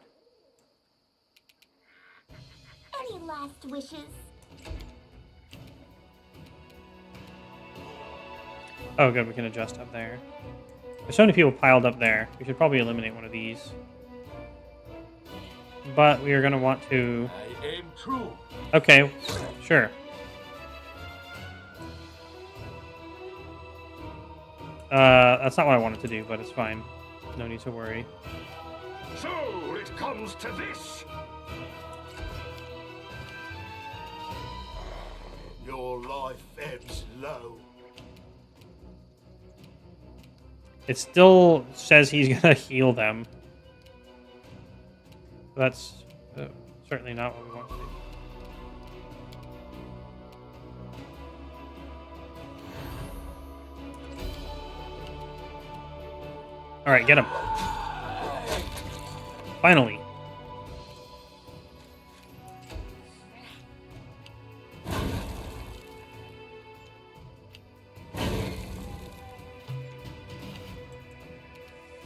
Speaker 5: Any last wishes?
Speaker 1: Oh, good. We can adjust up there. There's so many people piled up there. We should probably eliminate one of these. But we are going to want to...
Speaker 6: I aim true.
Speaker 1: Okay, sure. That's not what I wanted to do, but it's fine. No need to worry.
Speaker 8: So it comes to this.
Speaker 2: Your life ebbs low.
Speaker 4: It still says he's gonna heal them. That's certainly not what we want to do. All right, get him. Finally.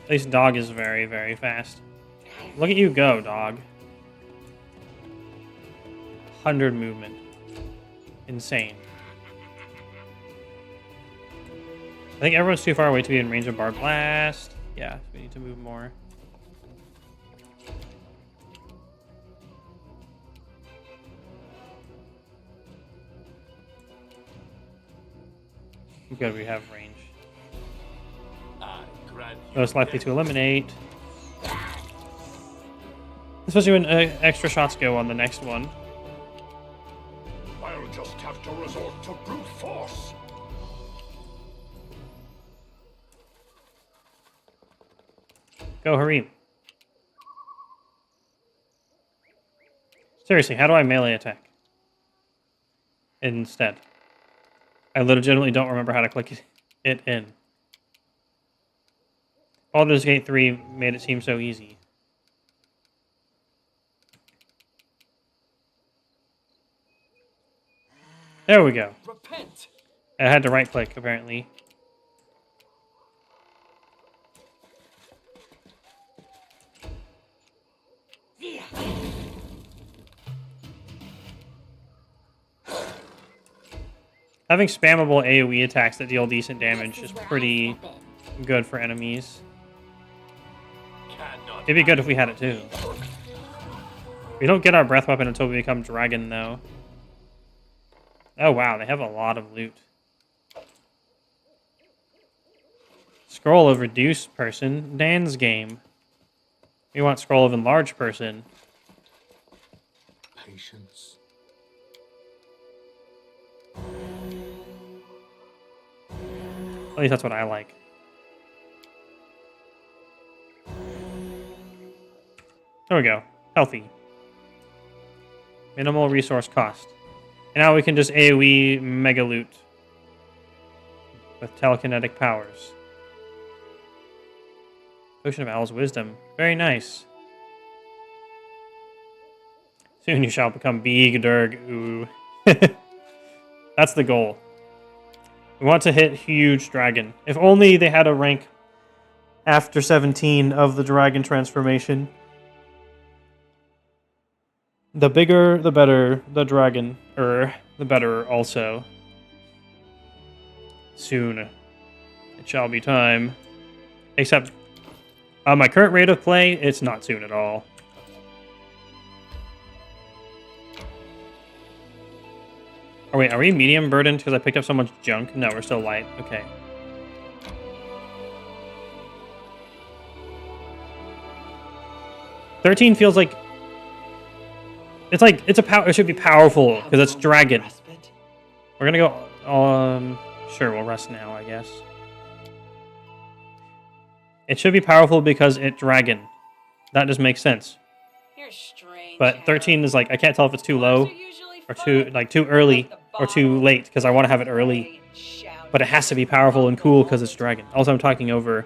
Speaker 4: At least dog is very, very fast. Look at you go, dog. 100 movement. Insane. I think everyone's too far away to be in range of Bard Blast. Yeah, we need to move more. Good, we have range. Most likely to eliminate. Especially when extra shots go on the next one.
Speaker 8: I'll just have to resort to brute force.
Speaker 4: Go, Harim. Seriously, how do I melee attack? Instead. I legitimately don't remember how to click it in. Baldur's Gate 3 made it seem so easy. There we go.
Speaker 3: Repent.
Speaker 4: I had to right click, apparently. Having spammable AoE attacks that deal decent damage is pretty good for enemies. It'd be good if we had it too. We don't get our breath weapon until we become dragon, though. Oh wow, they have a lot of loot. Scroll of reduced person, Dan's game. We want scroll of enlarged person.
Speaker 2: Patience.
Speaker 4: At least that's what I like. There we go. Healthy. Minimal resource cost. And now we can just AoE mega loot with telekinetic powers. Potion of Owl's Wisdom. Very nice. Soon you shall become Big Durg. Ooh. That's the goal. We want to hit huge dragon. If only they had a rank after 17 of the dragon transformation. The bigger, the better, the dragon. The better also. Soon. It shall be time. Except, on my current rate of play, it's not soon at all. Oh wait, are we medium burdened because I picked up so much junk? No, we're still light. Okay. $13 feels like it should be powerful because it's dragon. We're gonna go. Sure, we'll rest now, I guess. It should be powerful because it's dragon. That just makes sense.
Speaker 9: You're strange.
Speaker 4: But 13 is like I can't tell if it's too low or too early or too late because I want to have it early. But it has to be powerful and cool because it's dragon. Also, I'm talking over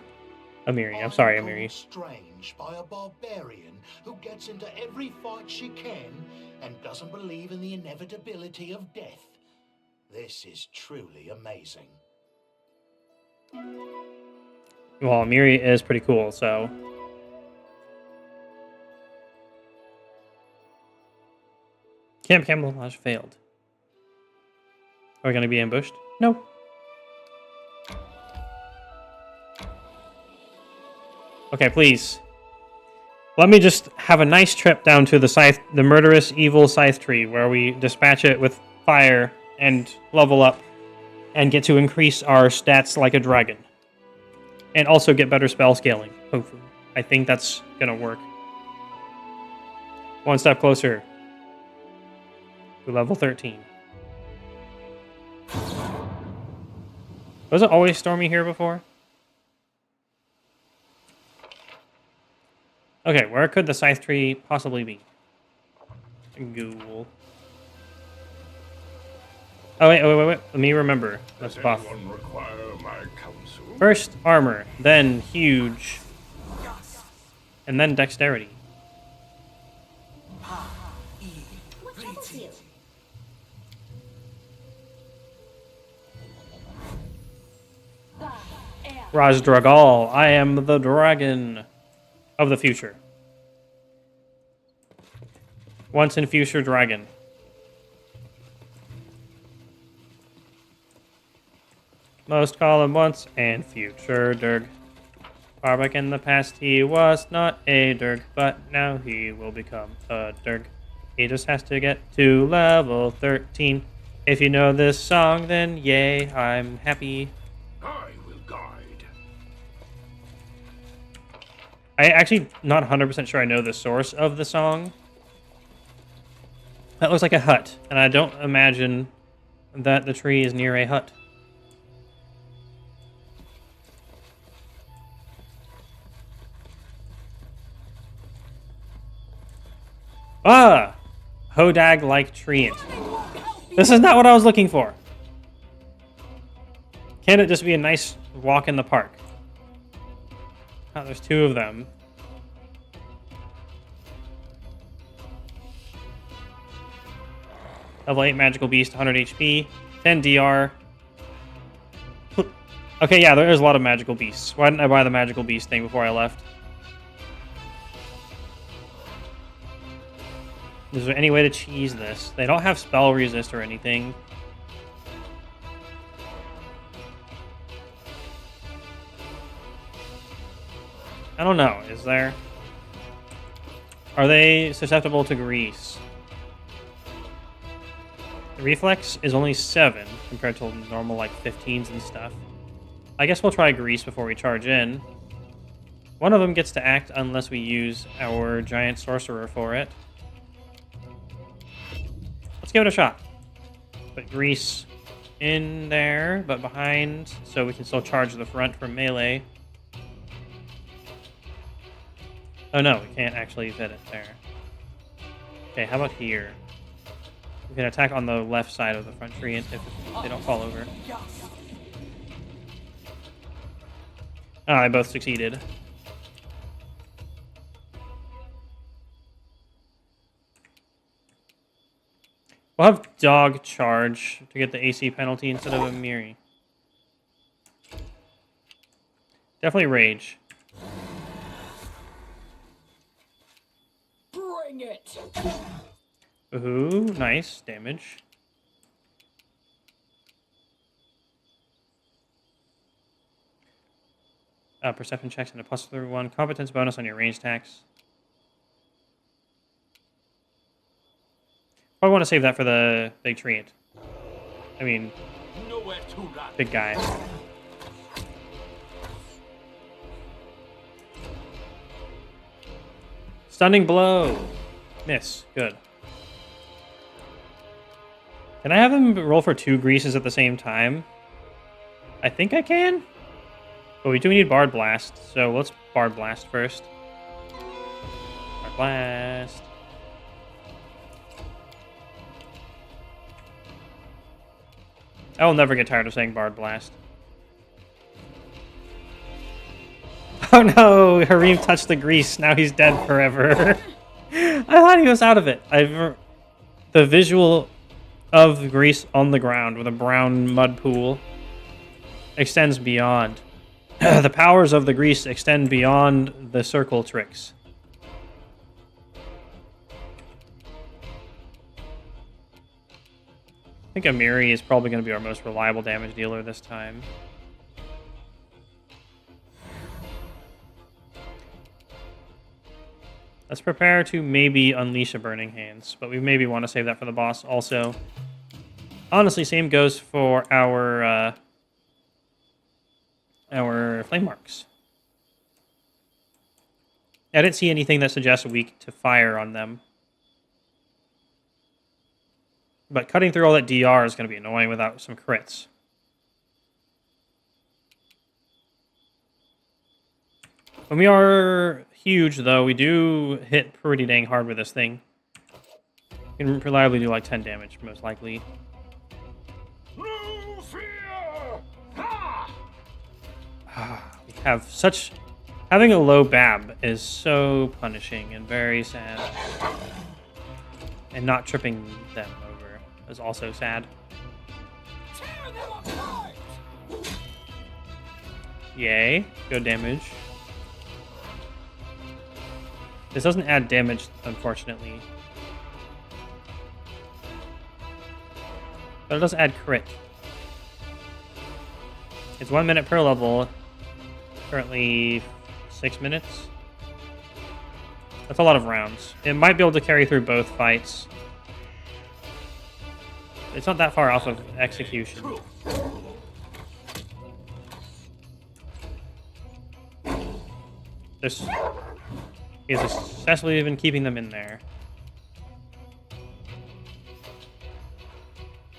Speaker 4: Amiri. I'm sorry, Amiri.
Speaker 2: Strange by a barbarian who gets into every fight she can and doesn't believe in the inevitability of death. This is truly amazing.
Speaker 4: Well, Amiri is pretty cool, so. Camp camouflage failed. Are we going to be ambushed? No. Okay, please. Let me just have a nice trip down to the murderous evil scythe tree where we dispatch it with fire and level up and get to increase our stats like a dragon. And also get better spell scaling, hopefully. I think that's going to work. One step closer to level 13. Was it always stormy here before? Okay, where could the scythe tree possibly be? Ghoul. Oh, wait. Let me remember. Let's
Speaker 8: Does
Speaker 4: buff.
Speaker 8: anyone require my counsel?
Speaker 4: First, armor. Then, huge. And then dexterity.
Speaker 5: What troubles you?
Speaker 4: LORGEst Dragon. I am the dragon of the future. Once in future dragon. Most call him once and future Durg. Far back in the past he was not a Durg, but now he will become a Durg. He just has to get to level 13. If you know this song, then yay, I'm happy.
Speaker 8: I will guide.
Speaker 4: I actually not 100% sure I know the source of the song. That looks like a hut, and I don't imagine that the tree is near a hut. Ah! Hodag-like treant. This is not what I was looking for. Can it just be a nice walk in the park? Oh, there's two of them. Level 8 magical beast, 100 HP, 10 DR. Okay, yeah, there is a lot of magical beasts. Why didn't I buy the magical beast thing before I left? Is there any way to cheese this? They don't have spell resist or anything. I don't know. Is there? Are they susceptible to grease? The reflex is only 7 compared to normal like 15s and stuff. I guess we'll try grease before we charge in. One of them gets to act unless we use our giant sorcerer for it. Let's give it a shot. Put grease in there, but behind, so we can still charge the front from melee. Oh no, we can't actually fit it there. Okay, how about here? We can attack on the left side of the front tree if they don't fall over. Ah, they both succeeded. We'll have dog charge to get the AC penalty instead of a Miri. Definitely rage.
Speaker 3: Bring it!
Speaker 4: Ooh, nice damage. Perception checks and a +1 competence bonus on your range attacks. I want to save that for the big treant. I mean,
Speaker 6: Nowhere to run.
Speaker 4: big guy. Stunning blow. Miss. Good. Can I have him roll for 2 greases at the same time? I think I can. But we do need Bard Blast, so let's Bard Blast first. Bard Blast. I will never get tired of saying Bard Blast. Oh no, Harim touched the grease. Now he's dead forever. I thought he was out of it. The visual of the grease on the ground with a brown mud pool extends beyond. The powers of the grease extend beyond the circle tricks. I think Amiri is probably going to be our most reliable damage dealer this time. Let's prepare to maybe unleash a Burning Hands, but we maybe want to save that for the boss also. Honestly, same goes for our Flame Marks. I didn't see anything that suggests weak to fire on them. But cutting through all that DR is going to be annoying without some crits. When we are huge, though, we do hit pretty dang hard with this thing. We can reliably do like 10 damage, most likely.
Speaker 8: No fear! Ha!
Speaker 4: We have such... Having a low BAB is so punishing and very sad. And not tripping them over is also sad.
Speaker 8: Tear them apart!
Speaker 4: Yay, good damage. This doesn't add damage, unfortunately. But it does add crit. It's 1 minute per level. Currently 6 minutes. That's a lot of rounds. It might be able to carry through both fights. It's not that far off of execution. This is successfully been keeping them in there.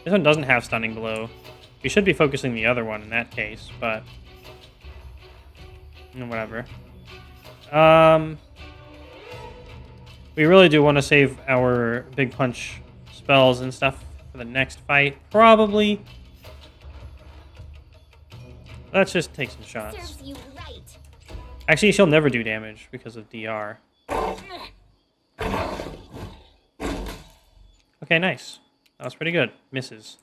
Speaker 4: This one doesn't have stunning blow. We should be focusing the other one in that case, but whatever. We really do want to save our big punch spells and stuff for the next fight, probably. Let's just take some shots.
Speaker 5: Serves you right.
Speaker 4: Actually, she'll never do damage because of DR. Okay, nice. That was pretty good. Misses.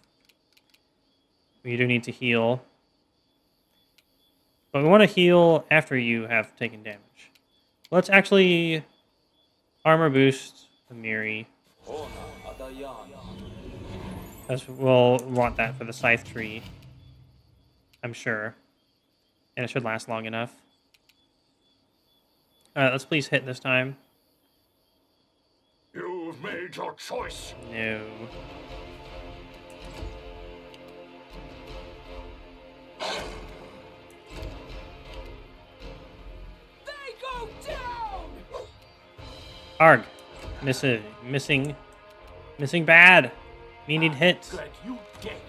Speaker 4: We do need to heal. But we want to heal after you have taken damage. Let's actually armor boost the Miri. As we'll want that for the scythe tree. I'm sure. And it should last long enough. Alright, let's please hit this time.
Speaker 8: You've made your choice.
Speaker 4: No.
Speaker 3: They go down!
Speaker 4: Arg. Missing bad. We need hits.
Speaker 6: Glad you dead.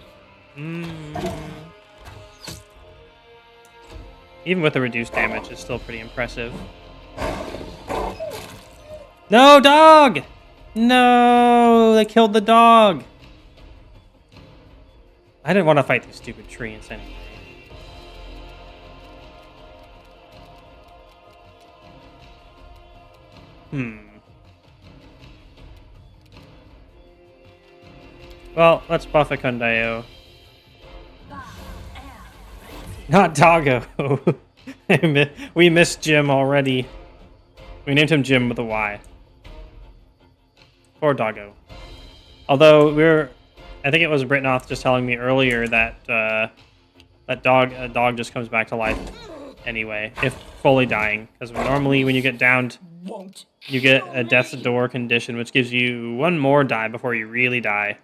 Speaker 4: Even with the reduced damage, it's still pretty impressive. No, dog! No, they killed the dog. I didn't want to fight these stupid trees anyway. Well, let's buff a Kundeo. Not Doggo. We missed Jim already. We named him Jim with a Y. Or Doggo. Although I think it was Britnoth just telling me earlier that a dog just comes back to life anyway, if fully dying. Because normally when you get downed, you get a death's door condition, which gives you one more die before you really die.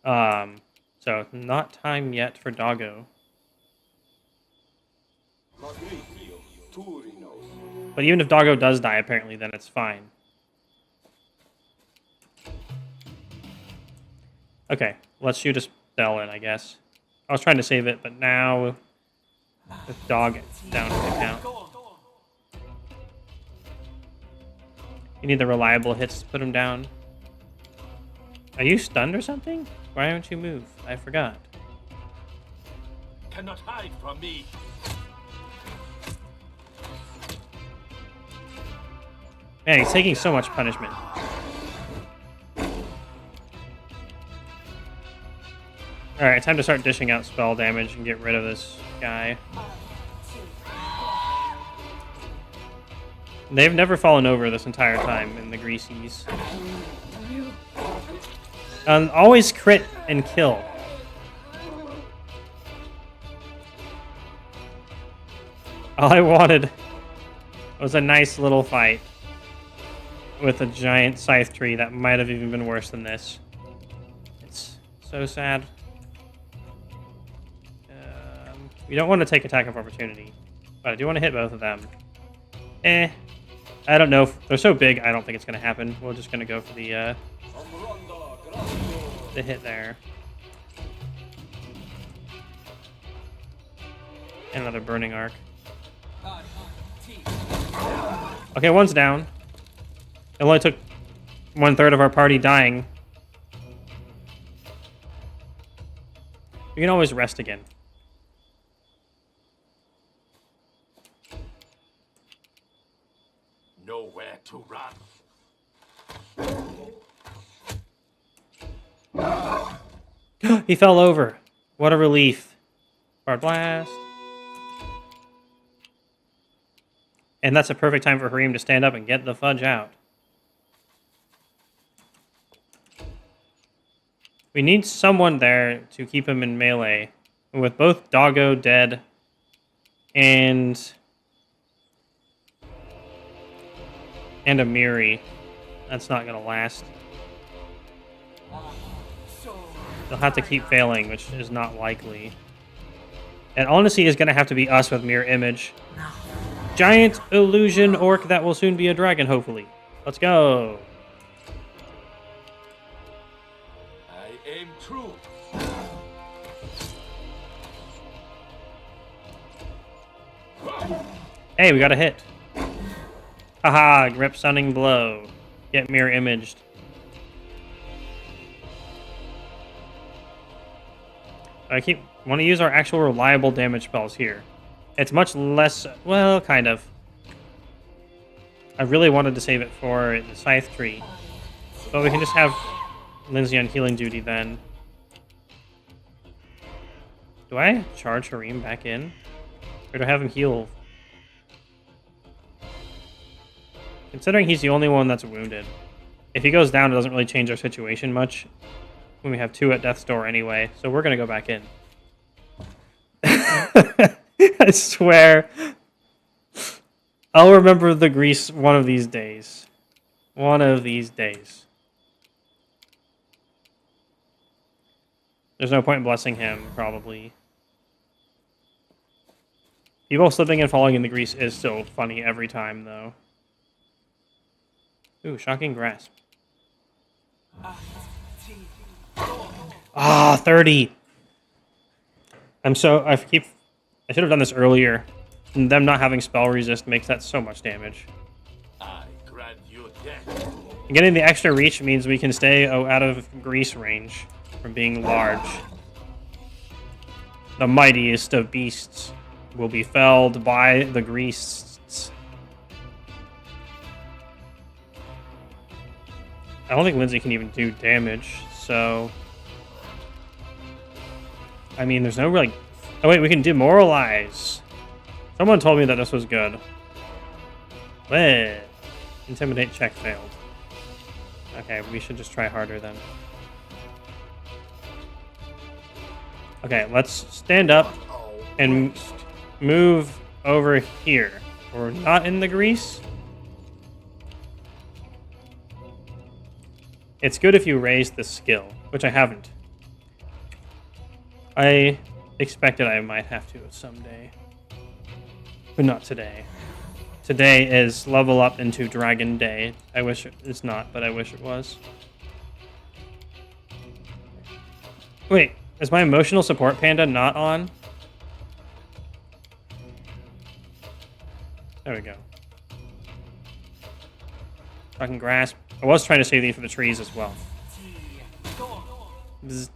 Speaker 4: So not time yet for Doggo. But even if Doggo does die, apparently, then it's fine. Okay, let's shoot a spell in, I guess. I was trying to save it, but now with dog down to the count. You need the reliable hits to put him down. Are you stunned or something? Why don't you move? I forgot.
Speaker 6: Cannot hide from me.
Speaker 4: Man, he's taking so much punishment. Alright, time to start dishing out spell damage and get rid of this guy. They've never fallen over this entire time in the Greasies. Always crit and kill. All I wanted was a nice little fight with a giant scythe tree that might have even been worse than this. It's so sad. We don't want to take attack of opportunity, but I do want to hit both of them. I don't know if they're so big. I don't think it's gonna happen. We're just gonna go for the hit there. And another burning arc. Okay, one's down. It only took 1/3 of our party dying. We can always rest again.
Speaker 6: Nowhere to run.
Speaker 4: He fell over. What a relief. Bard Blast. And that's a perfect time for Harim to stand up and get the fudge out. We need someone there to keep him in melee. And with both Doggo dead and a Miri, that's not going to last. They'll have to keep failing, which is not likely. And honestly, is going to have to be us with Mirror Image. Giant illusion orc that will soon be a dragon, hopefully. Let's go.
Speaker 6: I aim true.
Speaker 4: Hey, we got a hit. Haha, grip stunning blow. Get mirror imaged. I want to use our actual reliable damage spells here. It's much less, well, kind of. I really wanted to save it for the Scythe tree. But we can just have Lindsay on healing duty then. Do I charge Harim back in? Or do I have him heal? Considering he's the only one that's wounded. If he goes down, it doesn't really change our situation much. When we have 2 at death's door anyway. So we're going to go back in. I swear. I'll remember the grease one of these days. One of these days. There's no point in blessing him, probably. People slipping and falling in the grease is still funny every time, though. Ooh, shocking grasp. Ah, 30. I should have done this earlier. And them not having spell resist makes that so much damage.
Speaker 6: I grant you death.
Speaker 4: And getting the extra reach means we can stay out of grease range from being large. The mightiest of beasts will be felled by the greases. I don't think Lindsay can even do damage, so... I mean, there's no really... Oh wait, we can demoralize. Someone told me that this was good. Bleh. Intimidate check failed. Okay, we should just try harder then. Okay, let's stand up and move over here. We're not in the grease. It's good if you raise the skill, which I haven't. I expected I might have to someday. But not today. Today is level up into Dragon Day. I wish it's not, but I wish it was. Wait, is my emotional support panda not on? There we go. Fucking grasp. I was trying to save these for the trees as well. Bzz.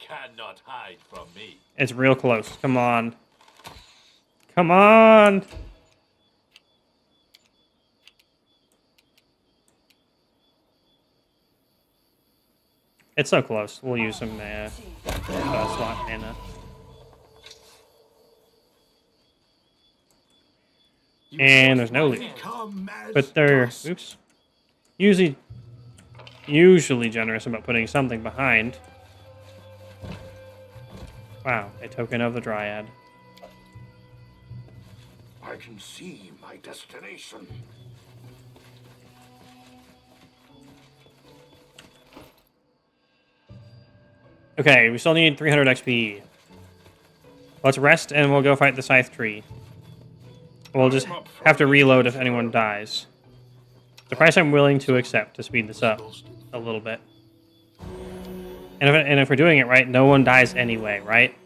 Speaker 6: Cannot hide from me.
Speaker 4: It's real close. Come on. Come on! It's so close. We'll use some slot mana. And there's no loot. But they're usually generous about putting something behind. Wow, a token of the Dryad.
Speaker 8: I can see my destination.
Speaker 4: Okay, we still need 300 XP. Let's rest and we'll go fight the scythe tree. We'll just have to reload if anyone dies. The price I'm willing to accept to speed this up a little bit. And if we're doing it right, no one dies anyway, right?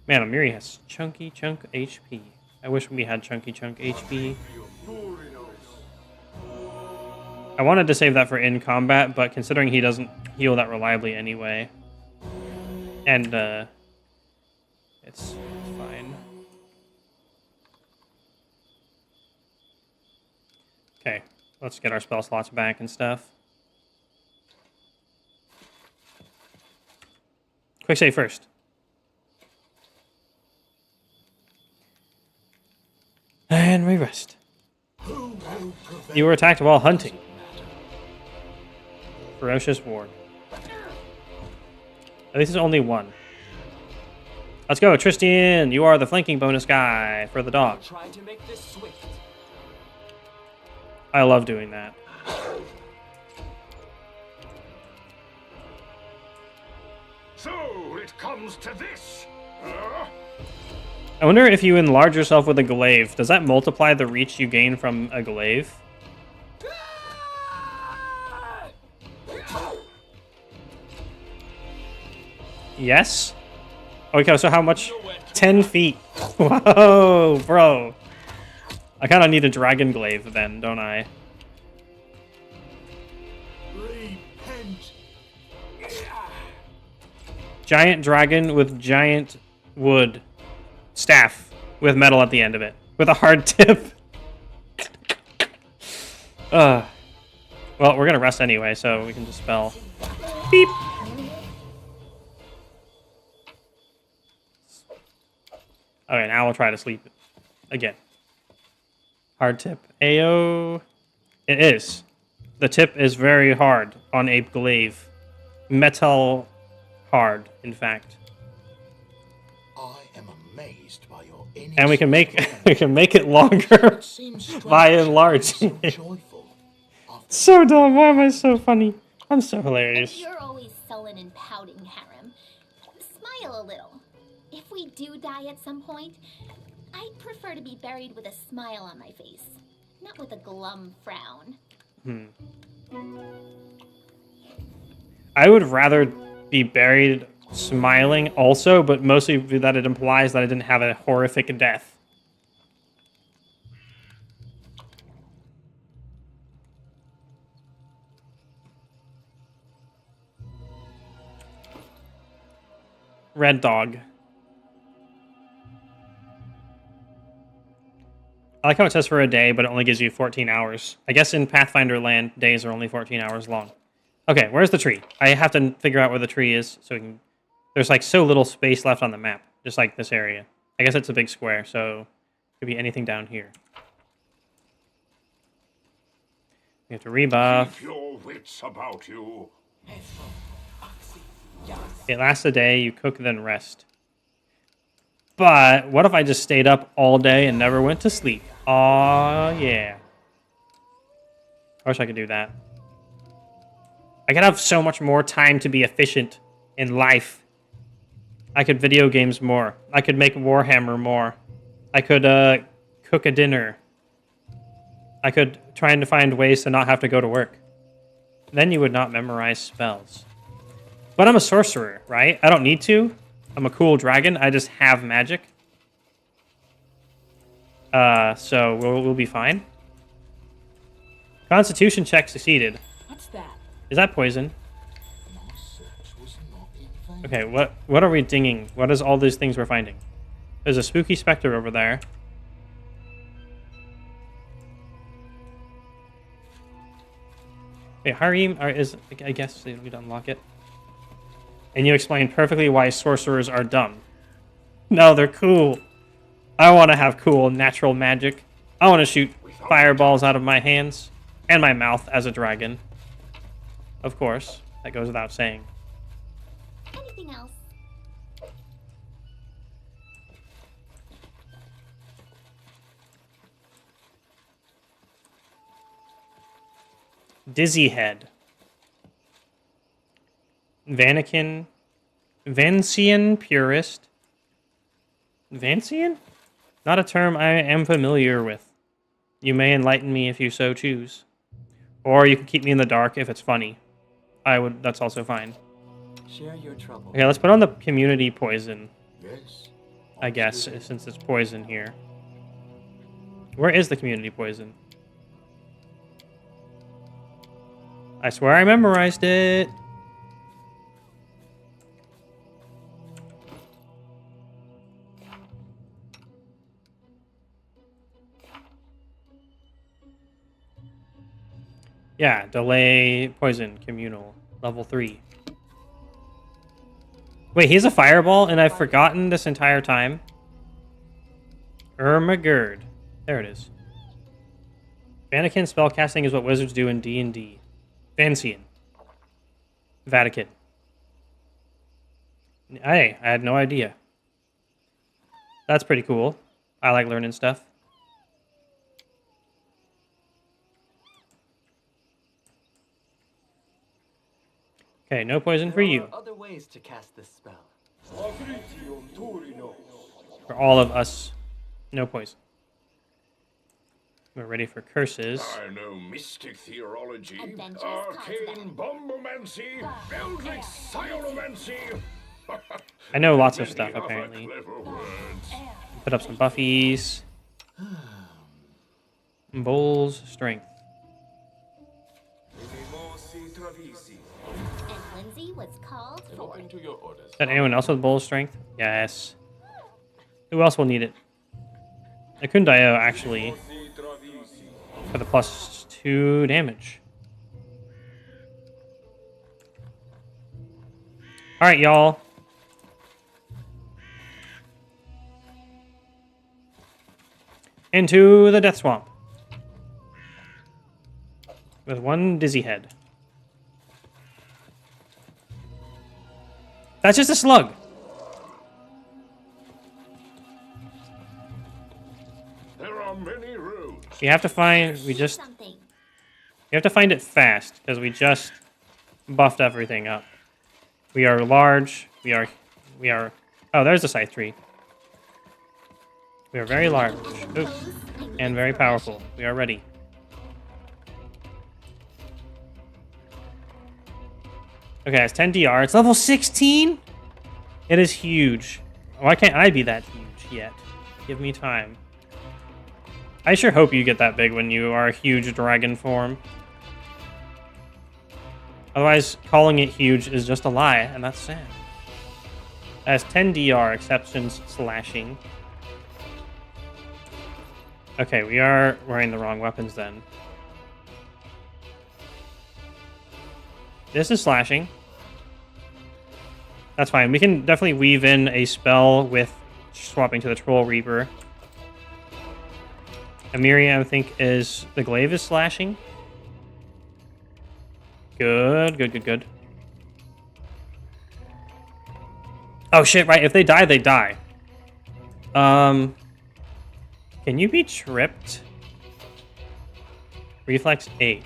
Speaker 4: Man, Amiri has chunky chunk HP. I wish we had chunky chunk HP. I wanted to save that for in combat, but considering he doesn't heal that reliably anyway, and it's fine. Okay, let's get our spell slots back and stuff. Quick save first. And we rest. You were attacked while hunting. Ferocious ward. At least there's only one. Let's go, Tristan! You are the flanking bonus guy for the dog.
Speaker 7: Try to make this swift.
Speaker 4: I love doing that.
Speaker 8: So it comes to this.
Speaker 4: I wonder if you enlarge yourself with a glaive, does that multiply the reach you gain from a glaive? Yes? Okay, so how much? 10 feet. Whoa, bro. I kind of need a dragon glaive then, don't I?
Speaker 8: Repent.
Speaker 4: Giant dragon with giant wood staff with metal at the end of it. With a hard tip. Well, we're going to rest anyway, so we can just spell. Beep. Okay, now we'll try to sleep again. Hard tip. Ayo. It is. The tip is very hard on a glaive. Metal hard, in fact.
Speaker 2: I am amazed by your
Speaker 4: And we can make it longer by enlarging it. So dumb. Why am I so funny? I'm so hilarious.
Speaker 5: You're always sullen and pouting, Harem. Smile a little. If we do die at some point, I'd prefer to be buried with a smile on my face, not with a glum frown.
Speaker 4: I would rather be buried smiling also, but mostly that it implies that I didn't have a horrific death. Red dog. I like how it says for a day, but it only gives you 14 hours. I guess in Pathfinder land, days are only 14 hours long. Okay, where's the tree? I have to figure out where the tree is so we can... There's like so little space left on the map, just like this area. I guess it's a big square, so it could be anything down here. We have to rebuff.
Speaker 8: Keep your wits about you.
Speaker 4: It lasts a day, you cook, then rest. But what if I just stayed up all day and never went to sleep? Aw, yeah. I wish I could do that. I could have so much more time to be efficient in life. I could video games more. I could make Warhammer more. I could cook a dinner. I could try to find ways to not have to go to work. Then you would not memorize spells. But I'm a sorcerer, right? I don't need to. I'm a cool dragon. I just have magic. So we'll be fine. Constitution check succeeded.
Speaker 3: What's that?
Speaker 4: Is that poison? Okay, what are we dinging? What is all these things we're finding? There's a spooky specter over there. Wait, Harim I guess we don't unlock it. And you explained perfectly why sorcerers are dumb. No, they're cool. I want to have cool natural magic. I want to shoot fireballs out of my hands and my mouth as a dragon. Of course, that goes without saying.
Speaker 5: Anything else?
Speaker 4: Dizzy Head. Vancian Purist. Vancian? Not a term I am familiar with. You may enlighten me if you so choose. Or you can keep me in the dark if it's funny. That's also fine.
Speaker 7: Share your trouble.
Speaker 4: Okay, let's put on the community poison,
Speaker 2: Yes.
Speaker 4: I guess, since it's poison here. Where is the community poison? I swear I memorized it. Yeah, delay poison communal level 3. Wait, he has a fireball and I've forgotten this entire time. Ermagerd. There it is. Vatican spellcasting is what wizards do in D&D. Vancian. Vatican. Hey, I had no idea. That's pretty cool. I like learning stuff. Okay, no poison for you.
Speaker 7: There are other ways to cast this spell.
Speaker 4: For all of us, no poison. We're ready for curses.
Speaker 8: I know mystic theology,
Speaker 5: Adventures,
Speaker 8: arcane bombomancy, eldritch sciomancy.
Speaker 4: I know lots of stuff,
Speaker 8: Many other
Speaker 4: apparently.
Speaker 8: clever words.
Speaker 4: Put up some buffies. Bull's strength.
Speaker 5: And Lindsay was called for.
Speaker 6: According to your orders.
Speaker 4: Is that anyone else with bull's strength? Yes. Who else will need it? Akundayo, actually. For the +2 damage. Alright, y'all. Into the Death Swamp. With one dizzy head. That's just a slug.
Speaker 8: There are many roads.
Speaker 4: You have to find,
Speaker 5: Something.
Speaker 4: you have to find it fast, because we just buffed everything up. We are large, we are, oh, there's the scythe tree. We are very large, oops, and very powerful. We are ready. Okay, it's 10 DR, it's level 16? It is huge. Why can't I be that huge yet? Give me time. I sure hope you get that big when you are a huge dragon form. Otherwise, calling it huge is just a lie, and that's sad. It has 10 DR, exceptions slashing. Okay, we are wearing the wrong weapons then. This is slashing. That's fine. We can definitely weave in a spell with swapping to the Troll Reaper. Amiria, I think, is... The glaive is slashing. Good, good, good, good. Oh, shit, right. If they die, they die. Can you be tripped? Reflex 8.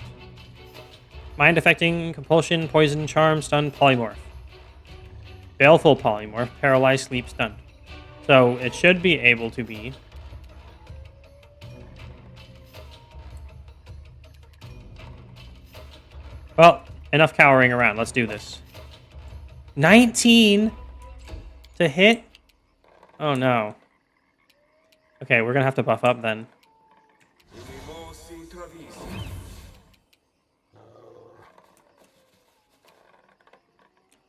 Speaker 4: Mind affecting, compulsion, poison, charm, stun, polymorph. Baleful polymorph, paralyzed, sleep, stunned. So it should be able to be. Well, enough cowering around. Let's do this. 19 to hit? Oh no. Okay, we're gonna have to buff up then.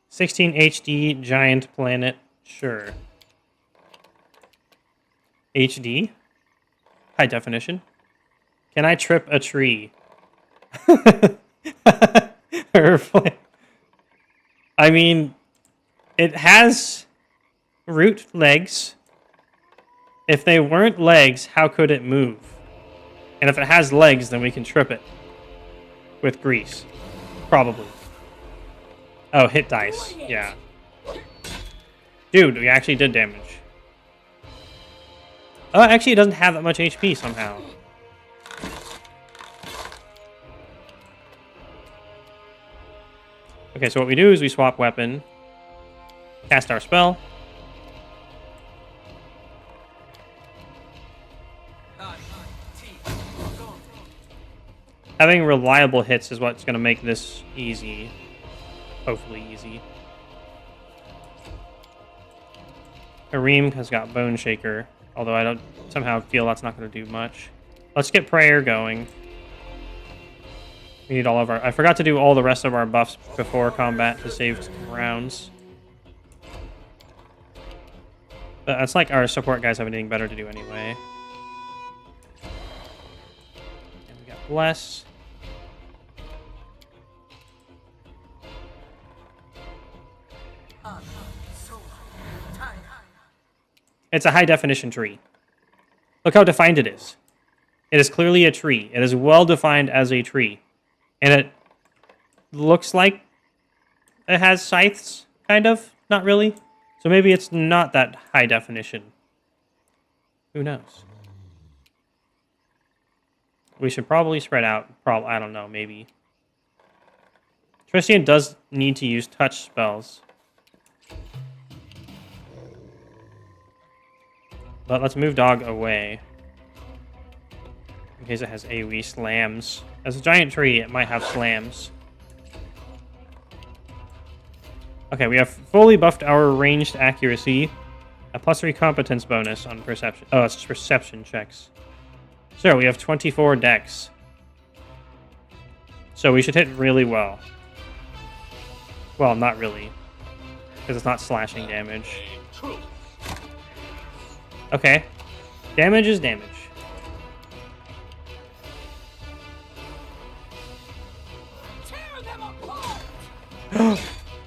Speaker 4: 16 HD giant planet, sure. HD? High definition. Can I trip a tree? I mean, it has root legs. If they weren't legs, how could it move? And if it has legs, then we can trip it. With grease. Probably. Oh, hit dice. Yeah. Dude, we actually did damage. Oh, actually, it doesn't have that much HP somehow. Okay, so what we do is we swap weapon, cast our spell. Having reliable hits is what's going to make this easy. Hopefully easy. Aaaaand has got Bone Shaker, although I don't somehow feel that's not going to do much. Let's get Prayer going. We need all of our... I forgot to do all the rest of our buffs before combat to save some rounds. But it's like our support guys have anything better to do anyway. And we got Bless. It's a high-definition tree. Look how defined it is. It is clearly a tree. It is well-defined as a tree. And it looks like it has scythes, kind of. Not really. So maybe it's not that high definition. Who knows? We should probably spread out. I don't know, maybe. Tristian does need to use touch spells. But let's move Dog away. In case it has AoE slams. As a giant tree, it might have slams. Okay, we have fully buffed our ranged accuracy. A +3 competence bonus on perception. Oh, it's perception checks. So we have 24 dex. So we should hit really well. Well, not really. Because it's not slashing damage. Okay. Damage is damage.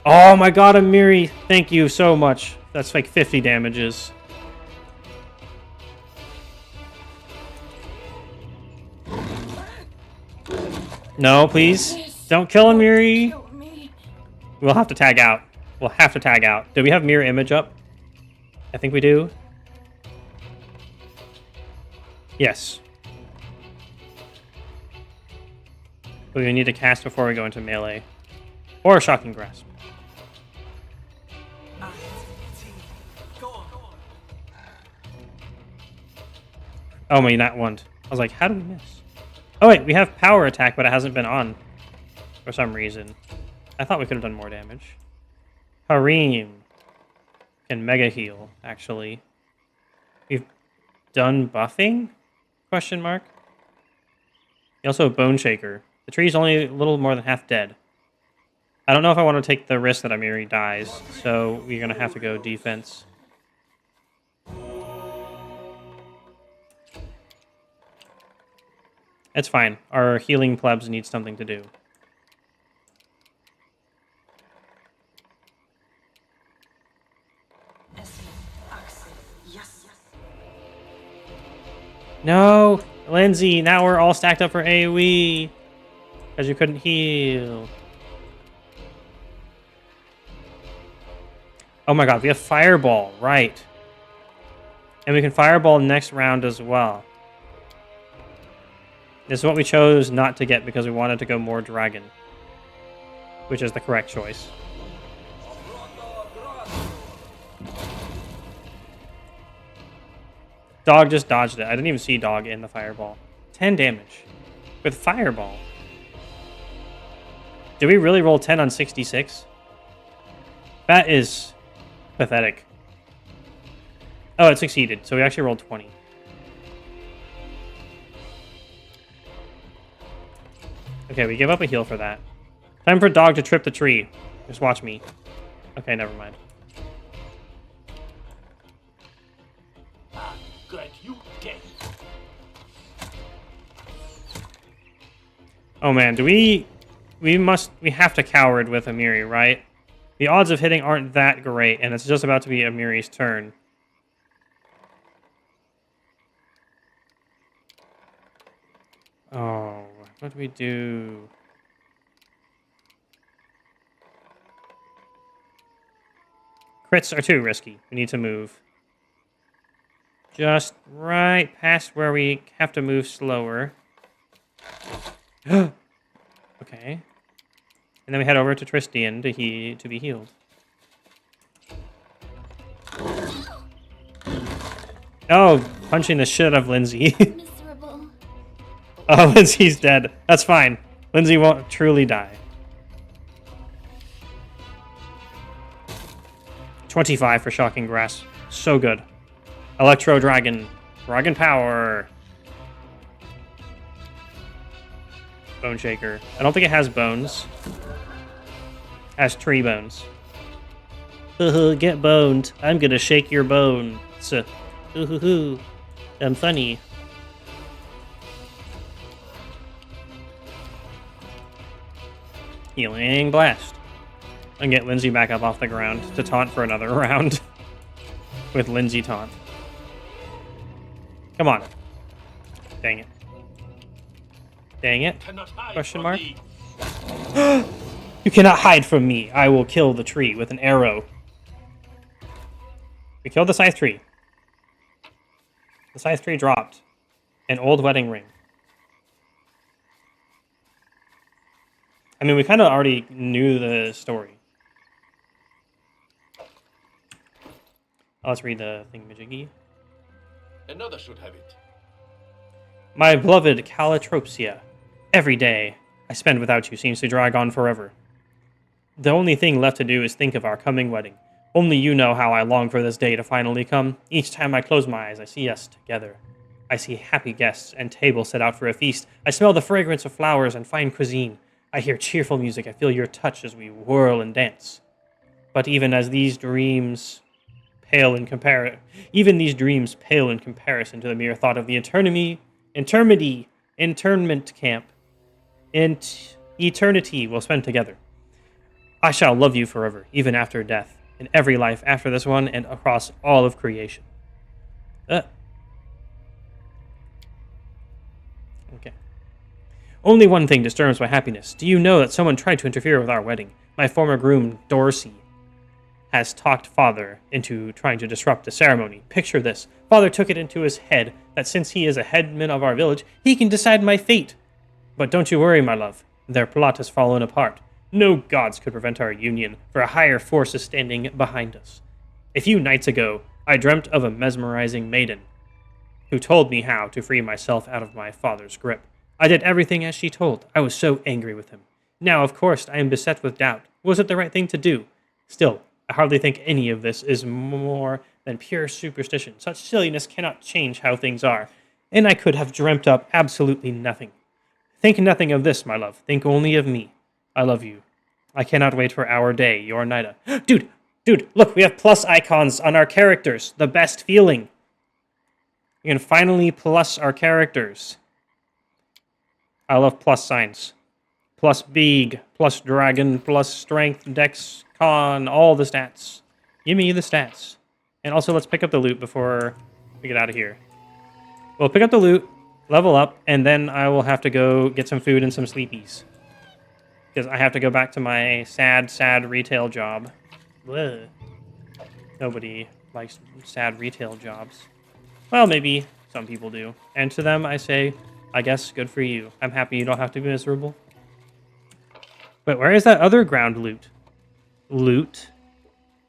Speaker 4: Oh my god, Amiri, thank you so much. That's like 50 damages. No, please. Don't kill Amiri. We'll have to tag out. We'll have to tag out. Do we have mirror image up? I think we do. Yes. But we need to cast before we go into melee. Or Shocking Grasp. Oh, I mean, that one. I was like, how do we miss? Oh, wait, we have power attack, but it hasn't been on. For some reason. I thought we could have done more damage. Harim can mega heal, actually. We've done buffing? Question mark. You also have Bone Shaker. The tree's only a little more than half dead. I don't know if I want to take the risk that Amiri dies, so we're going to have to go defense. It's fine. Our healing plebs need something to do. No! Lindsay, now we're all stacked up for AoE. Because you couldn't heal. Oh my god, we have Fireball, right. And we can Fireball next round as well. This is what we chose not to get because we wanted to go more Dragon. Which is the correct choice. Dog just dodged it. I didn't even see Dog in the Fireball. 10 damage. With Fireball. Did we really roll 10 on 66? That is pathetic. Oh, it succeeded. So we actually rolled 20. Okay, we give up a heal for that. Time for Dog to trip the tree. Just watch me. Okay, never mind. Oh man, do we have to coward with Amiri, right? The odds of hitting aren't that great, and it's just about to be Amiri's turn. Oh, what do we do? Crits are too risky. We need to move. Just right past where we have to move slower. Okay. And then we head over to Tristian to be healed. Oh, punching the shit out of Lindsay.
Speaker 5: Miserable.
Speaker 4: Oh, Lindsay's dead. That's fine. Lindsay won't truly die. 25 for Shocking Grasp. So good. Electro Dragon. Dragon Power. Bone Shaker. I don't think it has bones. It has tree bones. Get boned. I'm gonna shake your bones. I'm funny. Healing Blast. And get Lindsay back up off the ground to taunt for another round. With Lindsay taunt. Come on. Dang it. Dang it.
Speaker 6: Cannot hide
Speaker 4: Question
Speaker 6: from
Speaker 4: mark?
Speaker 6: me.
Speaker 4: You cannot hide from me. I will kill the tree with an arrow. We killed the scythe tree. The scythe tree dropped an old wedding ring. I mean, we kind of already knew the story. Let's read the thingamajiggy.
Speaker 6: Another should have it.
Speaker 4: My beloved Calitropsia, every day I spend without you seems to drag on forever. The only thing left to do is think of our coming wedding. Only you know how I long for this day to finally come. Each time I close my eyes, I see us together. I see happy guests and tables set out for a feast. I smell the fragrance of flowers and fine cuisine. I hear cheerful music. I feel your touch as we whirl and dance. But even these dreams pale in comparison to the mere thought of the internment camp, and eternity we'll spend together. I shall love you forever, even after death, in every life after this one, and across all of creation. Okay. Only one thing disturbs my happiness. Do you know that someone tried to interfere with our wedding? My former groom, Dorsey, has talked Father into trying to disrupt the ceremony. Picture this. Father took it into his head that since he is a headman of our village, he can decide my fate. But don't you worry, my love. Their plot has fallen apart. No gods could prevent our union, for a higher force is standing behind us. A few nights ago, I dreamt of a mesmerizing maiden who told me how to free myself out of my father's grip. I did everything as she told. I was so angry with him. Now, of course, I am beset with doubt. Was it the right thing to do? Still, I hardly think any of this is more than pure superstition. Such silliness cannot change how things are, and I could have dreamt up absolutely nothing. Think nothing of this, my love. Think only of me. I love you. I cannot wait for our day, your Nida. Dude, look, we have plus icons on our characters. The best feeling. We can finally plus our characters. I love plus signs. Plus big, plus dragon, plus strength, dex, con, all the stats. Give me the stats. And also, let's pick up the loot before we get out of here. We'll pick up the loot, level up, and then I will have to go get some food and some sleepies. Because I have to go back to my sad retail job. Bleh. Nobody likes sad retail jobs. Well, maybe some people do. And to them, I say, I guess good for you. I'm happy you don't have to be miserable. But where is that other ground loot? Loot?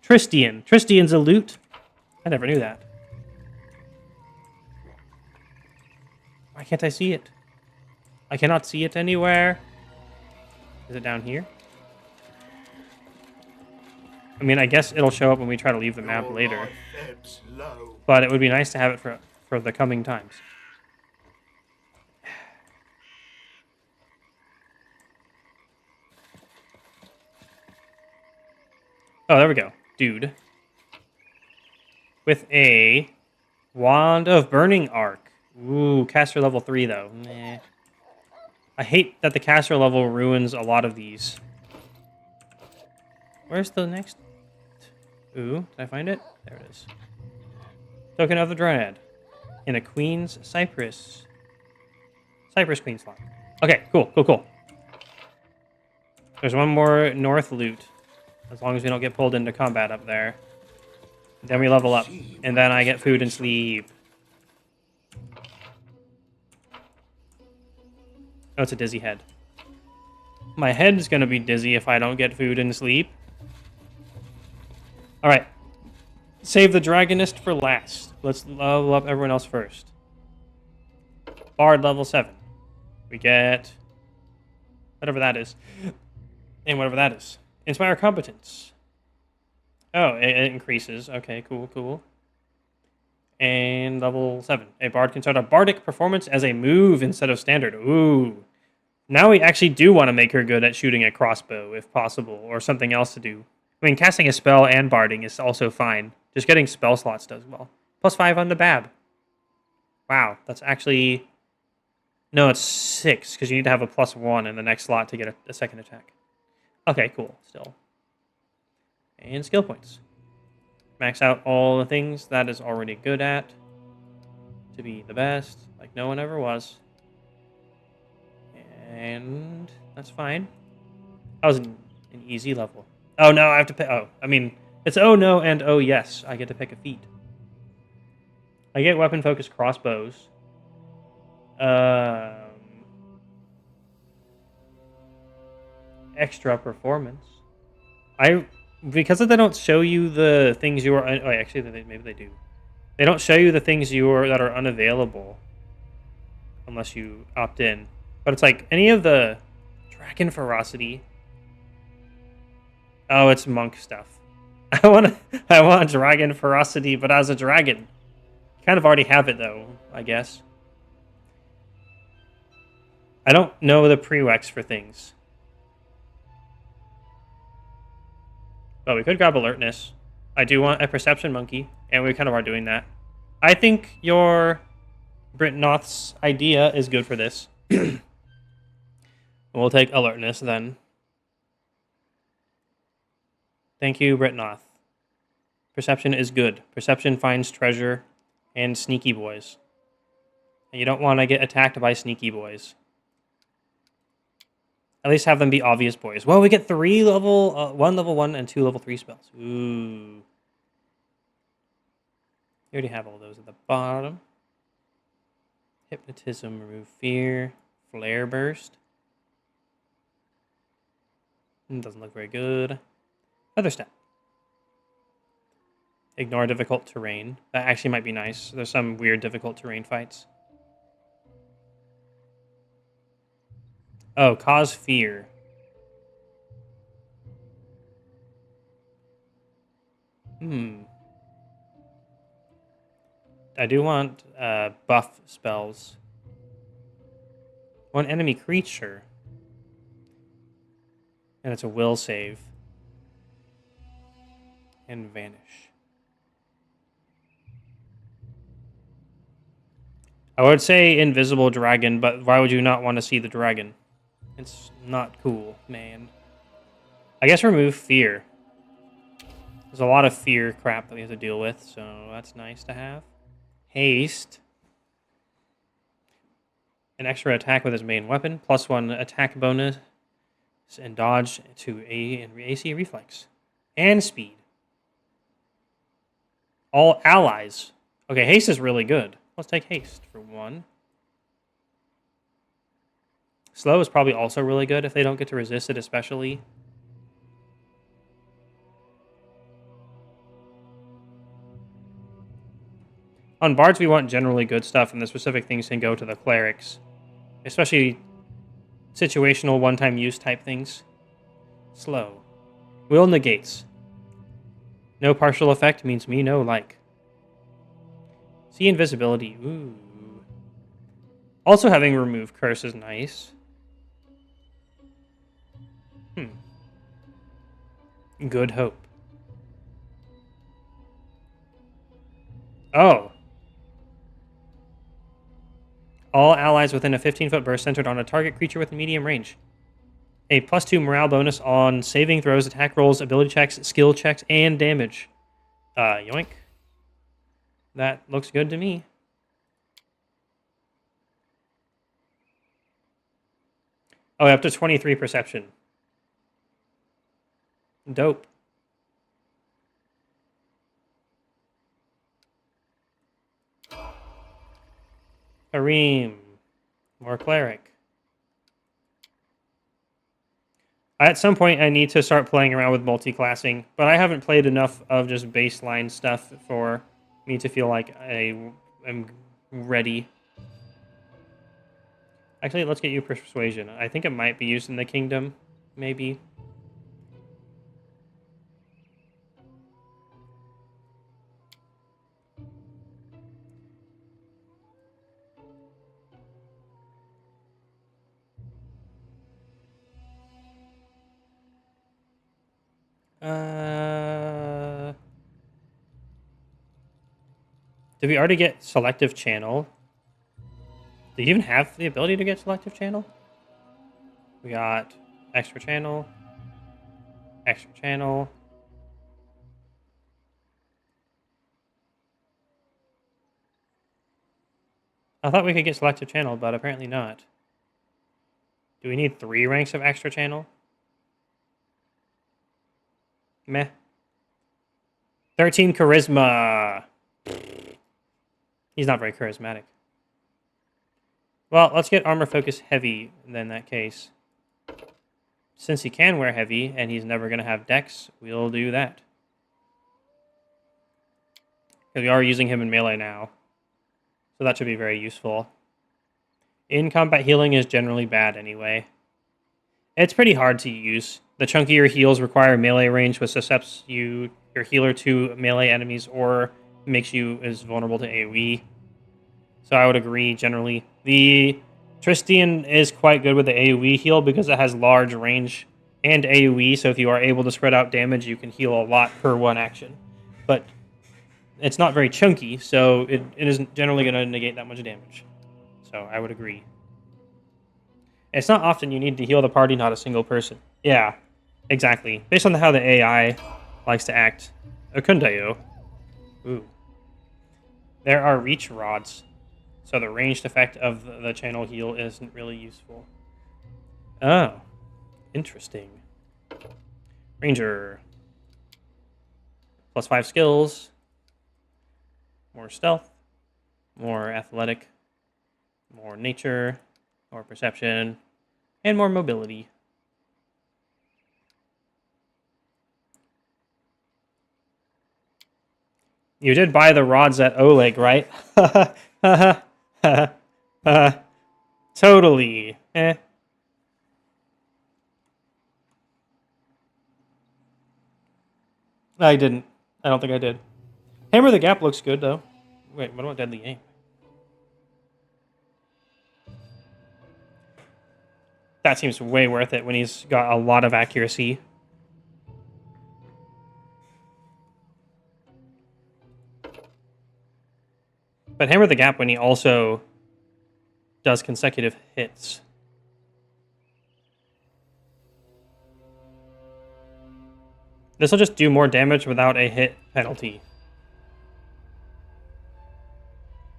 Speaker 4: Tristian. Tristian's a loot? I never knew that. Why can't I see it? I cannot see it anywhere. Is it down here? I mean, I guess it'll show up when we try to leave the map later. But it would be nice to have it for the coming times. Oh, there we go. Dude. With a Wand of Burning Arc. Ooh, caster level 3, though. Meh. I hate that the caster level ruins a lot of these. Where's the next? Ooh, did I find it? There it is. Token of the Dryad. In a Queen's Cypress. Cypress Queen slot. Okay, cool. There's one more north loot. As long as we don't get pulled into combat up there. Then we level up. And then I get food and sleep. Oh, it's a dizzy head. My head's gonna be dizzy if I don't get food and sleep. Alright. Save the Dragonist for last. Let's level up everyone else first. Bard level 7. We get whatever that is. And whatever that is. Inspire competence. Oh, it increases. Okay, cool. And level 7. A bard can start a bardic performance as a move instead of standard. Ooh. Now we actually do want to make her good at shooting a crossbow, if possible, or something else to do. I mean, casting a spell and barding is also fine. Just getting spell slots does well. +5 on the Bab. Wow, that's actually... No, it's 6, because you need to have a +1 in the next slot to get a second attack. Okay, cool, still. And skill points. Max out all the things that is already good at. To be the best, like no one ever was. And that's fine. That was an easy level. Oh, no, I have to pick... Oh, I mean, it's oh, no, and oh, yes. I get to pick a feat. I get weapon-focused crossbows. Extra performance. Because they don't show you the things you are... Oh, actually, maybe they do. They don't show you the things that are unavailable. Unless you opt in. But it's like, any of the Dragon Ferocity... Oh, it's monk stuff. I want Dragon Ferocity, but as a dragon. Kind of already have it, though, I guess. I don't know the prereqs for things. But we could grab Alertness. I do want a Perception Monkey, and we kind of are doing that. I think your Britnoth's idea is good for this. We'll take Alertness, then. Thank you, Britnoth. Perception is good. Perception finds treasure and sneaky boys. And you don't want to get attacked by sneaky boys. At least have them be obvious boys. Well, we get 1 level 1 and 2 level 3 spells. Ooh. You already have all those at the bottom. Hypnotism, remove fear. Flare burst. Doesn't look very good. Feather step. Ignore difficult terrain. That actually might be nice. There's some weird difficult terrain fights. Oh, cause fear. I do want buff spells. One enemy creature. And it's a will save. And vanish. I would say invisible dragon, but why would you not want to see the dragon? It's not cool, man. I guess remove fear. There's a lot of fear crap that we have to deal with, so that's nice to have. Haste. An extra attack with his main weapon, +1 attack bonus, and dodge to AC reflex. And speed. All allies. Okay, haste is really good. Let's take haste for 1. Slow is probably also really good if they don't get to resist it, especially. On bards, we want generally good stuff, and the specific things can go to the clerics. Especially situational one-time use type things. Slow. Will negates. No partial effect means me no like. See invisibility. Ooh. Also having remove curse is nice. Good hope. Oh. All allies within a 15-foot burst centered on a target creature with medium range. A +2 morale bonus on saving throws, attack rolls, ability checks, skill checks, and damage. Yoink. That looks good to me. Oh, up to 23 perception. Dope. Kareem. More cleric. At some point, I need to start playing around with multi-classing, but I haven't played enough of just baseline stuff for me to feel like I am ready. Actually, let's get you Persuasion. I think it might be used in the Kingdom, maybe. Did we already get Selective Channel? Do you even have the ability to get Selective Channel? We got Extra Channel. Extra Channel. I thought we could get Selective Channel, but apparently not. Do we need 3 ranks of Extra Channel? Meh. 13 Charisma. He's not very charismatic. Well, let's get Armor Focus Heavy then in that case. Since he can wear Heavy and he's never going to have Dex, we'll do that. Because we are using him in melee now. So that should be very useful. In-combat healing is generally bad anyway. It's pretty hard to use. The chunkier heals require melee range, which suscepts your healer to melee enemies or makes you as vulnerable to AoE. So I would agree generally. The Tristian is quite good with the AoE heal because it has large range and AoE, so if you are able to spread out damage, you can heal a lot per one action. But it's not very chunky, so it isn't generally going to negate that much damage. So I would agree. It's not often you need to heal the party, not a single person. Yeah, exactly. Based on how the AI likes to act. Okundayo. Ooh. There are reach rods, so the ranged effect of the channel heal isn't really useful. Oh, interesting. Ranger. +5 skills. More stealth. More athletic. More nature. More perception. And more mobility. You did buy the rods at Oleg, right? Totally. Eh. I didn't. I don't think I did. Hammer the Gap looks good, though. Wait, what about Deadly Aim? That seems way worth it when he's got a lot of accuracy. But Hammer the Gap when he also does consecutive hits. This will just do more damage without a hit penalty.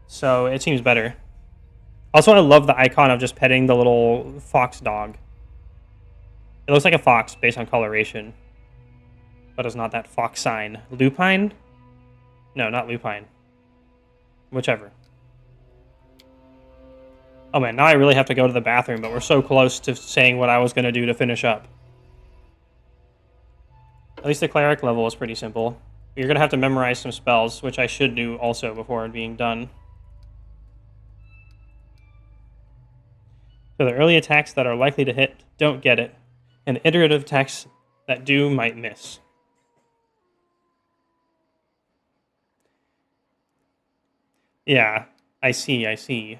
Speaker 4: So it seems better. Also, I love the icon of just petting the little fox dog. It looks like a fox based on coloration. But it's not that fox sign. Lupine? No, not lupine. Whichever. Oh man, now I really have to go to the bathroom, but we're so close to saying what I was going to do to finish up. At least the cleric level is pretty simple. You're going to have to memorize some spells, which I should do also before being done. So the early attacks that are likely to hit don't get it, and the iterative attacks that do might miss. Yeah, I see.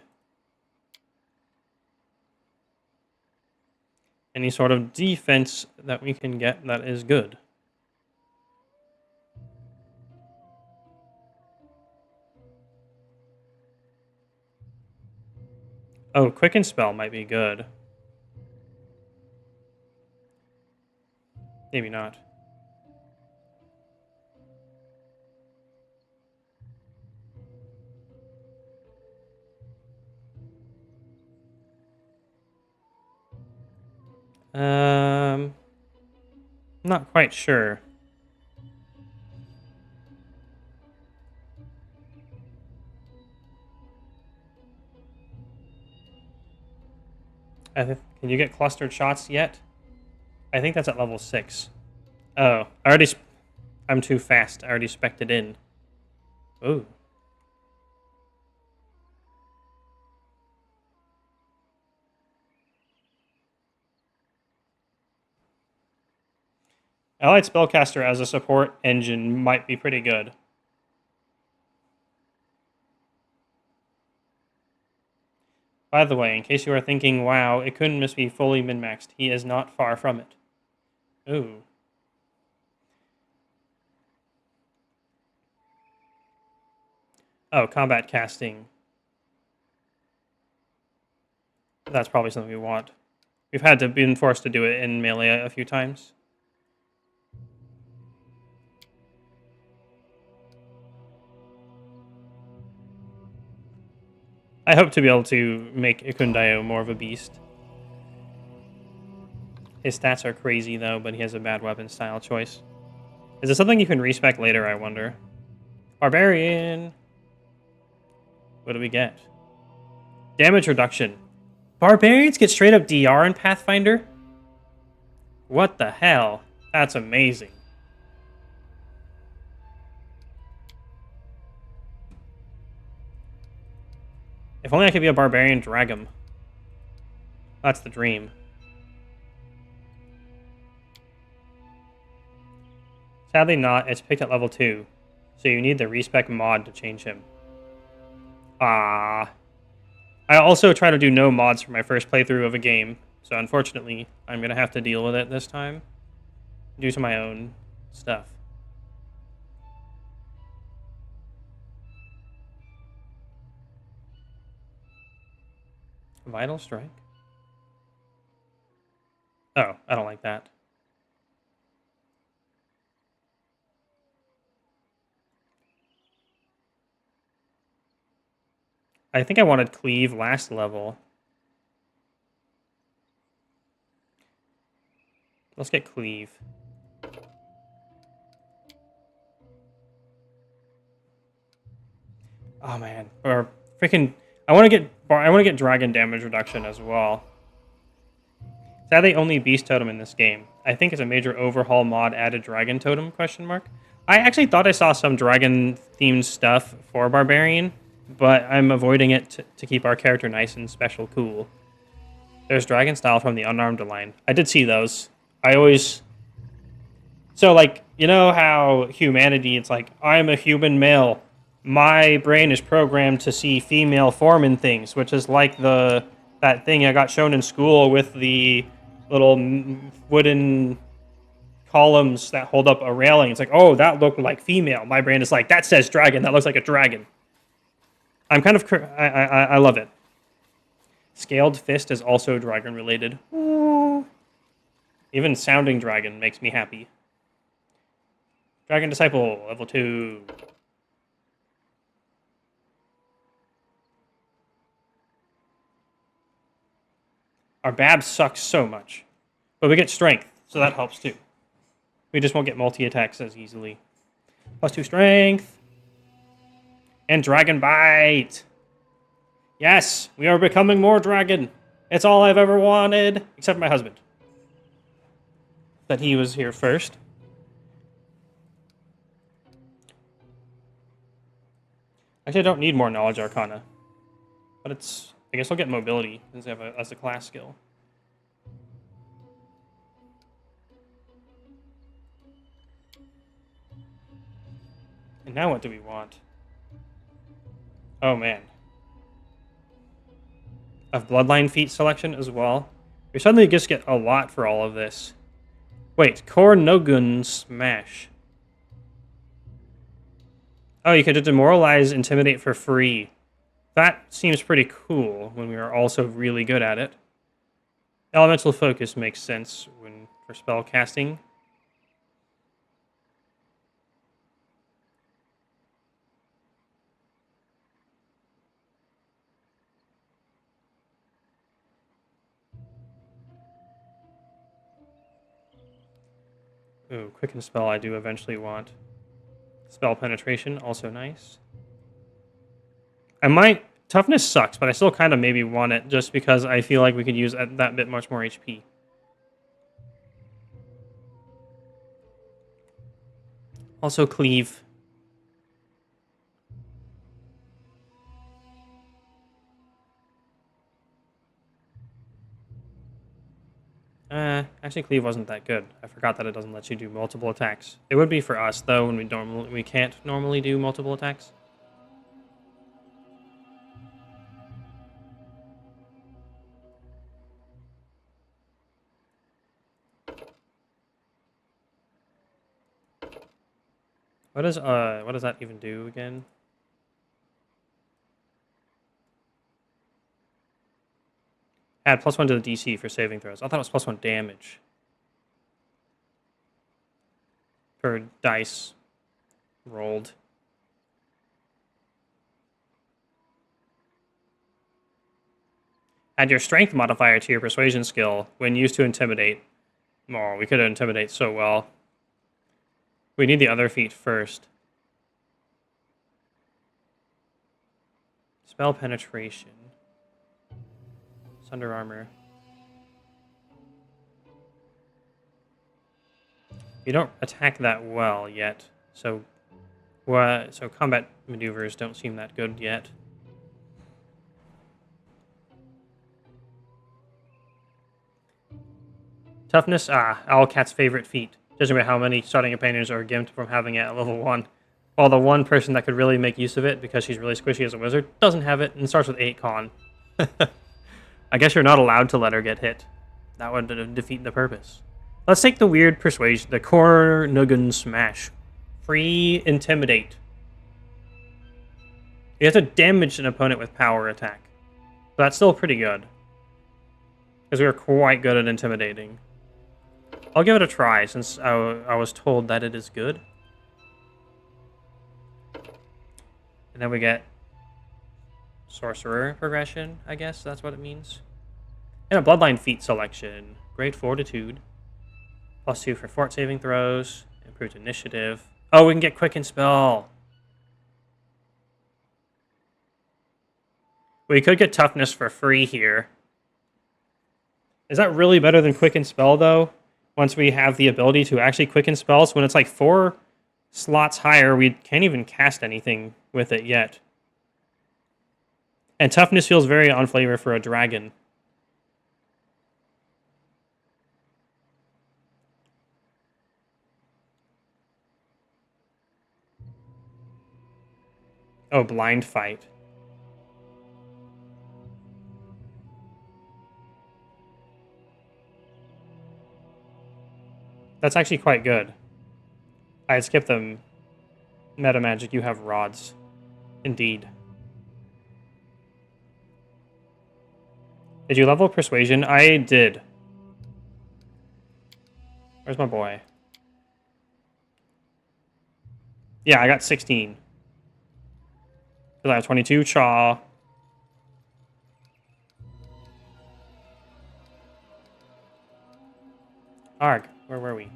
Speaker 4: Any sort of defense that we can get that is good. Oh, Quicken Spell might be good. Maybe not. Not quite sure. Can you get clustered shots yet? I think that's at level 6. Oh, I already... I'm too fast. I already spec'd it in. Ooh. Allied Spellcaster as a support engine might be pretty good. By the way, in case you are thinking, wow, it couldn't just be fully min-maxed, he is not far from it. Ooh. Oh, combat casting. That's probably something we want. We've been forced to do it in melee a few times. I hope to be able to make Ikundayo more of a beast. His stats are crazy, though, but he has a bad weapon style choice. Is it something you can respec later, I wonder? Barbarian! What do we get? Damage reduction. Barbarians get straight up DR in Pathfinder? What the hell? That's amazing. If only I could be a barbarian dragon. That's the dream. Sadly not, it's picked at level 2. So you need the respec mod to change him. Ah. I also try to do no mods for my first playthrough of a game. So unfortunately, I'm going to have to deal with it this time. Due to my own stuff. Vital Strike? Oh, I don't like that. I think I wanted Cleave last level. Let's get Cleave. Oh man, or freaking! I want to get dragon damage reduction as well. Sadly, only beast totem in this game. I think it's a major overhaul mod added dragon totem ? I actually thought I saw some dragon themed stuff for barbarian, but I'm avoiding it to keep our character nice and special cool. There's dragon style from the unarmed line. I did see those. I always... So, like, you know how humanity, it's like, I'm a human male. My brain is programmed to see female form in things, which is like that thing I got shown in school with the little wooden columns that hold up a railing. It's like, oh, that looked like female. My brain is like, that says dragon. That looks like a dragon. I'm kind of... I love it. Scaled Fist is also dragon related. Ooh. Even sounding dragon makes me happy. Dragon Disciple, level 2. Our Bab sucks so much. But we get strength, so that helps too. We just won't get multi-attacks as easily. +2 strength. And Dragon Bite. Yes, we are becoming more dragon. It's all I've ever wanted. Except for my husband. That he was here first. Actually, I don't need more Knowledge Arcana. But it's... I guess I'll get Mobility as a class skill. And now what do we want? Oh, man. Of Bloodline feat selection as well. We suddenly just get a lot for all of this. Wait, Core Nogun Smash. Oh, you could demoralize Intimidate for free. That seems pretty cool when we are also really good at it. Elemental Focus makes sense for spell casting. Ooh, Quicken Spell I do eventually want. Spell Penetration, also nice. I might... Toughness sucks, but I still kind of maybe want it just because I feel like we could use that bit much more HP.
Speaker 1: Also cleave. Actually, cleave wasn't that good. I forgot that it doesn't let you do multiple attacks. It would be for us though, when we can't normally do multiple attacks. What does that even do again? Add +1 to the DC for saving throws. I thought it was +1 damage per dice rolled. Add your strength modifier to your persuasion skill when used to intimidate. Oh, we could intimidate so well. We need the other feat first. Spell penetration. Under armor. You don't attack that well yet, so combat maneuvers don't seem that good yet. Toughness, Owlcat's favorite feat. Judging by how many starting companions are gimped from having it at level 1. While the one person that could really make use of it, because she's really squishy as a wizard, doesn't have it and starts with 8 con. I guess you're not allowed to let her get hit. That would defeat the purpose. Let's take the weird persuasion, the Cornugan Smash. Free Intimidate. You have to damage an opponent with power attack. But that's still pretty good. Because we are quite good at intimidating. I'll give it a try, since I was told that it is good. And then we get Sorcerer progression, I guess that's what it means. And a Bloodline feat selection. Great Fortitude. +2 for fort saving throws. Improved initiative. Oh, we can get Quicken Spell. We could get Toughness for free here. Is that really better than Quicken Spell, though? Once we have the ability to actually Quicken Spells, when it's like 4 slots higher, we can't even cast anything with it yet. And Toughness feels very on flavor for a dragon. Oh, Blind Fight. That's actually quite good. I skipped the meta magic. You have rods. Indeed. Did you level Persuasion? I did. Where's my boy? Yeah, I got 16. Because I have 22 Chaw. Arg, where were we?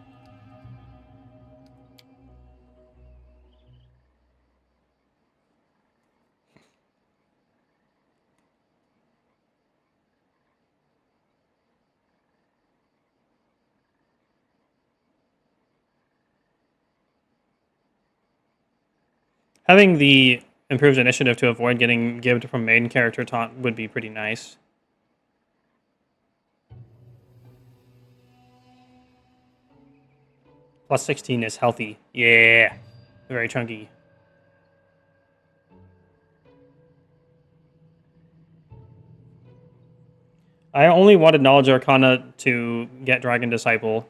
Speaker 1: Having the improved initiative to avoid getting gibbed from main character taunt would be pretty nice. +16 is healthy. Yeah. Very chunky. I only wanted Knowledge Arcana to get Dragon Disciple.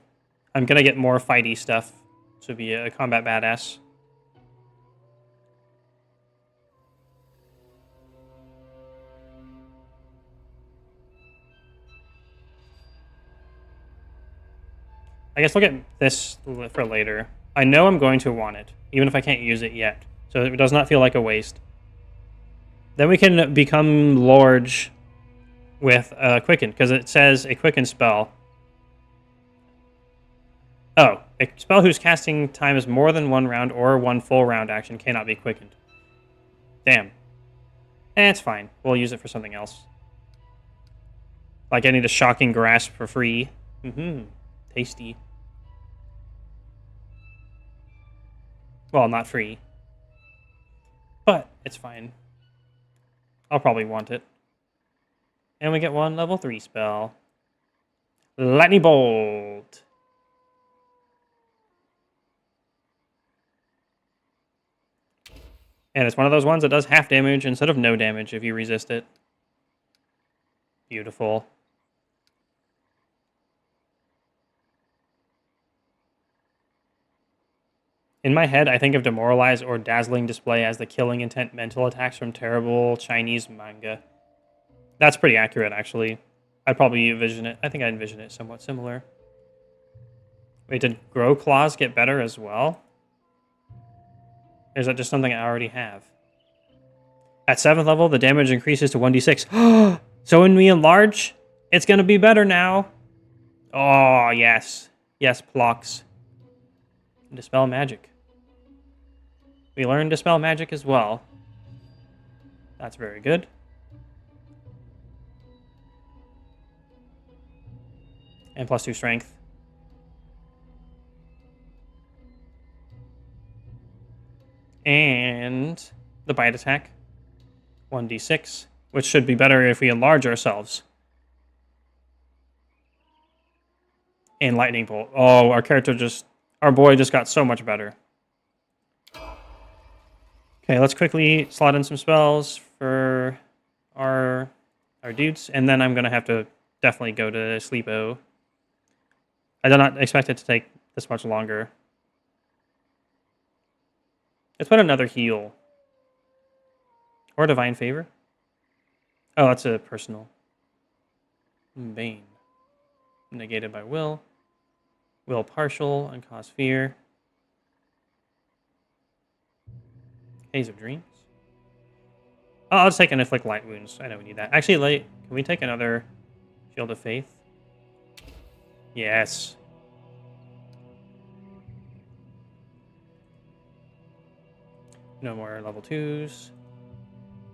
Speaker 1: I'm gonna get more fighty stuff to be a combat badass. I guess we'll get this for later. I know I'm going to want it, even if I can't use it yet. So it does not feel like a waste. Then we can become Lorge with Quicken, because it says a Quicken spell. Oh, a spell whose casting time is more than 1 round or 1 full round action cannot be quickened. Damn. It's fine. We'll use it for something else. Like I need a Shocking Grasp for free. Tasty. Well, not free. But it's fine. I'll probably want it. And we get one level 3 spell. Lightning Bolt. And it's one of those ones that does half damage instead of no damage if you resist it. Beautiful. In my head, I think of Demoralize or Dazzling Display as the killing intent mental attacks from terrible Chinese manga. That's pretty accurate, actually. I'd probably envision it. I think I envision it somewhat similar. Wait, did Grow Claws get better as well? Or is that just something I already have? At 7th level, the damage increases to 1d6. So when we enlarge, it's going to be better now. Oh, yes. Yes, Plox. Dispel Magic. We learned Dispel Magic as well. That's very good. And +2 strength. And the bite attack. 1d6, which should be better if we enlarge ourselves. And lightning bolt. Oh, our boy just got so much better. Okay, let's quickly slot in some spells for our dudes, and then I'm gonna have to definitely go to Sleepo. I do not expect it to take this much longer. Let's put another heal. Or Divine Favor. Oh, that's a personal. Bane. Negated by Will. Will partial and cause fear. Haze of Dreams. Oh, I'll just take an Inflict Light Wounds. I know we need that. Actually, can we take another Shield of Faith? Yes. No more level 2s.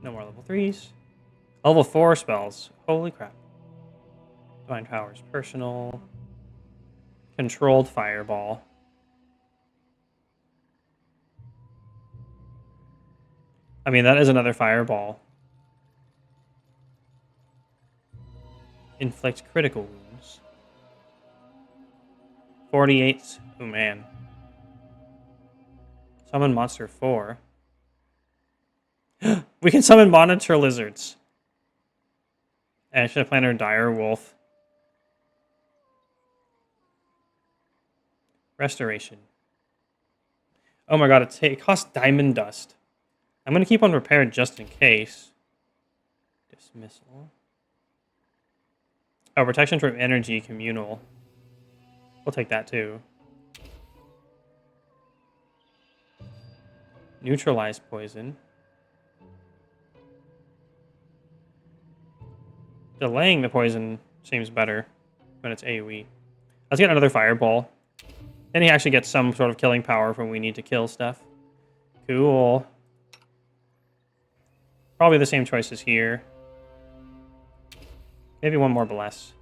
Speaker 1: No more level 3s. Level 4 spells. Holy crap. Divine Powers. Personal. Controlled Fireball. I mean, that is another Fireball. Inflict critical wounds. 48. Oh, man. Summon Monster 4. We can summon Monitor Lizards. Action Planner Dire Wolf. Restoration. Oh my god, it costs Diamond Dust. I'm going to keep on Repaired just in case. Dismissal. Oh, Protection from Energy Communal. We'll take that too. Neutralize Poison. Delaying the poison seems better when it's AoE. Let's get another Fireball. Then he actually gets some sort of killing power when we need to kill stuff. Cool. Probably the same choices here. Maybe one more Bless.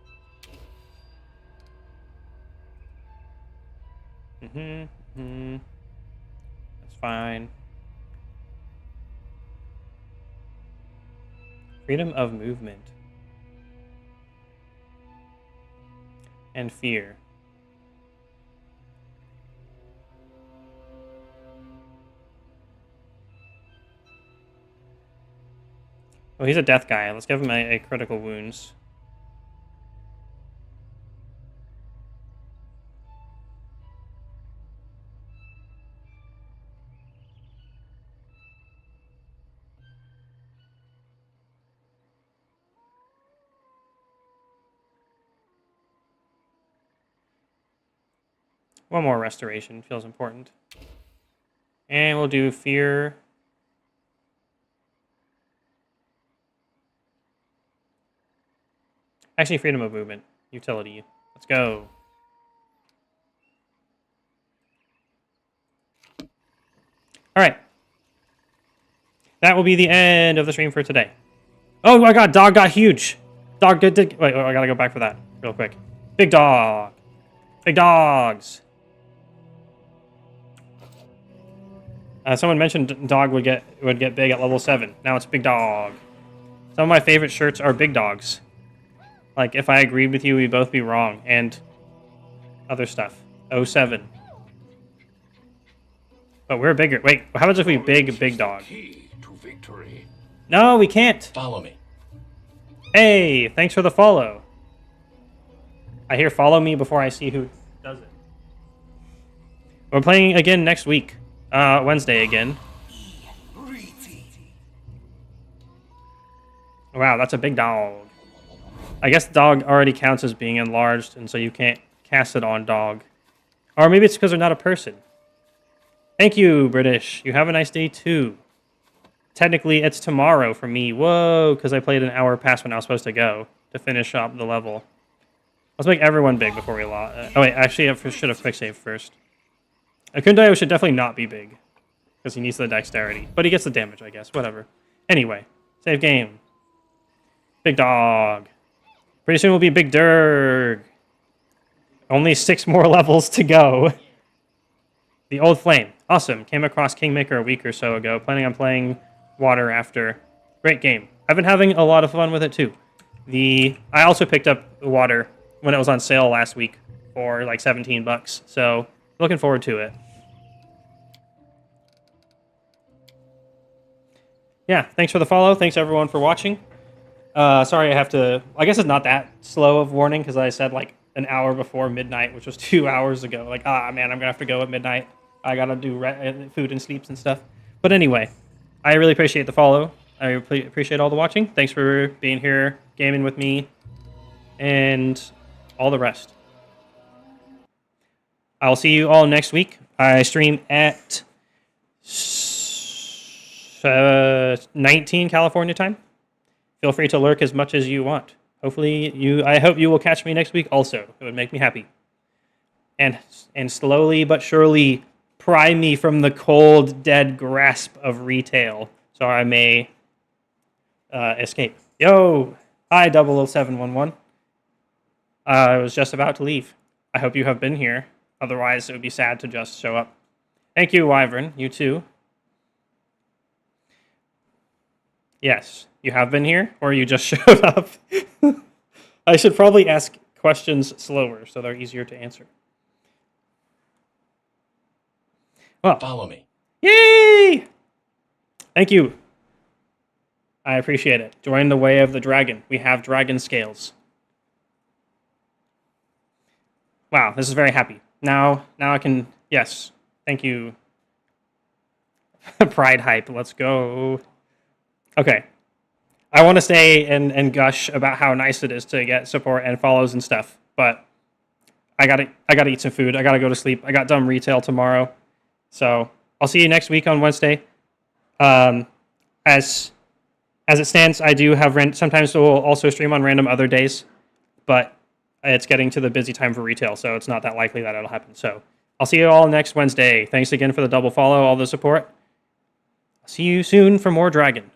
Speaker 1: That's fine. Freedom of movement. And fear. Oh, he's a death guy. Let's give him a critical wounds. One more restoration feels important. And we'll do fear. Actually, freedom of movement. Utility. Let's go. Alright. That will be the end of the stream for today. Oh my god, dog got huge. Dog did... Wait, I gotta go back for that real quick. Big dog. Big dogs.
Speaker 4: Someone mentioned dog would get big at level 7. Now it's big dog. Some of my favorite shirts are big dogs. Like, if I agreed with you, we'd both be wrong. And other stuff. 07. But we're bigger. Wait, how about if we big dog?
Speaker 8: Key to victory.
Speaker 4: No, we can't.
Speaker 6: Follow me.
Speaker 4: Hey, thanks for the follow. I hear follow me before I see who does it. We're playing again next week. Wednesday again. Wow, that's a big dog. I guess dog already counts as being enlarged, and so you can't cast it on dog. Or maybe it's because they're not a person. Thank you, British. You have a nice day, too. Technically, it's tomorrow for me. Whoa, because I played an hour past when I was supposed to go to finish up the level. Let's make everyone big before we lost. Oh, wait, actually, I should have quick saved first. Akundayo should definitely not be big, because he needs the dexterity. But he gets the damage, I guess. Whatever. Anyway, save game. Big dog. Pretty soon we'll be Big Durg. Only 6 more levels to go. The Old Flame. Awesome. Came across Kingmaker a week or so ago. Planning on playing Water after. Great game. I've been having a lot of fun with it too. I also picked up Water when it was on sale last week for like $17. So looking forward to it. Yeah, thanks for the follow. Thanks everyone for watching. Sorry I have to... I guess it's not that slow of warning because I said like an hour before midnight, which was 2 hours ago. Like, man, I'm going to have to go at midnight. I got to do food and sleeps and stuff. But anyway, I really appreciate the follow. I appreciate all the watching. Thanks for being here, gaming with me, and all the rest. I'll see you all next week. I stream at 19 California time. Feel free to lurk as much as you want. Hopefully, I hope you will catch me next week also. It would make me happy. And slowly but surely pry me from the cold, dead grasp of retail so I may escape. Yo! Hi, 00711. I was just about to leave. I hope you have been here. Otherwise, it would be sad to just show up. Thank you, Wyvern. You too. Yes, you have been here, or you just showed up. I should probably ask questions slower so they're easier to answer. Well,
Speaker 6: Follow me.
Speaker 4: yay! Thank you. I appreciate it. Join the way of the dragon. We have dragon scales. Wow, this is very happy. Now I can... Yes, thank you. Pride hype, let's go. Okay. I want to stay and gush about how nice it is to get support and follows and stuff, but I gotta eat some food. I gotta go to sleep. I got dumb retail tomorrow. So I'll see you next week on Wednesday. As it stands, I do have sometimes we'll also stream on random other days, but it's getting to the busy time for retail, so it's not that likely that it'll happen. So I'll see you all next Wednesday. Thanks again for the double follow, all the support. I'll see you soon for more Dragon.